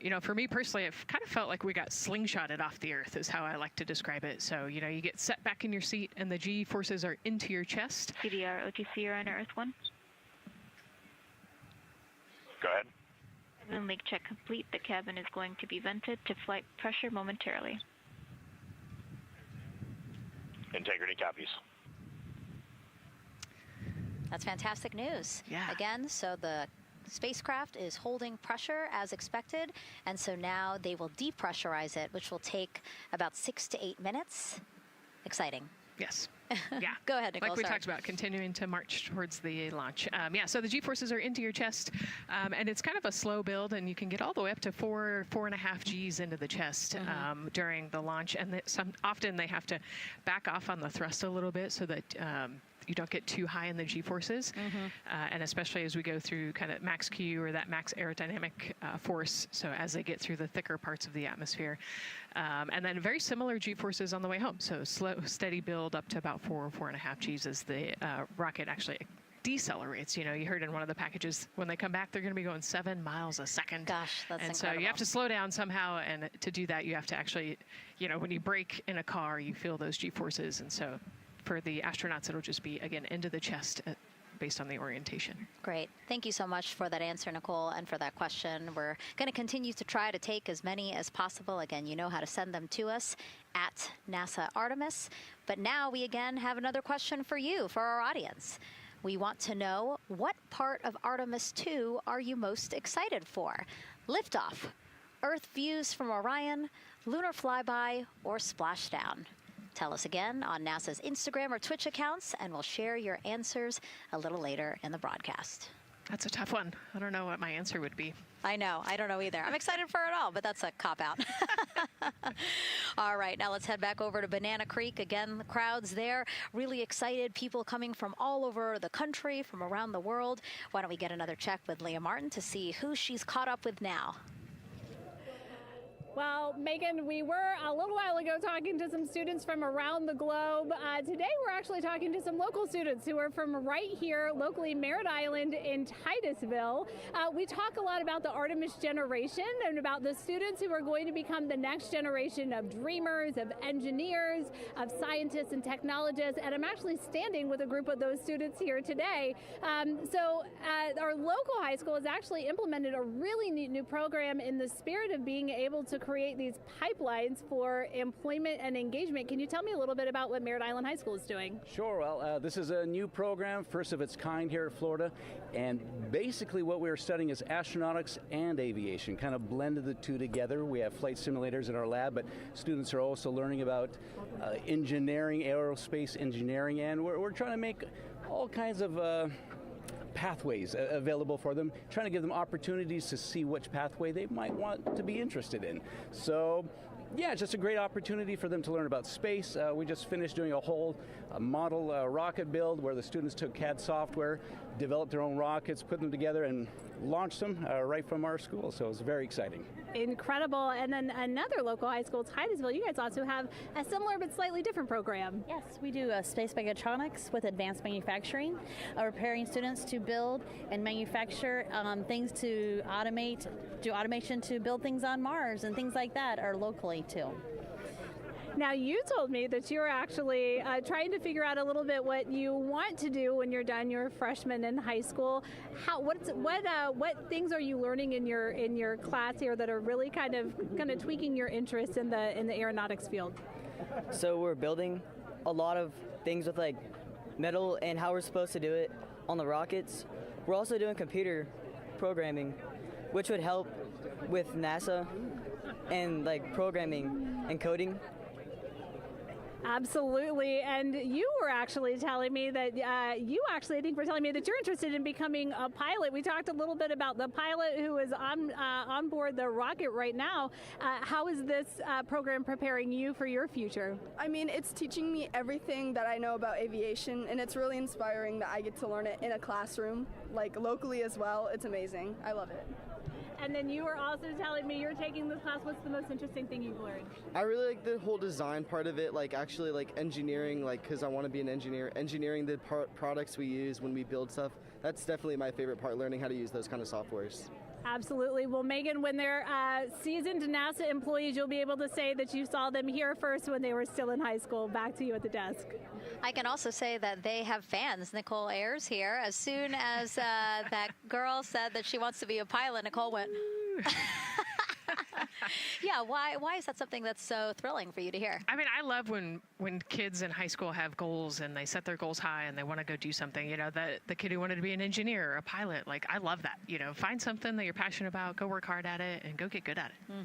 you know, for me personally, it kind of felt like we got slingshotted off the Earth is how I like to describe it. So, you know, you get set back in your seat and the G-forces are into your chest. CDR, OTC, Orion, Earth 1. Go ahead. Moon leak check complete. The cabin is going to be vented to flight pressure momentarily. Integrity copies. That's fantastic news. Yeah. Again, so the spacecraft is holding pressure as expected, and so now they will depressurize it, which will take about 6 to 8 minutes. Exciting. Yes. Yeah. Go ahead, Nicole. Like we talked about, continuing to march towards the launch. Yeah, so the G-forces are into your chest, and it's kind of a slow build, and you can get all the way up to 4.5 Gs into the chest during the launch, and often they have to back off on the thrust a little bit so that you don't get too high in the G-forces, and especially as we go through kind of max Q or that max aerodynamic force, so as they get through the thicker parts of the atmosphere. And then very similar G-forces on the way home, so slow, steady build up to about 4.5 Gs as the rocket actually decelerates. You know, you heard in one of the packages, when they come back, they're going to be going 7 miles a second. Gosh, that's and incredible. So you have to slow down somehow, and to do that, you have to actually, you know, when you brake in a car, you feel those G-forces, and so for the astronauts, it'll just be, again, into the chest based on the orientation. Great. Thank you so much for that answer, Nicole, and for that question. We're going to continue to try to take as many as possible. Again, you know how to send them to us at NASA Artemis. But now we again have another question for you, for our audience. We want to know, what part of Artemis II are you most excited for? Liftoff, Earth views from Orion, lunar flyby, or splashdown? Tell us again on NASA's Instagram or Twitch accounts, and we'll share your answers a little later in the broadcast. That's a tough one. I don't know what my answer would be. I know. I don't know either. I'm excited for it all, but that's a cop-out. All right, now let's head back over to Banana Creek. Again, the crowds there, really excited. People coming from all over the country, from around the world. Why don't we get another check with Leah Martin to see who she's caught up with now. Well, Megan, we were a little while ago talking to some students from around the globe. Today, we're actually talking to some local students who are from right here, locally, Merritt Island in Titusville. We talk a lot about the Artemis generation and about the students who are going to become the next generation of dreamers, of engineers, of scientists and technologists. And I'm actually standing with a group of those students here today. Our local high school has actually implemented a really neat new program in the spirit of being able to create these pipelines for employment and engagement. Can you tell me a little bit about what Merritt Island High School is doing? Sure. Well, this is a new program, first of its kind here at Florida, and basically what we're studying is astronautics and aviation, kind of blended the two together. We have flight simulators in our lab, but students are also learning about engineering, aerospace engineering, and we're trying to make all kinds of pathways available for them, trying to give them opportunities to see which pathway they might want to be interested in. So, yeah, it's just a great opportunity for them to learn about space. We just finished doing a whole model rocket build where the students took CAD software, developed their own rockets, put them together, and launched them right from our school. So it was very exciting. Incredible. And then another local high school, Titusville, you guys also have a similar but slightly different program. Yes, we do space mechatronics with advanced manufacturing, preparing students to build and manufacture things to automate, do automation to build things on Mars and things like that, or locally too. Now, you told me that you're actually trying to figure out a little bit what you want to do when you're done your freshman in high school. What things are you learning in your class here that are really kind of tweaking your interest in the aeronautics field? So we're building a lot of things with like metal and how we're supposed to do it on the rockets. We're also doing computer programming, which would help with NASA and like programming and coding. Absolutely. And you were actually telling me that I think were telling me that you're interested in becoming a pilot. We talked a little bit about the pilot who is on board the rocket right now. How is this program preparing you for your future? I mean, it's teaching me everything that I know about aviation, and it's really inspiring that I get to learn it in a classroom, like locally as well. It's amazing. I love it. And then you were also telling me you're taking this class. What's the most interesting thing you've learned? I really like the whole design part of it, like actually like engineering, like because I want to be an engineer. Engineering the products we use when we build stuff. That's definitely my favorite part, learning how to use those kind of softwares. Absolutely. Well, Megan, when they're seasoned NASA employees, you'll be able to say that you saw them here first when they were still in high school. Back to you at the desk. I can also say that they have fans. Nicole Ayers here. As soon as that girl said that she wants to be a pilot, Nicole went, yeah, why is that something that's so thrilling for you to hear? I mean, I love when kids in high school have goals and they set their goals high and they want to go do something. You know, the kid who wanted to be an engineer or a pilot, like, I love that. You know, find something that you're passionate about, go work hard at it, and go get good at it.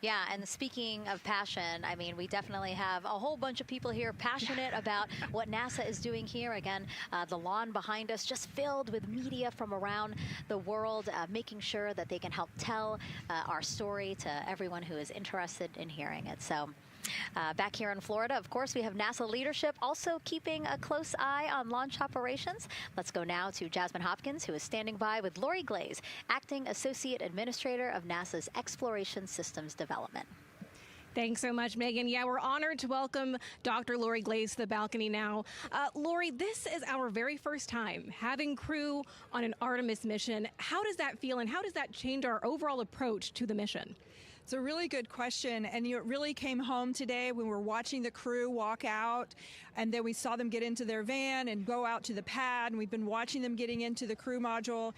Yeah, and speaking of passion, I mean, we definitely have a whole bunch of people here passionate about what NASA is doing here. Again, the lawn behind us just filled with media from around the world, making sure that they can help tell our story to everyone who is interested in hearing it. So back here in Florida, of course, we have NASA leadership also keeping a close eye on launch operations. Let's go now to Jasmine Hopkins, who is standing by with Lori Glaze, Acting Associate Administrator of NASA's Exploration Systems Development. Thanks so much, Megan. Yeah, we're honored to welcome Dr. Lori Glaze to the balcony now. Lori, this is our very first time having crew on an Artemis mission. How does that feel, and how does that change our overall approach to the mission? It's a really good question, and it really came home today when we were watching the crew walk out, and then we saw them get into their van and go out to the pad, and we've been watching them getting into the crew module.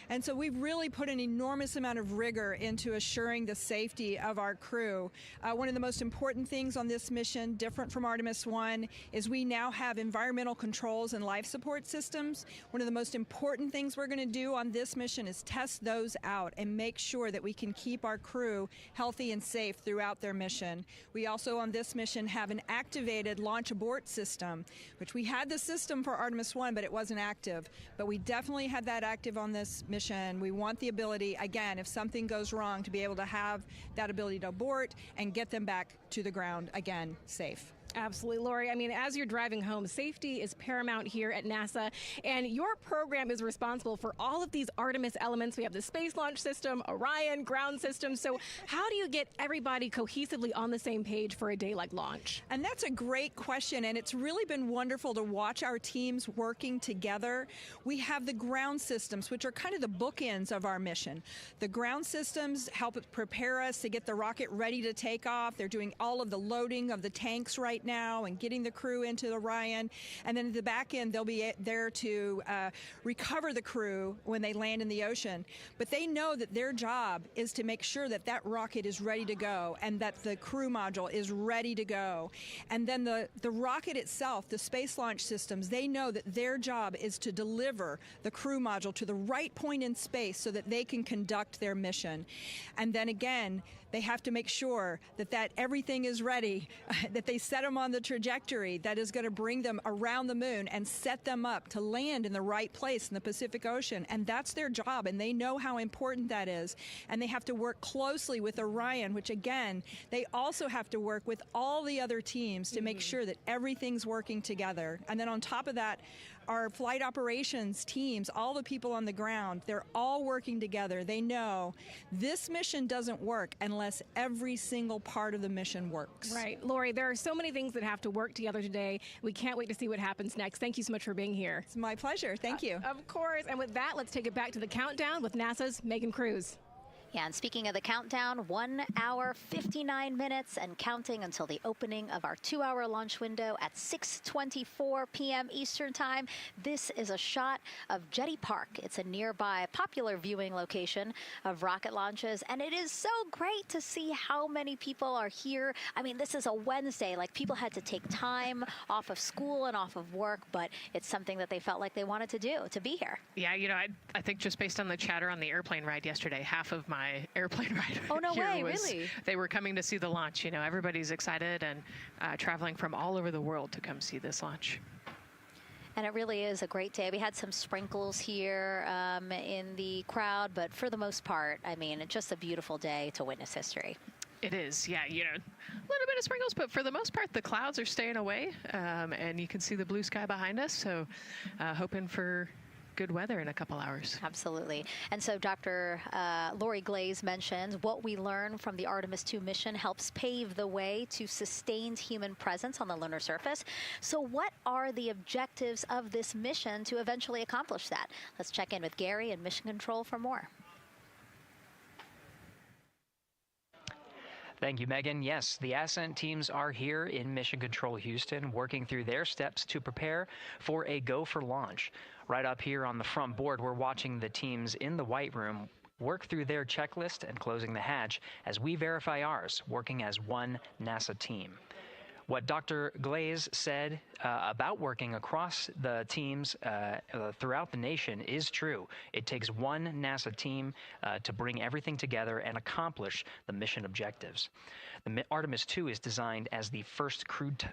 And so we've really put an enormous amount of rigor into assuring the safety of our crew. One of the most important things on this mission, different from Artemis I, is we now have environmental controls and life support systems. One of the most important things we're going to do on this mission is test those out and make sure that we can keep our crew healthy and safe throughout their mission. We also on this mission have an activated launch abort system, which we had the system for Artemis I, but it wasn't active. But we definitely had that active on this mission. We want the ability, again, if something goes wrong, to be able to have that ability to abort and get them back to the ground again, safe. Absolutely, Lori. I mean, as you're driving home, safety is paramount here at NASA, and your program is responsible for all of these Artemis elements. We have the Space Launch System, Orion, ground systems. So how do you get everybody cohesively on the same page for a day like launch? And that's a great question, and it's really been wonderful to watch our teams working together. We have the ground systems, which are kind of the bookends of our mission. The ground systems help prepare us to get the rocket ready to take off. They're doing all of the loading of the tanks right now and getting the crew into Orion. And then at the back end, they'll be there to recover the crew when they land in the ocean. But they know that their job is to make sure that that rocket is ready to go and that the crew module is ready to go. And then the rocket itself, the space launch systems, they know that their job is to deliver the crew module to the right point in space so that they can conduct their mission. And then again, they have to make sure that everything is ready, that they set them on the trajectory that is going to bring them around the moon and set them up to land in the right place in the Pacific Ocean. And that's their job, and they know how important that is. And they have to work closely with Orion, which again, they also have to work with all the other teams to make sure that everything's working together. And then on top of that, our flight operations teams, all the people on the ground, they're all working together. They know this mission doesn't work unless every single part of the mission works. Right. Lori, there are so many things that have to work together today. We can't wait to see what happens next. Thank you so much for being here. It's my pleasure. Thank you. Of course. And with that, let's take it back to the countdown with NASA's Megan Cruz. Yeah, and speaking of the countdown, 1 hour, 59 minutes and counting until the opening of our 2-hour launch window at 6:24 p.m. Eastern Time. This is a shot of Jetty Park. It's a nearby popular viewing location of rocket launches, and it is so great to see how many people are here. I mean, this is a Wednesday. Like, people had to take time off of school and off of work, but it's something that they felt like they wanted to do, to be here. Yeah, you know, I think just based on the chatter on the airplane ride yesterday, half of my airplane ride oh, no here way, was really? They were coming to see the launch. You know, everybody's excited and traveling from all over the world to come see this launch. And it really is a great day. We had some sprinkles here in the crowd, but for the most part, I mean, it's just a beautiful day to witness history. It is, yeah, you know, a little bit of sprinkles, but for the most part, the clouds are staying away, and you can see the blue sky behind us, so hoping for good weather in a couple hours. Absolutely. And so Dr. Lori Glaze mentioned what we learned from the Artemis II mission helps pave the way to sustained human presence on the lunar surface. So what are the objectives of this mission to eventually accomplish that? Let's check in with Gary in Mission Control for more. Thank you, Megan. Yes, the Ascent teams are here in Mission Control Houston, working through their steps to prepare for a go for launch. Right up here on the front board, we're watching the teams in the White Room work through their checklist and closing the hatch as we verify ours, working as one NASA team. What Dr. Glaze said about working across the teams throughout the nation is true. It takes one NASA team to bring everything together and accomplish the mission objectives. The Artemis II is designed as the first crewed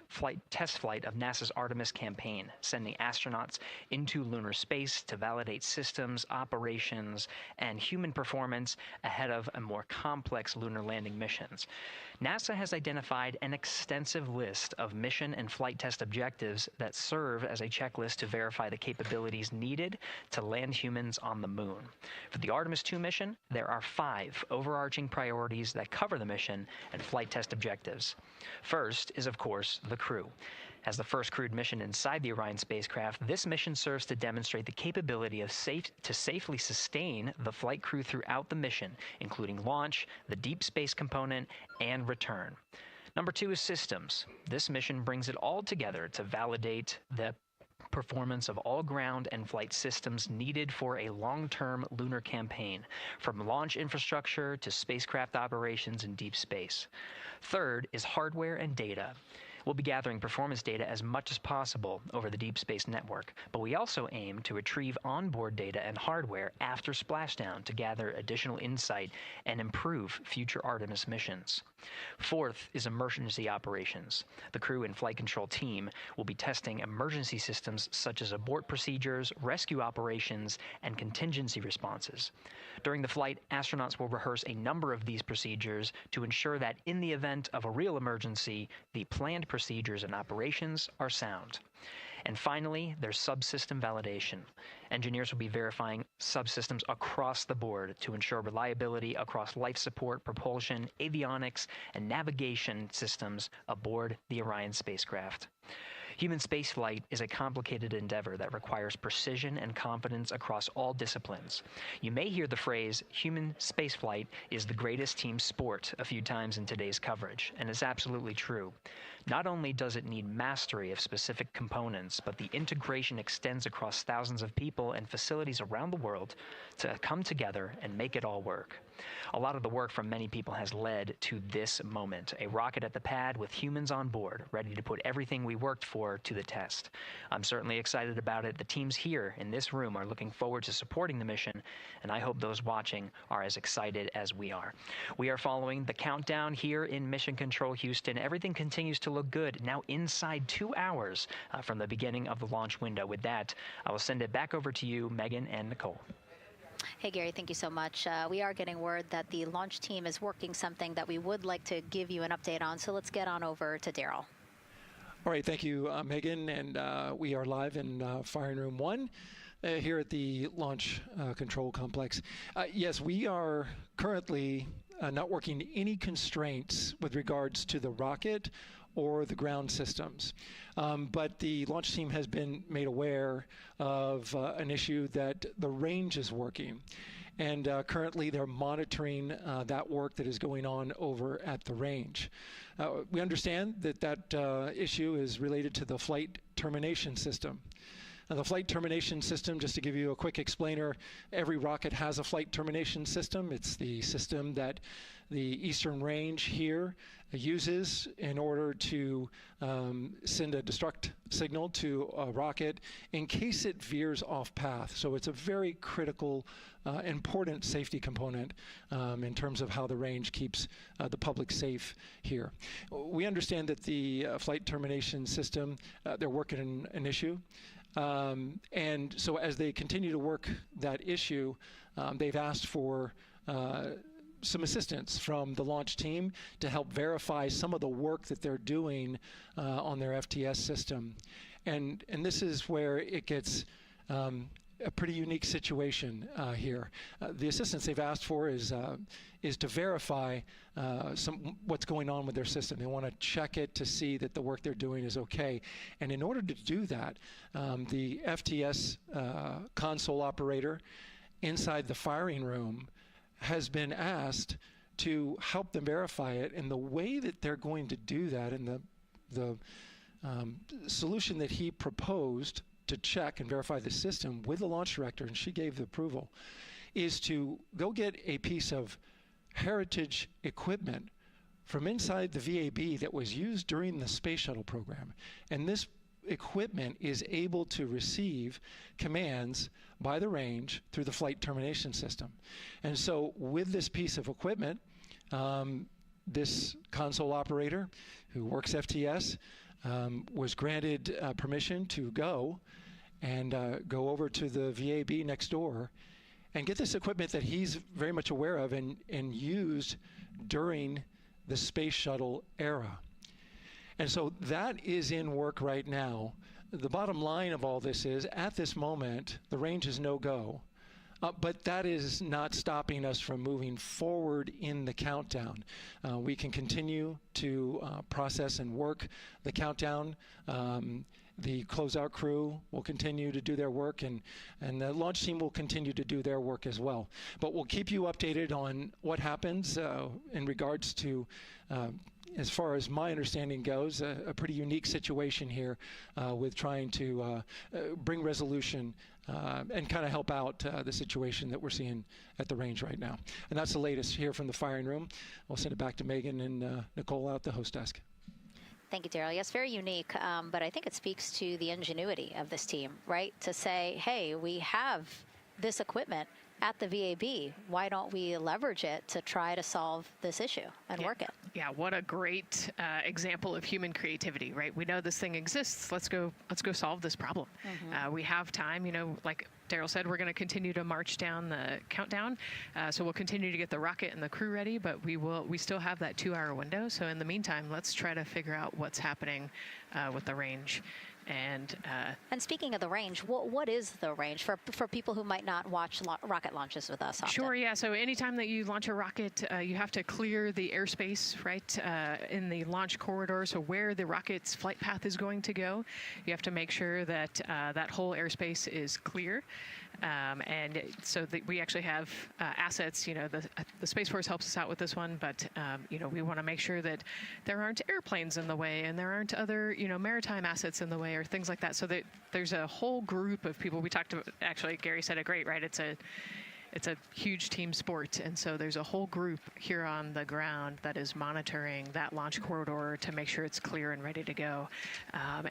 test flight of NASA's Artemis campaign, sending astronauts into lunar space to validate systems, operations, and human performance ahead of a more complex lunar landing missions. NASA has identified an extensive list list of mission and flight test objectives that serve as a checklist to verify the capabilities needed to land humans on the moon. For the Artemis II mission, there are 5 overarching priorities that cover the mission and flight test objectives. First is, of course, the crew. As the first crewed mission inside the Orion spacecraft, this mission serves to demonstrate the capability of safely sustain the flight crew throughout the mission, including launch, the deep space component, and return. Number 2 is systems. This mission brings it all together to validate the performance of all ground and flight systems needed for a long-term lunar campaign, from launch infrastructure to spacecraft operations in deep space. Third is hardware and data. We'll be gathering performance data as much as possible over the Deep Space Network, but we also aim to retrieve onboard data and hardware after splashdown to gather additional insight and improve future Artemis missions. Fourth is emergency operations. The crew and flight control team will be testing emergency systems such as abort procedures, rescue operations, and contingency responses. During the flight, astronauts will rehearse a number of these procedures to ensure that in the event of a real emergency, the planned procedures and operations are sound. And finally, there's subsystem validation. Engineers will be verifying subsystems across the board to ensure reliability across life support, propulsion, avionics, and navigation systems aboard the Orion spacecraft. Human spaceflight is a complicated endeavor that requires precision and confidence across all disciplines. You may hear the phrase, human spaceflight is the greatest team sport, a few times in today's coverage, and it's absolutely true. Not only does it need mastery of specific components, but the integration extends across thousands of people and facilities around the world to come together and make it all work. A lot of the work from many people has led to this moment, a rocket at the pad with humans on board, ready to put everything we worked for to the test. I'm certainly excited about it. The teams here in this room are looking forward to supporting the mission, and I hope those watching are as excited as we are. We are following the countdown here in Mission Control Houston. Everything continues to look good, now inside 2 hours from the beginning of the launch window. With that, I will send it back over to you, Megan and Nicole. Hey, Gary, thank you so much. We are getting word that the launch team is working something that we would like to give you an update on, so let's get on over to Daryl. All right, thank you, Megan, and we are live in Firing Room 1 here at the Launch Control Complex. Yes, we are currently not working any constraints with regards to the rocket or the ground systems. But the launch team has been made aware of an issue that the range is working. And currently they're monitoring that work that is going on over at the range. We understand that that issue is related to the flight termination system. Now, the flight termination system, just to give you a quick explainer, every rocket has a flight termination system. It's the system that the Eastern Range here uses in order to send a destruct signal to a rocket in case it veers off path. So it's a very critical, important safety component in terms of how the range keeps the public safe here. We understand that the flight termination system, they're working an issue. And so as they continue to work that issue, they've asked for some assistance from the launch team to help verify some of the work that they're doing on their FTS system. And this is where it gets a pretty unique situation here. The assistance they've asked for is to verify what's going on with their system. They want to check it to see that the work they're doing is okay. And in order to do that, the FTS console operator inside the firing room has been asked to help them verify it. And the way that they're going to do that, and the solution that he proposed to check and verify the system with the launch director, and she gave the approval, is to go get a piece of heritage equipment from inside the VAB that was used during the space shuttle program. And this equipment is able to receive commands by the range through the flight termination system. And so with this piece of equipment, this console operator who works FTS was granted permission to go go over to the VAB next door and get this equipment that he's very much aware of and used during the space shuttle era. And so that is in work right now. The bottom line of all this is, at this moment, the range is no-go. But that is not stopping us from moving forward in the countdown. We can continue to process and work the countdown. The closeout crew will continue to do their work, and the launch team will continue to do their work as well. But we'll keep you updated on what happens in regards to, as far as my understanding goes, a pretty unique situation here with trying to bring resolution and kind of help out the situation that we're seeing at the range right now. And that's the latest here from the firing room. We'll send it back to Megan and Nicole out the host desk. Thank you, Daryl. Yes, very unique, but I think it speaks to the ingenuity of this team, right? To say, hey, we have this equipment at the VAB. Why don't we leverage it to try to solve this issue and work it? Yeah, what a great example of human creativity, right? We know this thing exists. Let's go solve this problem. We have time, like Daryl said, we're going to continue to march down the countdown. So we'll continue to get the rocket and the crew ready, but we still have that 2-hour window. So in the meantime, let's try to figure out what's happening with the range. And speaking of the range, what is the range for people who might not watch rocket launches with us often? Sure, yeah. So anytime that you launch a rocket, you have to clear the airspace, right, in the launch corridor. So where the rocket's flight path is going to go, you have to make sure that that whole airspace is clear. And so we actually have assets, the Space Force helps us out with this one, but, we want to make sure that there aren't airplanes in the way and there aren't other, maritime assets in the way or things like that. So that there's a whole group of people. We talked to, actually, Gary said it great, right? It's a huge team sport, and so there's a whole group here on the ground that is monitoring that launch corridor to make sure it's clear and ready to go.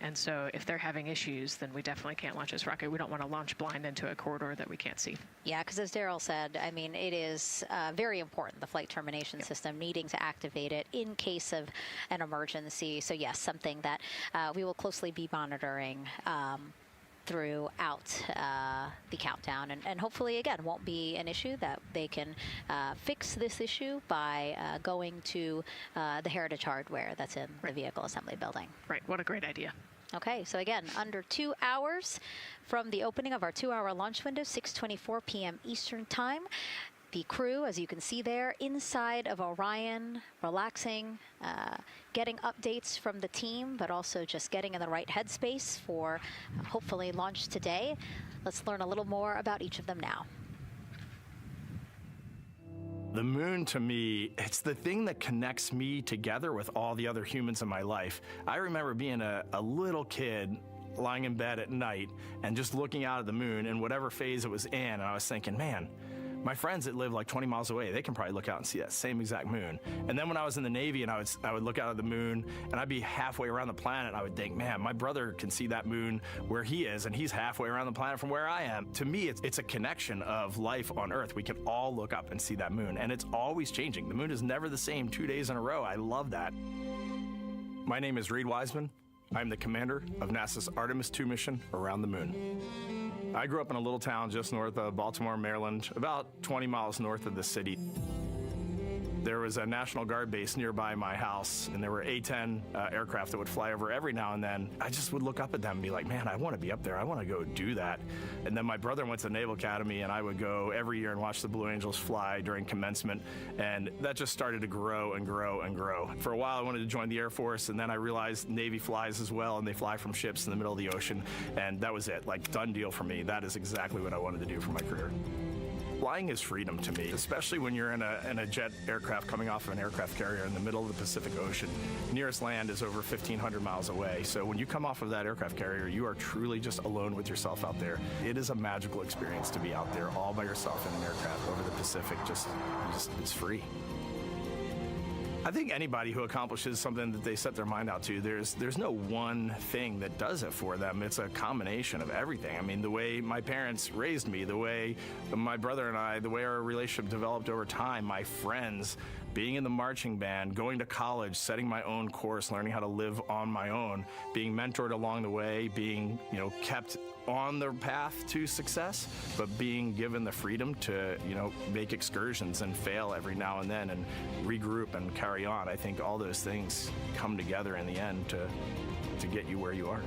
And so if they're having issues, then we definitely can't launch this rocket. We don't want to launch blind into a corridor that we can't see. Yeah, because as Daryl said, I mean, it is very important, the flight termination system, needing to activate it in case of an emergency. So yes, something that we will closely be monitoring throughout the countdown, and hopefully again won't be an issue, that they can fix this issue by going to the heritage hardware that's in the vehicle assembly building. Right, what a great idea. Okay, so again, under 2 hours from the opening of our 2-hour launch window, 6:24 p.m. Eastern Time. The crew, as you can see there, inside of Orion, relaxing, getting updates from the team, but also just getting in the right headspace for hopefully launch today. Let's learn a little more about each of them now. The moon, to me, it's the thing that connects me together with all the other humans in my life. I remember being a little kid lying in bed at night and just looking out at the moon in whatever phase it was in, and I was thinking, man, my friends that live like 20 miles away, they can probably look out and see that same exact moon. And then when I was in the Navy and I would look out at the moon and I'd be halfway around the planet, and I would think, man, my brother can see that moon where he is, and he's halfway around the planet from where I am. To me, it's a connection of life on Earth. We can all look up and see that moon, and it's always changing. The moon is never the same 2 days in a row. I love that. My name is Reed Wiseman. I'm the commander of NASA's Artemis II mission around the moon. I grew up in a little town just north of Baltimore, Maryland, about 20 miles north of the city. There was a National Guard base nearby my house, and there were A-10 aircraft that would fly over every now and then. I just would look up at them and be like, man, I want to be up there. I want to go do that. And then my brother went to the Naval Academy, and I would go every year and watch the Blue Angels fly during commencement, and that just started to grow and grow and grow. For a while, I wanted to join the Air Force, and then I realized Navy flies as well, and they fly from ships in the middle of the ocean, and that was it, like, done deal for me. That is exactly what I wanted to do for my career. Flying is freedom to me, especially when you're in a jet aircraft coming off of an aircraft carrier in the middle of the Pacific Ocean. Nearest land is over 1,500 miles away. So when you come off of that aircraft carrier, you are truly just alone with yourself out there. It is a magical experience to be out there all by yourself in an aircraft over the Pacific. Just it's free. I think anybody who accomplishes something that they set their mind out to, there's no one thing that does it for them. It's a combination of everything. I mean, the way my parents raised me, the way my brother and I, the way our relationship developed over time, my friends, being in the marching band, going to college, setting my own course, learning how to live on my own, being mentored along the way, being, kept on the path to success, but being given the freedom to, make excursions and fail every now and then and regroup and carry on. I think all those things come together in the end to get you where you are.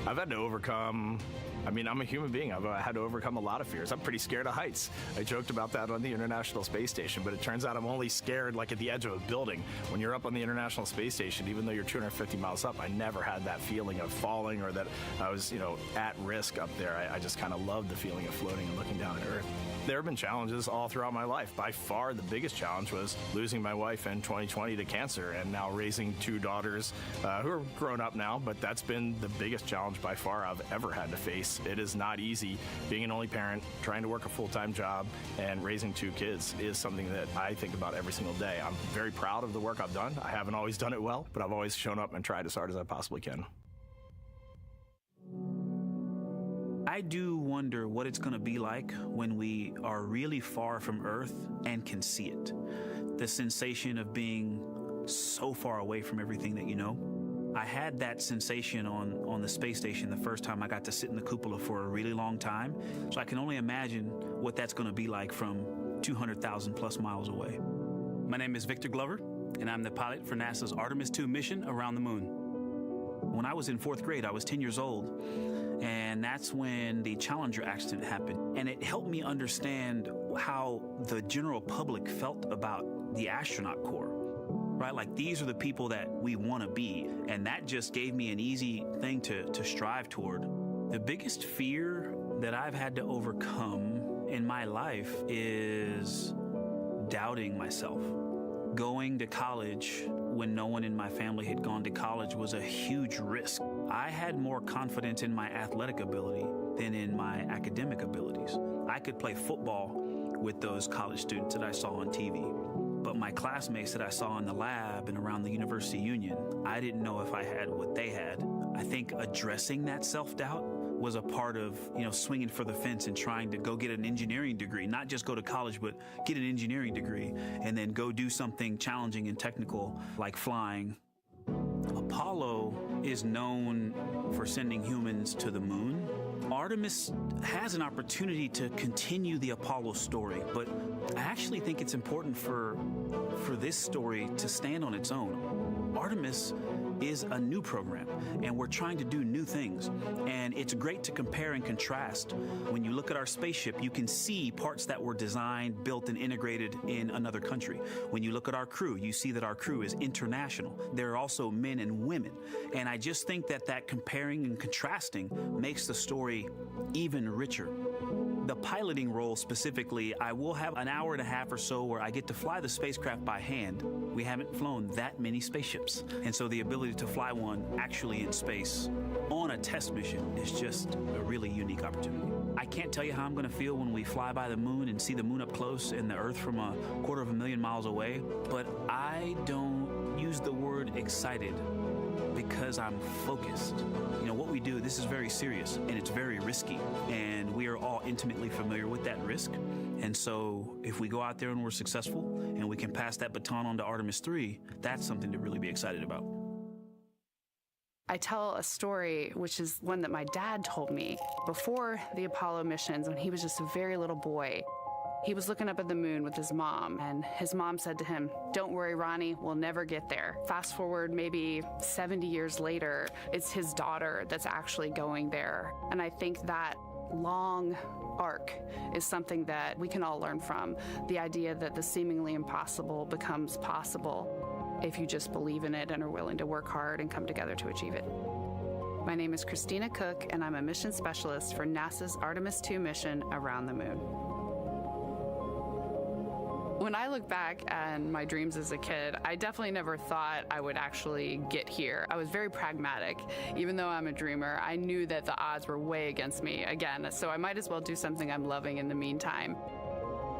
I've had to overcome, I'm a human being. I've had to overcome a lot of fears. I'm pretty scared of heights. I joked about that on the International Space Station, but it turns out I'm only scared like at the edge of a building. When you're up on the International Space Station, even though you're 250 miles up, I never had that feeling of falling or that I was, at risk up there. I just kind of loved the feeling of floating and looking down at Earth. There have been challenges all throughout my life. By far, the biggest challenge was losing my wife in 2020 to cancer and now raising two daughters who are grown up now, but that's been the biggest challenge by far I've ever had to face. It is not easy. Being an only parent, trying to work a full-time job, and raising two kids is something that I think about every single day. I'm very proud of the work I've done. I haven't always done it well, but I've always shown up and tried as hard as I possibly can. I do wonder what it's going to be like when we are really far from Earth and can see it. The sensation of being so far away from everything that you know. I had that sensation on the space station the first time I got to sit in the cupola for a really long time. So I can only imagine what that's going to be like from 200,000 plus miles away. My name is Victor Glover, and I'm the pilot for NASA's Artemis II mission around the moon. When I was in 4th grade, I was 10 years old, and that's when the Challenger accident happened. And it helped me understand how the general public felt about the astronaut corps, right? Like, these are the people that we want to be, and that just gave me an easy thing to strive toward. The biggest fear that I've had to overcome in my life is doubting myself. Going to college when no one in my family had gone to college was a huge risk. I had more confidence in my athletic ability than in my academic abilities. I could play football with those college students that I saw on TV, but my classmates that I saw in the lab and around the University Union, I didn't know if I had what they had. I think addressing that self-doubt was a part of, swinging for the fence and trying to go get an engineering degree, not just go to college, but get an engineering degree and then go do something challenging and technical like flying. Apollo is known for sending humans to the moon. Artemis has an opportunity to continue the Apollo story, but I actually think it's important for this story to stand on its own. Artemis is a new program, and we're trying to do new things. And it's great to compare and contrast. When you look at our spaceship, you can see parts that were designed, built, and integrated in another country. When you look at our crew, you see that our crew is international. There are also men and women. And I just think that comparing and contrasting makes the story even richer. The piloting role specifically, I will have an hour and a half or so where I get to fly the spacecraft by hand. We haven't flown that many spaceships. And so the ability to fly one actually in space on a test mission is just a really unique opportunity. I can't tell you how I'm going to feel when we fly by the moon and see the moon up close and the Earth from 250,000 miles away, but I don't use the word excited because I'm focused. What we do, this is very serious and it's very risky, and we are all intimately familiar with that risk. And so if we go out there and we're successful and we can pass that baton on to Artemis III, that's something to really be excited about. I tell a story, which is one that my dad told me before the Apollo missions when he was just a very little boy. He was looking up at the moon with his mom, and his mom said to him, "Don't worry, Ronnie, we'll never get there." Fast forward maybe 70 years later, it's his daughter that's actually going there. And I think that long arc is something that we can all learn from. The idea that the seemingly impossible becomes possible if you just believe in it and are willing to work hard and come together to achieve it. My name is Christina Cook, and I'm a mission specialist for NASA's Artemis II mission around the moon. When I look back at my dreams as a kid, I definitely never thought I would actually get here. I was very pragmatic. Even though I'm a dreamer, I knew that the odds were way against me again, so I might as well do something I'm loving in the meantime.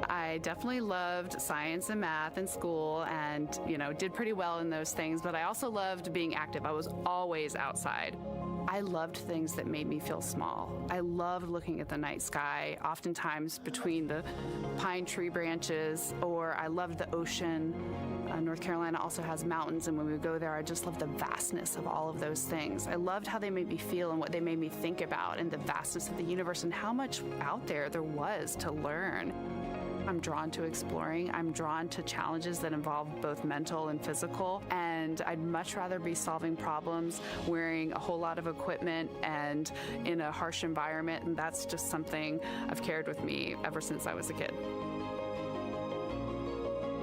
I definitely loved science and math in school and, did pretty well in those things, but I also loved being active. I was always outside. I loved things that made me feel small. I loved looking at the night sky, oftentimes between the pine tree branches, or I loved the ocean. North Carolina also has mountains, and when we go there, I just loved the vastness of all of those things. I loved how they made me feel and what they made me think about, and the vastness of the universe and how much out there was to learn. I'm drawn to exploring. I'm drawn to challenges that involve both mental and physical, and I'd much rather be solving problems wearing a whole lot of equipment and in a harsh environment, and that's just something I've carried with me ever since I was a kid.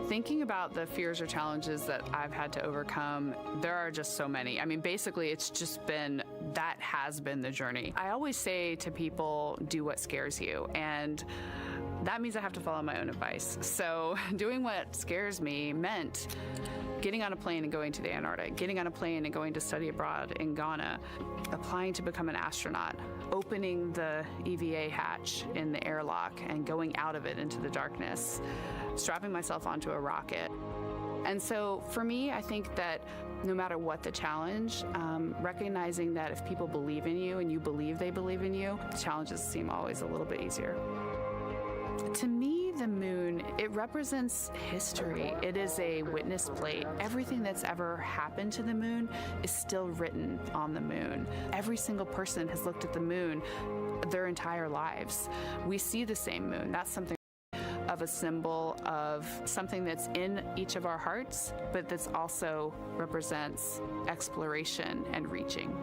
Thinking about the fears or challenges that I've had to overcome, there are just so many. I mean, basically, it's just been, that has been the journey. I always say to people, do what scares you, and that means I have to follow my own advice. So doing what scares me meant getting on a plane and going to the Antarctic, getting on a plane and going to study abroad in Ghana, applying to become an astronaut, opening the EVA hatch in the airlock and going out of it into the darkness, strapping myself onto a rocket. And so for me, I think that no matter what the challenge, recognizing that if people believe in you and you believe they believe in you, the challenges seem always a little bit easier. To me, the moon, it represents history. It is a witness plate. Everything that's ever happened to the moon is still written on the moon. Every single person has looked at the moon their entire lives. We see the same moon. That's something of a symbol of something that's in each of our hearts, but that's also represents exploration and reaching.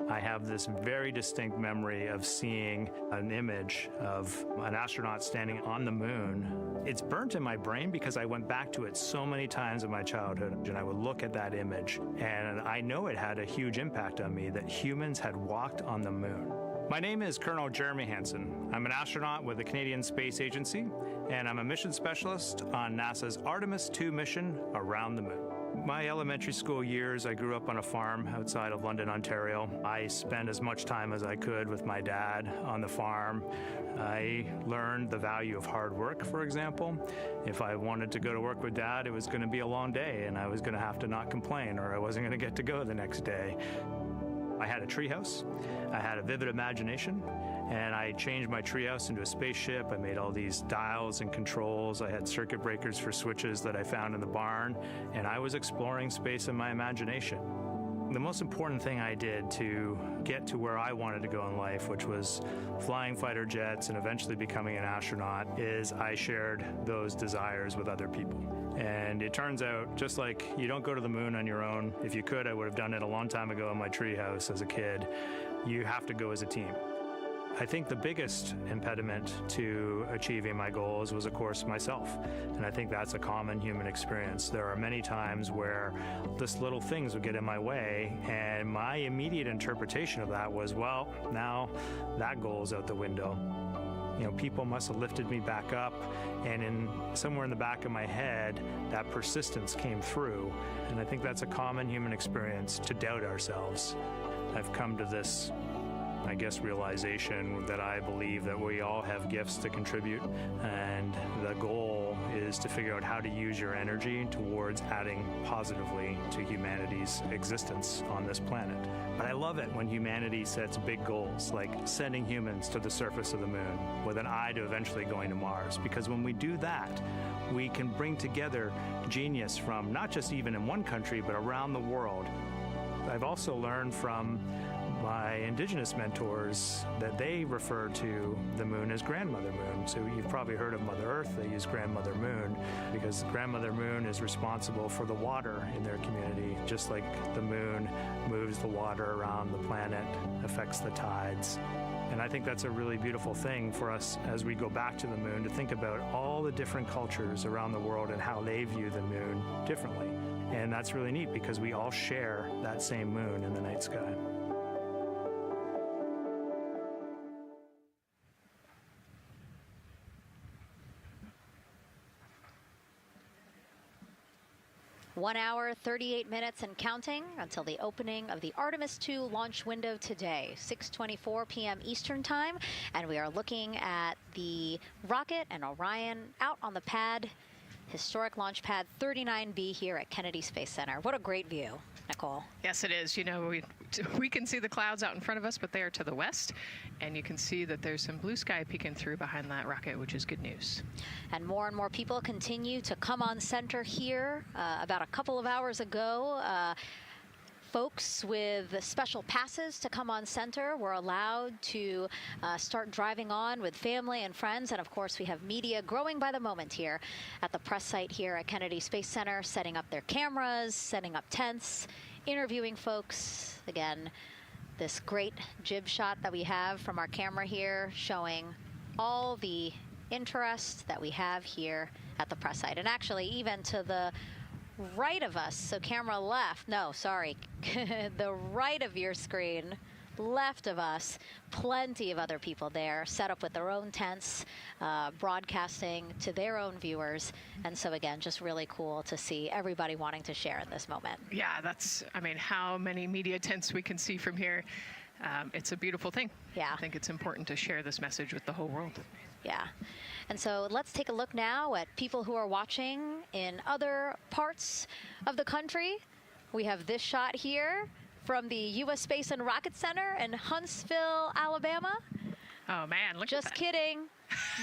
I have this very distinct memory of seeing an image of an astronaut standing on the moon. It's burnt in my brain because I went back to it so many times in my childhood, and I would look at that image, and I know it had a huge impact on me that humans had walked on the moon. My name is Colonel Jeremy Hansen. I'm an astronaut with the Canadian Space Agency, and I'm a mission specialist on NASA's Artemis II mission around the moon. My elementary school years, I grew up on a farm outside of London, Ontario. I spent as much time as I could with my dad on the farm. I learned the value of hard work, for example. If I wanted to go to work with Dad, it was going to be a long day, and I was going to have to not complain, or I wasn't going to get to go the next day. I had a treehouse. I had a vivid imagination, and I changed my treehouse into a spaceship. I made all these dials and controls. I had circuit breakers for switches that I found in the barn, and I was exploring space in my imagination. The most important thing I did to get to where I wanted to go in life, which was flying fighter jets and eventually becoming an astronaut, is I shared those desires with other people. And it turns out, just like you don't go to the moon on your own, if you could, I would have done it a long time ago in my treehouse as a kid, you have to go as a team. I think the biggest impediment to achieving my goals was, of course, myself. And I think that's a common human experience. There are many times where just little things would get in my way, and my immediate interpretation of that was, well, now that goal's out the window. You know, people must have lifted me back up, and somewhere in the back of my head, that persistence came through. And I think that's a common human experience, to doubt ourselves. I've come to this, I guess, realization that I believe that we all have gifts to contribute, and the goal is to figure out how to use your energy towards adding positively to humanity's existence on this planet. But I love it when humanity sets big goals, like sending humans to the surface of the moon with an eye to eventually going to Mars, because when we do that, we can bring together genius from not just even in one country, but around the world. I've also learned from my indigenous mentors that they refer to the moon as Grandmother Moon. So you've probably heard of Mother Earth. They use Grandmother Moon because Grandmother Moon is responsible for the water in their community. Just like the moon moves the water around the planet, affects the tides. And I think that's a really beautiful thing for us as we go back to the moon, to think about all the different cultures around the world and how they view the moon differently. And that's really neat because we all share that same moon in the night sky. One hour, 38 minutes and counting until the opening of the Artemis II launch window today, 6:24 p.m. Eastern Time. And we are looking at the rocket and Orion out on the pad, historic launch pad 39B here at Kennedy Space Center. What a great view. Nicole. Yes, it is. You know, we can see the clouds out in front of us, but they are to the west, and you can see that there's some blue sky peeking through behind that rocket, which is good news. And more people continue to come on center here. About a couple of hours ago, folks with special passes to come on center were allowed to start driving on with family and friends. And of course, we have media growing by the moment here at the press site here at Kennedy Space Center, setting up their cameras, setting up tents, interviewing folks. Again, this great jib shot that we have from our camera here showing all the interest that we have here at the press site. And actually, even to the right of us, so camera left, no, sorry, the right of your screen, left of us, plenty of other people there, set up with their own tents, broadcasting to their own viewers. And so again, just really cool to see everybody wanting to share in this moment. Yeah, that's, I mean, how many media tents we can see from here. It's a beautiful thing. Yeah. I think it's important to share this message with the whole world. Yeah. And so let's take a look now at people who are watching in other parts of the country. We have this shot here from the U.S. Space and Rocket Center in Huntsville, Alabama. Oh, man, look Just at that. kidding.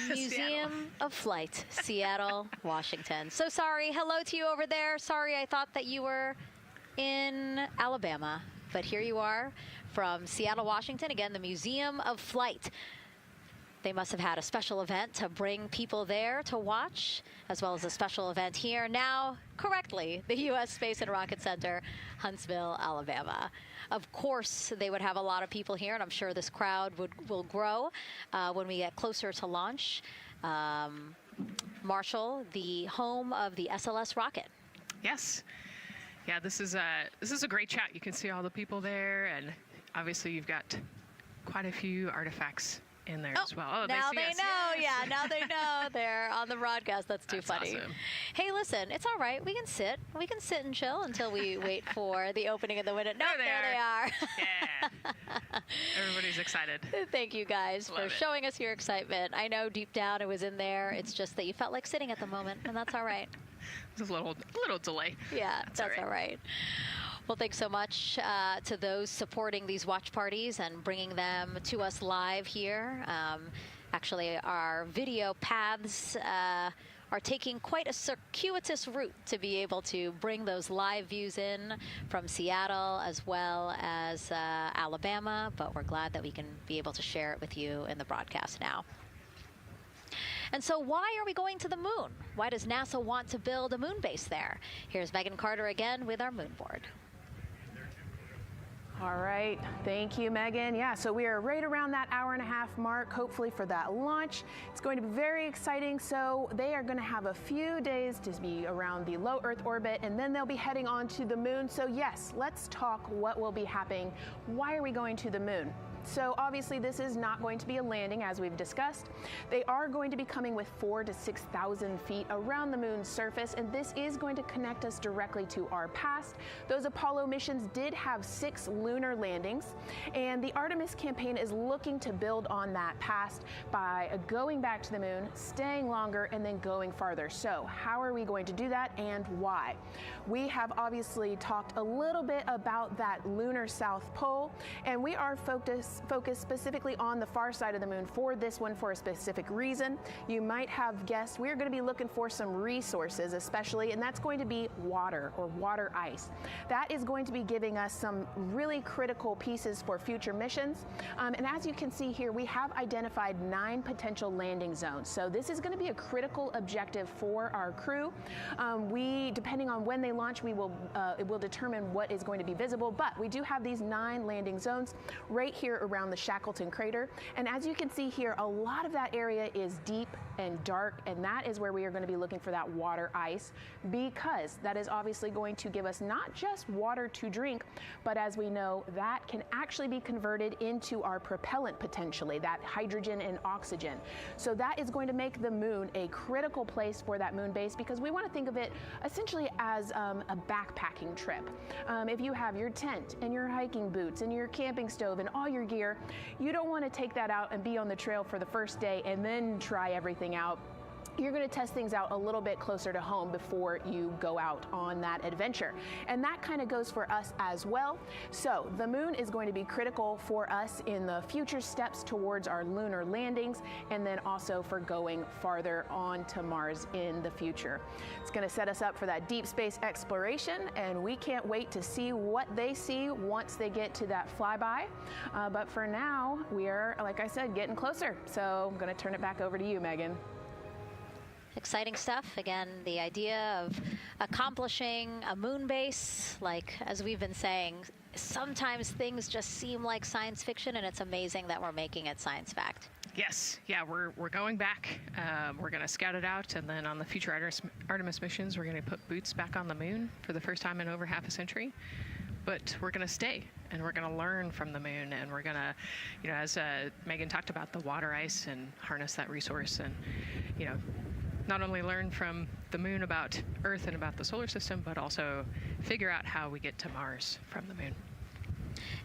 Museum of Flight, Seattle, Washington. So sorry. Hello to you over there. Sorry, I thought that you were in Alabama. But here you are from Seattle, Washington. Again, the Museum of Flight. They must have had a special event to bring people there to watch, as well as a special event here. Now, correctly, the U.S. Space and Rocket Center, Huntsville, Alabama. Of course, they would have a lot of people here, and I'm sure this crowd will grow when we get closer to launch. Marshall, the home of the SLS rocket. Yes. Yeah, this is a great shot. You can see all the people there, and obviously you've got quite a few artifacts in there as well. Oh, now they know. Yes. Yeah, now they know. They're on the broadcast. That's too funny. Awesome. Hey, listen, it's all right. We can sit. We can sit and chill until we wait for the opening of the window. No, there they are. Yeah. Everybody's excited. Thank you guys for showing us your excitement. I know deep down it was in there. It's just that you felt like sitting at the moment, and that's all right. There's a little delay. Yeah, that's all right. Well, thanks so much to those supporting these watch parties and bringing them to us live here. Actually, our video paths are taking quite a circuitous route to be able to bring those live views in from Seattle as well as Alabama, but we're glad that we can be able to share it with you in the broadcast now. And so why are we going to the moon? Why does NASA want to build a moon base there? Here's Megan Carter again with our moon board. All right, thank you, Megan. Yeah, so we are right around that hour-and-a-half mark, hopefully for that launch. It's going to be very exciting. So they are going to have a few days to be around the low Earth orbit, and then they'll be heading on to the moon. So yes, let's talk what will be happening. Why are we going to the moon? So obviously this is not going to be a landing, as we've discussed. They are going to be coming with 4,000 to 6,000 feet around the moon's surface, and this is going to connect us directly to our past. Those Apollo missions did have 6 lunar landings, and the Artemis campaign is looking to build on that past by going back to the moon, staying longer, and then going farther. So how are we going to do that, and why? We have obviously talked a little bit about that lunar South Pole, and we are focused specifically on the far side of the moon for this one for a specific reason. You might have guessed we're going to be looking for some resources especially, and that's going to be water or water ice. That is going to be giving us some really critical pieces for future missions. And as you can see here, we have identified 9 potential landing zones. So this is going to be a critical objective for our crew. Depending on when they launch, it will determine what is going to be visible, but we do have these 9 landing zones right here around the Shackleton crater. And as you can see here, a lot of that area is deep and dark, and that is where we are going to be looking for that water ice, because that is obviously going to give us not just water to drink, but as we know, that can actually be converted into our propellant potentially, that hydrogen and oxygen. So that is going to make the moon a critical place for that moon base, because we want to think of it essentially as a backpacking trip. If you have your tent and your hiking boots and your camping stove and all your gear, you don't want to take that out and be on the trail for the first day and then try everything out you're going to test things out a little bit closer to home before you go out on that adventure. And that kind of goes for us as well. So the moon is going to be critical for us in the future steps towards our lunar landings, and then also for going farther on to Mars in the future. It's going to set us up for that deep space exploration, and we can't wait to see what they see once they get to that flyby. But for now, we are, like I said, getting closer. So I'm going to turn it back over to you, Megan. Exciting stuff. Again, the idea of accomplishing a moon base, like as we've been saying, sometimes things just seem like science fiction, and it's amazing that we're making it science fact. Yes, yeah, we're going back. We're going to scout it out, and then on the future Artemis missions, we're going to put boots back on the moon for the first time in over half a century. But we're going to stay, and we're going to learn from the moon, and we're going to, you know, as Megan talked about, the water ice, and harness that resource, and, you know, not only learn from the moon about Earth and about the solar system, but also figure out how we get to Mars from the moon.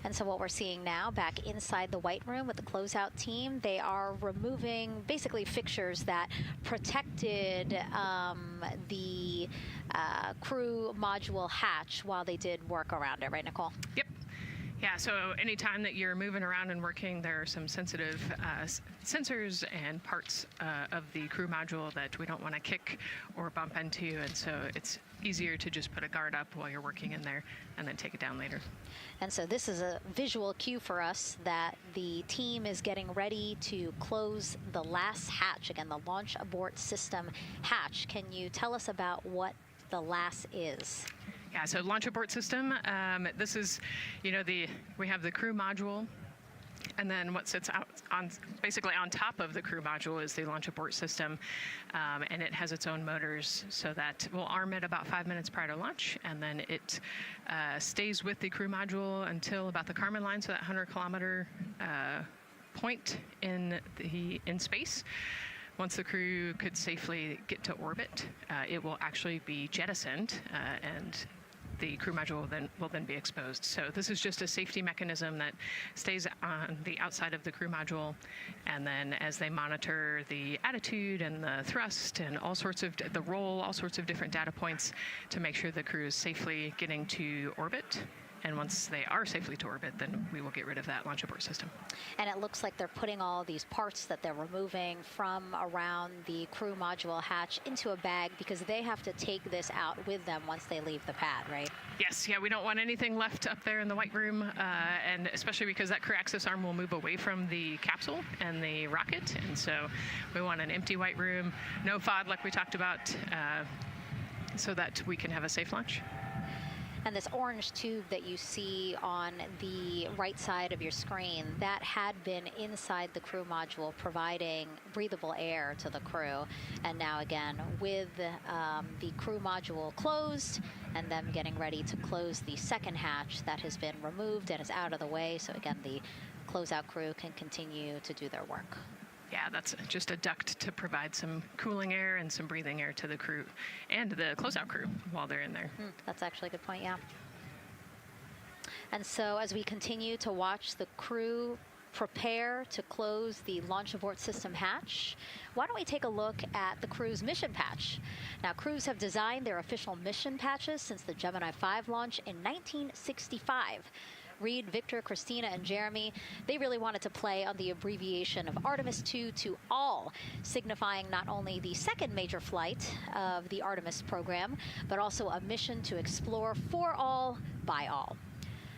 And so what we're seeing now back inside the White Room with the closeout team, they are removing basically fixtures that protected the crew module hatch while they did work around it, right, Nicole? Yep. Yeah, so anytime that you're moving around and working, there are some sensitive sensors and parts of the crew module that we don't want to kick or bump into, and so it's easier to just put a guard up while you're working in there and then take it down later. And so this is a visual cue for us that the team is getting ready to close the last hatch, again, the launch abort system hatch. Can you tell us about what the last is? Yeah, so launch abort system, this is, you know, we have the crew module, and then what sits out basically on top of the crew module is the launch abort system, and it has its own motors, so that we'll arm it about 5 minutes prior to launch, and then it stays with the crew module until about the Kármán line, so that 100-kilometer point in space. Once the crew could safely get to orbit, it will actually be jettisoned, and the crew module will then be exposed. So this is just a safety mechanism that stays on the outside of the crew module, and then as they monitor the attitude and the thrust and all sorts of the roll, all sorts of different data points to make sure the crew is safely getting to orbit. And once they are safely to orbit, then we will get rid of that launch abort system. And it looks like they're putting all these parts that they're removing from around the crew module hatch into a bag, because they have to take this out with them once they leave the pad, right? Yes, yeah, we don't want anything left up there in the White Room, and especially because that crew access arm will move away from the capsule and the rocket, and so we want an empty White Room, no FOD like we talked about, so that we can have a safe launch. And this orange tube that you see on the right side of your screen, that had been inside the crew module providing breathable air to the crew. And now again, with the crew module closed and them getting ready to close the second hatch that has been removed and is out of the way. So again, the closeout crew can continue to do their work. Yeah, that's just a duct to provide some cooling air and some breathing air to the crew and the closeout crew while they're in there. That's actually a good point, yeah. And so as we continue to watch the crew prepare to close the launch abort system hatch, why don't we take a look at the crew's mission patch? Now, crews have designed their official mission patches since the Gemini 5 launch in 1965. Reed, Victor, Christina, and Jeremy, they really wanted to play on the abbreviation of Artemis II to all, signifying not only the second major flight of the Artemis program, but also a mission to explore for all, by all.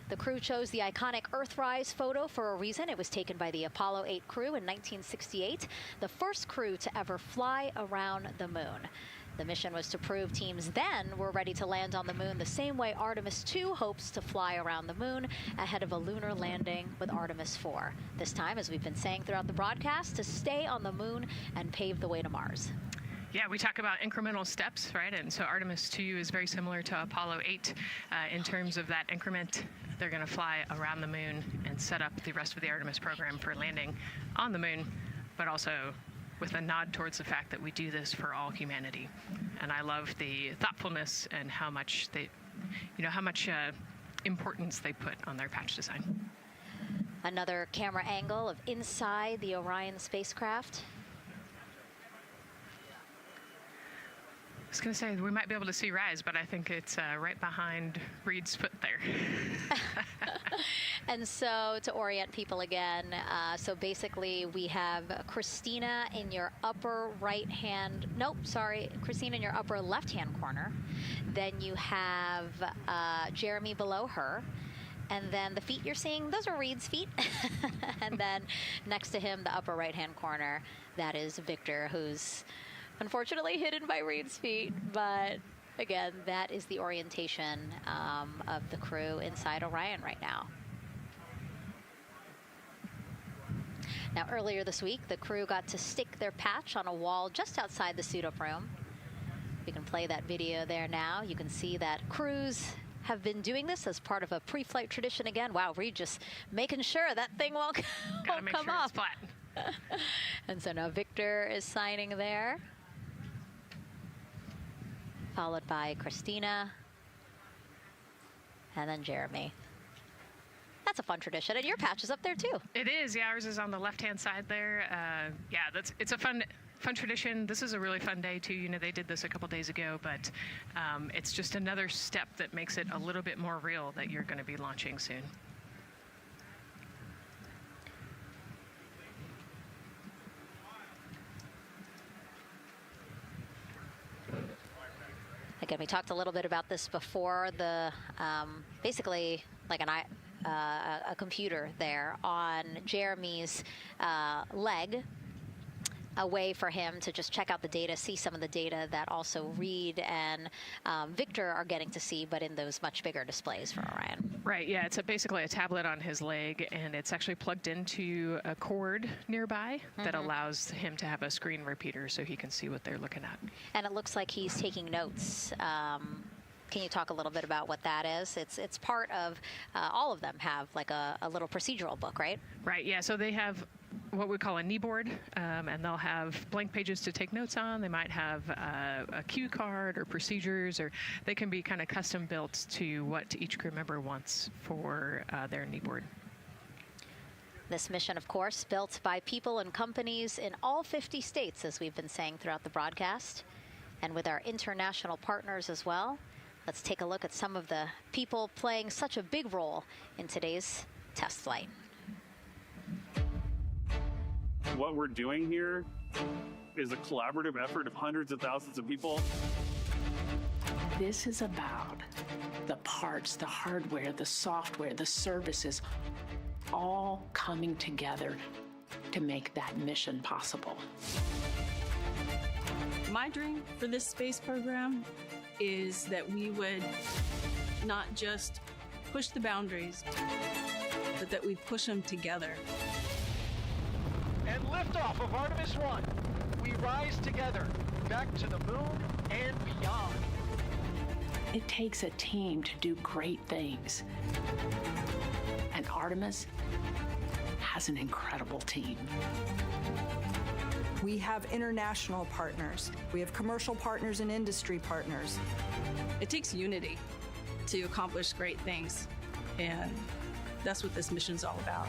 The crew chose the iconic Earthrise photo for a reason. It was taken by the Apollo 8 crew in 1968, the first crew to ever fly around the moon. The mission was to prove teams then were ready to land on the moon the same way Artemis II hopes to fly around the moon ahead of a lunar landing with Artemis IV. This time, as we've been saying throughout the broadcast, to stay on the moon and pave the way to Mars. Yeah, we talk about incremental steps, right? And so Artemis II is very similar to Apollo 8 in terms of that increment. They're going to fly around the moon and set up the rest of the Artemis program for landing on the moon, but also with a nod towards the fact that we do this for all humanity. And I love the thoughtfulness and how much importance they put on their patch design. Another camera angle of inside the Orion spacecraft. was going to say, we might be able to see Rise, but I think it's right behind Reed's foot there. And so to orient people again, so basically we have Christina in your upper right-hand, Christina in your upper left-hand corner. Then you have Jeremy below her. And then the feet you're seeing, those are Reed's feet. And then next to him, the upper right-hand corner, that is Victor, who's unfortunately hidden by Reed's feet. But again, that is the orientation of the crew inside Orion right now. Now, earlier this week, the crew got to stick their patch on a wall just outside the suit-up room. We can play that video there now. You can see that crews have been doing this as part of a pre-flight tradition again. Wow, Reed just making sure that thing won't come off. It's flat. And so now Victor is signing there, followed by Christina, and then Jeremy. That's a fun tradition, and your patch is up there too. It is, yeah, ours is on the left-hand side there. It's a fun tradition. This is a really fun day too. You know, they did this a couple days ago, but it's just another step that makes it a little bit more real that you're going to be launching soon. Again, we talked a little bit about this before. The basically like a computer there on Jeremy's leg, a way for him to just check out the data, see some of the data that also Reed and Victor are getting to see, but in those much bigger displays for Orion. Right, yeah, it's basically a tablet on his leg, and it's actually plugged into a cord nearby that allows him to have a screen repeater so he can see what they're looking at. And it looks like he's taking notes. Can you talk a little bit about what that is? It's part of, all of them have like a little procedural book, right? Right, yeah, so they have what we call a knee board, and they'll have blank pages to take notes on. They might have a cue card or procedures, or they can be kind of custom built to what each crew member wants for their knee board. This mission, of course, built by people and companies in all 50 states, as we've been saying throughout the broadcast, and with our international partners as well. Let's take a look at some of the people playing such a big role in today's test flight. What we're doing here is a collaborative effort of hundreds of thousands of people. This is about the parts, the hardware, the software, the services, all coming together to make that mission possible. My dream for this space program is that we would not just push the boundaries, but that we push them together. And liftoff of Artemis I. We rise together, back to the moon and beyond. It takes a team to do great things. And Artemis has an incredible team. We have international partners. We have commercial partners and industry partners. It takes unity to accomplish great things, and that's what this mission's all about.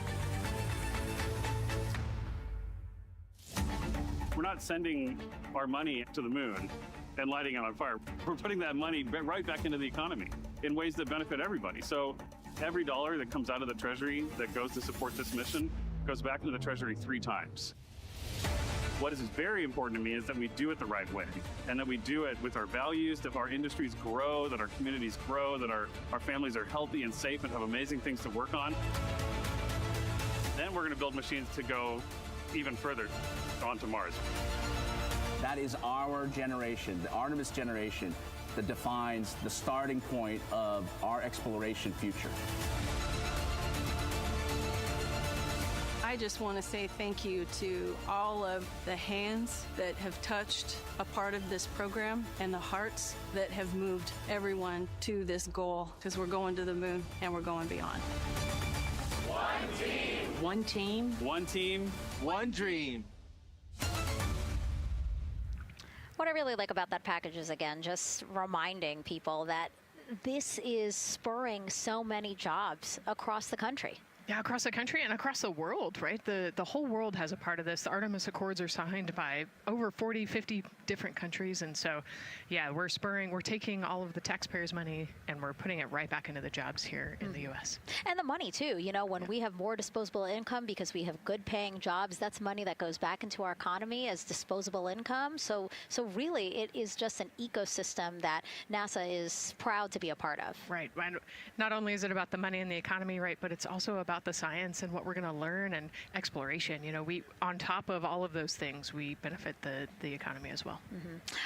We're not sending our money to the moon and lighting it on fire. We're putting that money right back into the economy in ways that benefit everybody. So every dollar that comes out of the Treasury that goes to support this mission goes back into the Treasury 3 times. What is very important to me is that we do it the right way, and that we do it with our values, that our industries grow, that our communities grow, that our families are healthy and safe and have amazing things to work on. Then we're going to build machines to go even further onto Mars. That is our generation, the Artemis generation, that defines the starting point of our exploration future. I just want to say thank you to all of the hands that have touched a part of this program and the hearts that have moved everyone to this goal, because we're going to the moon and we're going beyond. One team. One team. One team. One dream. What I really like about that package is, again, just reminding people that this is spurring so many jobs across the country. Yeah, across the country and across the world, right? The whole world has a part of this. The Artemis Accords are signed by over 40, 50 different countries. And so, yeah, we're taking all of the taxpayers' money and we're putting it right back into the jobs here in the U.S. And the money, too. You know, when we have more disposable income because we have good paying jobs, that's money that goes back into our economy as disposable income. So really, it is just an ecosystem that NASA is proud to be a part of. Right. Not only is it about the money and the economy, right, but it's also about the science and what we're going to learn and exploration. You know, on top of all of those things, we benefit the economy as well.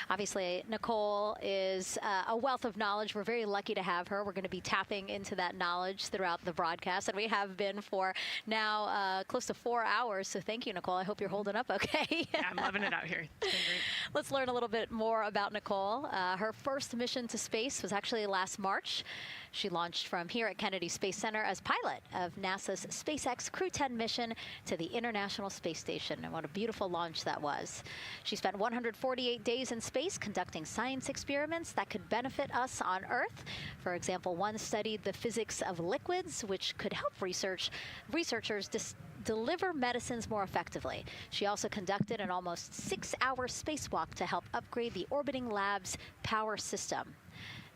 Obviously, Nicole is a wealth of knowledge. We're very lucky to have her. We're going to be tapping into that knowledge throughout the broadcast, and we have been for now close to 4 hours. So thank you, Nicole. I hope you're holding up okay. Yeah, I'm loving it out here. It's been great. Let's learn a little bit more about Nicole. Her first mission to space was actually last March. She launched from here at Kennedy Space Center as pilot of NASA's SpaceX Crew 10 mission to the International Space Station. And what a beautiful launch that was. She spent 148 days in space conducting science experiments that could benefit us on Earth. For example, one studied the physics of liquids, which could help researchers deliver medicines more effectively. She also conducted an almost 6-hour spacewalk to help upgrade the orbiting lab's power system.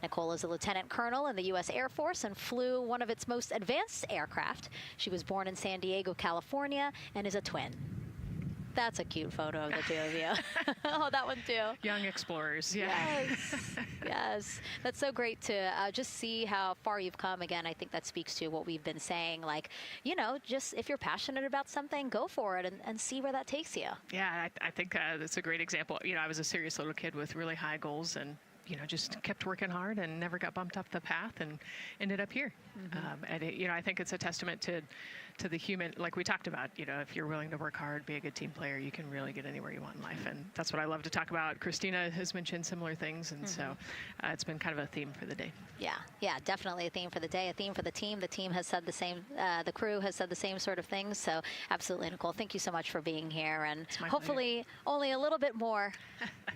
Nicole is a lieutenant colonel in the U.S. Air Force and flew one of its most advanced aircraft. She was born in San Diego, California, and is a twin. That's a cute photo of the two of you. Oh, that one too. Young explorers, yeah. Yes, yes. That's so great to just see how far you've come. Again, I think that speaks to what we've been saying. Like, you know, just if you're passionate about something, go for it and see where that takes you. Yeah, I think that's a great example. You know, I was a serious little kid with really high goals and just kept working hard and never got bumped up the path and ended up here. And I think it's a testament to the human, like we talked about, if you're willing to work hard, be a good team player, you can really get anywhere you want in life. And that's what I love to talk about. Christina has mentioned similar things. And so it's been kind of a theme for the day. Yeah, definitely a theme for the day, a theme for the team. The team has said the same, the crew has said the same sort of things. So absolutely, Nicole, thank you so much for being here. And hopefully only a little bit more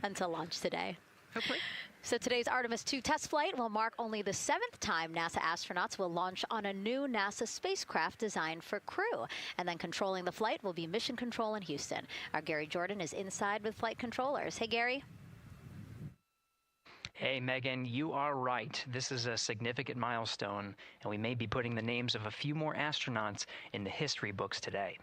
until launch today. Hopefully. So today's Artemis II test flight will mark only the 7th time NASA astronauts will launch on a new NASA spacecraft designed for crew. And then controlling the flight will be Mission Control in Houston. Our Gary Jordan is inside with flight controllers. Hey, Gary. Hey, Megan, you are right. This is a significant milestone, and we may be putting the names of a few more astronauts in the history books today.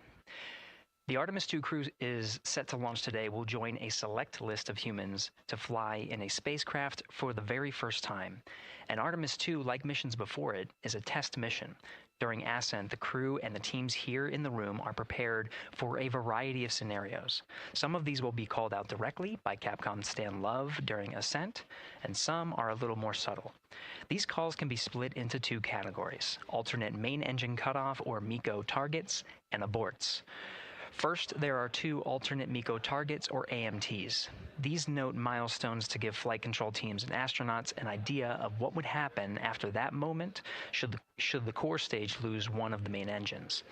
The Artemis II crew is set to launch today will join a select list of humans to fly in a spacecraft for the very first time. And Artemis II, like missions before it, is a test mission. During Ascent, the crew and the teams here in the room are prepared for a variety of scenarios. Some of these will be called out directly by Capcom Stan Love during Ascent, and some are a little more subtle. These calls can be split into two categories: alternate main engine cutoff or MECO targets and aborts. First, there are 2 alternate MECO targets, or AMTs. These note milestones to give flight control teams and astronauts an idea of what would happen after that moment should the core stage lose one of the main engines.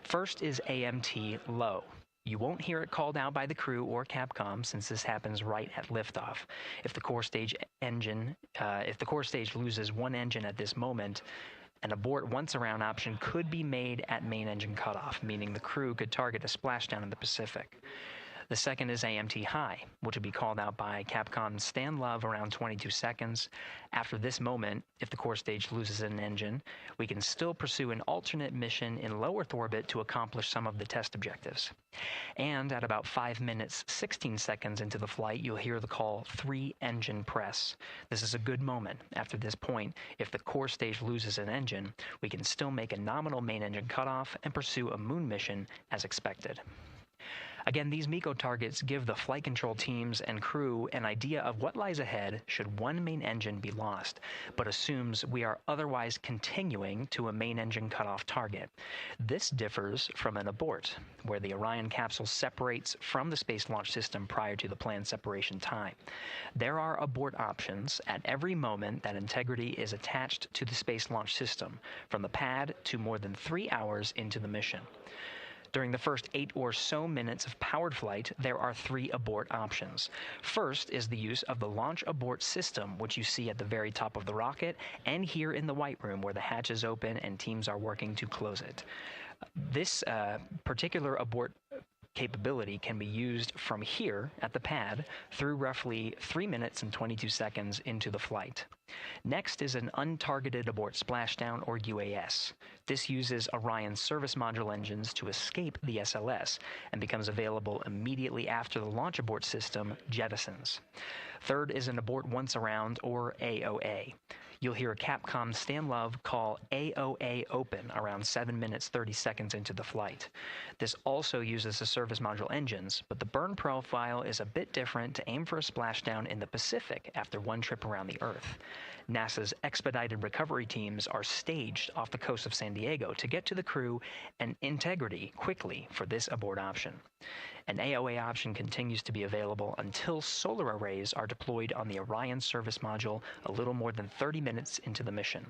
First is AMT low. You won't hear it called out by the crew or Capcom since this happens right at liftoff. If the core stage loses one engine at this moment, an abort once around option could be made at main engine cutoff, meaning the crew could target a splashdown in the Pacific. The second is AMT high, which will be called out by Capcom's Stan Love around 22 seconds. After this moment, if the core stage loses an engine, we can still pursue an alternate mission in low Earth orbit to accomplish some of the test objectives. And at about 5 minutes, 16 seconds into the flight, you'll hear the call 3-engine press. This is a good moment. After this point, if the core stage loses an engine, we can still make a nominal main engine cutoff and pursue a moon mission as expected. Again, these MECO targets give the flight control teams and crew an idea of what lies ahead should one main engine be lost, but assumes we are otherwise continuing to a main engine cutoff target. This differs from an abort, where the Orion capsule separates from the Space Launch System prior to the planned separation time. There are abort options at every moment that integrity is attached to the Space Launch System, from the pad to more than 3 hours into the mission. During the first 8 or so minutes of powered flight, there are 3 abort options. First is the use of the launch abort system, which you see at the very top of the rocket and here in the White Room where the hatch is open and teams are working to close it. This particular abort capability can be used from here at the pad through roughly 3 minutes and 22 seconds into the flight. Next is an untargeted abort splashdown, or UAS. This uses Orion's service module engines to escape the SLS and becomes available immediately after the launch abort system jettisons. Third is an abort once around, or AOA. You'll hear a Capcom Stan Love call AOA open around 7 minutes 30 seconds into the flight. This also uses the service module engines, but the burn profile is a bit different to aim for a splashdown in the Pacific after one trip around the Earth. NASA's expedited recovery teams are staged off the coast of San Diego to get to the crew and integrity quickly for this abort option. An AOA option continues to be available until solar arrays are deployed on the Orion service module a little more than 30 minutes into the mission.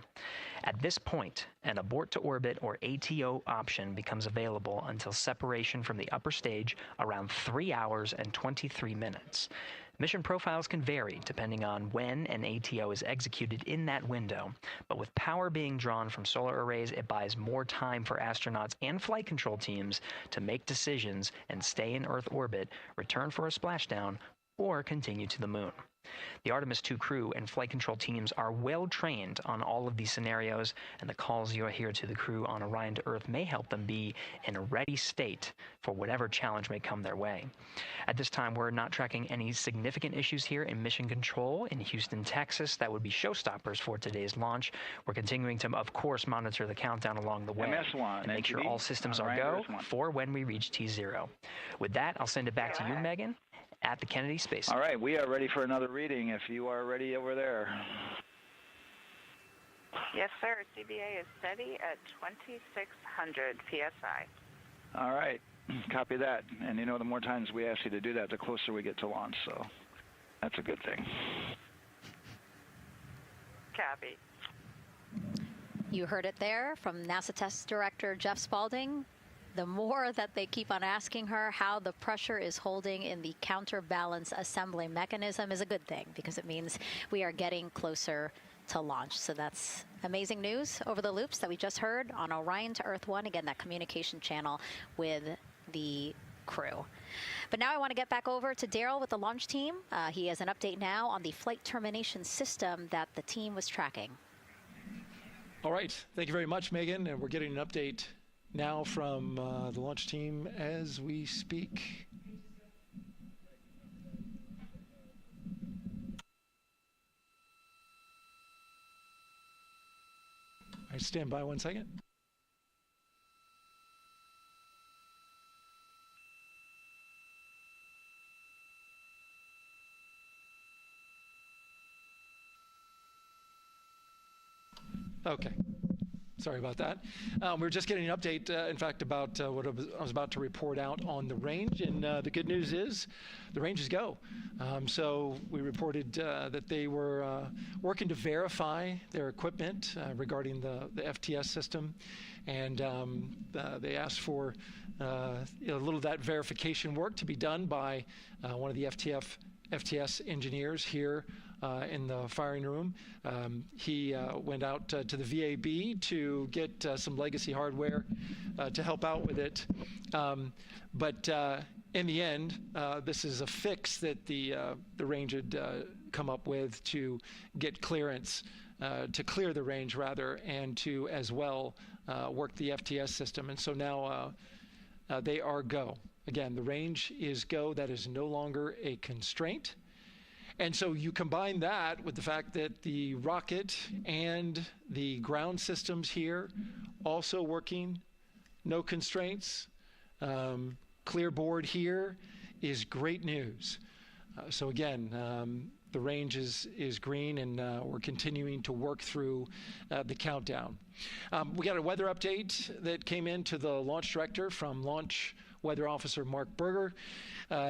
At this point, an abort to orbit, or ATO option, becomes available until separation from the upper stage around 3 hours and 23 minutes. Mission profiles can vary depending on when an ATO is executed in that window, but with power being drawn from solar arrays, it buys more time for astronauts and flight control teams to make decisions and stay in Earth orbit, return for a splashdown, or continue to the moon. The Artemis II crew and flight control teams are well trained on all of these scenarios, and the calls you'll hear to the crew on Orion to Earth may help them be in a ready state for whatever challenge may come their way. At this time, we're not tracking any significant issues here in mission control in Houston, Texas. That would be showstoppers for today's launch. We're continuing to, of course, monitor the countdown along the way MS1, and make sure all systems are go for when we reach T0. With that, I'll send it back to you, Megan, at the Kennedy Space Center. All right, we are ready for another reading if you are ready over there. Yes, sir. CBA is steady at 2,600 PSI. All right, copy that. And you know, the more times we ask you to do that, the closer we get to launch, so that's a good thing. Copy. You heard it there from NASA Test Director Jeff Spaulding. The more that they keep on asking her how the pressure is holding in the counterbalance assembly mechanism is a good thing, because it means we are getting closer to launch. So that's amazing news over the loops that we just heard on Orion to Earth 1. Again, that communication channel with the crew. But now I want to get back over to Daryl with the launch team. He has an update now on the flight termination system that the team was tracking. All right. Thank you very much, Megan. And we're getting an update now from the launch team as we speak. All right, stand by 1 second. Okay. Sorry about that. We're just getting an update, in fact, about what I was about to report out on the range. And the good news is the range is go. So we reported that they were working to verify their equipment regarding the FTS system. And they asked for a little of that verification work to be done by one of the FTS engineers here in the firing room. He went out to the VAB to get some legacy hardware to help out with it. But in the end, this is a fix that the range had come up with to get clearance, to clear the range rather, and to as well work the FTS system. And so now they are go. Again, the range is go. That is no longer a constraint. And so you combine that with the fact that the rocket and the ground systems here also working, no constraints, clear board here is great news. So again, the range is green, and we're continuing to work through the countdown. We got a weather update that came in to the launch director from Launch Weather Officer Mark Berger.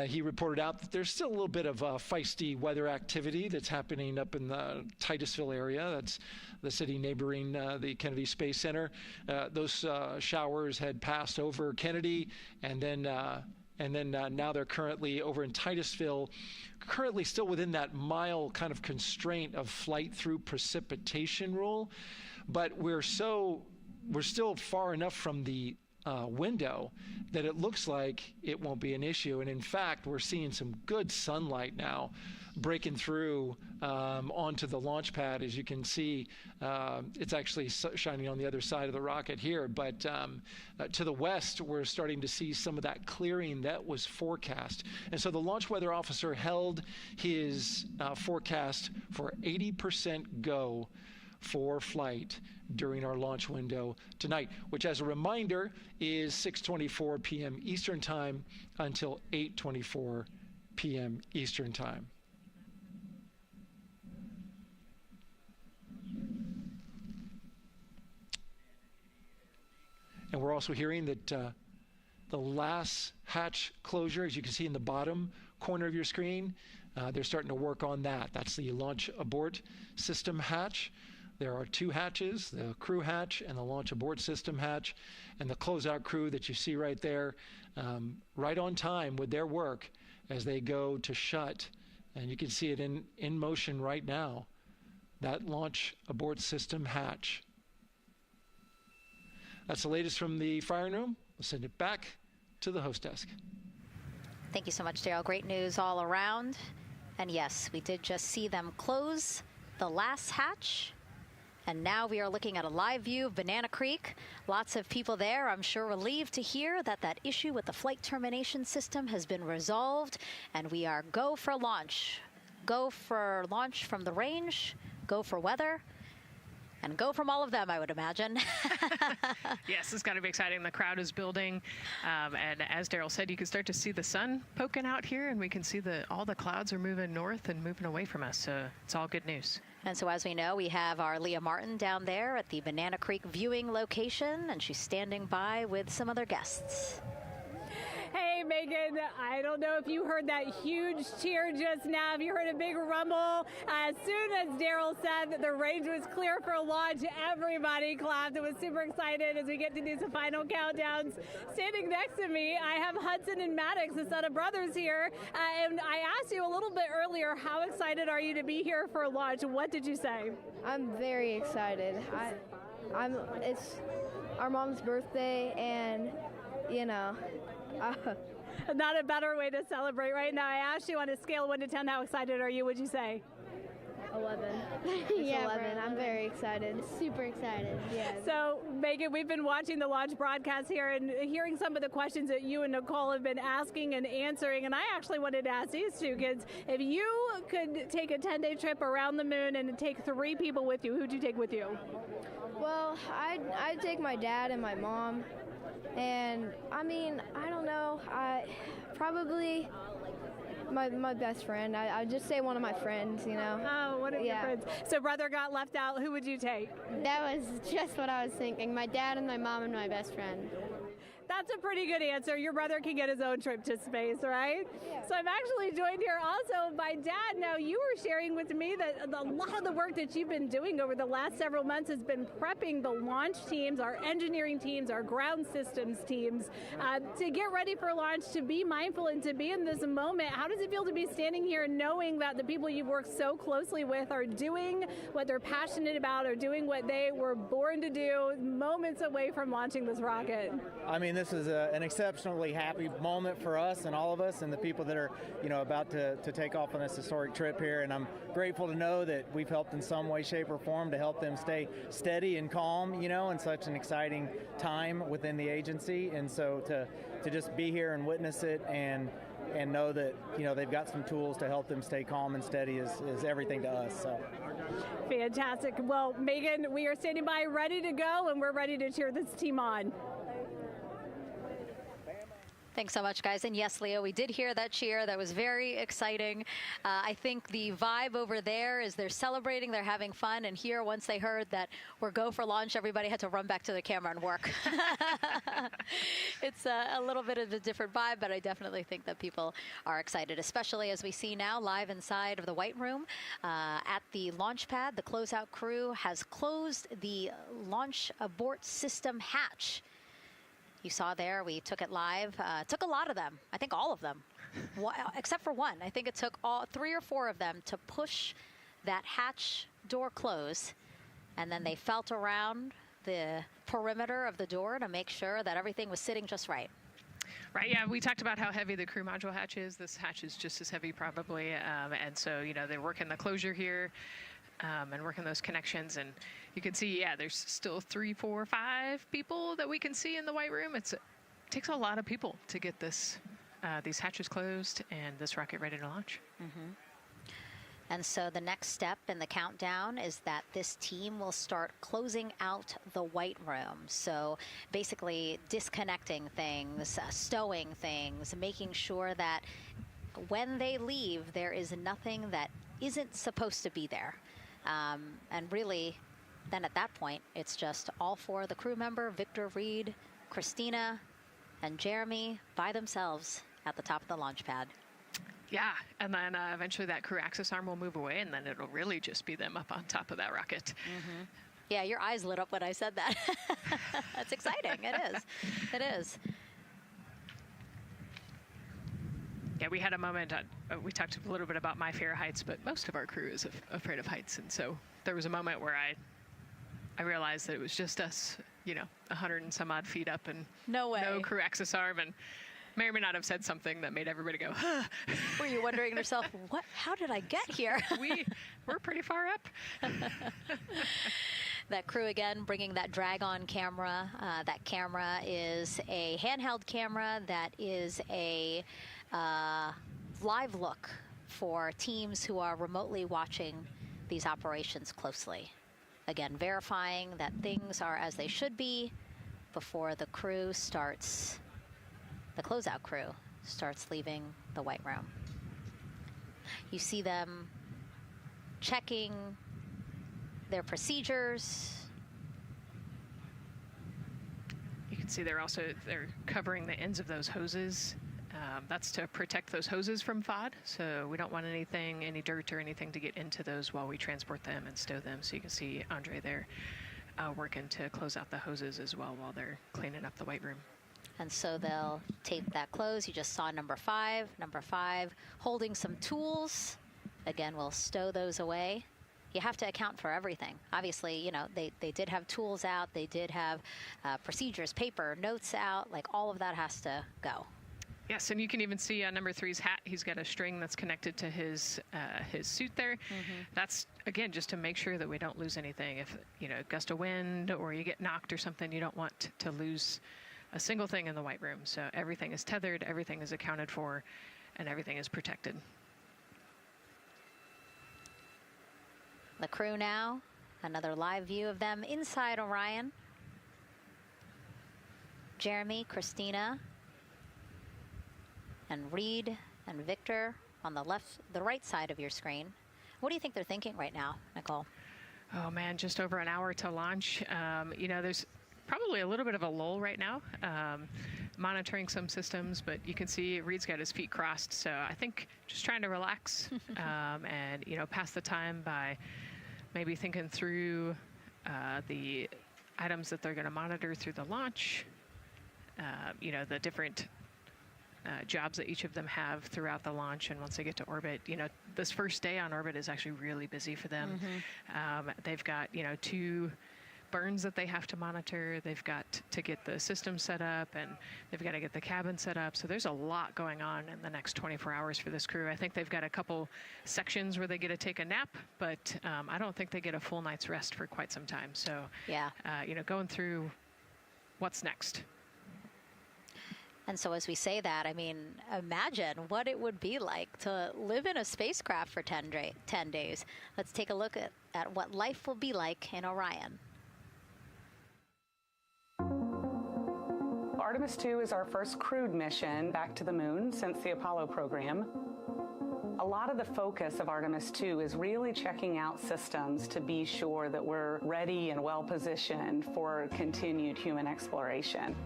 He reported out that there's still a little bit of feisty weather activity that's happening up in the Titusville area. That's the city neighboring the Kennedy Space Center. Those showers had passed over Kennedy, and then now they're currently over in Titusville, currently still within that mile kind of constraint of flight through precipitation rule. But we're still far enough from the window that it looks like it won't be an issue. And in fact, we're seeing some good sunlight now breaking through onto the launch pad. As you can see, it's actually shining on the other side of the rocket here. But to the west, we're starting to see some of that clearing that was forecast. And so the launch weather officer held his forecast for 80% go for flight during our launch window tonight, which, as a reminder, is 6:24 p.m. Eastern Time until 8:24 p.m. Eastern Time. And we're also hearing that the last hatch closure, as you can see in the bottom corner of your screen, they're starting to work on that. That's the launch abort system hatch. There are two hatches, the crew hatch and the launch abort system hatch, and the closeout crew that you see right there, right on time with their work as they go to shut. And you can see it in motion right now, that launch abort system hatch. That's the latest from the firing room. We'll send it back to the host desk. Thank you so much, Daryl. Great news all around. And yes, we did just see them close the last hatch. And now we are looking at a live view of Banana Creek. Lots of people there, I'm sure, relieved to hear that that issue with the flight termination system has been resolved. And we are go for launch. Go for launch from the range, go for weather, and go from all of them, I would imagine. Yes, it's got to be exciting. The crowd is building. And as Daryl said, you can start to see the sun poking out here, and we can see all the clouds are moving north and moving away from us. So it's all good news. And so as we know, we have our Leah Martin down there at the Banana Creek viewing location, and she's standing by with some other guests. Hey, Megan, I don't know if you heard that huge cheer just now. If you heard a big rumble, as soon as Daryl said that the range was clear for launch, everybody clapped. It was super excited as we get to do some final countdowns. Standing next to me, I have Hudson and Maddox, the son of brothers here. And I asked you a little bit earlier, how excited are you to be here for launch? What did you say? I'm very excited. It's our mom's birthday, and, you know, not a better way to celebrate right now. I asked you on a scale of 1 to 10, how excited are you? Would you say? 11. Yeah, 11. I'm very excited. Super excited. Yeah. So, Megan, we've been watching the launch broadcast here and hearing some of the questions that you and Nicole have been asking and answering. And I actually wanted to ask these two kids, if you could take a 10-day trip around the moon and take 3 people with you, who'd you take with you? Well, I'd take my dad and my mom. And, I mean, I don't know. Probably my best friend. I'd just say one of my friends, you know. Oh, one of your friends. So brother got left out. Who would you take? That was just what I was thinking. My dad and my mom and my best friend. That's a pretty good answer. Your brother can get his own trip to space, right? Yeah. So I'm actually joined here also by Dad. Now, you were sharing with me that a lot of the work that you've been doing over the last several months has been prepping the launch teams, our engineering teams, our ground systems teams to get ready for launch, to be mindful and to be in this moment. How does it feel to be standing here knowing that the people you've worked so closely with are doing what they're passionate about, or doing what they were born to do, moments away from launching this rocket? I mean, this is an exceptionally happy moment for us and all of us and the people that are, about to take off on this historic trip here. And I'm grateful to know that we've helped in some way, shape, or form to help them stay steady and calm, in such an exciting time within the agency. And so to just be here and witness it and know that, they've got some tools to help them stay calm and steady is everything to us. So. Fantastic. Well, Megan, we are standing by ready to go, and we're ready to cheer this team on. Thanks so much, guys. And yes, Leo, we did hear that cheer. That was very exciting. I think the vibe over there is they're celebrating, they're having fun. And here, once they heard that we're go for launch, everybody had to run back to the camera and work. It's a little bit of a different vibe, but I definitely think that people are excited, especially as we see now live inside of the White Room at the launch pad. The closeout crew has closed the launch abort system hatch. You saw there, we took it live. Took a lot of them, I think all of them, except for one. I think it took 3 or 4 of them to push that hatch door close. And then they felt around the perimeter of the door to make sure that everything was sitting just right. Right, yeah, we talked about how heavy the crew module hatch is. This hatch is just as heavy probably, and so, you know, they're working the closure here and working those connections, and you can see, yeah, there's still 3, 4, 5 people that we can see in the white room. It takes a lot of people to get this these hatches closed and this rocket ready to launch. Mm-hmm. And so the next step in the countdown is that this team will start closing out the white room. So basically disconnecting things, stowing things, making sure that when they leave, there is nothing that isn't supposed to be there. And really, then at that point, it's just all 4 of the crew member, Victor, Reed, Christina, and Jeremy by themselves at the top of the launch pad. Yeah, and then eventually that crew access arm will move away, and then it'll really just be them up on top of that rocket. Mm-hmm. Yeah, your eyes lit up when I said that. That's exciting. It is. It is. Yeah, we had a moment, we talked a little bit about my fear of heights, but most of our crew is afraid of heights. And so there was a moment where I realized that it was just us, you know, 100 and some odd feet up and no crew access arm, and may or may not have said something that made everybody go, huh. Were you wondering to yourself, what? How did I get here? We're pretty far up. That crew, again, bringing that drag-on camera. That camera is a handheld camera that is a live look for teams who are remotely watching these operations closely. Again, verifying that things are as they should be before the crew starts, the closeout crew starts leaving the white room. You see them checking their procedures. You can see they're covering the ends of those hoses. That's to protect those hoses from FOD, so we don't want any dirt or anything to get into those while we transport them and stow them. So you can see Andre there working to close out the hoses as well while they're cleaning up the white room. And so they'll tape that close. You just saw number 5 holding some tools. Again, we'll stow those away. You have to account for everything. Obviously, you know, they did have tools out. They did have procedures, paper, notes out. Like, all of that has to go. Yes, and you can even see on number 3's hat, he's got a string that's connected to his suit there. Mm-hmm. That's, again, just to make sure that we don't lose anything. If, you know, gust of wind or you get knocked or something, you don't want to lose a single thing in the white room. So everything is tethered, everything is accounted for, and everything is protected. The crew now, another live view of them inside Orion. Jeremy, Christina, and Reed and Victor on the right side of your screen. What do you think they're thinking right now, Nicole? Oh man, just over an hour to launch. You know, there's probably a little bit of a lull right now, monitoring some systems, but you can see Reed's got his feet crossed. So I think just trying to relax and, you know, pass the time by maybe thinking through the items that they're going to monitor through the launch, you know, the different jobs that each of them have throughout the launch. And once they get to orbit, you know, this first day on orbit is actually really busy for them. Mm-hmm. They've got, you know, 2 burns that they have to monitor. They've got to get the system set up, and they've got to get the cabin set up. So there's a lot going on in the next 24 hours for this crew. I think they've got a couple sections where they get to take a nap, but I don't think they get a full night's rest for quite some time. So, yeah, you know, going through what's next. And so as we say that, I mean, imagine what it would be like to live in a spacecraft for 10 days. Let's take a look at what life will be like in Orion. Artemis II is our first crewed mission back to the moon since the Apollo program. A lot of the focus of Artemis II is really checking out systems to be sure that we're ready and well positioned for continued human exploration.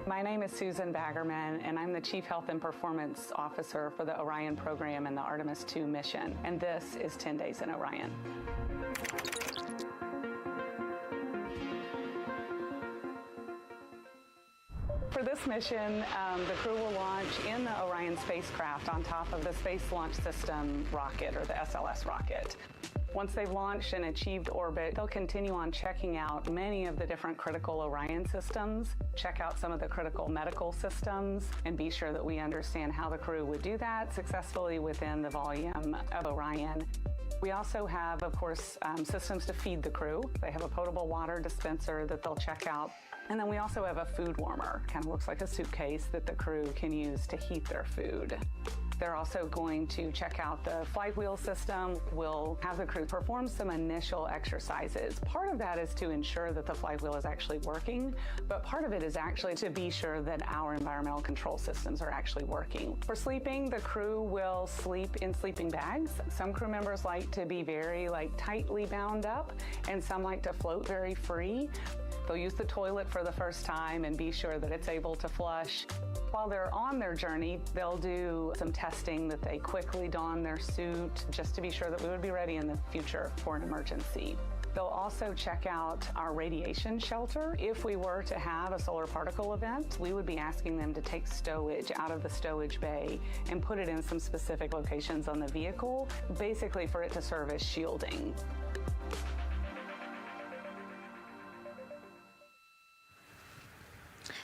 My name is Susan Baggerman, and I'm the Chief Health and Performance Officer for the Orion program and the Artemis II mission. And this is 10 Days in Orion. For this mission, the crew will launch in the Orion spacecraft on top of the Space Launch System rocket, or the SLS rocket. Once they've launched and achieved orbit, they'll continue on checking out many of the different critical Orion systems, check out some of the critical medical systems, and be sure that we understand how the crew would do that successfully within the volume of Orion. We also have, of course, systems to feed the crew. They have a potable water dispenser that they'll check out. And then we also have a food warmer, kind of looks like a suitcase that the crew can use to heat their food. They're also going to check out the flight wheel system. We'll have the crew perform some initial exercises. Part of that is to ensure that the flight wheel is actually working, but part of it is actually to be sure that our environmental control systems are actually working. For sleeping, the crew will sleep in sleeping bags. Some crew members like to be very tightly bound up, and some like to float very free. They'll use the toilet for the first time and be sure that it's able to flush. While they're on their journey, they'll do some testing that they quickly don their suit just to be sure that we would be ready in the future for an emergency. They'll also check out our radiation shelter. If we were to have a solar particle event, we would be asking them to take stowage out of the stowage bay and put it in some specific locations on the vehicle, basically for it to serve as shielding.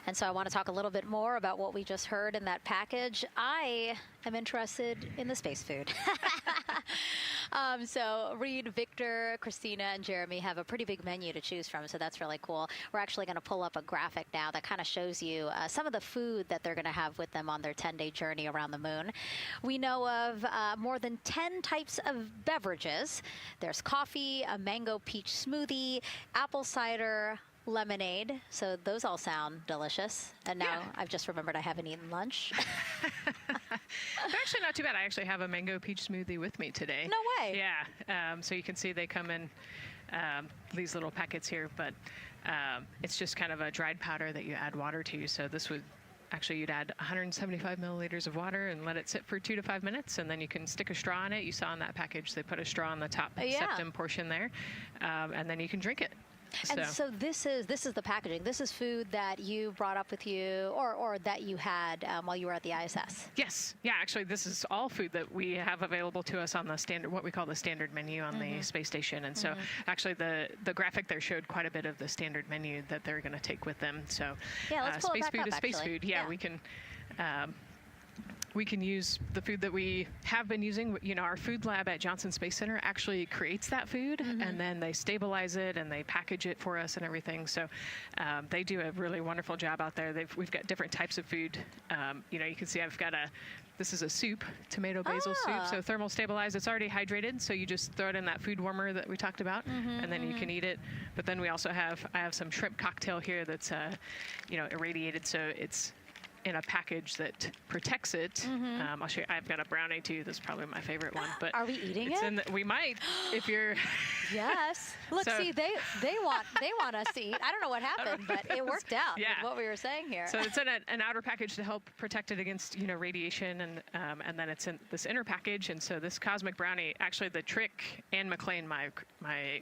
And so I want to talk a little bit more about what we just heard in that package. I am interested in the space food. So Reed, Victor, Christina, and Jeremy have a pretty big menu to choose from, so that's really cool. We're actually going to pull up a graphic now that kind of shows you some of the food that they're going to have with them on their 10-day journey around the moon. We know of more than 10 types of beverages. There's coffee, a mango peach smoothie, apple cider, lemonade. So those all sound delicious. And now I've just remembered I haven't eaten lunch. They're actually not too bad. I actually have a mango peach smoothie with me today. No way. Yeah. So you can see they come in these little packets here, but it's just kind of a dried powder that you add water to. So this would actually, you'd add 175 milliliters of water and let it sit for 2 to 5 minutes, and then you can stick a straw in it. You saw in that package they put a straw on the top septum portion there, and then you can drink it. And so this is the packaging. This is food that you brought up with you, or that you had while you were at the ISS. Yes. Yeah. Actually, this is all food that we have available to us on the standard, what we call the standard menu on the space station. And so, actually, the graphic there showed quite a bit of the standard menu that they're going to take with them. So, let's pull space it back food up, is space actually. food. Yeah. We can use the food that we have been using. You know, our food lab at Johnson Space Center actually creates that food, and then they stabilize it and they package it for us and everything. So they do a really wonderful job out there. We've got different types of food. You know, you can see I've got this is a soup, tomato basil soup, so thermal stabilized. It's already hydrated, so you just throw it in that food warmer that we talked about, and then you can eat it. But then we also I have some shrimp cocktail here that's, you know, irradiated, so it's in a package that protects it. I'll show you. I've got a brownie too. That's probably my favorite one. But are we eating it? We might, if you're. Yes. Look, see, they want us to eat. I don't know what happened, but it worked out with what we were saying here. So it's in an outer package to help protect it against, you know, radiation, and then it's in this inner package. And so this cosmic brownie, actually the trick, Ann McLean, my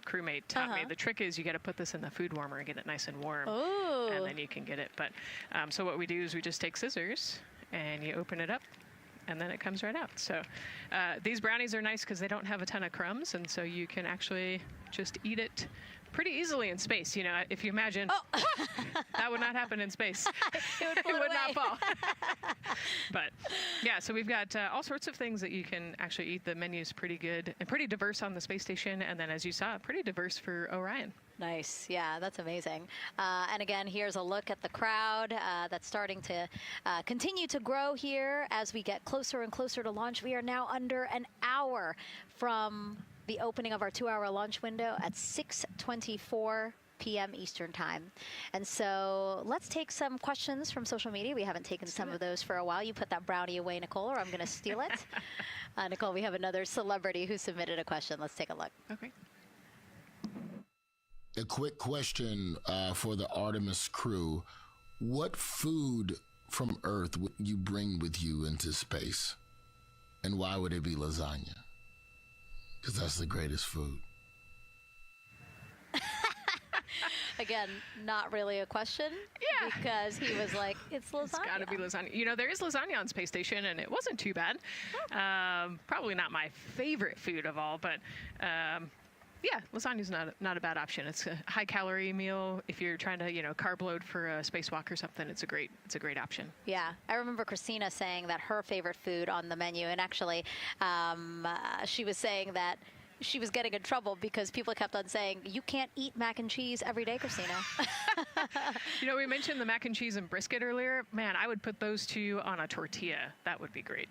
crewmate, taught me, the trick is you got to put this in the food warmer and get it nice and warm. Ooh. And then you can get it. But so what we do is we just take scissors and you open it up, and then it comes right out. So these brownies are nice because they don't have a ton of crumbs, and so you can actually just eat it pretty easily in space. You know, if you imagine, that would not happen in space. It would not fall. But yeah, so we've got all sorts of things that you can actually eat. The menu's pretty good and pretty diverse on the space station, and then as you saw, pretty diverse for Orion. Nice. Yeah, that's amazing. And again, here's a look at the crowd that's starting to continue to grow here as we get closer and closer to launch. We are now under an hour from the opening of our 2-hour launch window at 6:24 p.m. Eastern Time. And so let's take some questions from social media. We haven't taken some of those for a while. You put that brownie away, Nicole, or I'm going to steal it. Nicole, we have another celebrity who submitted a question. Let's take a look. Okay. A quick question for the Artemis crew. What food from Earth would you bring with you into space? And why would it be lasagna? Because that's the greatest food. Again, not really a question. Yeah. Because he was like, it's lasagna. It's got to be lasagna. You know, there is lasagna on Space Station, and it wasn't too bad. Probably not my favorite food of all, but yeah, lasagna's not a bad option. It's a high-calorie meal. If you're trying to, carb load for a spacewalk or something, it's a great option. Yeah, I remember Christina saying that her favorite food on the menu, and actually, she was saying that she was getting in trouble because people kept on saying, you can't eat mac and cheese every day, Christina. We mentioned the mac and cheese and brisket earlier. Man, I would put those two on a tortilla. That would be great.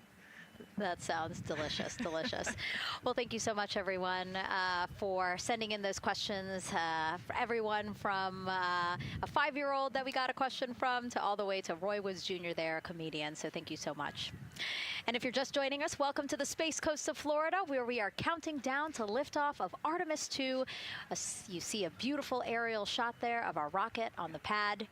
That sounds delicious, delicious. Well, thank you so much, everyone, for sending in those questions. For everyone from a 5-year-old that we got a question from to all the way to Roy Woods Jr. there, a comedian. So thank you so much. And if you're just joining us, welcome to the Space Coast of Florida, where we are counting down to liftoff of Artemis II. You see a beautiful aerial shot there of our rocket on the pad.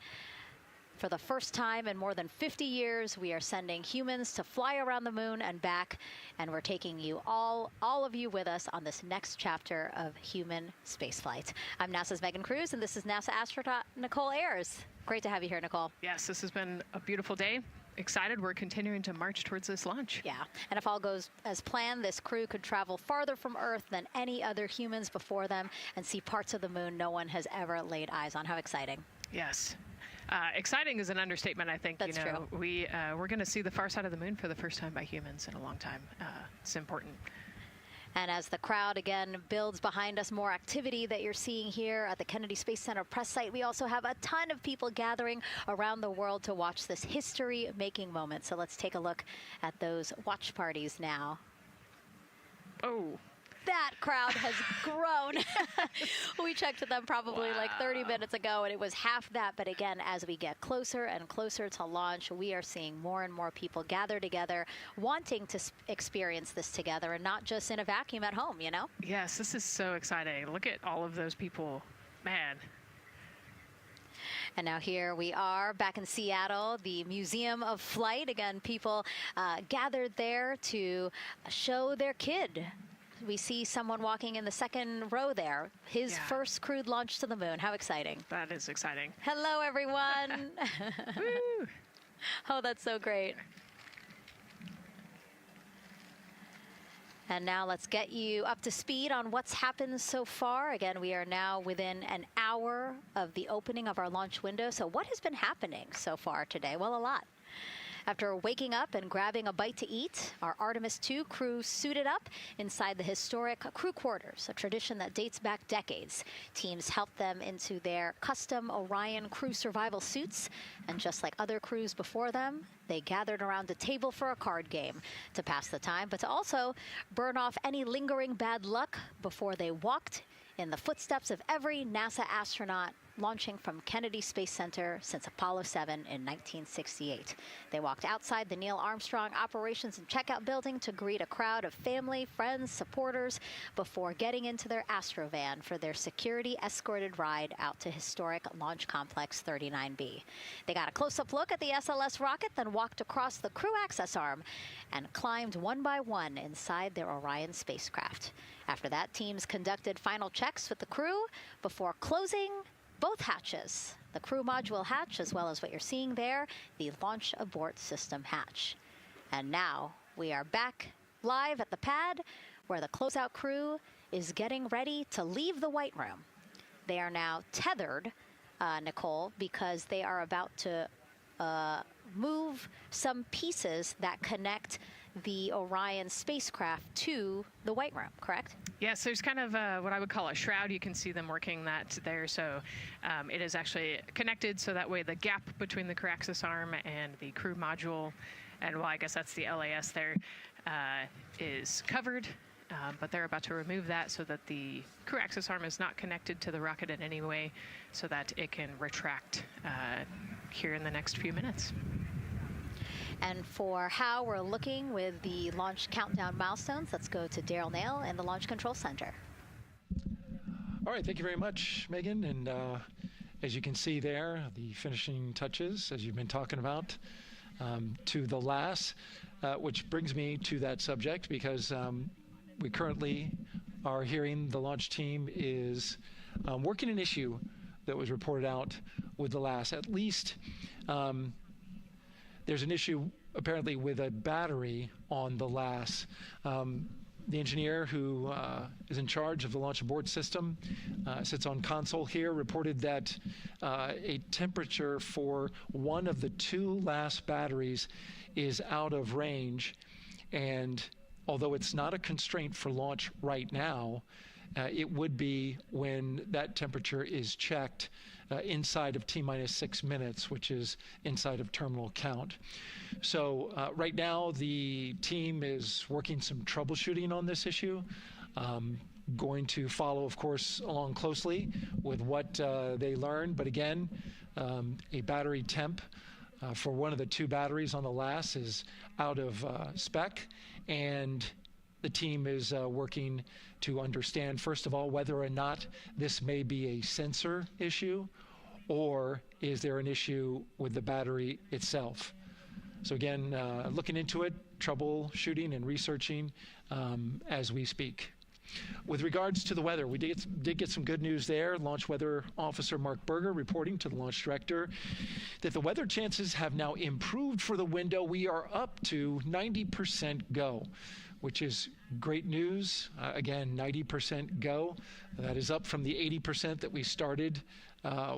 For the first time in more than 50 years, we are sending humans to fly around the moon and back, and we're taking you all of you with us on this next chapter of human spaceflight. I'm NASA's Megan Cruz, and this is NASA astronaut Nicole Ayers. Great to have you here, Nicole. Yes, this has been a beautiful day. Excited. We're continuing to march towards this launch. Yeah, and if all goes as planned, this crew could travel farther from Earth than any other humans before them and see parts of the moon no one has ever laid eyes on. How exciting. Yes. Exciting is an understatement, I think. That's true. We're going to see the far side of the moon for the first time by humans in a long time. It's important. And as the crowd again builds behind us, more activity that you're seeing here at the Kennedy Space Center press site. We also have a ton of people gathering around the world to watch this history-making moment. So let's take a look at those watch parties now. Oh. That crowd has grown. We checked with them probably like 30 minutes ago, and it was half that. But again, as we get closer and closer to launch, we are seeing more and more people gather together, wanting to experience this together and not just in a vacuum at home, Yes, this is so exciting. Look at all of those people. Man. And now here we are back in Seattle, the Museum of Flight. Again, people gathered there to show their kid. We see someone walking in the second row there. His first crewed launch to the moon. How exciting. That is exciting. Hello, everyone. Woo. Oh, that's so great. And now let's get you up to speed on what's happened so far. Again, we are now within an hour of the opening of our launch window. So what has been happening so far today? Well, a lot. After waking up and grabbing a bite to eat, our Artemis II crew suited up inside the historic crew quarters, a tradition that dates back decades. Teams helped them into their custom Orion crew survival suits, and just like other crews before them, they gathered around a table for a card game to pass the time, but to also burn off any lingering bad luck before they walked in the footsteps of every NASA astronaut launching from Kennedy Space Center since Apollo 7 in 1968. They walked outside the Neil Armstrong Operations and Checkout Building to greet a crowd of family, friends, supporters before getting into their Astrovan for their security-escorted ride out to historic Launch Complex 39B. They got a close-up look at the SLS rocket, then walked across the crew access arm and climbed one by one inside their Orion spacecraft. After that, teams conducted final checks with the crew before closing both hatches, the crew module hatch, as well as what you're seeing there, the launch abort system hatch. And now we are back live at the pad where the closeout crew is getting ready to leave the White Room. They are now tethered, Nicole, because they are about to move some pieces that connect the Orion spacecraft to the White Room, correct? Yes, there's kind of what I would call a shroud. You can see them working that there. So it is actually connected, so that way the gap between the crew access arm and the crew module, and well, I guess that's the LAS there, is covered. But they're about to remove that so that the crew access arm is not connected to the rocket in any way, so that it can retract here in the next few minutes. And for how we're looking with the launch countdown milestones, let's go to Daryl Nail in the Launch Control Center. All right, thank you very much, Megan. And as you can see there, the finishing touches, as you've been talking about, to the LAS, which brings me to that subject, because we currently are hearing the launch team is working an issue that was reported out with the LAS. At least there's an issue apparently with a battery on the LAS. The engineer who is in charge of the launch abort system sits on console here, reported that a temperature for one of the 2 LAS batteries is out of range. And although it's not a constraint for launch right now, it would be when that temperature is checked inside of T-minus 6 minutes, which is inside of terminal count. So right now, the team is working some troubleshooting on this issue. Going to follow, of course, along closely with what they learn. But again, a battery temp for one of the 2 batteries on the LAS is out of spec, and the team is working to understand, first of all, whether or not this may be a sensor issue, or is there an issue with the battery itself. So again, looking into it, troubleshooting and researching as we speak. With regards to the weather, we did get some good news there. Launch Weather Officer Mark Berger reporting to the launch director that the weather chances have now improved for the window. We are up to 90% go, which is great news. Again, 90% go. That is up from the 80% that we started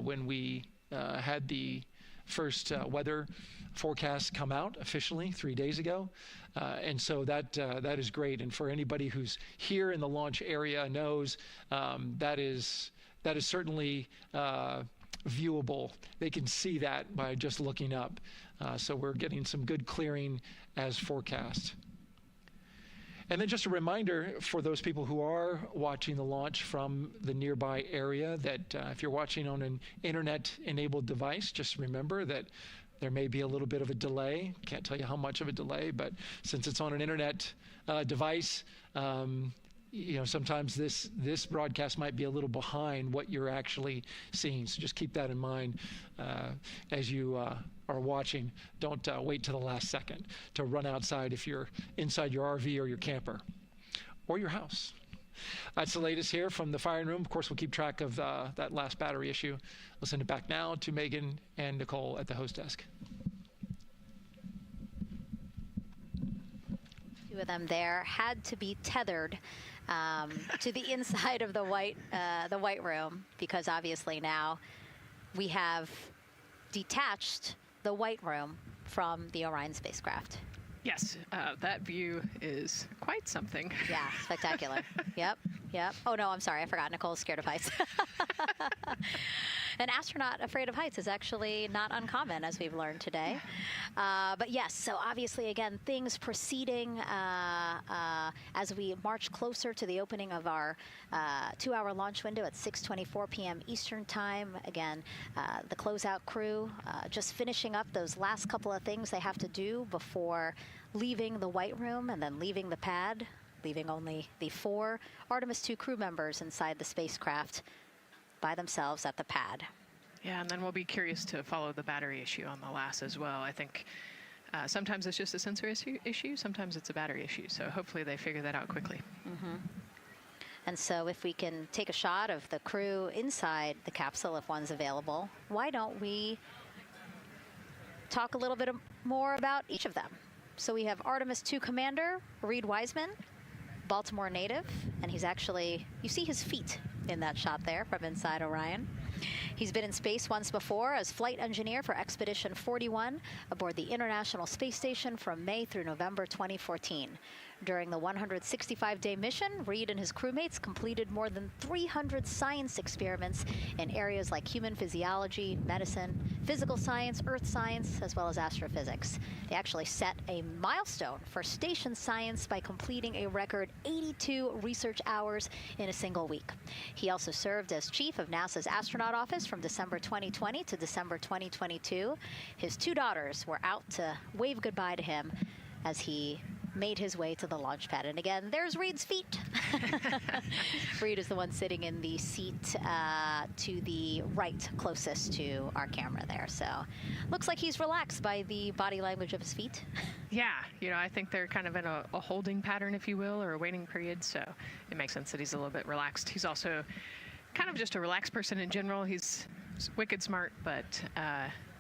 when we had the first weather forecast come out officially 3 days ago. And so that is great. And for anybody who's here in the launch area knows that is certainly viewable. They can see that by just looking up. So we're getting some good clearing as forecast. And then just a reminder for those people who are watching the launch from the nearby area that if you're watching on an internet-enabled device, just remember that there may be a little bit of a delay. Can't tell you how much of a delay, but since it's on an internet device, sometimes this broadcast might be a little behind what you're actually seeing. So just keep that in mind as you are watching. Don't wait till the last second to run outside if you're inside your RV or your camper or your house. That's the latest here from the firing room. Of course, we'll keep track of that last battery issue. We'll send it back now to Megan and Nicole at the host desk. 2 of them there had to be tethered to the inside of the white room, because obviously now we have detached the white room from the Orion spacecraft. Yes, that view is quite something. Yeah, spectacular. Yep. Oh, no, I'm sorry. I forgot. Nicole's scared of heights. An astronaut afraid of heights is actually not uncommon, as we've learned today. But yes, so obviously, again, things proceeding as we march closer to the opening of our 2-hour launch window at 6:24 p.m. Eastern Time. Again, the closeout crew just finishing up those last couple of things they have to do before leaving the white room and then leaving the pad, leaving only the 4 Artemis II crew members inside the spacecraft by themselves at the pad. Yeah, and then we'll be curious to follow the battery issue on the LAS as well. I think sometimes it's just a sensor issue, sometimes it's a battery issue. So hopefully they figure that out quickly. Mm-hmm. And so if we can take a shot of the crew inside the capsule, if one's available, why don't we talk a little bit more about each of them? So we have Artemis II Commander Reed Wiseman, Baltimore native, and he's actually, you see his feet in that shot there from inside Orion. He's been in space once before as flight engineer for Expedition 41 aboard the International Space Station from May through November 2014. During the 165-day mission, Reed and his crewmates completed more than 300 science experiments in areas like human physiology, medicine, physical science, earth science, as well as astrophysics. They actually set a milestone for station science by completing a record 82 research hours in a single week. He also served as chief of NASA's astronaut office from December 2020 to December 2022. His 2 daughters were out to wave goodbye to him as he made his way to the launch pad. And again, there's Reed's feet. Reed is the one sitting in the seat to the right, closest to our camera there. So looks like he's relaxed by the body language of his feet. Yeah, I think they're kind of in a holding pattern, if you will, or a waiting period. So it makes sense that he's a little bit relaxed. He's also kind of just a relaxed person in general. He's wicked smart, but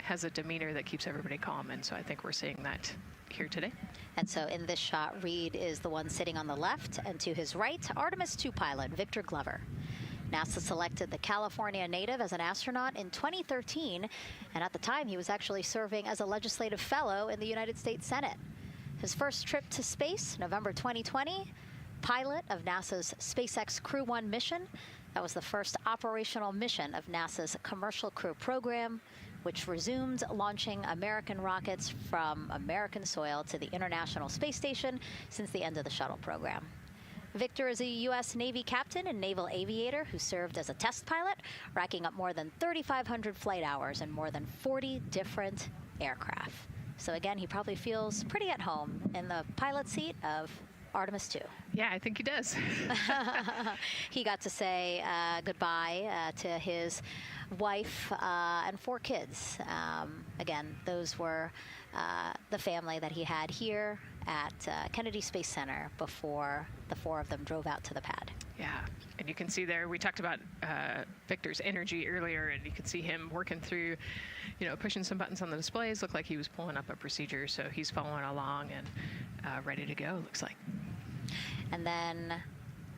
has a demeanor that keeps everybody calm, and so I think we're seeing that here today. And so in this shot, Reed is the one sitting on the left, and to his right, Artemis II pilot Victor Glover. NASA selected the California native as an astronaut in 2013, and at the time he was actually serving as a legislative fellow in the United States Senate. His first trip to space, November 2020, pilot of NASA's SpaceX Crew 1 mission. That was the first operational mission of NASA's Commercial Crew program, which resumed launching American rockets from American soil to the International Space Station since the end of the shuttle program. Victor is a U.S. Navy captain and naval aviator who served as a test pilot, racking up more than 3,500 flight hours in more than 40 different aircraft. So again, he probably feels pretty at home in the pilot seat of Artemis II. Yeah, I think he does. He got to say goodbye to his wife and 4 kids. Again, those were the family that he had here at Kennedy Space Center before the 4 of them drove out to the pad. Yeah, and you can see there, we talked about Victor's energy earlier, and you can see him working through, pushing some buttons on the displays. Looked like he was pulling up a procedure, so he's following along and ready to go, looks like. And then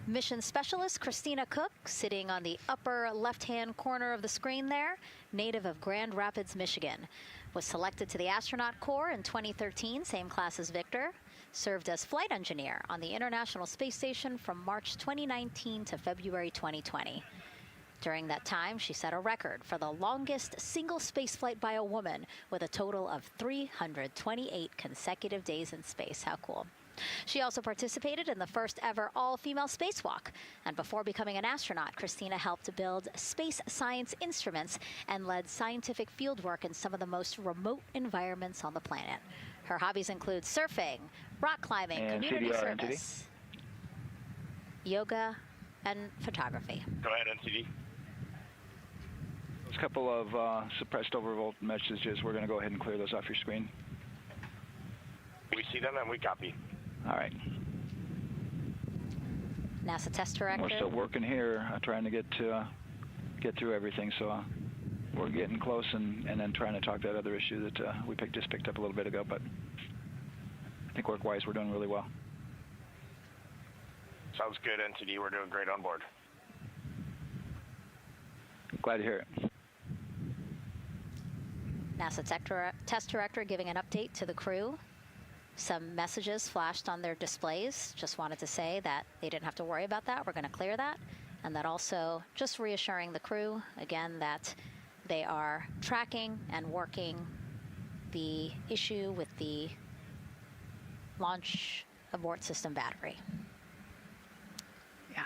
mission specialist Christina Cook, sitting on the upper left-hand corner of the screen there, native of Grand Rapids, Michigan, was selected to the Astronaut Corps in 2013, same class as Victor, served as flight engineer on the International Space Station from March 2019 to February 2020. During that time, she set a record for the longest single spaceflight by a woman with a total of 328 consecutive days in space. How cool. She also participated in the first ever all-female spacewalk. And before becoming an astronaut, Christina helped build space science instruments and led scientific fieldwork in some of the most remote environments on the planet. Her hobbies include surfing, rock climbing, and community CDR, service, yoga, and photography. Go ahead, NCD. There's a couple of suppressed overvolt messages. We're going to go ahead and clear those off your screen. We see them and we copy. All right. NASA test director. We're still working here, trying to get through everything. So we're getting close, and then trying to talk that other issue that we just picked up a little bit ago. But I think work-wise, we're doing really well. Sounds good, NTD. We're doing great on board. Glad to hear it. NASA test director giving an update to the crew. Some messages flashed on their displays. Just wanted to say that they didn't have to worry about that. We're going to clear that. And that also just reassuring the crew, again, that they are tracking and working the issue with the launch abort system battery. Yeah.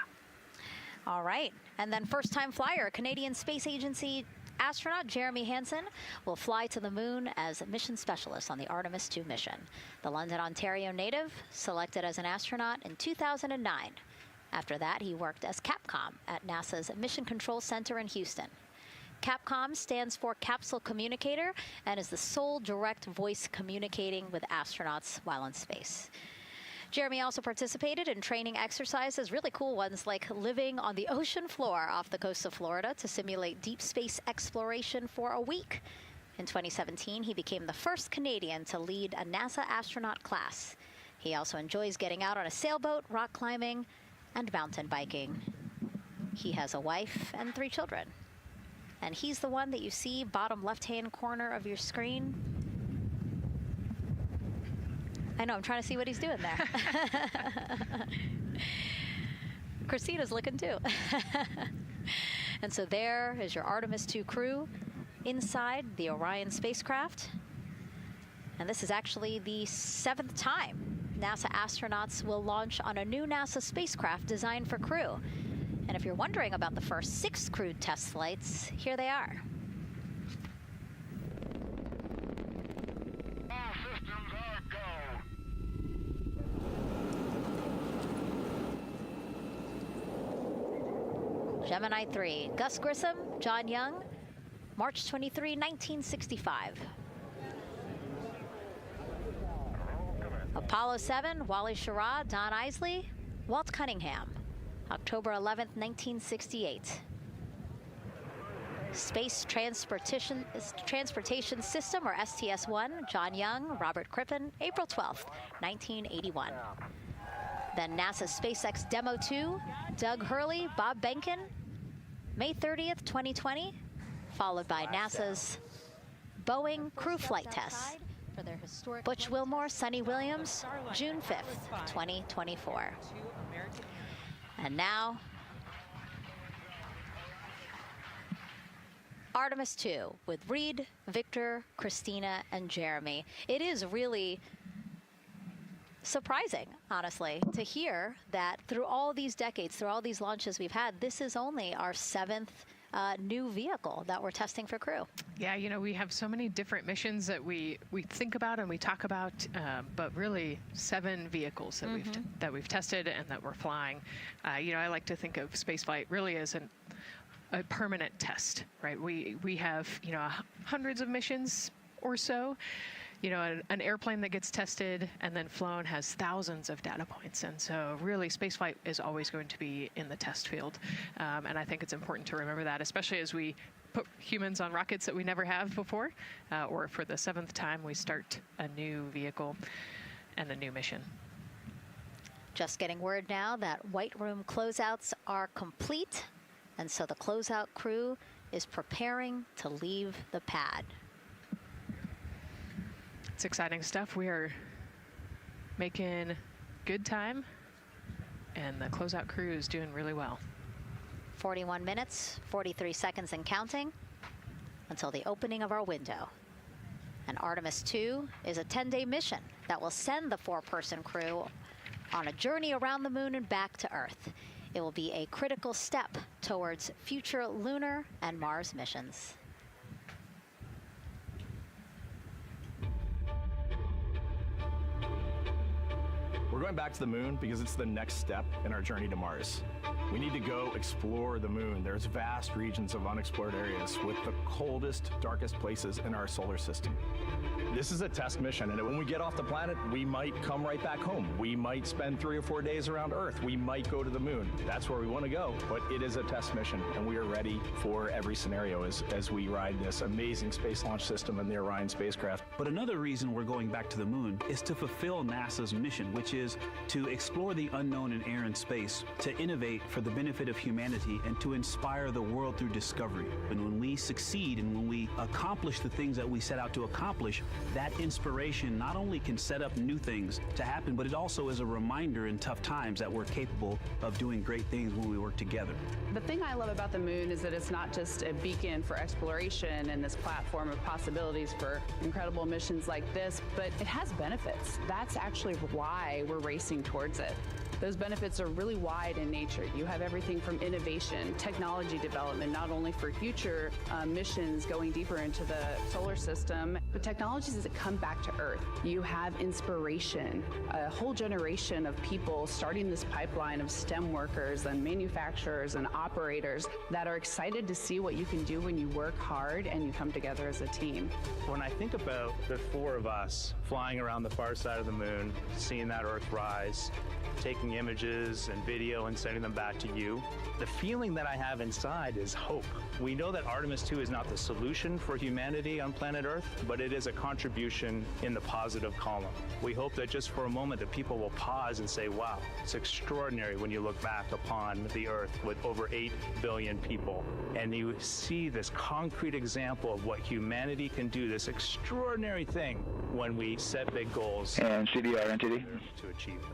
All right. And then first-time flyer, Canadian Space Agency astronaut Jeremy Hansen will fly to the moon as a mission specialist on the Artemis II mission. The London, Ontario native selected as an astronaut in 2009. After that, he worked as Capcom at NASA's Mission Control Center in Houston. Capcom stands for Capsule Communicator and is the sole direct voice communicating with astronauts while in space. Jeremy also participated in training exercises, really cool ones, like living on the ocean floor off the coast of Florida to simulate deep space exploration for a week. In 2017, he became the first Canadian to lead a NASA astronaut class. He also enjoys getting out on a sailboat, rock climbing, and mountain biking. He has a wife and 3 children. And he's the one that you see bottom left-hand corner of your screen. I know, I'm trying to see what he's doing there. Christina's looking too. And so there is your Artemis II crew inside the Orion spacecraft. And this is actually the 7th time NASA astronauts will launch on a new NASA spacecraft designed for crew. And if you're wondering about the first 6 crewed test flights, here they are. Gemini 3, Gus Grissom, John Young, March 23, 1965. Apollo 7, Wally Schirra, Don Isley, Walt Cunningham, October 11th, 1968. Space Transportation System, or STS-1, John Young, Robert Crippen, April 12th, 1981. Then NASA's SpaceX Demo 2, Doug Hurley, Bob Behnken, May 30th, 2020, followed by NASA's Boeing Crew Flight Tests. Butch Wilmore, Sonny Williams, June 5th, 2024. And now, Artemis II with Reed, Victor, Christina, and Jeremy. It is really surprising, honestly, to hear that through all these decades, through all these launches we've had, this is only our 7th new vehicle that we're testing for crew. Yeah, you know, we have so many different missions that we think about and we talk about, but really 7 vehicles that we've tested and that we're flying. You know, I like to think of spaceflight really as a permanent test, right? We have, you know, hundreds of missions or so. You know, an airplane that gets tested and then flown has thousands of data points. And so really spaceflight is always going to be in the test field. And I think it's important to remember that, especially as we put humans on rockets that we never have before, or for the 7th time we start a new vehicle and a new mission. Just getting word now that White Room closeouts are complete. And so the closeout crew is preparing to leave the pad. It's exciting stuff. We are making good time, and the closeout crew is doing really well. 41 minutes, 43 seconds and counting until the opening of our window. And Artemis II is a 10-day mission that will send the 4-person crew on a journey around the moon and back to Earth. It will be a critical step towards future lunar and Mars missions. We're going back to the moon because it's the next step in our journey to Mars. We need to go explore the moon. There's vast regions of unexplored areas with the coldest, darkest places in our solar system. This is a test mission, and when we get off the planet, we might come right back home. We might spend 3 or 4 days around Earth. We might go to the moon. That's where we want to go, but it is a test mission, and we are ready for every scenario as we ride this amazing space launch system and the Orion spacecraft. But another reason we're going back to the moon is to fulfill NASA's mission, which is to explore the unknown in air and space, to innovate for the benefit of humanity, and to inspire the world through discovery. And when we succeed and when we accomplish the things that we set out to accomplish, that inspiration not only can set up new things to happen, but it also is a reminder in tough times that we're capable of doing great things when we work together. The thing I love about the moon is that it's not just a beacon for exploration and this platform of possibilities for incredible missions like this, but it has benefits. That's actually why we're racing towards it. Those benefits are really wide in nature. You have everything from innovation, technology development, not only for future missions going deeper into the solar system, but technologies that come back to Earth. You have inspiration, a whole generation of people starting this pipeline of STEM workers and manufacturers and operators that are excited to see what you can do when you work hard and you come together as a team. When I think about the 4 of us flying around the far side of the moon, seeing that Earth rise, taking images and video and sending them back to you, the feeling that I have inside is hope. We know that Artemis II is not the solution for humanity on planet Earth, but it is a contribution in the positive column. We hope that just for a moment that people will pause and say, wow, it's extraordinary when you look back upon the Earth with over 8 billion people, and you see this concrete example of what humanity can do, this extraordinary thing when we set big goals and CDR NTD to achieve them.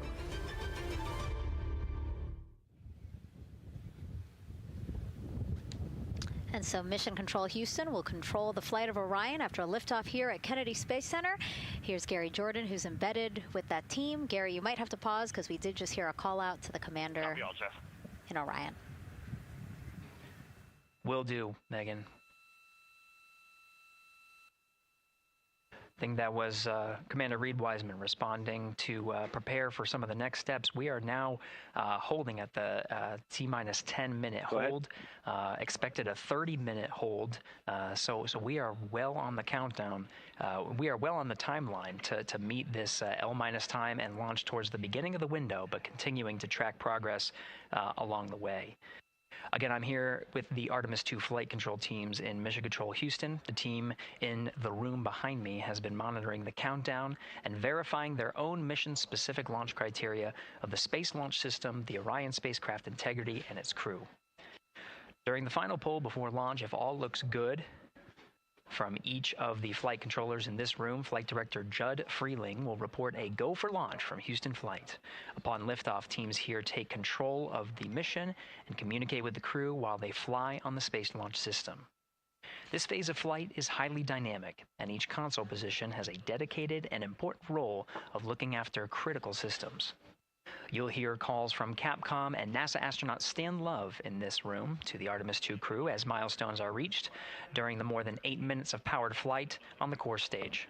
And so Mission Control Houston will control the flight of Orion after a liftoff here at Kennedy Space Center. Here's Gary Jordan, who's embedded with that team. Gary, you might have to pause because we did just hear a call out to the commander in Orion. Will do, Megan. I think that was Commander Reed Wiseman responding to prepare for some of the next steps. We are now holding at the T-minus 10-minute hold. Expected a 30-minute hold. So we are well on the countdown. We are well on the timeline to meet this L-minus time and launch towards the beginning of the window, but continuing to track progress along the way. Again, I'm here with the Artemis II flight control teams in Mission Control Houston. The team in the room behind me has been monitoring the countdown and verifying their own mission-specific launch criteria of the Space Launch System, the Orion spacecraft integrity, and its crew. During the final poll before launch, if all looks good from each of the flight controllers in this room, Flight Director Judd Freeling will report a go for launch from Houston Flight. Upon liftoff, teams here take control of the mission and communicate with the crew while they fly on the Space Launch System. This phase of flight is highly dynamic, and each console position has a dedicated and important role of looking after critical systems. You'll hear calls from Capcom and NASA astronaut Stan Love in this room to the Artemis II crew as milestones are reached during the more than 8 minutes of powered flight on the core stage.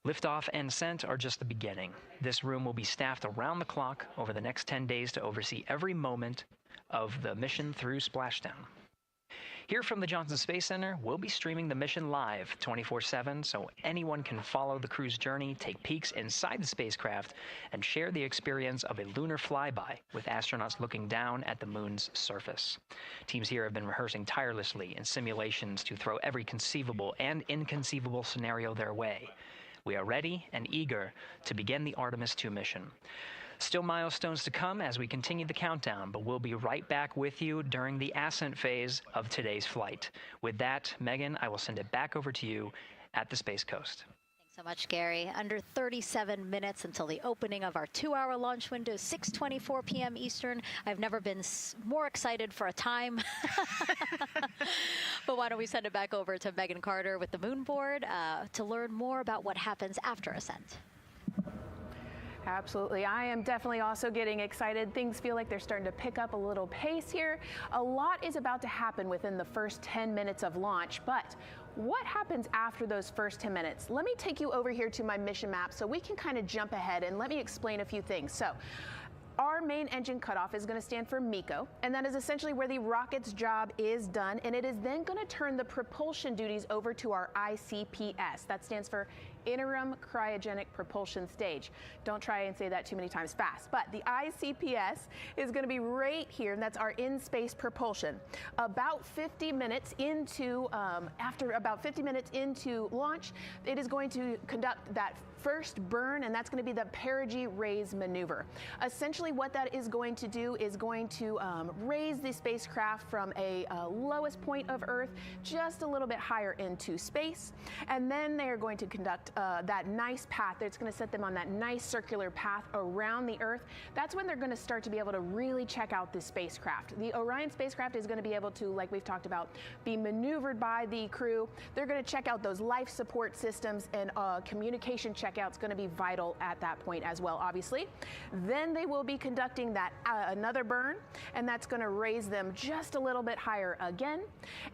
Liftoff and Ascent are just the beginning. This room will be staffed around the clock over the next 10 days to oversee every moment of the mission through splashdown. Here from the Johnson Space Center, we'll be streaming the mission live 24/7 so anyone can follow the crew's journey, take peeks inside the spacecraft, and share the experience of a lunar flyby with astronauts looking down at the moon's surface. Teams here have been rehearsing tirelessly in simulations to throw every conceivable and inconceivable scenario their way. We are ready and eager to begin the Artemis II mission. Still milestones to come as we continue the countdown, but we'll be right back with you during the ascent phase of today's flight. With that, Megan, I will send it back over to you at the Space Coast. Thanks so much, Gary. Under 37 minutes until the opening of our 2-hour launch window, 6:24 p.m. Eastern. I've never been more excited for a time. But why don't we send it back over to Megan Carter with the moon board to learn more about what happens after ascent. Absolutely. I am definitely also getting excited. Things feel like they're starting to pick up a little pace here. A lot is about to happen within the first 10 minutes of launch, but what happens after those first 10 minutes? Let me take you over here to my mission map so we can kind of jump ahead and let me explain a few things. So, our main engine cutoff is going to stand for MECO, and that is essentially where the rocket's job is done, and it is then going to turn the propulsion duties over to our ICPS. That stands for Interim Cryogenic Propulsion Stage. Don't try and say that too many times fast, but the ICPS is going to be right here, and that's our in-space propulsion. About 50 minutes into, after about 50 minutes into launch, it is going to conduct that first burn, and that's going to be the Perigee raise maneuver. Essentially what that is going to do is going to raise the spacecraft from a lowest point of Earth just a little bit higher into space, and then they are going to conduct that nice path that's going to set them on that nice circular path around the Earth. That's when they're going to start to be able to really check out the spacecraft. The Orion spacecraft is going to be able to, like we've talked about, be maneuvered by the crew. They're going to check out those life support systems, and communication checkout's going to be vital at that point as well, obviously. Then they will be conducting that another burn, and that's going to raise them just a little bit higher again.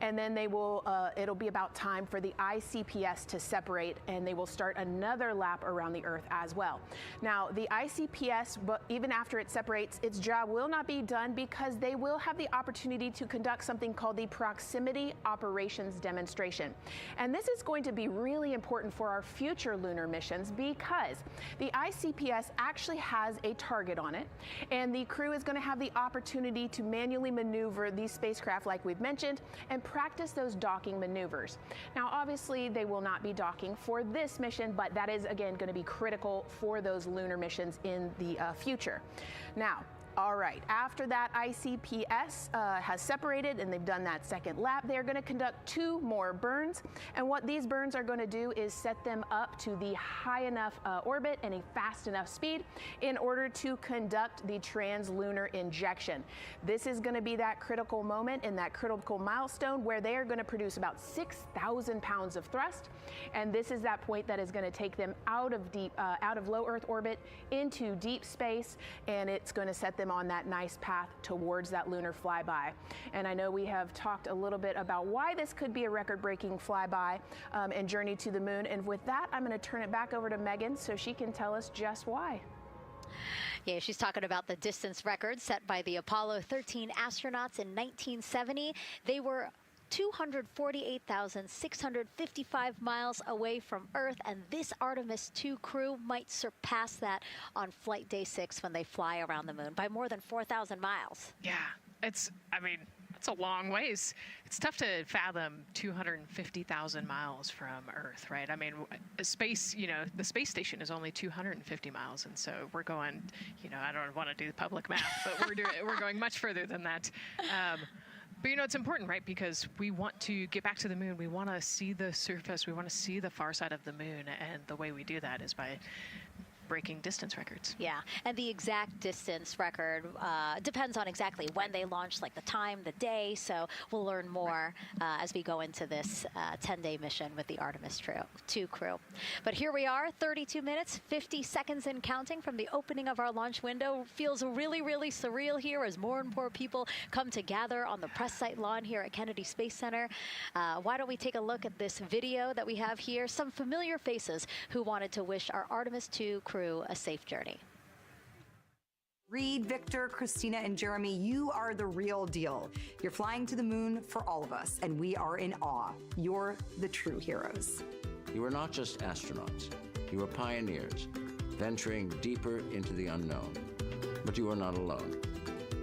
And then they will, it'll be about time for the ICPS to separate, and they will start another lap around the Earth as well. Now, the ICPS, but even after it separates, its job will not be done because they will have the opportunity to conduct something called the Proximity Operations Demonstration. And this is going to be really important for our future lunar missions because the ICPS actually has a target on it, and the crew is going to have the opportunity to manually maneuver these spacecraft like we've mentioned and practice those docking maneuvers. Now, obviously, they will not be docking for this mission, but that is, again, going to be critical for those lunar missions in the future. Now, all right, after that ICPS has separated and they've done that second lap, they're going to conduct 2 more burns. And what these burns are going to do is set them up to the high enough orbit and a fast enough speed in order to conduct the translunar injection. This is going to be that critical moment and that critical milestone where they are going to produce about 6,000 pounds of thrust. And this is that point that is going to take them out of low Earth orbit into deep space, and it's going to set them on that nice path towards that lunar flyby. And I know we have talked a little bit about why this could be a record-breaking flyby and journey to the moon. And with that, I'm going to turn it back over to Megan so she can tell us just why. Yeah, she's talking about the distance record set by the Apollo 13 astronauts in 1970. They were 248,655 miles away from Earth, and this Artemis II crew might surpass that on flight day 6 when they fly around the moon by more than 4,000 miles. Yeah, it's a long ways. It's tough to fathom 250,000 miles from Earth, right? I mean, space, the space station is only 250 miles, and so we're going, I don't want to do the public math, but we're going much further than that. But it's important, right? Because we want to get back to the moon. We want to see the surface. We want to see the far side of the moon, and the way we do that is by breaking distance records. Yeah, and the exact distance record depends on exactly when they launch, like the time, the day. So we'll learn more as we go into this 10-day mission with the Artemis II crew. But here we are, 32 minutes, 50 seconds and counting from the opening of our launch window. Feels really, really surreal here as more and more people come to gather on the press site lawn here at Kennedy Space Center. Why don't we take a look at this video that we have here? Some familiar faces who wanted to wish our Artemis II crew a safe journey. Reed, Victor, Christina, and Jeremy, you are the real deal. You're flying to the moon for all of us, and we are in awe. You're the true heroes. You are not just astronauts. You are pioneers, venturing deeper into the unknown. But you are not alone.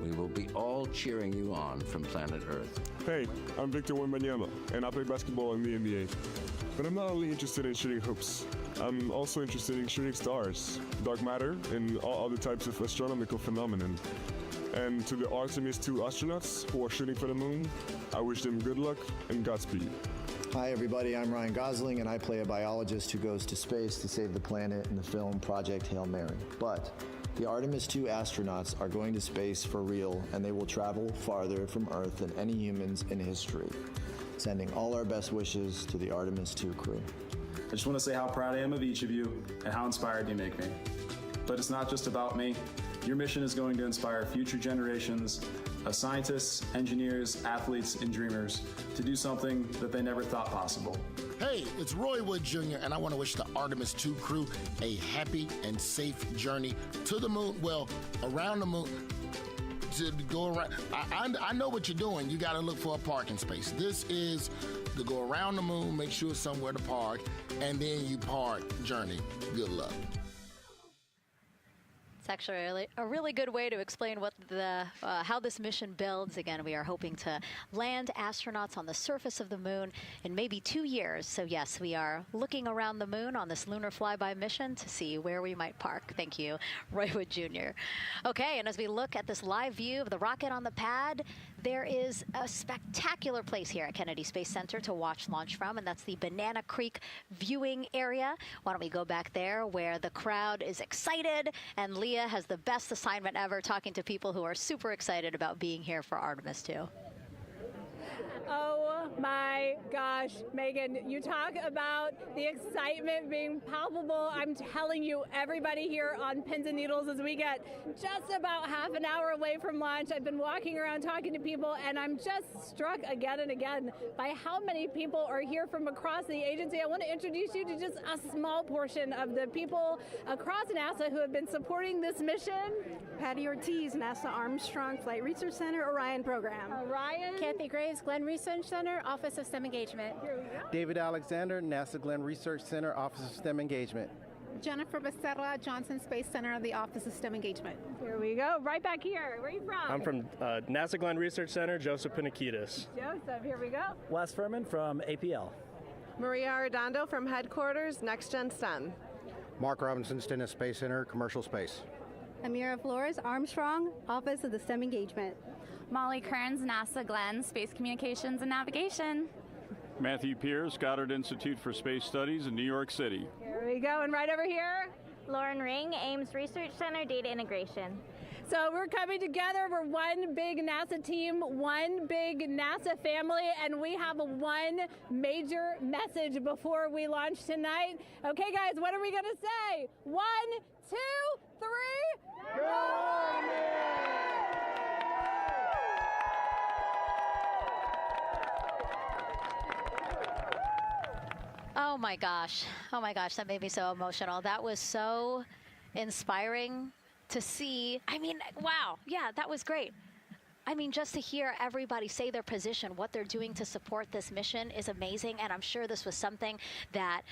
We will be all cheering you on from planet Earth. Hey, I'm Victor Wembanyama, and I play basketball in the NBA. But I'm not only interested in shooting hoops. I'm also interested in shooting stars, dark matter, and all other types of astronomical phenomenon. And to the Artemis II astronauts who are shooting for the moon, I wish them good luck and Godspeed. Hi everybody, I'm Ryan Gosling, and I play a biologist who goes to space to save the planet in the film Project Hail Mary. But the Artemis II astronauts are going to space for real, and they will travel farther from Earth than any humans in history. Sending all our best wishes to the Artemis II crew. I just want to say how proud I am of each of you and how inspired you make me. But it's not just about me. Your mission is going to inspire future generations of scientists, engineers, athletes, and dreamers to do something that they never thought possible. Hey, it's Roy Wood Jr., and I want to wish the Artemis II crew a happy and safe journey to the moon, well, around the moon. To go around, I know what you're doing. You got to look for a parking space. This is to go around the moon, make sure somewhere to park, and then you park journey. Good luck. It's actually a really good way to explain what how this mission builds. Again, we are hoping to land astronauts on the surface of the moon in maybe 2 years. So yes, we are looking around the moon on this lunar flyby mission to see where we might park. Thank you, Roy Wood Jr. Okay, and as we look at this live view of the rocket on the pad, there is a spectacular place here at Kennedy Space Center to watch launch from, and that's the Banana Creek viewing area. Why don't we go back there where the crowd is excited, and Leah has the best assignment ever, talking to people who are super excited about being here for Artemis II. Oh my gosh, Megan, you talk about the excitement being palpable. I'm telling you, everybody here on pins and needles as we get just about half an hour away from launch. I've been walking around talking to people, and I'm just struck again and again by how many people are here from across the agency. I want to introduce you to just a small portion of the people across NASA who have been supporting this mission. Patty Ortiz, NASA Armstrong Flight Research Center, Orion program. Orion. Kathy Graves, Glenn Research Center, Office of STEM Engagement. Here we go. David Alexander, NASA Glenn Research Center, Office of STEM Engagement. Jennifer Becerra, Johnson Space Center, the Office of STEM Engagement. Here we go. Right back here. Where are you from? I'm from NASA Glenn Research Center, Joseph Panakitis. Joseph, here we go. Wes Furman from APL. Maria Arredondo from Headquarters, Next Gen STEM. Mark Robinson, Stennis Space Center, Commercial Space. Amira Flores, Armstrong, Office of the STEM Engagement. Molly Kearns, NASA Glenn, Space Communications and Navigation. Matthew Pierce, Goddard Institute for Space Studies in New York City. Here we go, and right over here. Lauren Ring, Ames Research Center, Data Integration. So we're coming together. We're one big NASA team, one big NASA family, and we have one major message before we launch tonight. Okay, guys, what are we going to say? 1, 2, 3. Go! Oh my gosh, that made me so emotional. That was so inspiring to see. I mean, wow, yeah, that was great. I mean, just to hear everybody say their position, what they're doing to support this mission is amazing. And I'm sure this was something that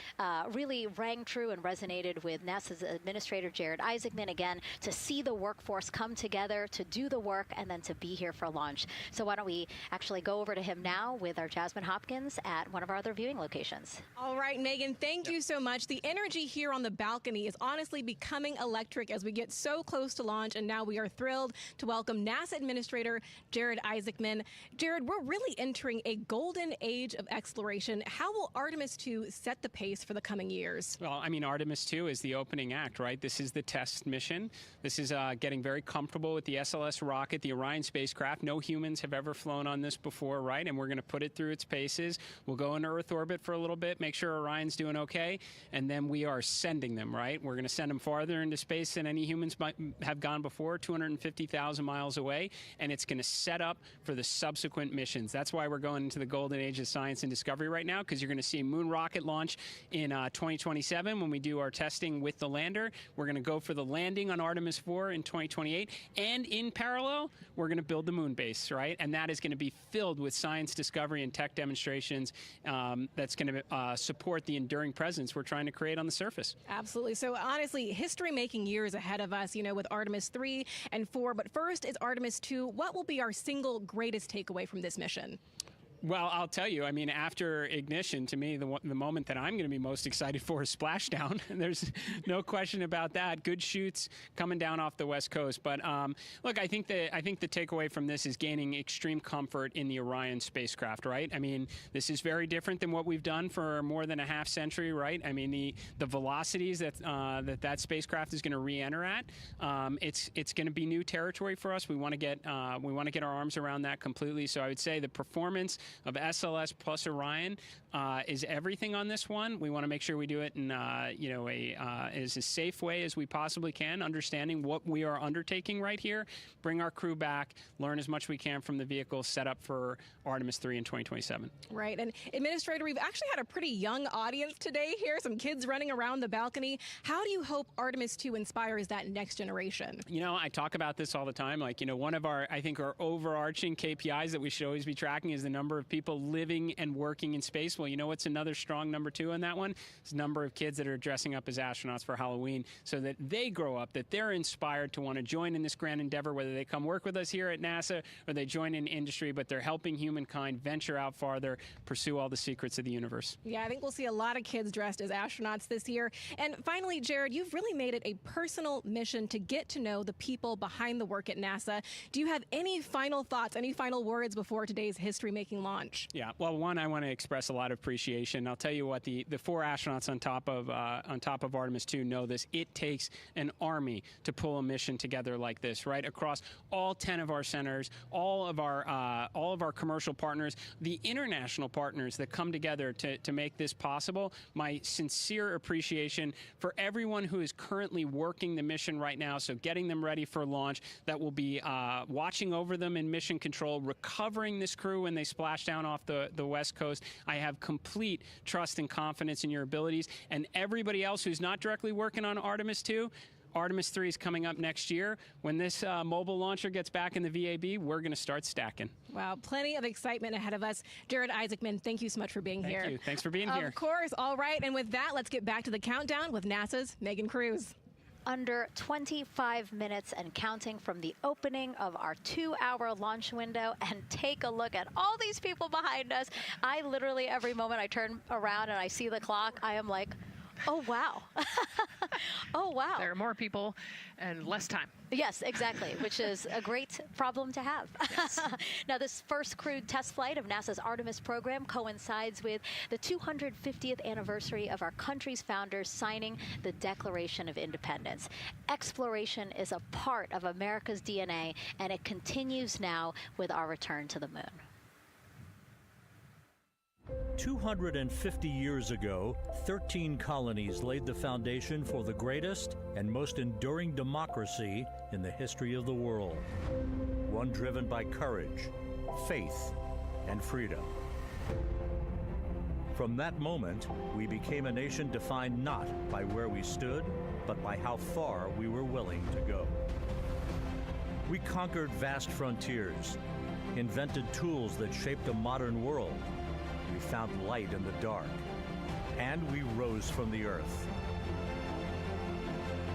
really rang true and resonated with NASA's Administrator Jared Isaacman, again, to see the workforce come together to do the work and then to be here for launch. So why don't we actually go over to him now with our Jasmine Hopkins at one of our other viewing locations. All right, Megan, thank you so much. The energy here on the balcony is honestly becoming electric as we get so close to launch, and now we are thrilled to welcome NASA Administrator Jared Isaacman. Jared, we're really entering a golden age of exploration. How will Artemis II set the pace for the coming years? Well, I mean, Artemis II is the opening act, right? This is the test mission. This is getting very comfortable with the SLS rocket, the Orion spacecraft. No humans have ever flown on this before, right? And we're going to put it through its paces. We'll go into Earth orbit for a little bit, make sure Orion's doing okay, and then we are sending them, right? We're going to send them farther into space than any humans might have gone before, 250,000 miles away, and it's going to set up for the subsequent missions. That's why we're going into the golden age of science and discovery right now, because you're going to see a moon rocket launch in 2027 when we do our testing with the lander. We're going to go for the landing on Artemis IV in 2028, and in parallel, we're going to build the moon base, right? And that is going to be filled with science discovery and tech demonstrations that's going to support the enduring presence we're trying to create on the surface. Absolutely. So honestly, history-making years ahead of us, you know, with Artemis III and IV. But first is Artemis II. What will be our single greatest takeaway from this mission? Well, I'll tell you, I mean, after ignition, to me, the moment that I'm going to be most excited for is splashdown. There's no question about that. Good shoots coming down off the West Coast. But look, I think the takeaway from this is gaining extreme comfort in the Orion spacecraft, right? I mean, this is very different than what we've done for more than a half century, right? I mean, the velocities that spacecraft is going to re-enter at, it's going to be new territory for us. We want to get our arms around that completely. So I would say the performance of SLS plus Orion is everything on this one. We want to make sure we do it in as a safe way as we possibly can, understanding what we are undertaking right here, bring our crew back, learn as much we can from the vehicle, set up for Artemis III in 2027. Right. And Administrator, we've actually had a pretty young audience today here, some kids running around the balcony. How do you hope Artemis II inspires that next generation? You know, I talk about this all the time. Like, you know, one of our overarching KPIs that we should always be tracking is the number of people living and working in space. Well, you know what's another strong number 2 on that one? It's the number of kids that are dressing up as astronauts for Halloween, so that they grow up, that they're inspired to want to join in this grand endeavor, whether they come work with us here at NASA or they join in industry, but they're helping humankind venture out farther, pursue all the secrets of the universe. Yeah, I think we'll see a lot of kids dressed as astronauts this year. And finally, Jared, you've really made it a personal mission to get to know the people behind the work at NASA. Do you have any final thoughts, any final words before today's history-making launch? Yeah, well, one, I want to express a lot of appreciation. I'll tell you what, the 4 astronauts on top of Artemis II know this. It takes an army to pull a mission together like this, right? Across all 10 of our centers, all of our commercial partners, the international partners that come together to make this possible. My sincere appreciation for everyone who is currently working the mission right now, so getting them ready for launch, that will be watching over them in mission control, recovering this crew when they splash down off the West Coast. I have complete trust and confidence in your abilities. And everybody else who's not directly working on Artemis II, Artemis III is coming up next year. When this mobile launcher gets back in the VAB, we're going to start stacking. Wow, plenty of excitement ahead of us. Jared Isaacman, thank you so much for being here. Thank you. Thanks for being here. Of course. All right. And with that, let's get back to the countdown with NASA's Megan Cruz. Under 25 minutes and counting from the opening of our 2-hour launch window, and take a look at all these people behind us. I literally, every moment I turn around and I see the clock, I am like, oh, wow. Oh, wow. There are more people and less time. Yes, exactly, which is a great problem to have. Yes. Now, this first crewed test flight of NASA's Artemis program coincides with the 250th anniversary of our country's founders signing the Declaration of Independence. Exploration is a part of America's DNA, and it continues now with our return to the moon. 250 years ago, 13 colonies laid the foundation for the greatest and most enduring democracy in the history of the world. One driven by courage, faith, and freedom. From that moment, we became a nation defined not by where we stood, but by how far we were willing to go. We conquered vast frontiers, invented tools that shaped a modern world. We found light in the dark, and we rose from the Earth.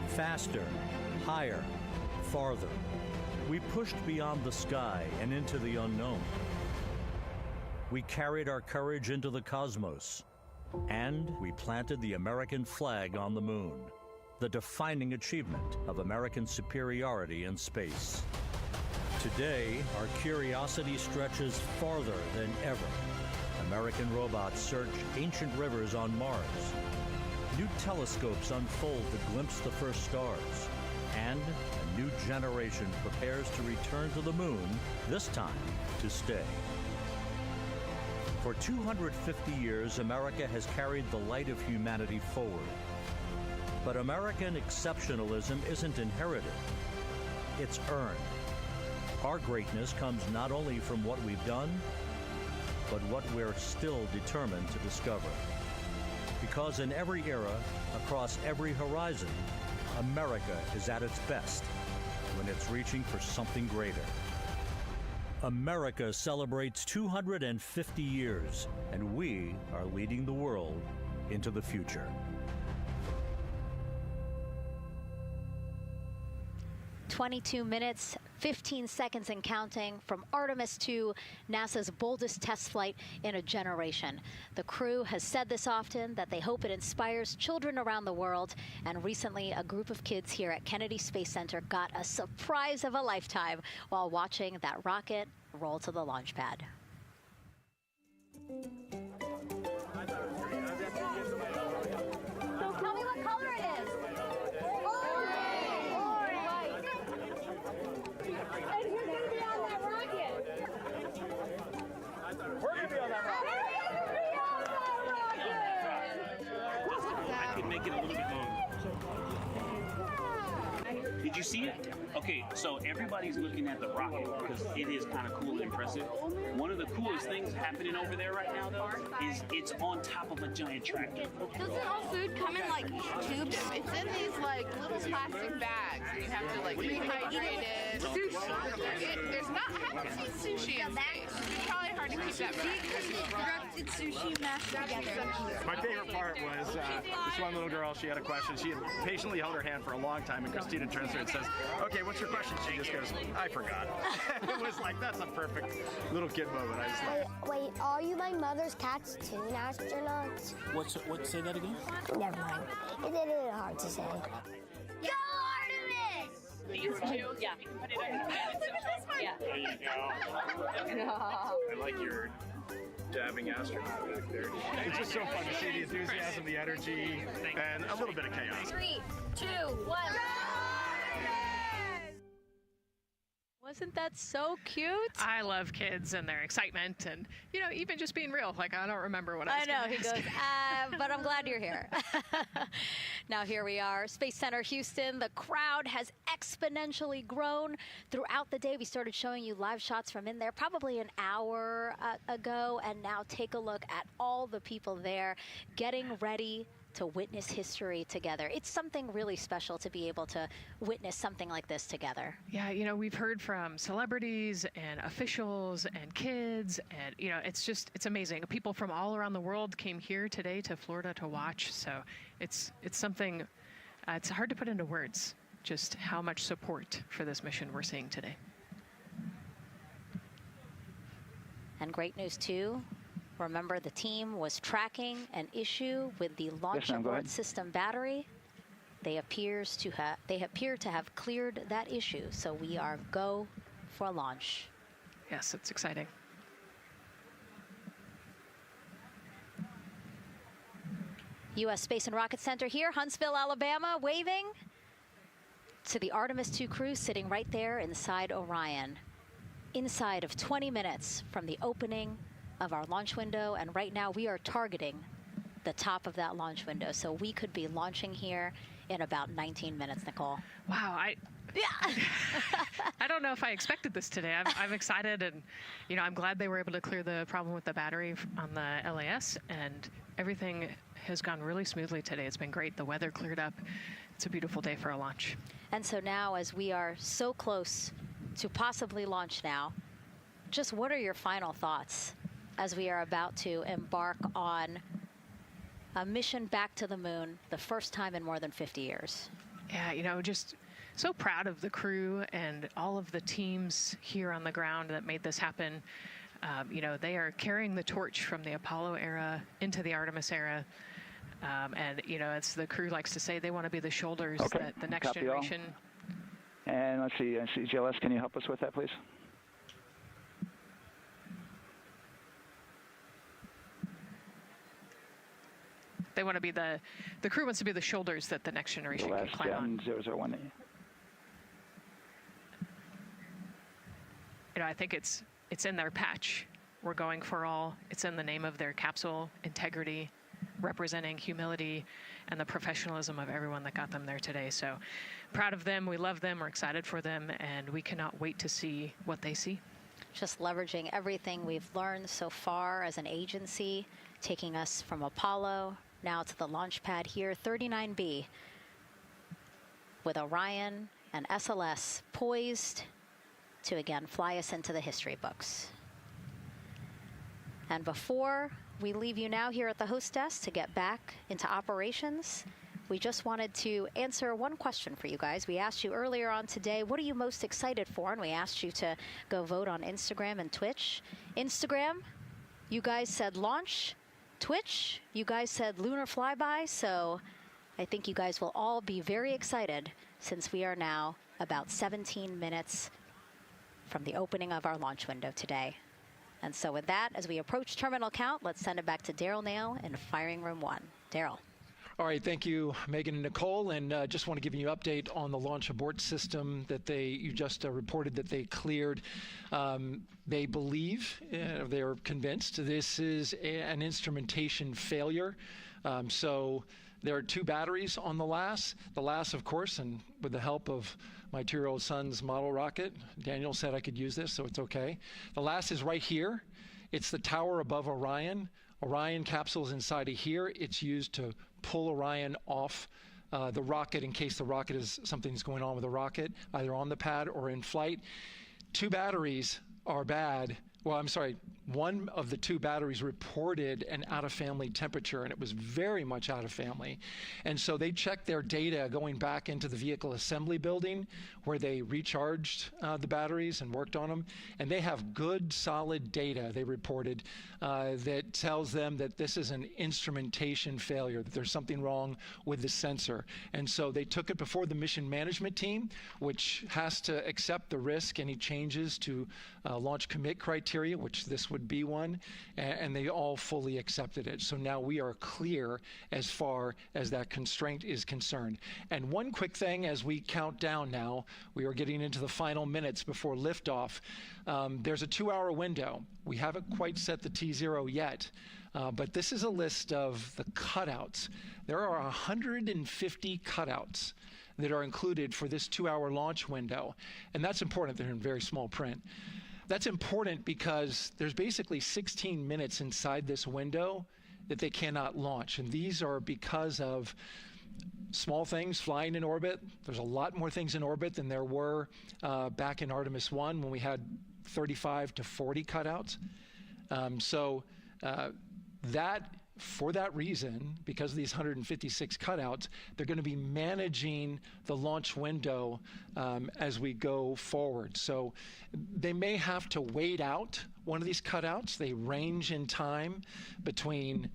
Faster, higher, farther. We pushed beyond the sky and into the unknown. We carried our courage into the cosmos, and we planted the American flag on the moon, the defining achievement of American superiority in space. Today, our curiosity stretches farther than ever. American robots search ancient rivers on Mars. New telescopes unfold to glimpse the first stars. And a new generation prepares to return to the moon, this time to stay. For 250 years, America has carried the light of humanity forward. But American exceptionalism isn't inherited, it's earned. Our greatness comes not only from what we've done, but what we're still determined to discover. Because in every era, across every horizon, America is at its best when it's reaching for something greater. America celebrates 250 years, and we are leading the world into the future. 22 minutes, 15 seconds and counting from Artemis II, NASA's boldest test flight in a generation. The crew has said this often, that they hope it inspires children around the world. And recently, a group of kids here at Kennedy Space Center got a surprise of a lifetime while watching that rocket roll to the launch pad. So tell me what color it is. And who's going to be on that rocket? We're going to be on that rocket. I could make it a little bit longer. Did you see it? Okay, so everybody's looking at the rocket because it is kind of cool and impressive. One of the coolest things happening over there right now, though, is it's on top of a giant tractor. Doesn't all food come in like tubes? It's in these like little plastic bags, and you have to like rehydrate it. Sushi. There's not. I haven't seen sushi in space. It's probably hard to keep that back. Sushi mashed together. My favorite part was this one little girl, she had a question. She had patiently held her hand for a long time, and Christina turns to her and says, okay, what's your question? She just goes, I forgot. It was like, that's a perfect little kid moment. I just love. Wait, are you my mother's cats too, astronauts? What? Say that again? Never mind. It's a little hard to say. Go Artemis! These two? Yeah. Put it on. Look at this one. Yeah. There you go. I like your dabbing astronaut back there. It's just so fun to see the enthusiasm, the energy, and a little bit of chaos. 3, 2, 1. Wasn't that so cute? I love kids and their excitement and, you know, even just being real. Like, I don't remember what I was I know, he ask. goes, but I'm glad you're here. Now here we are, Space Center Houston. The crowd has exponentially grown throughout the day. We started showing you live shots from in there probably an hour ago. And now take a look at all the people there getting ready to witness history together. It's something really special to be able to witness something like this together. Yeah, you know, we've heard from celebrities and officials and kids, and, you know, it's amazing. People from all around the world came here today to Florida to watch, so it's something, it's hard to put into words, just how much support for this mission we're seeing today. And great news, too. Remember, the team was tracking an issue with the launch abort system battery. They appear to have cleared that issue, so we are go for launch. Yes, it's exciting. U.S. Space and Rocket Center here, Huntsville, Alabama, waving to the Artemis II crew sitting right there inside Orion. Inside of 20 minutes from the opening of our launch window, and right now we are targeting the top of that launch window, so we could be launching here in about 19 minutes, Nicole. Wow, I don't know if I expected this today. I'm excited, and, you know, I'm glad they were able to clear the problem with the battery on the LAS, and everything has gone really smoothly today. It's been great. The weather cleared up. It's a beautiful day for a launch. And so now, as we are so close to possibly launch now. Just what are your final thoughts as we are about to embark on a mission back to the moon, the first time in more than 50 years? Yeah, you know, just so proud of the crew and all of the teams here on the ground that made this happen. You know, they are carrying the torch from the Apollo era into the Artemis era. And, you know, as the crew likes to say, they want to be the shoulders that the next Copy generation. All. And let's see, I see GLS, can you help us with that, please? They want to be the crew wants to be the shoulders that the next generation can climb on. 001. You know, I think it's in their patch. We're going for all. It's in the name of their capsule, integrity, representing humility and the professionalism of everyone that got them there today. So proud of them. We love them. We're excited for them. And we cannot wait to see what they see. Just leveraging everything we've learned so far as an agency, taking us from Apollo now to the launch pad here, 39B, with Orion and SLS poised to again fly us into the history books. And before we leave you now here at the host desk to get back into operations, we just wanted to answer one question for you guys. We asked you earlier on today, what are you most excited for? And we asked you to go vote on Instagram and Twitch. Instagram, you guys said launch. Twitch, you guys said lunar flyby. So I think you guys will all be very excited since we are now about 17 minutes from the opening of our launch window today. And so with that, as we approach terminal count, let's send it back to Daryl Nail in firing room 1. Daryl. All right, thank you, Megan and Nicole, and just want to give you an update on the launch abort system that you just reported that they cleared. They believe, they're convinced, this is an instrumentation failure. So there are 2 batteries on the LAS. The LAS, of course, and with the help of my 2-year-old son's model rocket, Daniel said I could use this, so it's okay. The LAS is right here. It's the tower above Orion. Orion capsule's inside of here. It's used to pull Orion off the rocket in case the rocket something's going on with the rocket, either on the pad or in flight. 2 batteries are bad. Well, I'm sorry, one of the 2 batteries reported an out-of-family temperature, and it was very much out of family. And so they checked their data going back into the vehicle assembly building where they recharged the batteries and worked on them. And they have good, solid data, they reported, that tells them that this is an instrumentation failure, that there's something wrong with the sensor. And so they took it before the mission management team, which has to accept the risk, any changes to launch commit criteria, which this would be one, and they all fully accepted it. So now we are clear as far as that constraint is concerned. And one quick thing as we count down now, we are getting into the final minutes before liftoff. There's a 2-hour window. We haven't quite set the T0 yet, but this is a list of the cutouts. There are 150 cutouts that are included for this 2-hour launch window, and that's important. They're in very small print. That's important because there's basically 16 minutes inside this window that they cannot launch. And these are because of small things flying in orbit. There's a lot more things in orbit than there were back in Artemis I when we had 35 to 40 cutouts. For that reason, because of these 156 cutouts, they're going to be managing the launch window as we go forward. So they may have to wait out one of these cutouts. They range in time between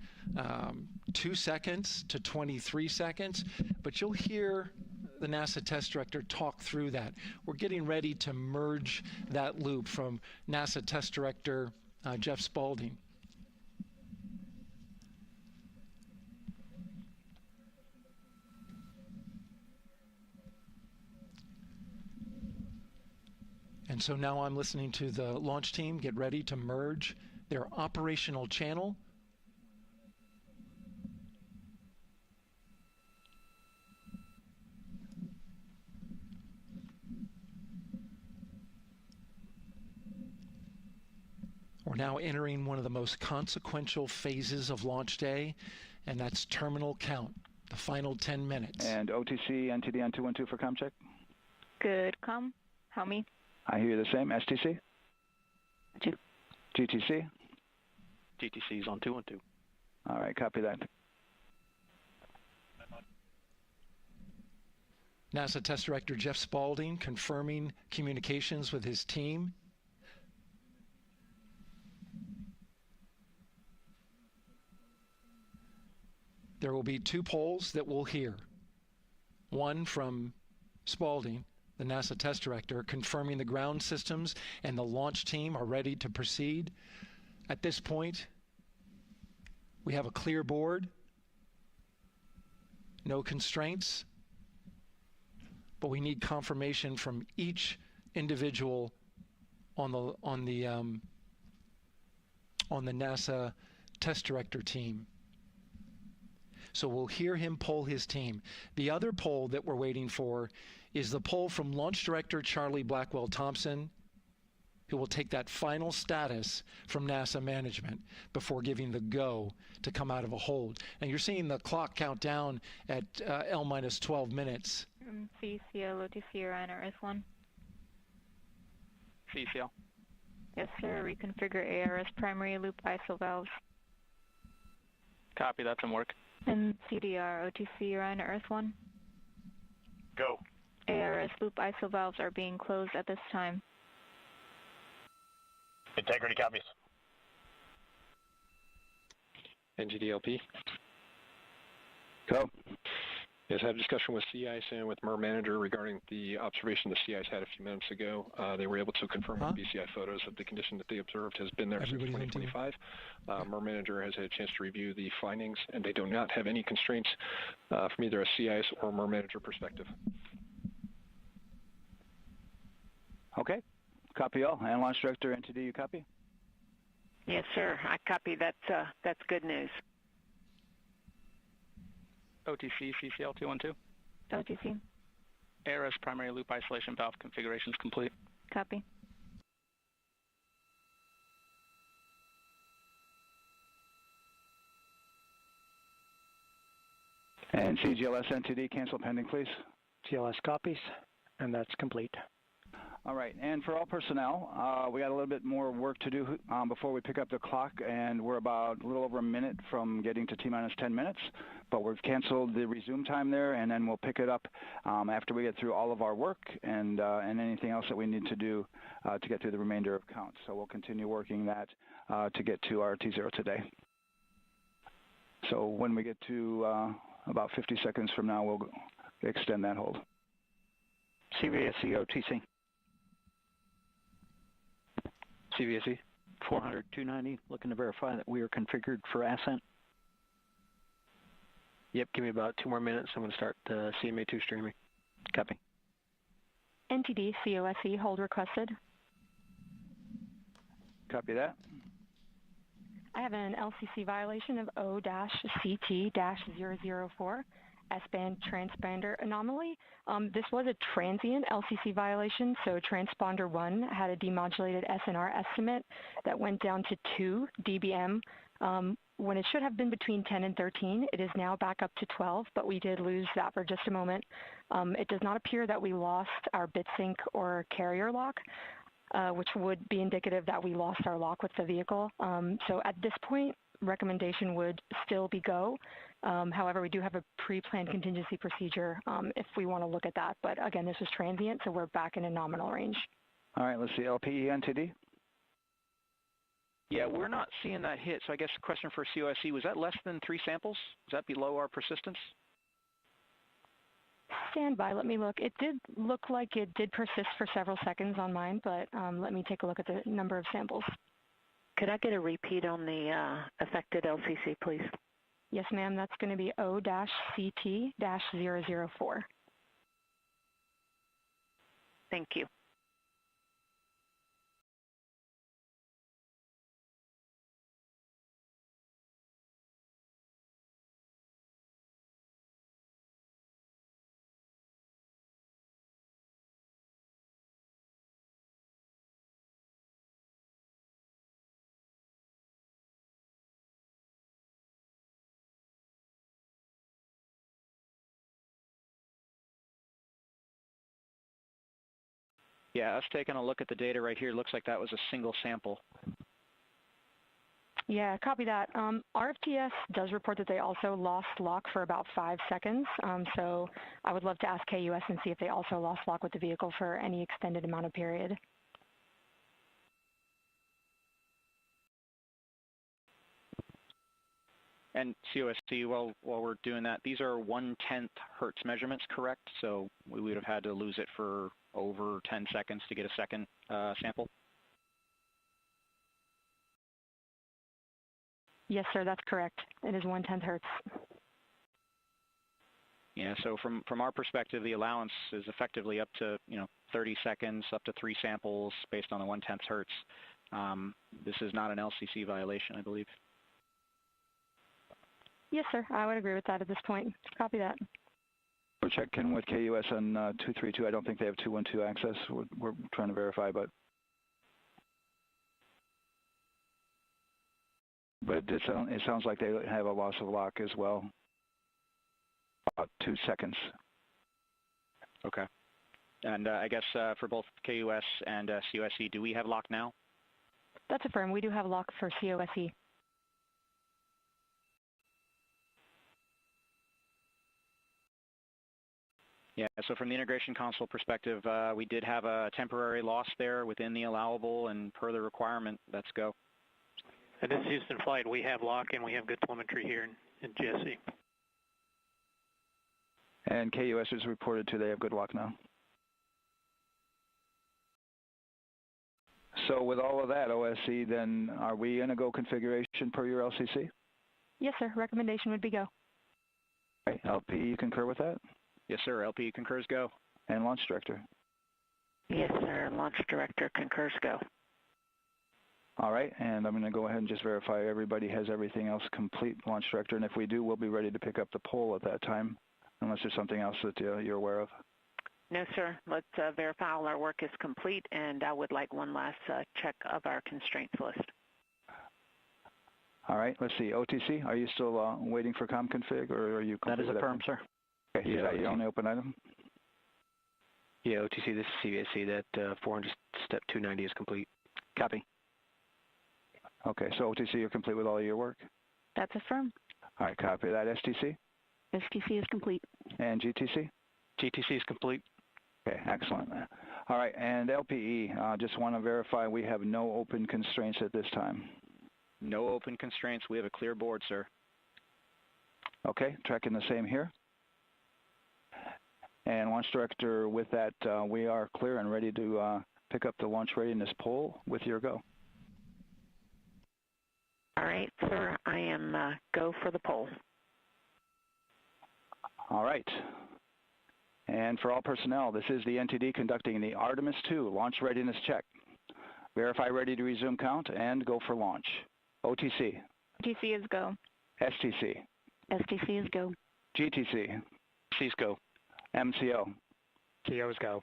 2 seconds to 23 seconds, but you'll hear the NASA test director talk through that. We're getting ready to merge that loop from NASA test director Jeff Spaulding. And so now I'm listening to the launch team get ready to merge their operational channel. We're now entering one of the most consequential phases of launch day, and that's terminal count, the final 10 minutes. And OTC NTD on 212 for comm check. Good, comm. Help me. I hear you the same. STC? GTC? GTC is on 212. All right, copy that. NASA Test Director Jeff Spaulding confirming communications with his team. There will be 2 polls that we'll hear. One from Spaulding, the NASA Test Director, confirming the ground systems and the launch team are ready to proceed. At this point, we have a clear board, no constraints, but we need confirmation from each individual on the NASA Test Director team. So we'll hear him poll his team. The other poll that we're waiting for is the poll from Launch Director Charlie Blackwell Thompson, who will take that final status from NASA management before giving the go to come out of a hold. And you're seeing the clock count down at L-12 minutes. CCL, OTC, Orion, RS1. CCL. Yes, sir. Reconfigure ARS primary loop ISO valves. Copy, that's in work. And CDR, OTC, Orion, RS1. Go. ARS loop ISO valves are being closed at this time. Integrity copies. NGDLP. Go. Yes, I had a discussion with sea ice and with MER manager regarding the observation the sea ice had a few minutes ago. They were able to confirm with BCI photos that the condition that they observed has been there since 2025. MER manager has had a chance to review the findings, and they do not have any constraints from either a sea ice or MER manager perspective. Okay. Copy all. And Launch Director NTD, you copy? Yes, sir. I copy. That's good news. OTC, CCL 212. OTC. ARS primary loop isolation valve configuration is complete. Copy. And CGLS NTD, cancel pending, please. GLS copies, and that's complete. All right, and for all personnel, we got a little bit more work to do before we pick up the clock, and we're about a little over a minute from getting to T-minus 10 minutes, but we've canceled the resume time there, and then we'll pick it up after we get through all of our work and anything else that we need to do to get through the remainder of count. So we'll continue working that to get to our T0 today. So when we get to about 50 seconds from now, we'll extend that hold. CVSE OTC. CVSE. 400-290, looking to verify that we are configured for Ascent. Yep, give me about 2 more minutes. I'm going to start CMA2 streaming. Copy. NTD, COSE, hold requested. Copy that. I have an LCC violation of O-CT-004. S-band transponder anomaly. This was a transient LCC violation, so transponder 1 had a demodulated SNR estimate that went down to 2 dBm when it should have been between 10 and 13. It is now back up to 12, but we did lose that for just a moment. It does not appear that we lost our bit sync or carrier lock, which would be indicative that we lost our lock with the vehicle. So at this point, recommendation would still be go. However, we do have a pre-planned contingency procedure if we want to look at that. But again, this is transient, so we're back in a nominal range. All right, let's see, LPE NTD. Yeah, we're not seeing that hit. So I guess the question for COSE, was that less than 3 samples? Was that below our persistence? Stand by, let me look. It did look like it did persist for several seconds on mine, but let me take a look at the number of samples. Could I get a repeat on the affected LCC, please? Yes, ma'am. That's going to be O-CT-004. Thank you. Yeah, us taking a look at the data right here, looks like that was a single sample. Yeah, copy that. RFTS does report that they also lost lock for about 5 seconds. So I would love to ask KUS and see if they also lost lock with the vehicle for any extended amount of period. And COSC, while we're doing that, these are 1/10 hertz measurements, correct? So we would have had to lose it for over 10 seconds to get a second sample? Yes, sir, that's correct. It is 1/10 hertz. Yeah, so from our perspective, the allowance is effectively up to 30 seconds, up to 3 samples based on the 1/10 hertz. This is not an LCC violation, I believe. Yes, sir, I would agree with that at this point. Copy that. We're checking with KUS on 232. I don't think they have 212 access. We're trying to verify, but it sounds like they have a loss of lock as well. About 2 seconds. Okay. And I guess for both KUS and COSE, do we have lock now? That's affirmed. We do have lock for COSE. Yeah, so from the integration console perspective, we did have a temporary loss there within the allowable, and per the requirement, let's go. And this is Houston Flight. We have lock and we have good telemetry here in GSC. And KUS is reported to they have good lock now. So with all of that, OSC, then are we in a go configuration per your LCC? Yes, sir. Recommendation would be go. Okay. LP, you concur with that? Yes, sir. LP concurs go. And Launch Director? Yes, sir. Launch Director concurs go. All right, and I'm going to go ahead and just verify everybody has everything else complete, Launch Director, and if we do, we'll be ready to pick up the poll at that time, unless there's something else that you're aware of. No, sir. Let's verify all our work is complete, and I would like one last check of our constraints list. All right, let's see. OTC, are you still waiting for ComConfig, or are you... That is affirmed, sir. Okay, yeah, is that your only open item? Yeah, OTC, this is CVSC. That 400 step 290 is complete. Copy. Okay, so OTC, you're complete with all of your work? That's affirmed. All right, copy that. STC? STC is complete. And GTC? GTC is complete. Okay, excellent. All right, and LPE, just want to verify we have no open constraints at this time. No open constraints. We have a clear board, sir. Okay, tracking the same here. And Launch Director, with that, we are clear and ready to pick up the launch readiness poll with your go. All right, sir. I am go for the poll. All right. And for all personnel, this is the NTD conducting the Artemis II launch readiness check. Verify ready to resume count and go for launch. OTC. OTC is go. STC. STC is go. GTC. C's go. MCO. CO is go.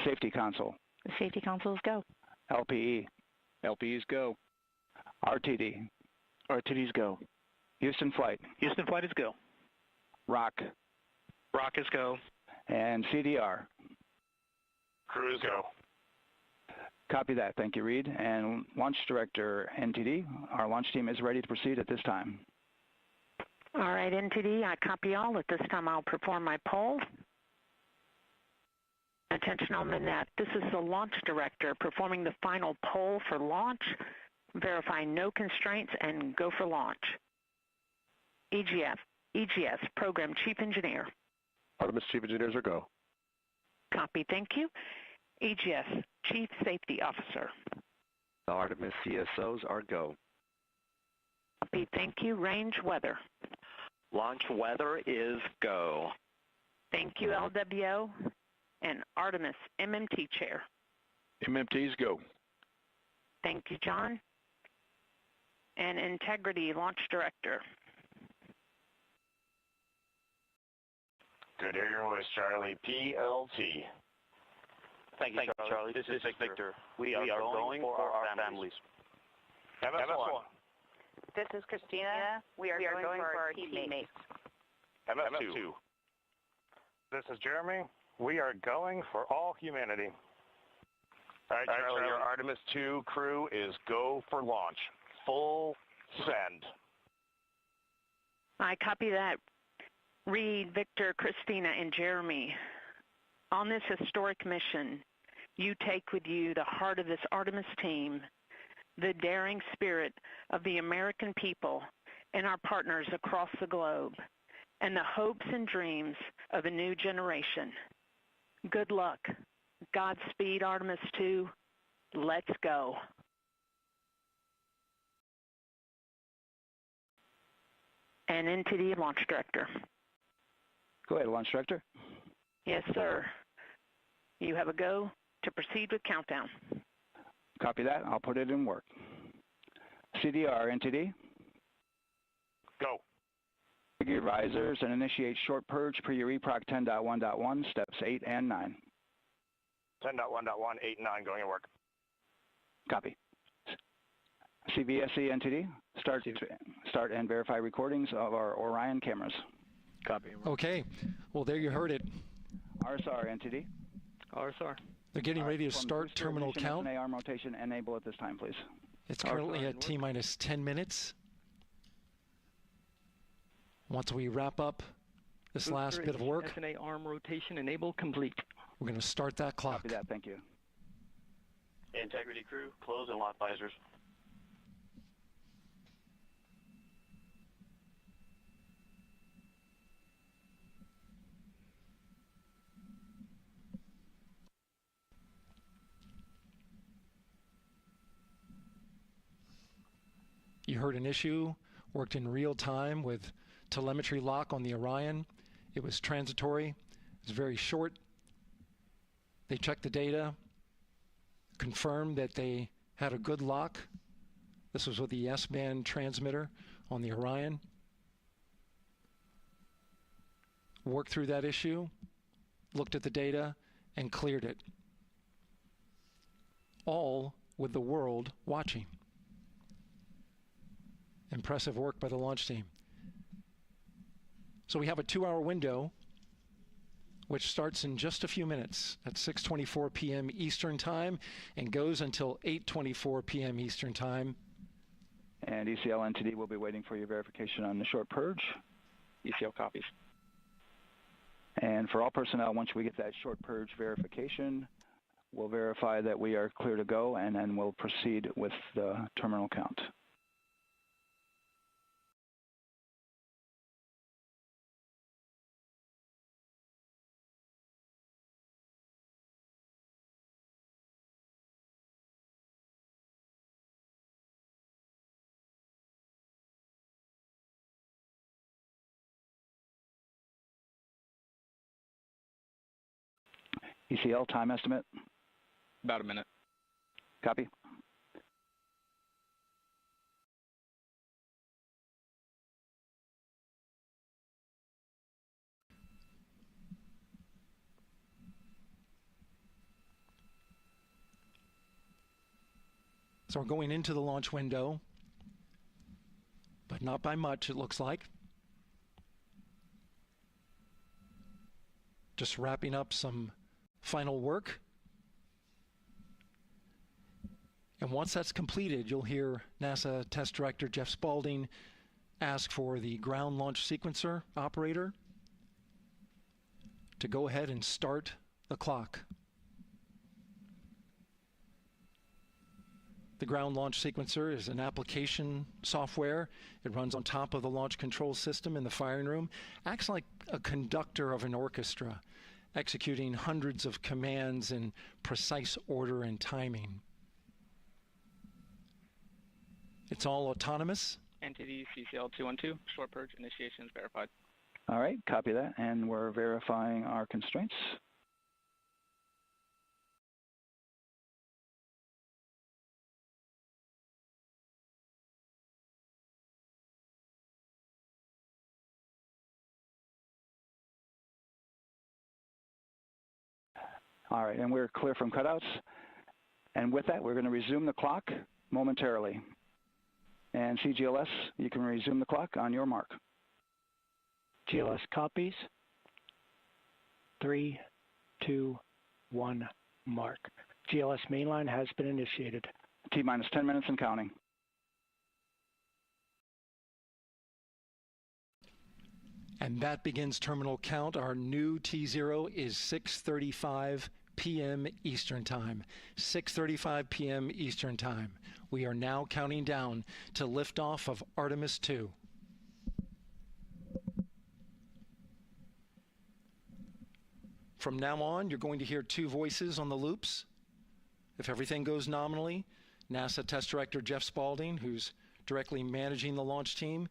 Safety Console. The Safety Console is go. LPE. LPE's go. RTD. RTD's go. Houston Flight. Houston Flight is go. ROC. ROC is go. And CDR. Crew is go. Copy that. Thank you, Reed. And Launch Director, NTD, our launch team is ready to proceed at this time. All right, NTD, I copy all. At this time, I'll perform my poll. Attention on the net. This is the Launch Director performing the final poll for launch, verifying no constraints, and go for launch. EGS, Program Chief Engineer. Artemis Chief Engineers are go. Copy, thank you. EGS, Chief Safety Officer. The Artemis CSOs are go. Copy, thank you. Range Weather. Launch weather is go. Thank you, LWO. And Artemis MMT Chair. MMTs go. Thank you, John. And Integrity Launch Director. Good Air Voice Charlie, PLT. Thank you, Charlie. This is Victor. We are going for our families. MS1. This is Christina. We are going for our teammates. MS2. This is Jeremy. We are going for all humanity. All right, Charlie, your Artemis II crew is go for launch. Full send. I copy that. Reed, Victor, Christina, and Jeremy, on this historic mission, you take with you the heart of this Artemis team, the daring spirit of the American people and our partners across the globe, and the hopes and dreams of a new generation. Good luck. Godspeed, Artemis II. Let's go. And into the launch director. Go ahead, Launch Director. Yes, sir. You have a go to proceed with countdown. Copy that. I'll put it in work. CDR, NTD. Go. Gear risers and initiate short purge per your EPROC 10.1.1, steps 8 and 9. 10.1.1, 8 and 9 going to work. Copy. CVSE NTD, start and verify recordings of our Orion cameras. Copy. Okay. Well, there you heard it. RSR NTD. RSR. They're getting ready to start terminal count. arm rotation enable at this time, please. It's currently at T-minus 10 minutes. Once we wrap up this last bit of work, SNA arm rotation enable complete. we're going to start that clock. Copy that. Thank you. Integrity crew, close and lock visors. You heard an issue, worked in real time with telemetry lock on the Orion. It was transitory. It was very short. They checked the data, confirmed that they had a good lock. This was with the S-band transmitter on the Orion. Worked through that issue, looked at the data, and cleared it. All with the world watching. Impressive work by the launch team. So we have a 2-hour window, which starts in just a few minutes at 6:24 p.m. Eastern Time and goes until 8:24 p.m. Eastern Time. And ECL NTD will be waiting for your verification on the short purge. ECL copies. And for all personnel, once we get that short purge verification, we'll verify that we are clear to go, and then we'll proceed with the terminal count. ECL time estimate? About a minute. Copy. So we're going into the launch window, but not by much, it looks like. Just wrapping up some final work. And once that's completed, you'll hear NASA Test Director Jeff Spaulding ask for the ground launch sequencer operator to go ahead and start the clock. The ground launch sequencer is an application software. It runs on top of the launch control system in the firing room, acts like a conductor of an orchestra, executing hundreds of commands in precise order and timing. It's all autonomous. NTD CCL 212, short purge initiations verified. All right, copy that, and we're verifying our constraints. All right, and we're clear from cutouts. And with that, we're going to resume the clock momentarily. And CGLS, you can resume the clock on your mark. GLS copies. 3, 2, 1, mark. GLS mainline has been initiated. T-minus 10 minutes and counting. And that begins terminal count. Our new T0 is 6:35 p.m. Eastern Time. 6:35 p.m. Eastern Time. We are now counting down to liftoff of Artemis II. From now on, you're going to hear two voices on the loops. If everything goes nominally, NASA Test Director Jeff Spaulding, who's directly managing the launch team,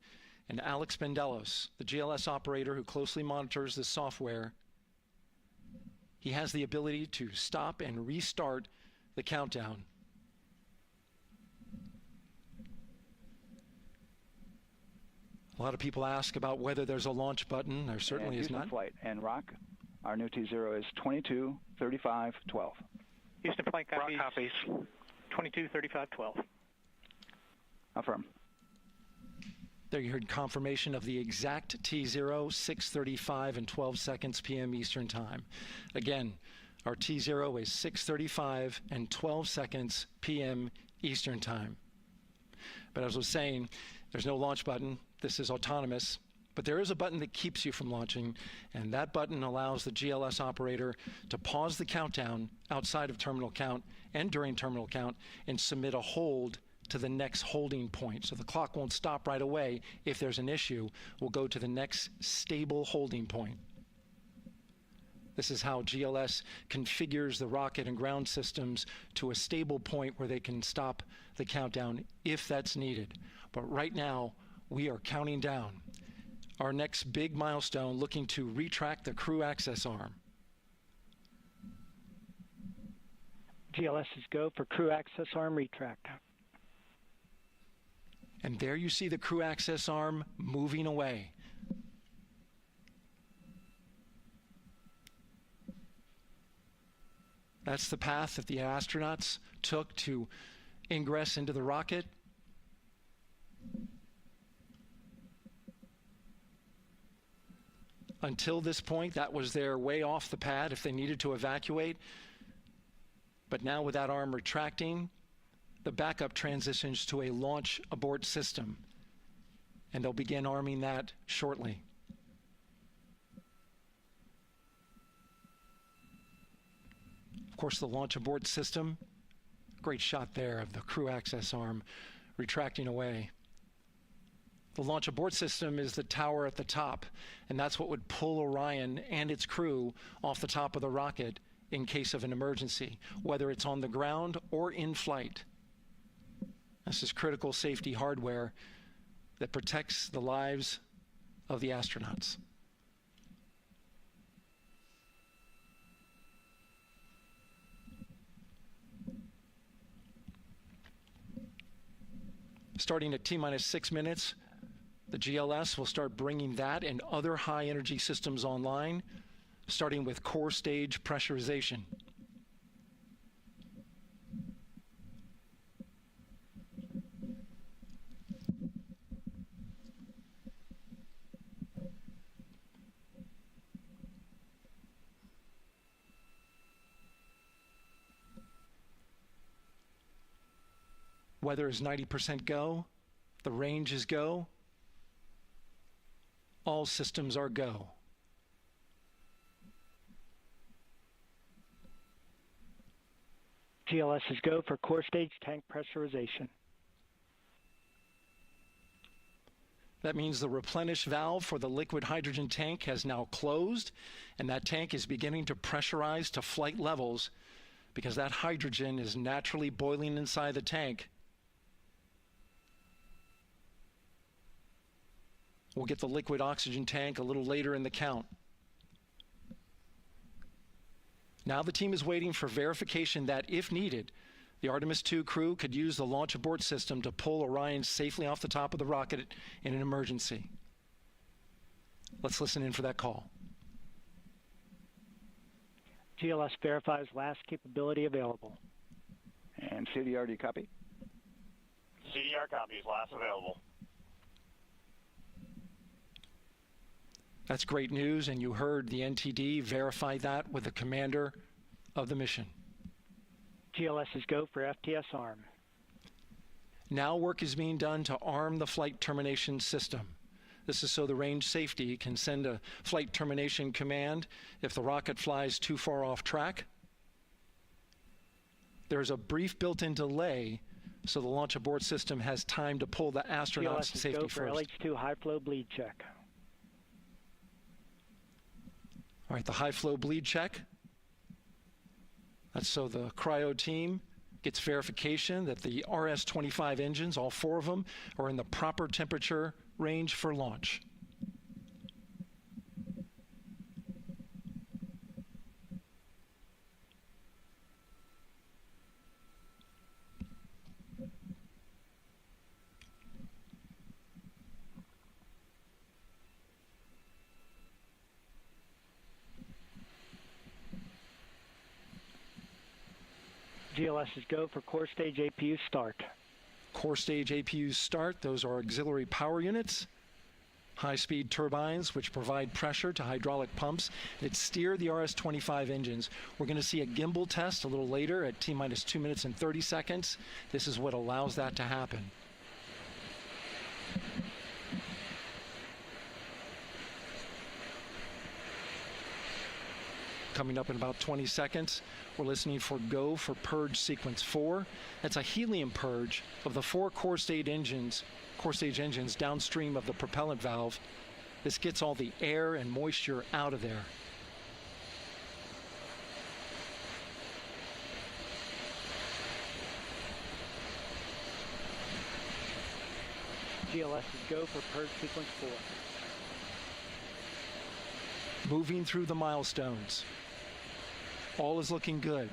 and Alex Bendelos, the GLS operator who closely monitors the software. He has the ability to stop and restart the countdown. A lot of people ask about whether there's a launch button. There certainly is not. Flight and Rock, our new T0 is 22:35:12. Houston flight copies. 22:35:12. Affirm. There you heard confirmation of the exact T0, 6:35 and 12 seconds p.m. Eastern Time. Again, our T0 is 6:35 and 12 seconds p.m. Eastern Time. But as I was saying, there's no launch button. This is autonomous. But there is a button that keeps you from launching, and that button allows the GLS operator to pause the countdown outside of terminal count and during terminal count and submit a hold to the next holding point. So the clock won't stop right away. If there's an issue, we'll go to the next stable holding point. This is how GLS configures the rocket and ground systems to a stable point where they can stop the countdown if that's needed. But right now, we are counting down. Our next big milestone, looking to retract the crew access arm. GLS is go for crew access arm retract. And there you see the crew access arm moving away. That's the path that the astronauts took to ingress into the rocket. Until this point, that was their way off the pad if they needed to evacuate. But now with that arm retracting, the backup transitions to a launch abort system, and they'll begin arming that shortly. Of course, the launch abort system, great shot there of the crew access arm retracting away. The launch abort system is the tower at the top, and that's what would pull Orion and its crew off the top of the rocket in case of an emergency, whether it's on the ground or in flight. This is critical safety hardware that protects the lives of the astronauts. Starting at T-minus 6 minutes, the GLS will start bringing that and other high-energy systems online, starting with core stage pressurization. Weather is 90% go. The range is go. All systems are go. GLS is go for core stage tank pressurization. That means the replenish valve for the liquid hydrogen tank has now closed, and that tank is beginning to pressurize to flight levels because that hydrogen is naturally boiling inside the tank. We'll get the liquid oxygen tank a little later in the count. Now the team is waiting for verification that, if needed, the Artemis II crew could use the launch abort system to pull Orion safely off the top of the rocket in an emergency. Let's listen in for that call. GLS verifies last capability available. And CDR, do you copy? CDR copies, last available. That's great news, and you heard the NTD verify that with the commander of the mission. GLS is go for FTS arm. Now work is being done to arm the flight termination system. This is so the range safety can send a flight termination command if the rocket flies too far off track. There's a brief built-in delay so the launch abort system has time to pull the astronauts to safety first. Go for LH2 high flow bleed check. All right, the high flow bleed check. That's so the cryo team gets verification that the RS-25 engines, all 4 of them, are in the proper temperature range for launch. GLS is go for core stage APU start. Core stage APUs start. Those are auxiliary power units, high-speed turbines which provide pressure to hydraulic pumps that steer the RS-25 engines. We're going to see a gimbal test a little later at T-minus 2 minutes and 30 seconds. This is what allows that to happen. Coming up in about 20 seconds, we're listening for go for purge sequence 4. That's a helium purge of the 4 core stage engines downstream of the propellant valve. This gets all the air and moisture out of there. GLS is go for purge sequence 4. Moving through the milestones. All is looking good.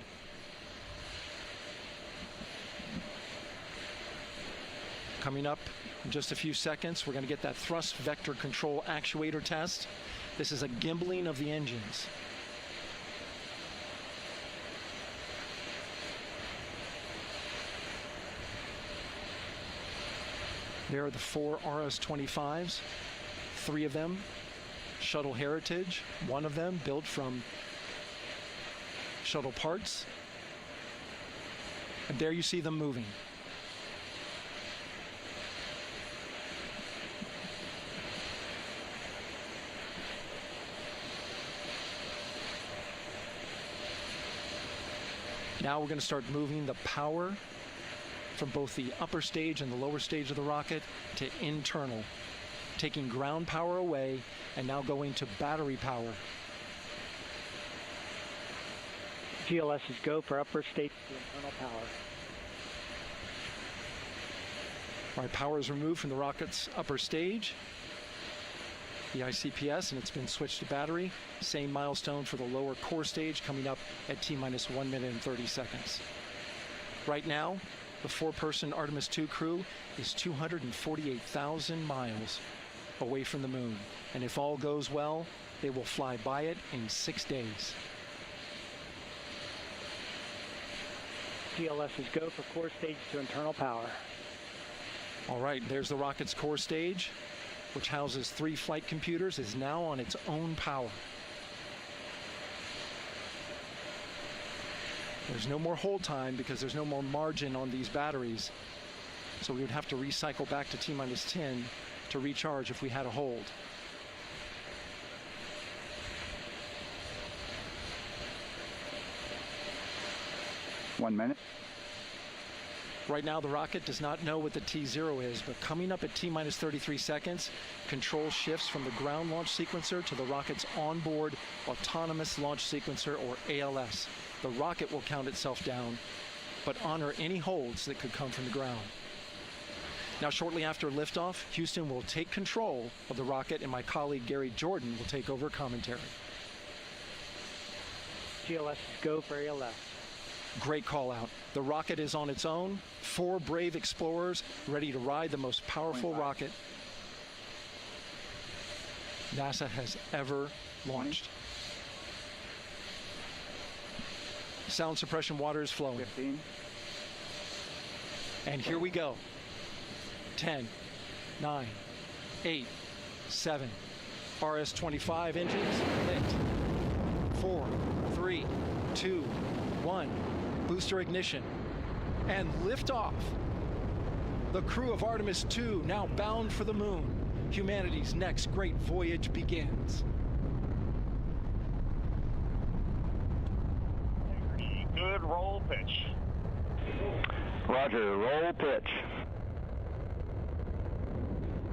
Coming up in just a few seconds, we're going to get that thrust vector control actuator test. This is a gimbaling of the engines. There are the 4 RS-25s, 3 of them Shuttle Heritage, 1 of them built from shuttle parts. And there you see them moving. Now we're going to start moving the power from both the upper stage and the lower stage of the rocket to internal, taking ground power away and now going to battery power. GLS is go for upper stage to internal power. All right, power is removed from the rocket's upper stage, the ICPS, and it's been switched to battery. Same milestone for the lower core stage coming up at T-minus 1 minute and 30 seconds. Right now, the 4-person Artemis II crew is 248,000 miles away from the moon. And if all goes well, they will fly by it in 6 days. GLS is go for core stage to internal power. All right, there's the rocket's core stage, which houses 3 flight computers, is now on its own power. There's no more hold time because there's no more margin on these batteries. So we would have to recycle back to T-minus 10 to recharge if we had a hold. One minute. Right now, the rocket does not know what the T0 is, but coming up at T-minus 33 seconds, control shifts from the ground launch sequencer to the rocket's onboard autonomous launch sequencer, or ALS. The rocket will count itself down, but honor any holds that could come from the ground. Now, shortly after liftoff, Houston will take control of the rocket, and my colleague Gary Jordan will take over commentary. GLS is go for ALS. Great call out. The rocket is on its own. 4 brave explorers ready to ride the most powerful rocket NASA has ever launched. Sound suppression water is flowing. 15. And here we go. 10, 9, 8, 7. RS-25 engines lit. 4, 3, 2, 1. Booster ignition. And liftoff. The crew of Artemis II now bound for the moon. Humanity's next great voyage begins. Good roll pitch. Roger, roll pitch.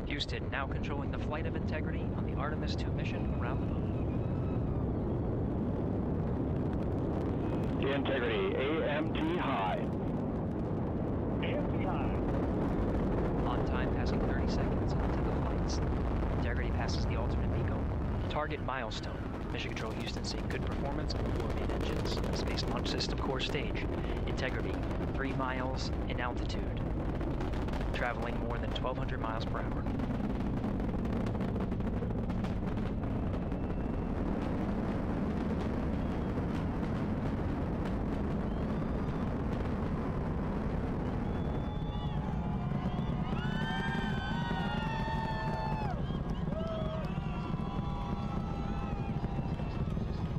Houston now controlling the flight of Integrity on the Artemis II mission around the moon. Integrity, AMT high. AMT high. On time, passing 30 seconds into the flights. Integrity passes the alternate MECO. Target milestone. Mission Control Houston seeing good performance on the 4 main engines. Space Launch System core stage. Integrity, 3 miles in altitude. Traveling more than 1,200 miles per hour.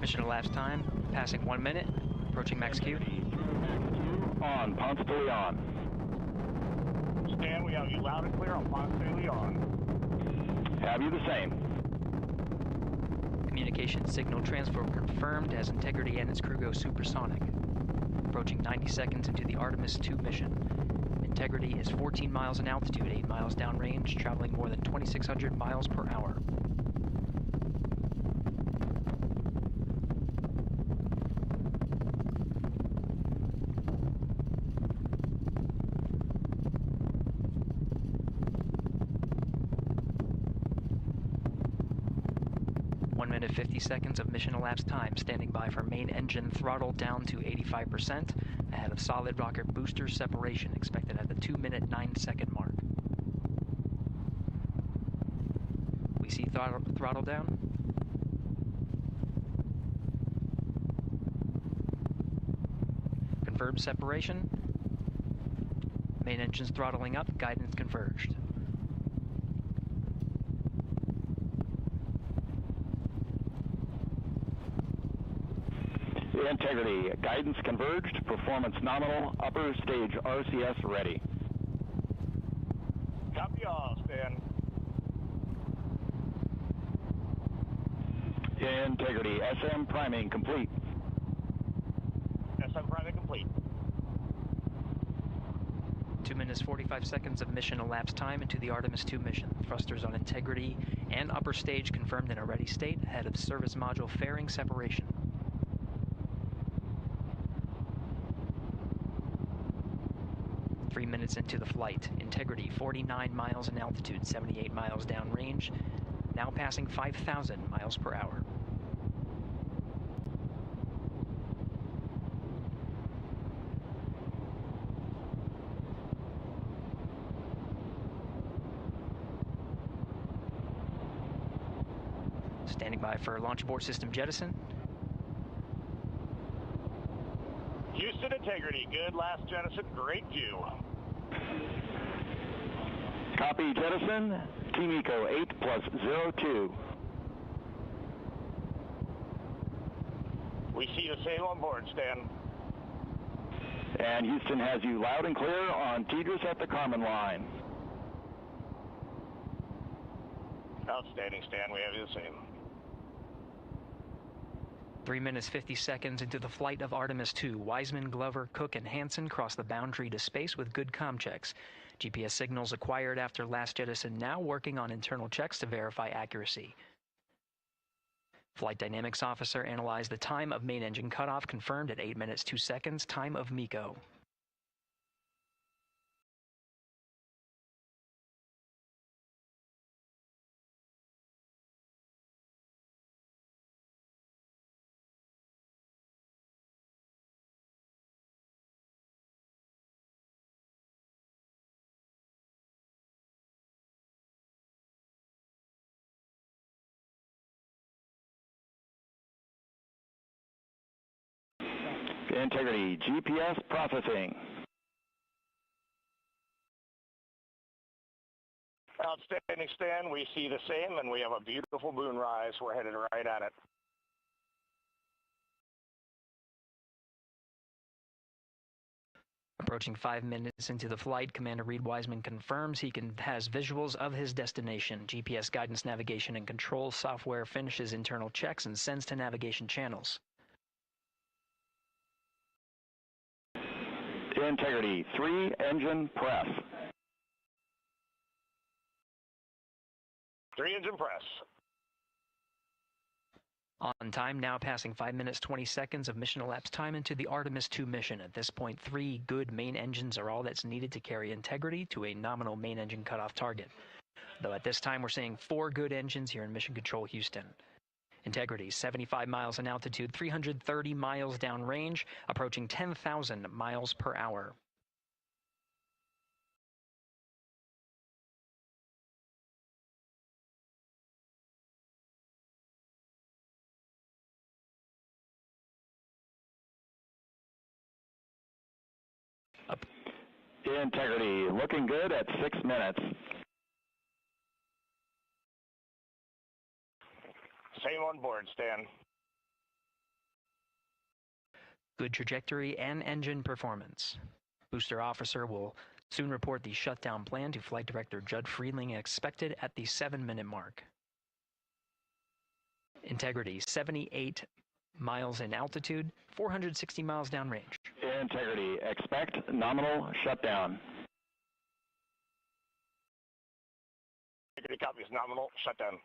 Mission elapsed time, passing 1 minute, approaching max Q. On, Ponce de Leon. Stan, we have you loud and clear on Ponce de Leon. Have you the same. Communication signal transfer confirmed as Integrity and its crew go supersonic. Approaching 90 seconds into the Artemis II mission. Integrity is 14 miles in altitude, 8 miles downrange, traveling more than 2,600 miles per hour. Minute 50 seconds of mission elapsed time, standing by for main engine throttle down to 85%, ahead of solid rocket booster separation, expected at the 2-minute 9-second mark. We see throttle down. Confirmed separation. Main engines throttling up, guidance converged. Integrity, guidance converged, performance nominal, upper stage RCS ready. Copy all, Stan. Integrity, SM priming complete. SM priming complete. 2 minutes 45 seconds of mission elapsed time into the Artemis II mission. Thrusters on Integrity and upper stage confirmed in a ready state, ahead of service module fairing separation. 3 minutes into the flight. Integrity, 49 miles in altitude, 78 miles downrange, now passing 5,000 miles per hour. Standing by for launch abort system jettison. Houston Integrity, good last jettison, great view. Copy jettison, Team Eco 8+02. We see the same on board, Stan. And Houston has you loud and clear on TDRS at the Kármán line. Outstanding, Stan, we have you the same. 3 minutes 50 seconds into the flight of Artemis II, Wiseman, Glover, Cook, and Hansen cross the boundary to space with good comm checks. GPS signals acquired after last jettison now working on internal checks to verify accuracy. Flight Dynamics Officer analyzed the time of main engine cutoff, confirmed at 8 minutes 2 seconds, time of MECO. Integrity, GPS processing. Outstanding, Stan. We see the same, and we have a beautiful moonrise. We're headed right at it. Approaching 5 minutes into the flight, Commander Reed Wiseman confirms he has visuals of his destination. GPS guidance, navigation, and control software finishes internal checks and sends to navigation channels. Integrity, 3 engine press. 3 engine press. On time, now passing 5 minutes 20 seconds of mission elapsed time into the Artemis II mission. At this point, 3 good main engines are all that's needed to carry Integrity to a nominal main engine cutoff target. Though at this time, we're seeing 4 good engines here in Mission Control Houston. Integrity, 75 miles in altitude, 330 miles downrange, approaching 10,000 miles per hour. Integrity, looking good at 6 minutes. Same on board, Stan. Good trajectory and engine performance. Booster officer will soon report the shutdown plan to Flight Director Judd Friedling, expected at the 7-minute mark. Integrity, 78 miles in altitude, 460 miles downrange. Integrity, expect nominal shutdown. Integrity copies, nominal shutdown.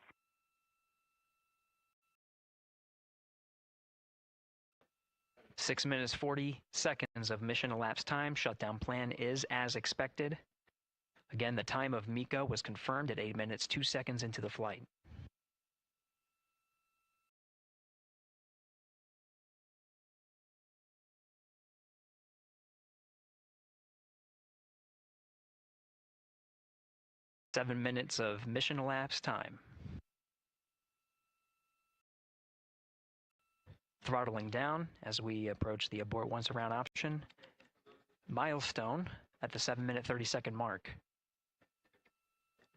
Six minutes 40 seconds of mission elapsed time. Shutdown plan is as expected. Again, the time of MECO was confirmed at 8 minutes 2 seconds into the flight. Seven minutes of mission elapsed time. Throttling down as we approach the abort once around option. Milestone at the 7-minute 30-second mark.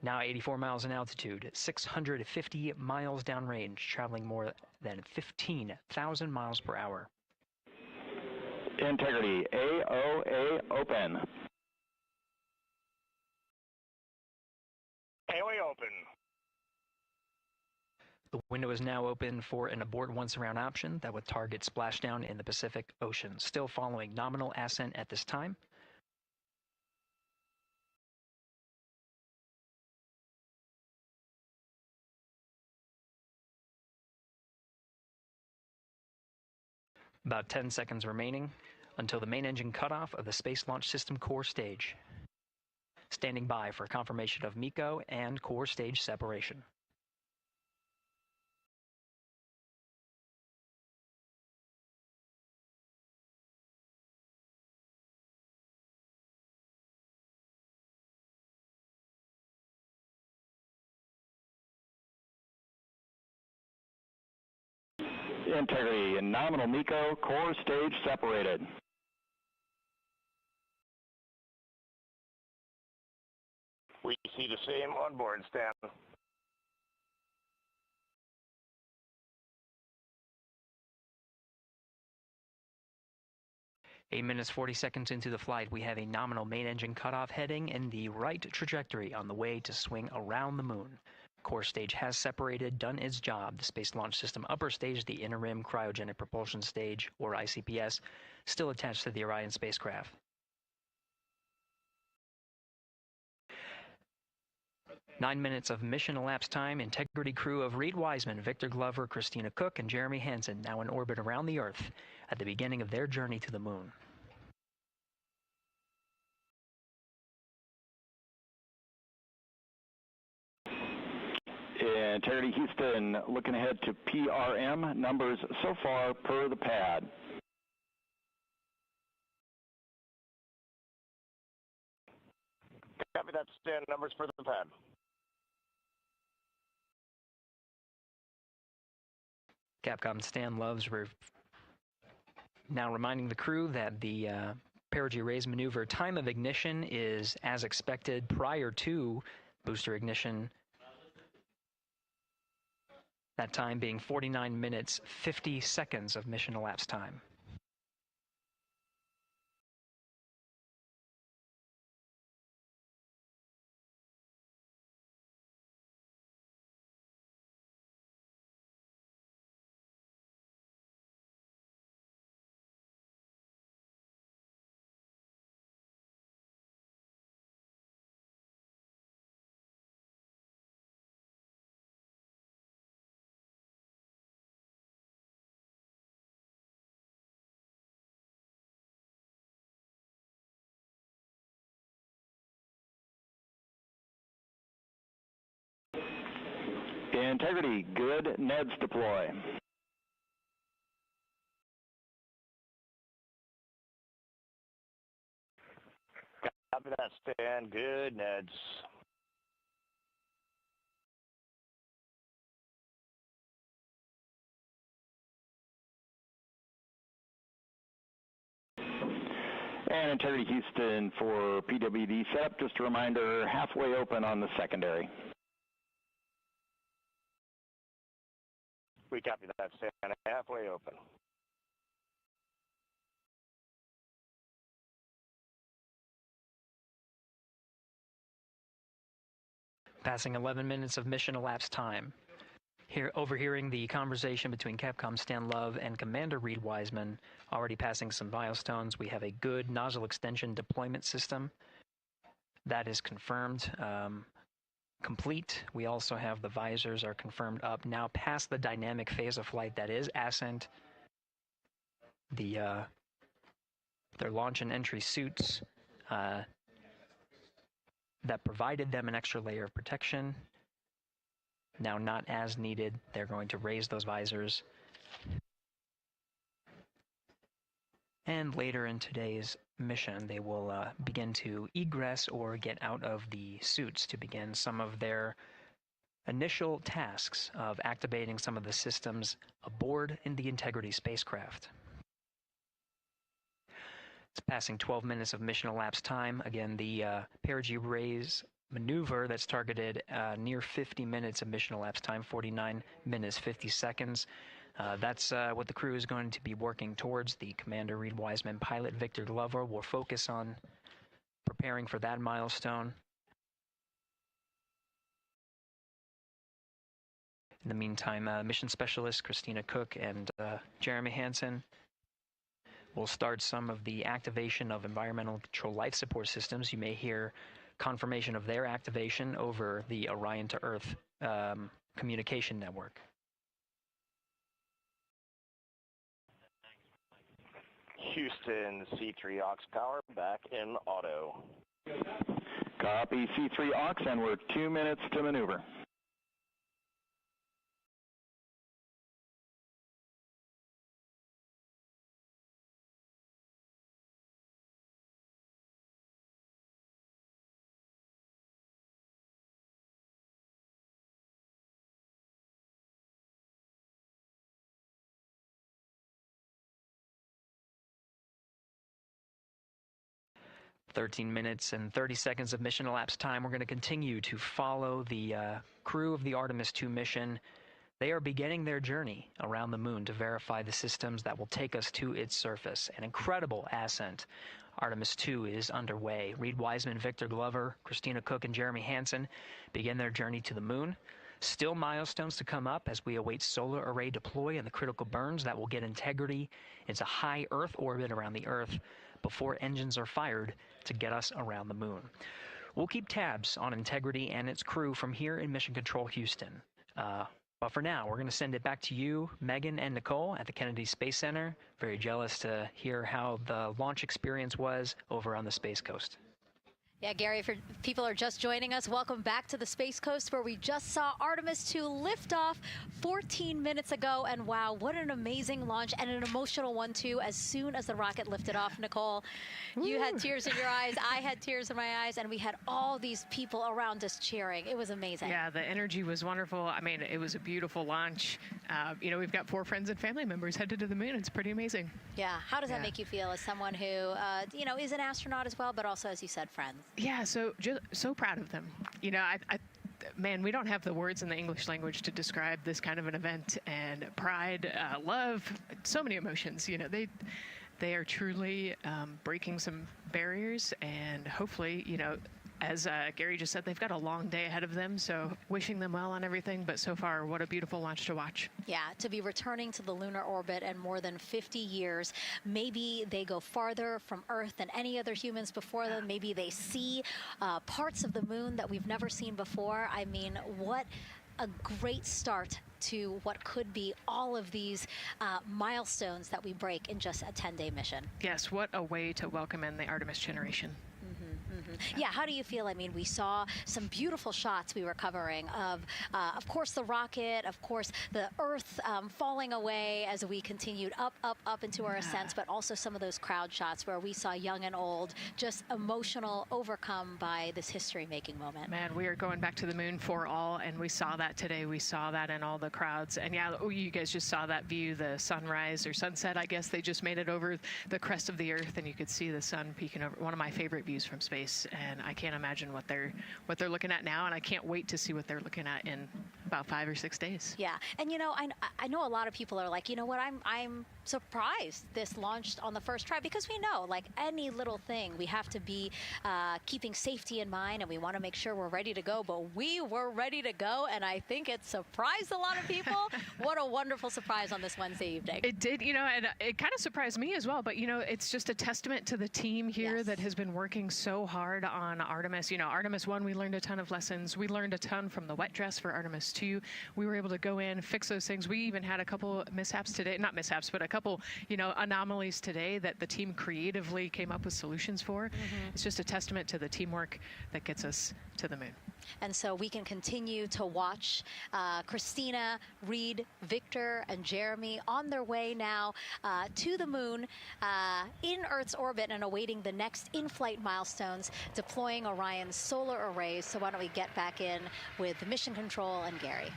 Now 84 miles in altitude, 650 miles downrange, traveling more than 15,000 miles per hour. Integrity, AOA open. AOA open. The window is now open for an abort once around option that would target splashdown in the Pacific Ocean. Still following nominal ascent at this time. About 10 seconds remaining until the main engine cutoff of the Space Launch System core stage. Standing by for confirmation of MECO and core stage separation. Integrity and nominal MECO, core stage separated. We see the same on board, Stan. Eight minutes 40 seconds into the flight, we have a nominal main engine cutoff heading in the right trajectory on the way to swing around the moon. Core stage has separated, done its job. The Space Launch System upper stage, the Inner Rim Cryogenic Propulsion Stage, or ICPS, still attached to the Orion spacecraft. Nine minutes of mission elapsed time. Integrity crew of Reed Wiseman, Victor Glover, Christina Cook, and Jeremy Hansen now in orbit around the Earth at the beginning of their journey to the moon. Integrity Houston, looking ahead to PRM numbers so far per the pad. Copy that, Stan. Numbers for the pad. Capcom Stan Loves now reminding the crew that the Perigee raise maneuver time of ignition is as expected prior to booster ignition. That time being 49 minutes, 50 seconds of mission elapsed time. Integrity, good. Neds deploy. Copy that, Stan. Good, Neds. And Integrity Houston for PWD setup. Just a reminder, halfway open on the secondary. We copy that, Stan. Halfway open. Passing 11 minutes of mission elapsed time. Here, overhearing the conversation between Capcom Stan Love and Commander Reed Wiseman, already passing some milestones. We have a good nozzle extension deployment system. That is confirmed. Complete. We also have the visors are confirmed up. Now past the dynamic phase of flight, that is Ascent. Their launch and entry suits that provided them an extra layer of protection. Now not as needed. They're going to raise those visors. And later in today's mission, they will begin to egress or get out of the suits to begin some of their initial tasks of activating some of the systems aboard in the Integrity spacecraft. It's passing 12 minutes of mission elapsed time. Again, the Perigee raise maneuver that's targeted near 50 minutes of mission elapsed time, 49 minutes, 50 seconds. That's what the crew is going to be working towards. The Commander Reed Wiseman, pilot Victor Glover will focus on preparing for that milestone. In the meantime, mission specialist Christina Cook and Jeremy Hansen will start some of the activation of environmental control life support systems. You may hear confirmation of their activation over the Orion to Earth communication network. Houston, C3 aux power back in auto. Copy C3 aux, and we're 2 minutes to maneuver. $13 minutes and 30 seconds of mission elapsed time. We're going to continue to follow the crew of the Artemis II mission. They are beginning their journey around the moon to verify the systems that will take us to its surface. An incredible ascent. Artemis II is underway. Reed Wiseman, Victor Glover, Christina Cook, and Jeremy Hansen begin their journey to the moon. Still milestones to come up as we await solar array deploy and the critical burns that will get Integrity into high Earth orbit around the Earth before engines are fired to get us around the moon. We'll keep tabs on Integrity and its crew from here in Mission Control Houston. But for now, we're going to send it back to you, Megan and Nicole at the Kennedy Space Center. Very jealous to hear how the launch experience was over on the Space Coast. Yeah, Gary, if people are just joining us, welcome back to the Space Coast, where we just saw Artemis II lift off 14 minutes ago. And wow, what an amazing launch, and an emotional one, too. As soon as the rocket lifted off, Nicole, you had tears in your eyes, I had tears in my eyes, and we had all these people around us cheering. It was amazing. Yeah, the energy was wonderful. I mean, it was a beautiful launch. You know, we've got 4 friends and family members headed to the moon. It's pretty amazing. Yeah. How does that make you feel as someone who, you know, is an astronaut as well, but also, as you said, friends? Yeah, so proud of them. You know, man, we don't have the words in the English language to describe this kind of an event, and pride, love, so many emotions. You know, they are truly breaking some barriers, and hopefully, you know, as Gary just said, they've got a long day ahead of them, so wishing them well on everything. But so far, what a beautiful launch to watch. Yeah, to be returning to the lunar orbit in more than 50 years. Maybe they go farther from Earth than any other humans before them. Maybe they see parts of the moon that we've never seen before. I mean, what a great start to what could be all of these milestones that we break in just a 10-day mission. Yes, what a way to welcome in the Artemis generation. Yeah, how do you feel? I mean, we saw some beautiful shots we were covering of course, the rocket, of course, the Earth falling away as we continued up into our ascents, but also some of those crowd shots where we saw young and old, just emotional, overcome by this history-making moment. Man, we are going back to the moon for all, and we saw that today. We saw that in all the crowds. And yeah, you guys just saw that view, the sunrise or sunset, I guess. They just made it over the crest of the Earth, and you could see the sun peeking over. One of my favorite views from space, and I can't imagine what they're looking at now, and I can't wait to see what they're looking at in about 5 or 6 days. Yeah, and you know, I know a lot of people are like, you know what, I'm surprised this launched on the first try, because we know, like any little thing, we have to be keeping safety in mind, and we want to make sure we're ready to go. But we were ready to go, and I think it surprised a lot of people. What a wonderful surprise on this Wednesday evening. It did, you know, and it kind of surprised me as well. But you know, it's just a testament to the team here that has been working so hard on Artemis. You know, Artemis 1, we learned a ton of lessons. We learned a ton from the wet dress for Artemis 2. We were able to go in, fix those things. We even had a couple mishaps today, not mishaps, but a couple, you know, anomalies today that the team creatively came up with solutions for. It's just a testament to the teamwork that gets us to the moon. And so we can continue to watch Christina, Reed, Victor, and Jeremy on their way now to the moon in Earth's orbit and awaiting the next in-flight milestones, deploying Orion's solar arrays. So why don't we get back in with Mission Control and Gary.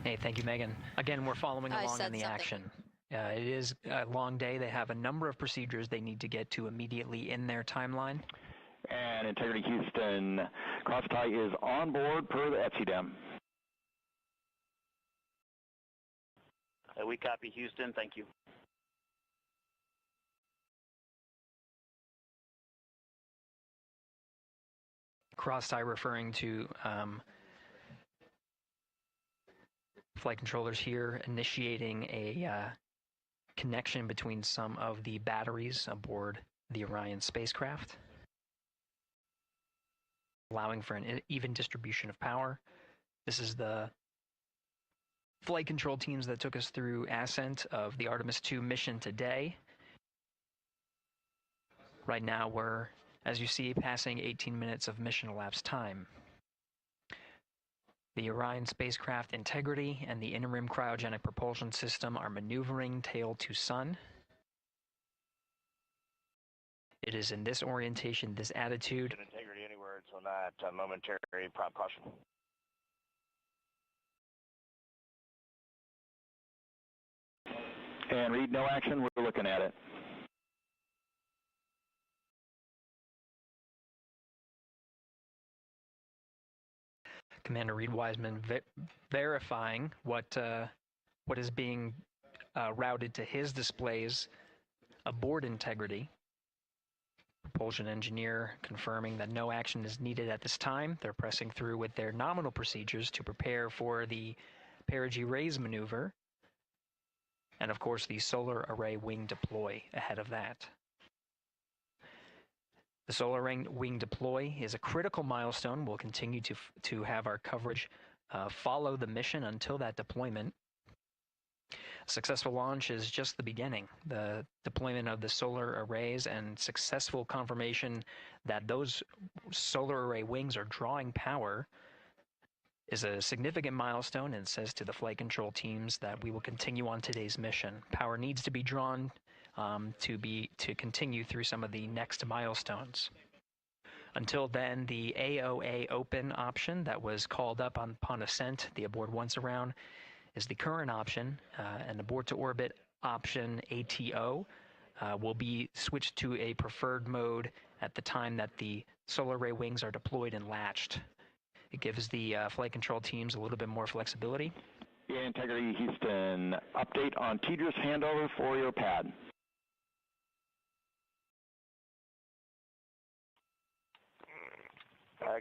Hey, thank you, Megan. Again, we're following along in the action. It is a long day. They have a number of procedures they need to get to immediately in their timeline. And Integrity Houston, cross-tie is on board per the ETSI-DEM. We copy, Houston. Thank you. Cross-tie referring to flight controllers here initiating a connection between some of the batteries aboard the Orion spacecraft, allowing for an even distribution of power. This is the flight control teams that took us through Ascent of the Artemis II mission today. Right now we're, as you see, passing 18 minutes of mission elapsed time. The Orion spacecraft integrity and the interim cryogenic propulsion system are maneuvering tail to sun. It is in this orientation, this attitude. Integrity anywhere, it's on that momentary prop caution. And Reed, no action, we're looking at it. Commander Reed Wiseman verifying what is being routed to his displays aboard Integrity. Propulsion engineer confirming that no action is needed at this time. They're pressing through with their nominal procedures to prepare for the Perigee raise maneuver. And of course, the solar array wing deploy ahead of that. The solar wing deploy is a critical milestone. We'll continue to have our coverage follow the mission until that deployment. A successful launch is just the beginning. The deployment of the solar arrays and successful confirmation that those solar array wings are drawing power is a significant milestone, and says to the flight control teams that we will continue on today's mission. Power needs to be drawn to continue through some of the next milestones. Until then, the AOA open option that was called up upon Ascent, the aboard once around, is the current option, and abort to orbit option ATO will be switched to a preferred mode at the time that the solar array wings are deployed and latched. It gives the flight control teams a little bit more flexibility. Integrity Houston, update on TDRS handover for your pad.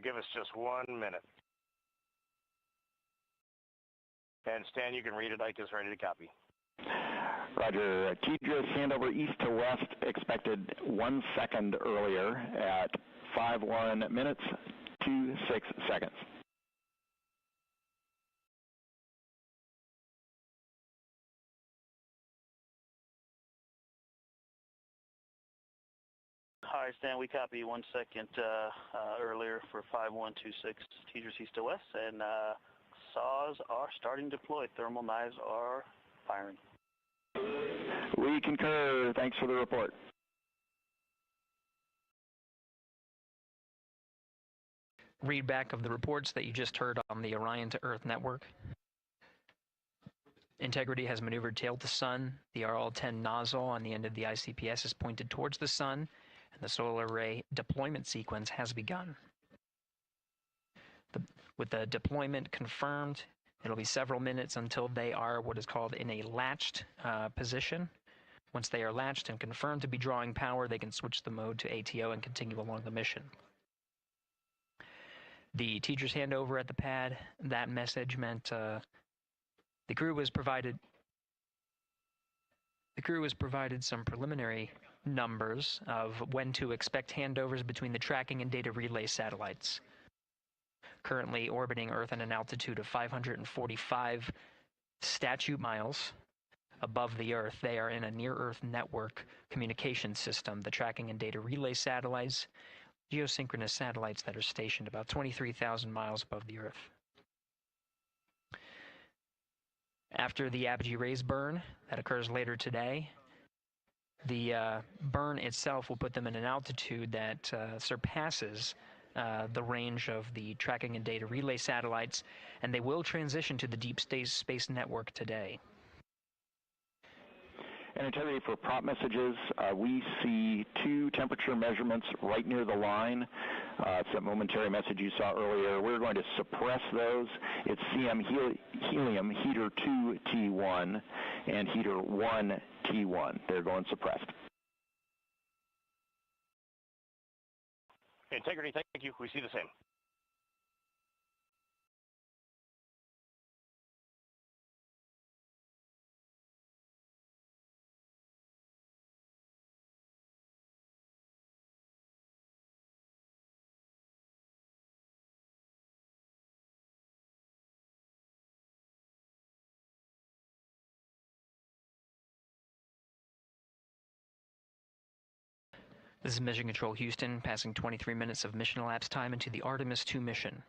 Give us just 1 minute. And Stan, you can read it. Ike is ready to copy. Roger. TDRS handover east to west expected 1 second earlier at 5:1 minutes 26 seconds. right, Stan, we copy 1 second earlier for 5126 teachers east to west, and saws are starting to deploy. Thermal knives are firing. We concur. Thanks for the report. Read back of the reports that you just heard on the Orion to Earth network. Integrity has maneuvered tail to sun. The RL-10 nozzle on the end of the ICPS is pointed towards the sun, and the solar array deployment sequence has begun. With the deployment confirmed, it'll be several minutes until they are what is called in a latched position. Once they are latched and confirmed to be drawing power, they can switch the mode to ATO and continue along the mission. The teacher's handover at the pad, that message meant the crew was provided some preliminary numbers of when to expect handovers between the tracking and data relay satellites. Currently orbiting Earth at an altitude of 545 statute miles above the Earth, they are in a near-Earth network communication system. The tracking and data relay satellites, geosynchronous satellites that are stationed about 23,000 miles above the Earth. After the apogee rays burn, that occurs later today, the burn itself will put them in an altitude that surpasses the range of the tracking and data relay satellites, and they will transition to the deep space network today. And Integrity, for prop messages, we see 2 temperature measurements right near the line. It's that momentary message you saw earlier. We're going to suppress those. It's CM helium heater 2 T1 and heater 1 T1. They're going suppressed. Integrity, thank you. We see the same. This is Mission Control Houston, passing 23 minutes of mission elapsed time into the Artemis II mission.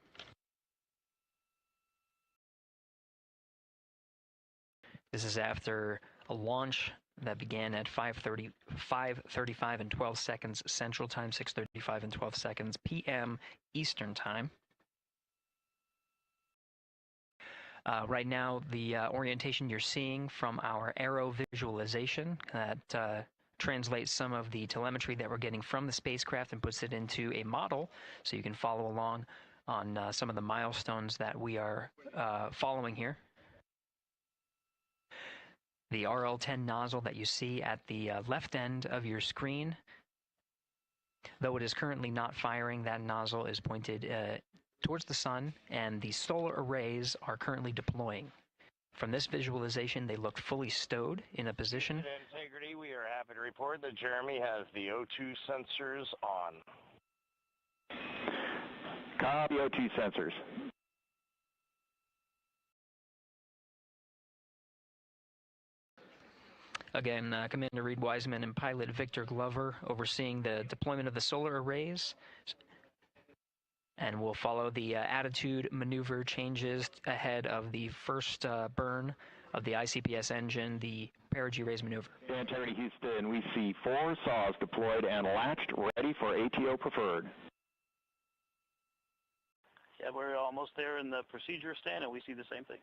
This is after a launch that began at 5:35 and 12 seconds Central Time, 6:35 and 12 seconds p.m. Eastern Time. Right now, the orientation you're seeing from our aero visualization that translates some of the telemetry that we're getting from the spacecraft and puts it into a model so you can follow along on some of the milestones that we are following here. The RL-10 nozzle that you see at the left end of your screen, though it is currently not firing, that nozzle is pointed towards the sun, and the solar arrays are currently deploying. From this visualization, they look fully stowed in a position. Integrity, we are happy to report that Jeremy has the O2 sensors on. Copy O2 sensors. Again, Commander Reed Wiseman and pilot Victor Glover overseeing the deployment of the solar arrays. And we'll follow the attitude maneuver changes ahead of the first burn of the ICPS engine, the Perigee raise maneuver. Integrity Houston, we see 4 saws deployed and latched, ready for ATO preferred. Yeah, we're almost there in the procedure stand, and we see the same thing.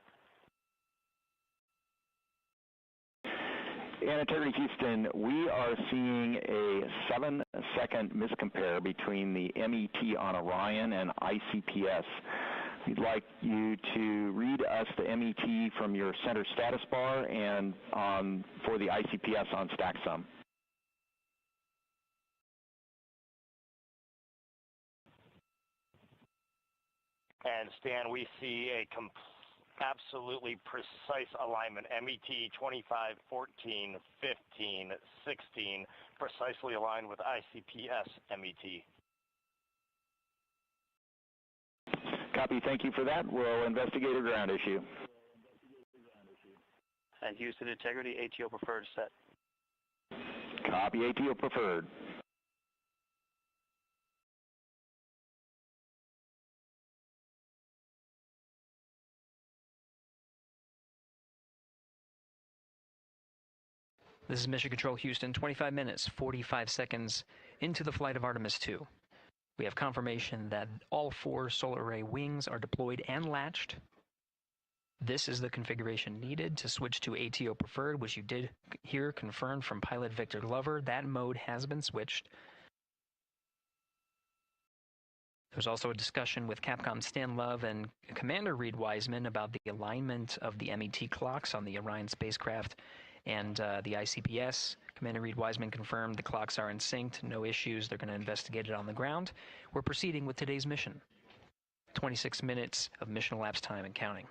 And Integrity Houston, we are seeing a 7-second miscompare between the MET on Orion and ICPS. We'd like you to read us the MET from your center status bar and for the ICPS on StackSum. And Stan, we see a absolutely precise alignment. MET 25, 14, 15, 16, precisely aligned with ICPS MET. Copy, thank you for that. We'll investigate a ground issue. And Houston Integrity, ATO preferred set. Copy, ATO preferred. This is Mission Control Houston, 25 minutes, 45 seconds into the flight of Artemis II. We have confirmation that all 4 solar array wings are deployed and latched. This is the configuration needed to switch to ATO preferred, which you did hear confirmed from pilot Victor Glover. That mode has been switched. There was also a discussion with Capcom Stan Love and Commander Reed Wiseman about the alignment of the MET clocks on the Orion spacecraft and the ICPS. Commander Reed Wiseman confirmed the clocks are in sync, no issues. They're going to investigate it on the ground. We're proceeding with today's mission. 26 minutes of mission elapsed time and counting.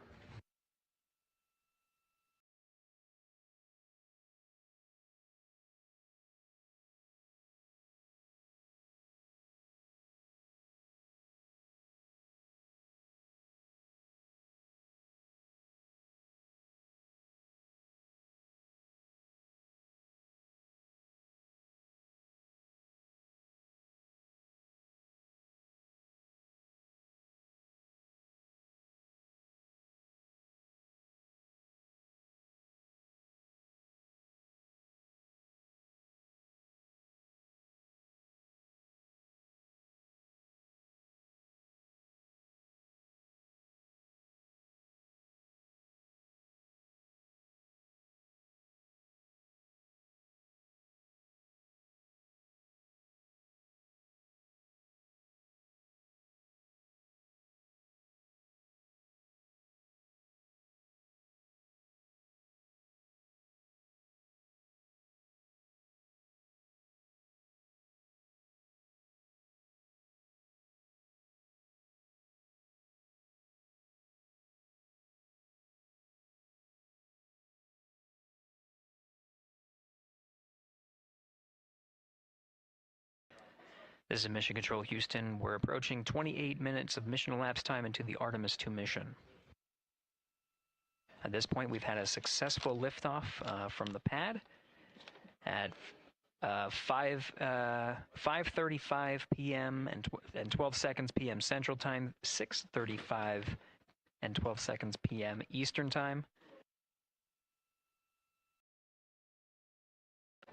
This is Mission Control Houston. We're approaching 28 minutes of mission elapsed time into the Artemis II mission. At this point, we've had a successful liftoff from the pad at 5:35 p.m. and 12 seconds p.m. Central Time, 6:35 and 12 seconds p.m. Eastern Time.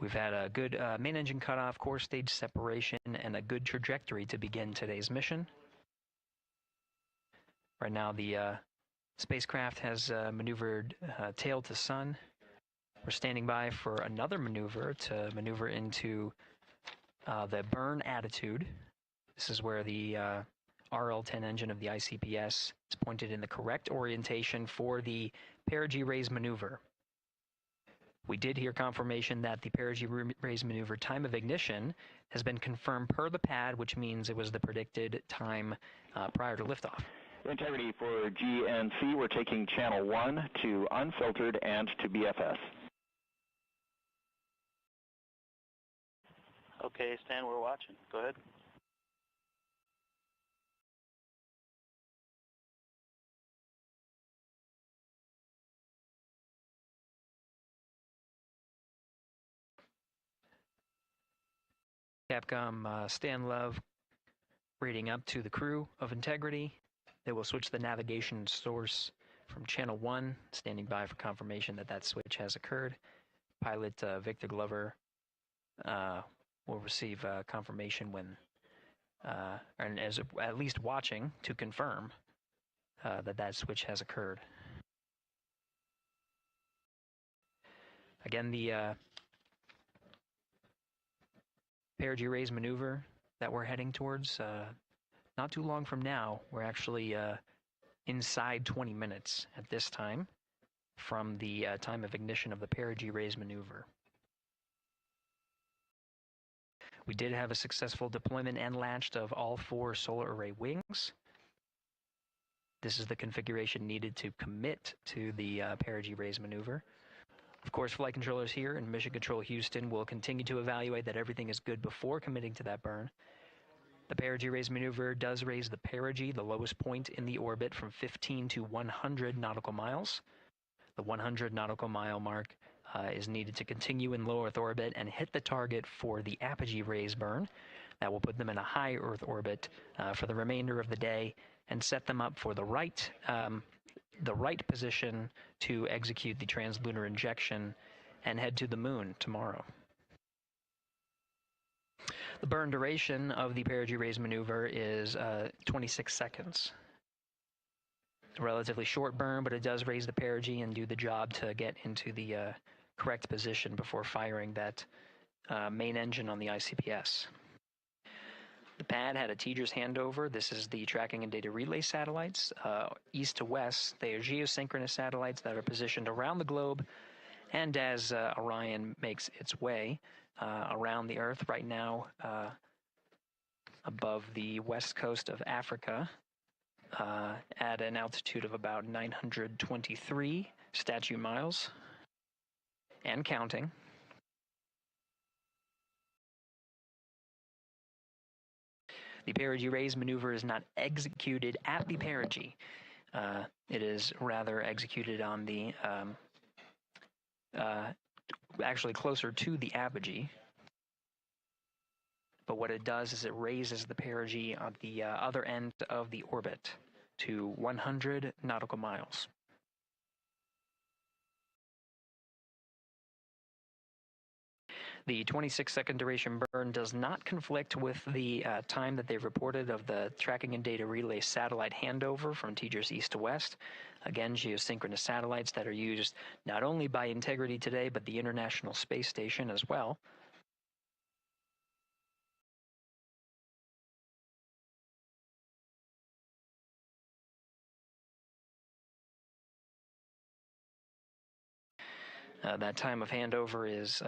We've had a good main engine cutoff, core stage separation, and a good trajectory to begin today's mission. Right now, the spacecraft has maneuvered tail to sun. We're standing by for another maneuver to maneuver into the burn attitude. This is where the RL-10 engine of the ICPS is pointed in the correct orientation for the Perigee raise maneuver. We did hear confirmation that the Perigee raise maneuver time of ignition has been confirmed per the pad, which means it was the predicted time prior to liftoff. Integrity for GNC, we're taking channel 1 to unfiltered and to BFS. Okay, Stan, we're watching. Go ahead. Capcom Stan Love reading up to the crew of Integrity. They will switch the navigation source from channel 1, standing by for confirmation that that switch has occurred. Pilot Victor Glover will receive confirmation when, and is at least watching to confirm that that switch has occurred. Again, the Perigee raise maneuver that we're heading towards, not too long from now, we're actually inside 20 minutes at this time from the time of ignition of the Perigee raise maneuver. We did have a successful deployment and latched of all 4 solar array wings. This is the configuration needed to commit to the Perigee raise maneuver. Of course, flight controllers here in Mission Control Houston will continue to evaluate that everything is good before committing to that burn. The Perigee raise maneuver does raise the Perigee, the lowest point in the orbit, from 15 to 100 nautical miles. The 100 nautical mile mark is needed to continue in low Earth orbit and hit the target for the apogee raise burn. That will put them in a high Earth orbit for the remainder of the day and set them up for the right position to execute the translunar injection and head to the moon tomorrow. The burn duration of the Perigee raise maneuver is 26 seconds. It's a relatively short burn, but it does raise the perigee and do the job to get into the correct position before firing that main engine on the ICPS. The pad had a TDRS handover. This is the tracking and data relay satellites. East to west, they are geosynchronous satellites that are positioned around the globe. And as Orion makes its way around the Earth right now, above the west coast of Africa, at an altitude of about 923 statute miles and counting. The Perigee raise maneuver is not executed at the perigee. It is rather executed on the, actually closer to the apogee. But what it does is it raises the perigee on the other end of the orbit to 100 nautical miles. The 26-second duration burn does not conflict with the time that they've reported of the tracking and data relay satellite handover from TDRS east to west. Again, geosynchronous satellites that are used not only by Integrity today, but the International Space Station as well. That time of handover is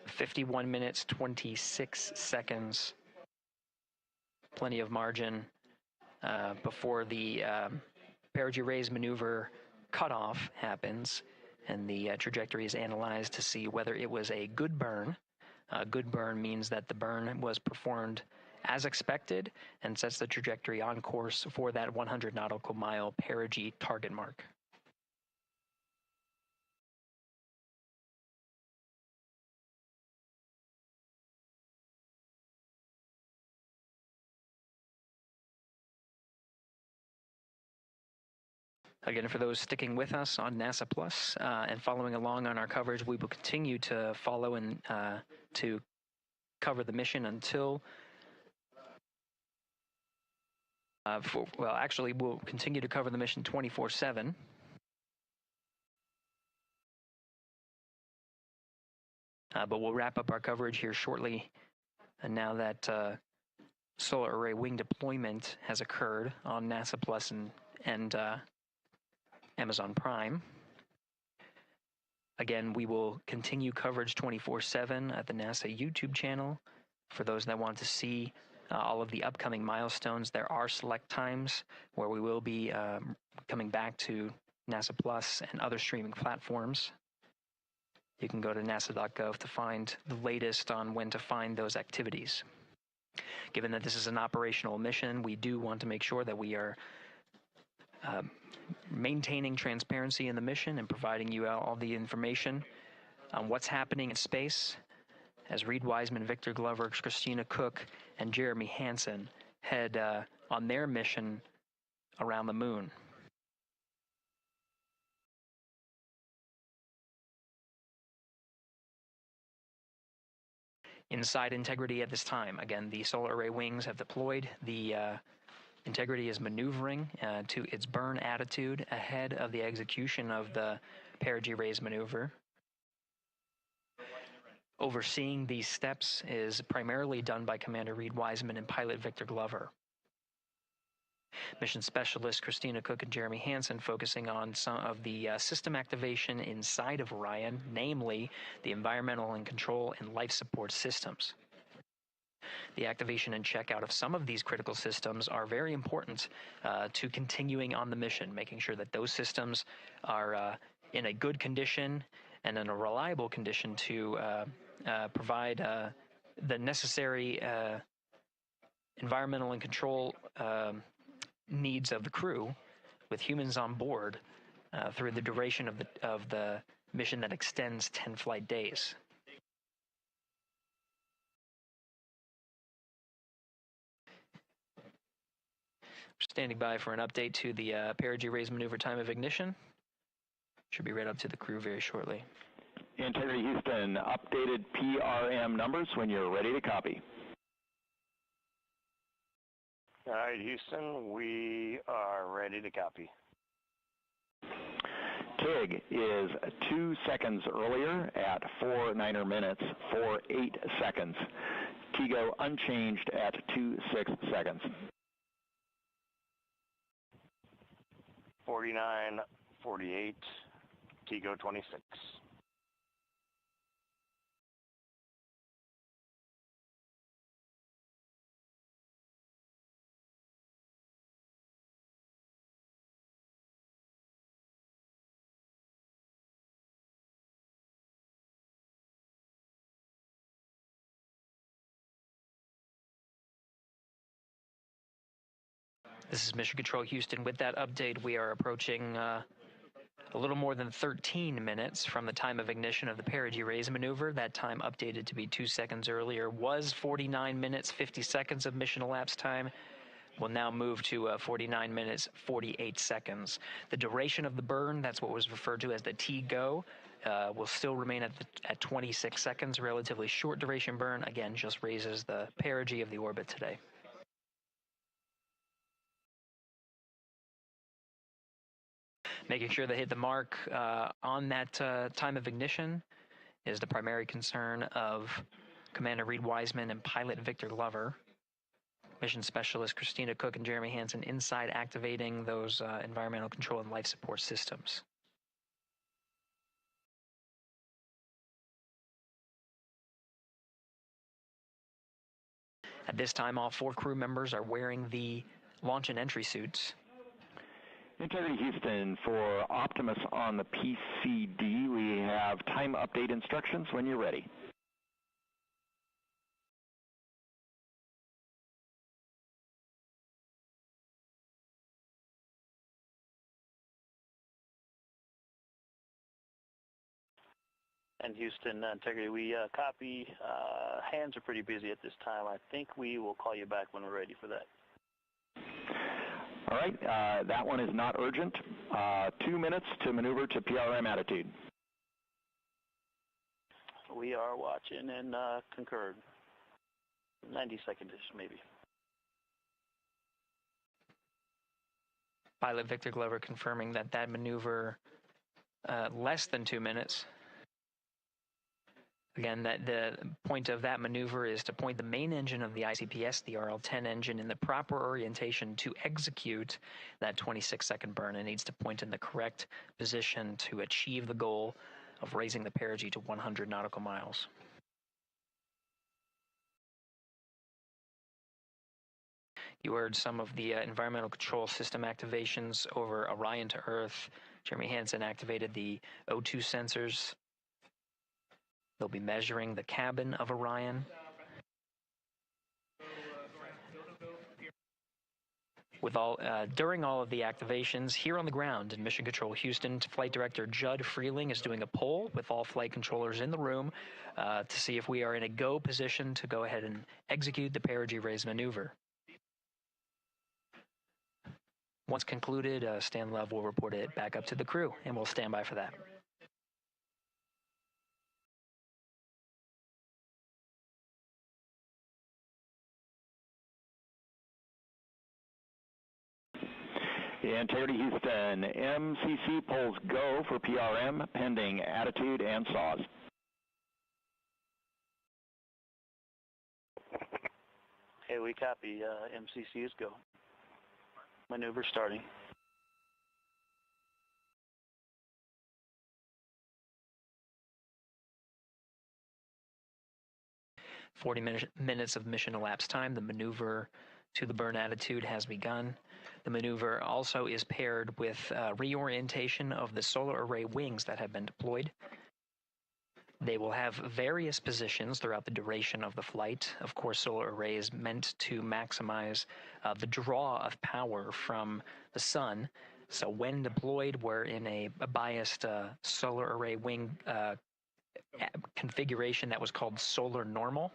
51 minutes, 26 seconds. Plenty of margin before the perigee raise maneuver cutoff happens, and the trajectory is analyzed to see whether it was a good burn. A good burn means that the burn was performed as expected and sets the trajectory on course for that 100 nautical mile perigee target mark. Again, for those sticking with us on NASA Plus and following along on our coverage, we will continue to follow and to cover the mission until, well, actually, we'll continue to cover the mission 24/7. But we'll wrap up our coverage here shortly. And now that solar array wing deployment has occurred on NASA Plus and Amazon Prime. Again, we will continue coverage 24/7 at the NASA YouTube channel. For those that want to see all of the upcoming milestones, there are select times where we will be coming back to NASA Plus and other streaming platforms. You can go to nasa.gov to find the latest on when to find those activities. Given that this is an operational mission, we do want to make sure that we are maintaining transparency in the mission and providing you all the information on what's happening in space as Reed Wiseman, Victor Glover, Christina Cook, and Jeremy Hansen head on their mission around the moon. Inside Integrity at this time, again, the solar array wings have deployed. The Integrity is maneuvering to its burn attitude ahead of the execution of the perigee raise maneuver. Overseeing these steps is primarily done by Commander Reed Wiseman and pilot Victor Glover. Mission specialists Christina Cook and Jeremy Hansen focusing on some of the system activation inside of Orion, namely the environmental and control and life support systems. The activation and checkout of some of these critical systems are very important to continuing on the mission, making sure that those systems are in a good condition and in a reliable condition to provide the necessary environmental and control needs of the crew, with humans on board through the duration of the mission that extends 10 flight days. Standing by for an update to the perigee raise maneuver time of ignition. Should be right up to the crew very shortly. Integrity Houston, updated PRM numbers when you're ready to copy. All right, Houston, we are ready to copy. TIG is 2 seconds earlier at 4 minutes, 48 seconds. TIGO unchanged at 26 seconds. 49, 48, TIGO 26. This is Mission Control Houston. With that update, we are approaching a little more than 13 minutes from the time of ignition of the Perigee raise maneuver. That time updated to be 2 seconds earlier was 49 minutes, 50 seconds of mission elapsed time. We'll now move to 49 minutes, 48 seconds. The duration of the burn, that's what was referred to as the TGO, will still remain at 26 seconds. Relatively short duration burn, again, just raises the perigee of the orbit today. Making sure they hit the mark on that time of ignition is the primary concern of Commander Reed Wiseman and pilot Victor Glover. Mission Specialist Christina Cook and Jeremy Hansen inside activating those environmental control and life support systems. At this time, all 4 crew members are wearing the launch and entry suits. Integrity Houston, for Optimus on the PCD, we have time update instructions when you're ready. And Houston, Integrity, we copy. Hands are pretty busy at this time. I think we will call you back when we're ready for that. All right, that one is not urgent. 2 minutes to maneuver to PRM attitude. We are watching and concurred. 90 seconds-ish, maybe. Pilot Victor Glover confirming that that maneuver less than 2 minutes. Again, that the point of that maneuver is to point the main engine of the ICPS, the RL-10 engine, in the proper orientation to execute that 26-second burn. It needs to point in the correct position to achieve the goal of raising the perigee to 100 nautical miles. You heard some of the environmental control system activations over Orion to Earth. Jeremy Hansen activated the O2 sensors. They'll be measuring the cabin of Orion. During all of the activations, here on the ground in Mission Control Houston, Flight Director Judd Freeling is doing a poll with all flight controllers in the room to see if we are in a go position to go ahead and execute the perigee raise maneuver. Once concluded, Stan Love will report it back up to the crew, and we'll stand by for that. Integrity Houston, MCC polls go for PRM pending attitude and saws. Hey, we copy. MCC is go. Maneuver starting. Minutes of mission elapsed time. The maneuver to the burn attitude has begun. The maneuver also is paired with reorientation of the solar array wings that have been deployed. They will have various positions throughout the duration of the flight. Of course, solar array is meant to maximize the draw of power from the sun. So when deployed, we're in a biased solar array wing configuration that was called solar normal.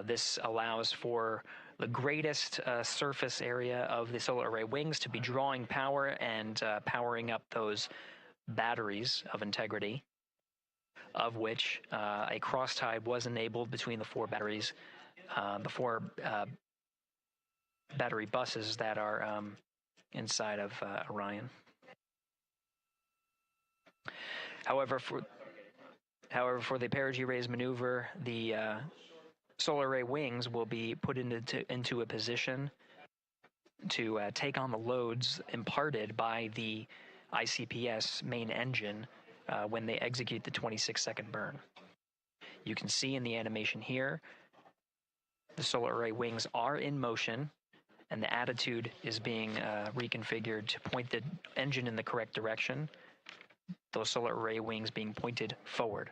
This allows for the greatest surface area of the solar array wings to be drawing power and powering up those batteries of integrity, of which a cross-tie was enabled between the 4 batteries, the 4 battery buses that are inside of Orion. However, for the Perigee raise maneuver, the solar array wings will be put into a position to take on the loads imparted by the ICPS main engine when they execute the 26-second burn. You can see in the animation here, the solar array wings are in motion, and the attitude is being reconfigured to point the engine in the correct direction, those solar array wings being pointed forward.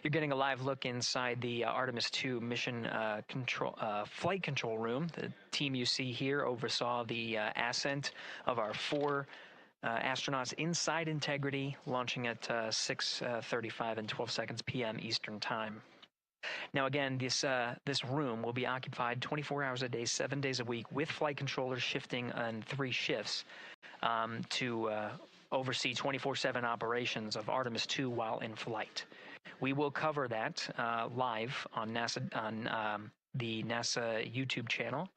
You're getting a live look inside the Artemis II mission flight control room. The team you see here oversaw the ascent of our 4 astronauts inside Integrity, launching at 6:35 and 12 seconds p.m. Eastern Time. Now again, this room will be occupied 24 hours a day, 7 days a week, with flight controllers shifting on 3 shifts to oversee 24/7 operations of Artemis II while in flight. We will cover that live on the NASA YouTube channel,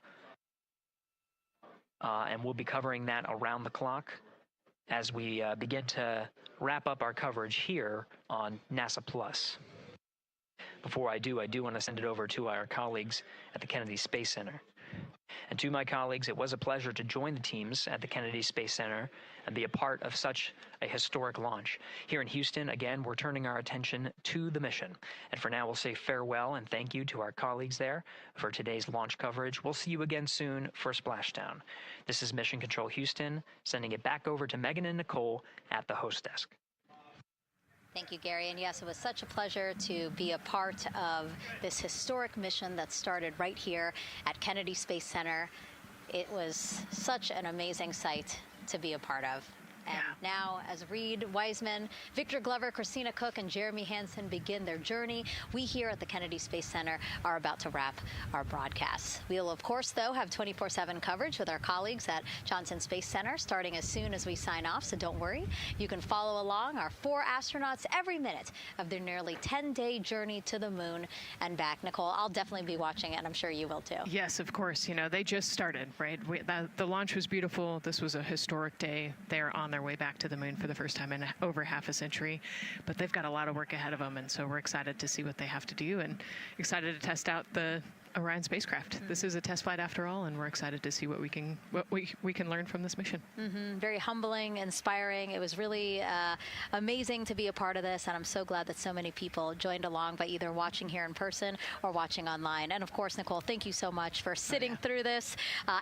and we'll be covering that around the clock as we begin to wrap up our coverage here on NASA Plus. Before I do want to send it over to our colleagues at the Kennedy Space Center. And to my colleagues, it was a pleasure to join the teams at the Kennedy Space Center and be a part of such a historic launch. Here in Houston, again, we're turning our attention to the mission. And for now, we'll say farewell and thank you to our colleagues there for today's launch coverage. We'll see you again soon for Splashdown. This is Mission Control Houston, sending it back over to Megan and Nicole at the host desk. Thank you, Gary. And yes, it was such a pleasure to be a part of this historic mission that started right here at Kennedy Space Center. It was such an amazing sight to be a part of. And now, as Reed Wiseman, Victor Glover, Christina Cook, and Jeremy Hansen begin their journey, we here at the Kennedy Space Center are about to wrap our broadcasts. We'll, of course, though, have 24/7 coverage with our colleagues at Johnson Space Center starting as soon as we sign off, so don't worry. You can follow along our 4 astronauts every minute of their nearly 10-day journey to the moon and back. Nicole, I'll definitely be watching it, and I'm sure you will, too. Yes, of course. You know, they just started, right? The launch was beautiful. This was a historic day. They're on their way back to the moon for the first time in over half a century, but they've got a lot of work ahead of them, and so we're excited to see what they have to do and excited to test out the Orion spacecraft. This is a test flight after all, and we're excited to see what we can learn from this mission. Very humbling, inspiring. It was really amazing to be a part of this, and I'm so glad that so many people joined along by either watching here in person or watching online. And of course, Nicole, thank you so much for sitting through this,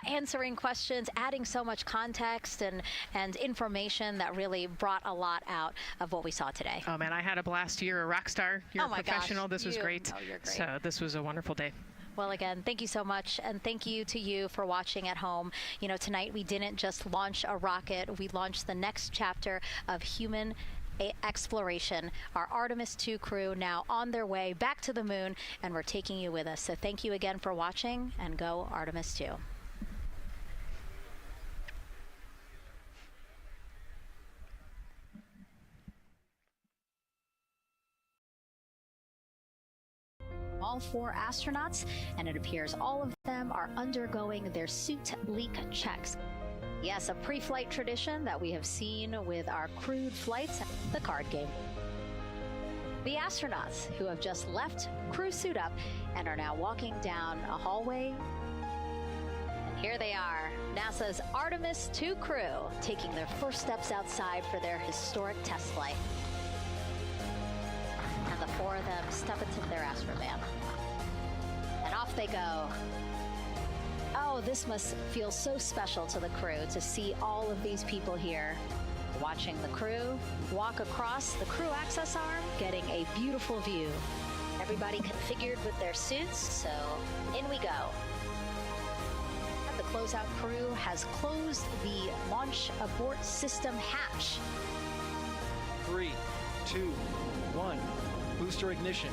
answering questions, adding so much context and information that really brought a lot out of what we saw today. Oh man, I had a blast. You're a rock star. You're a professional. This was great. You're great. So this was a wonderful day. Well, again, thank you so much, and thank you to you for watching at home. You know, tonight we didn't just launch a rocket, we launched the next chapter of human exploration. Our Artemis II crew now on their way back to the moon, and we're taking you with us. So thank you again for watching, and go Artemis II. All 4 astronauts, and it appears all of them are undergoing their suit leak checks. Yes, a pre-flight tradition that we have seen with our crewed flights, the card game. The astronauts who have just left crew suit up and are now walking down a hallway. And here they are, NASA's Artemis II crew, taking their first steps outside for their historic test flight. And the four of them step into their astrovan. And off they go. Oh, this must feel so special to the crew to see all of these people here watching the crew walk across the crew access arm, getting a beautiful view. Everybody configured with their suits, so in we go. The closeout crew has closed the launch abort system hatch. 3, 2, 1. Booster ignition.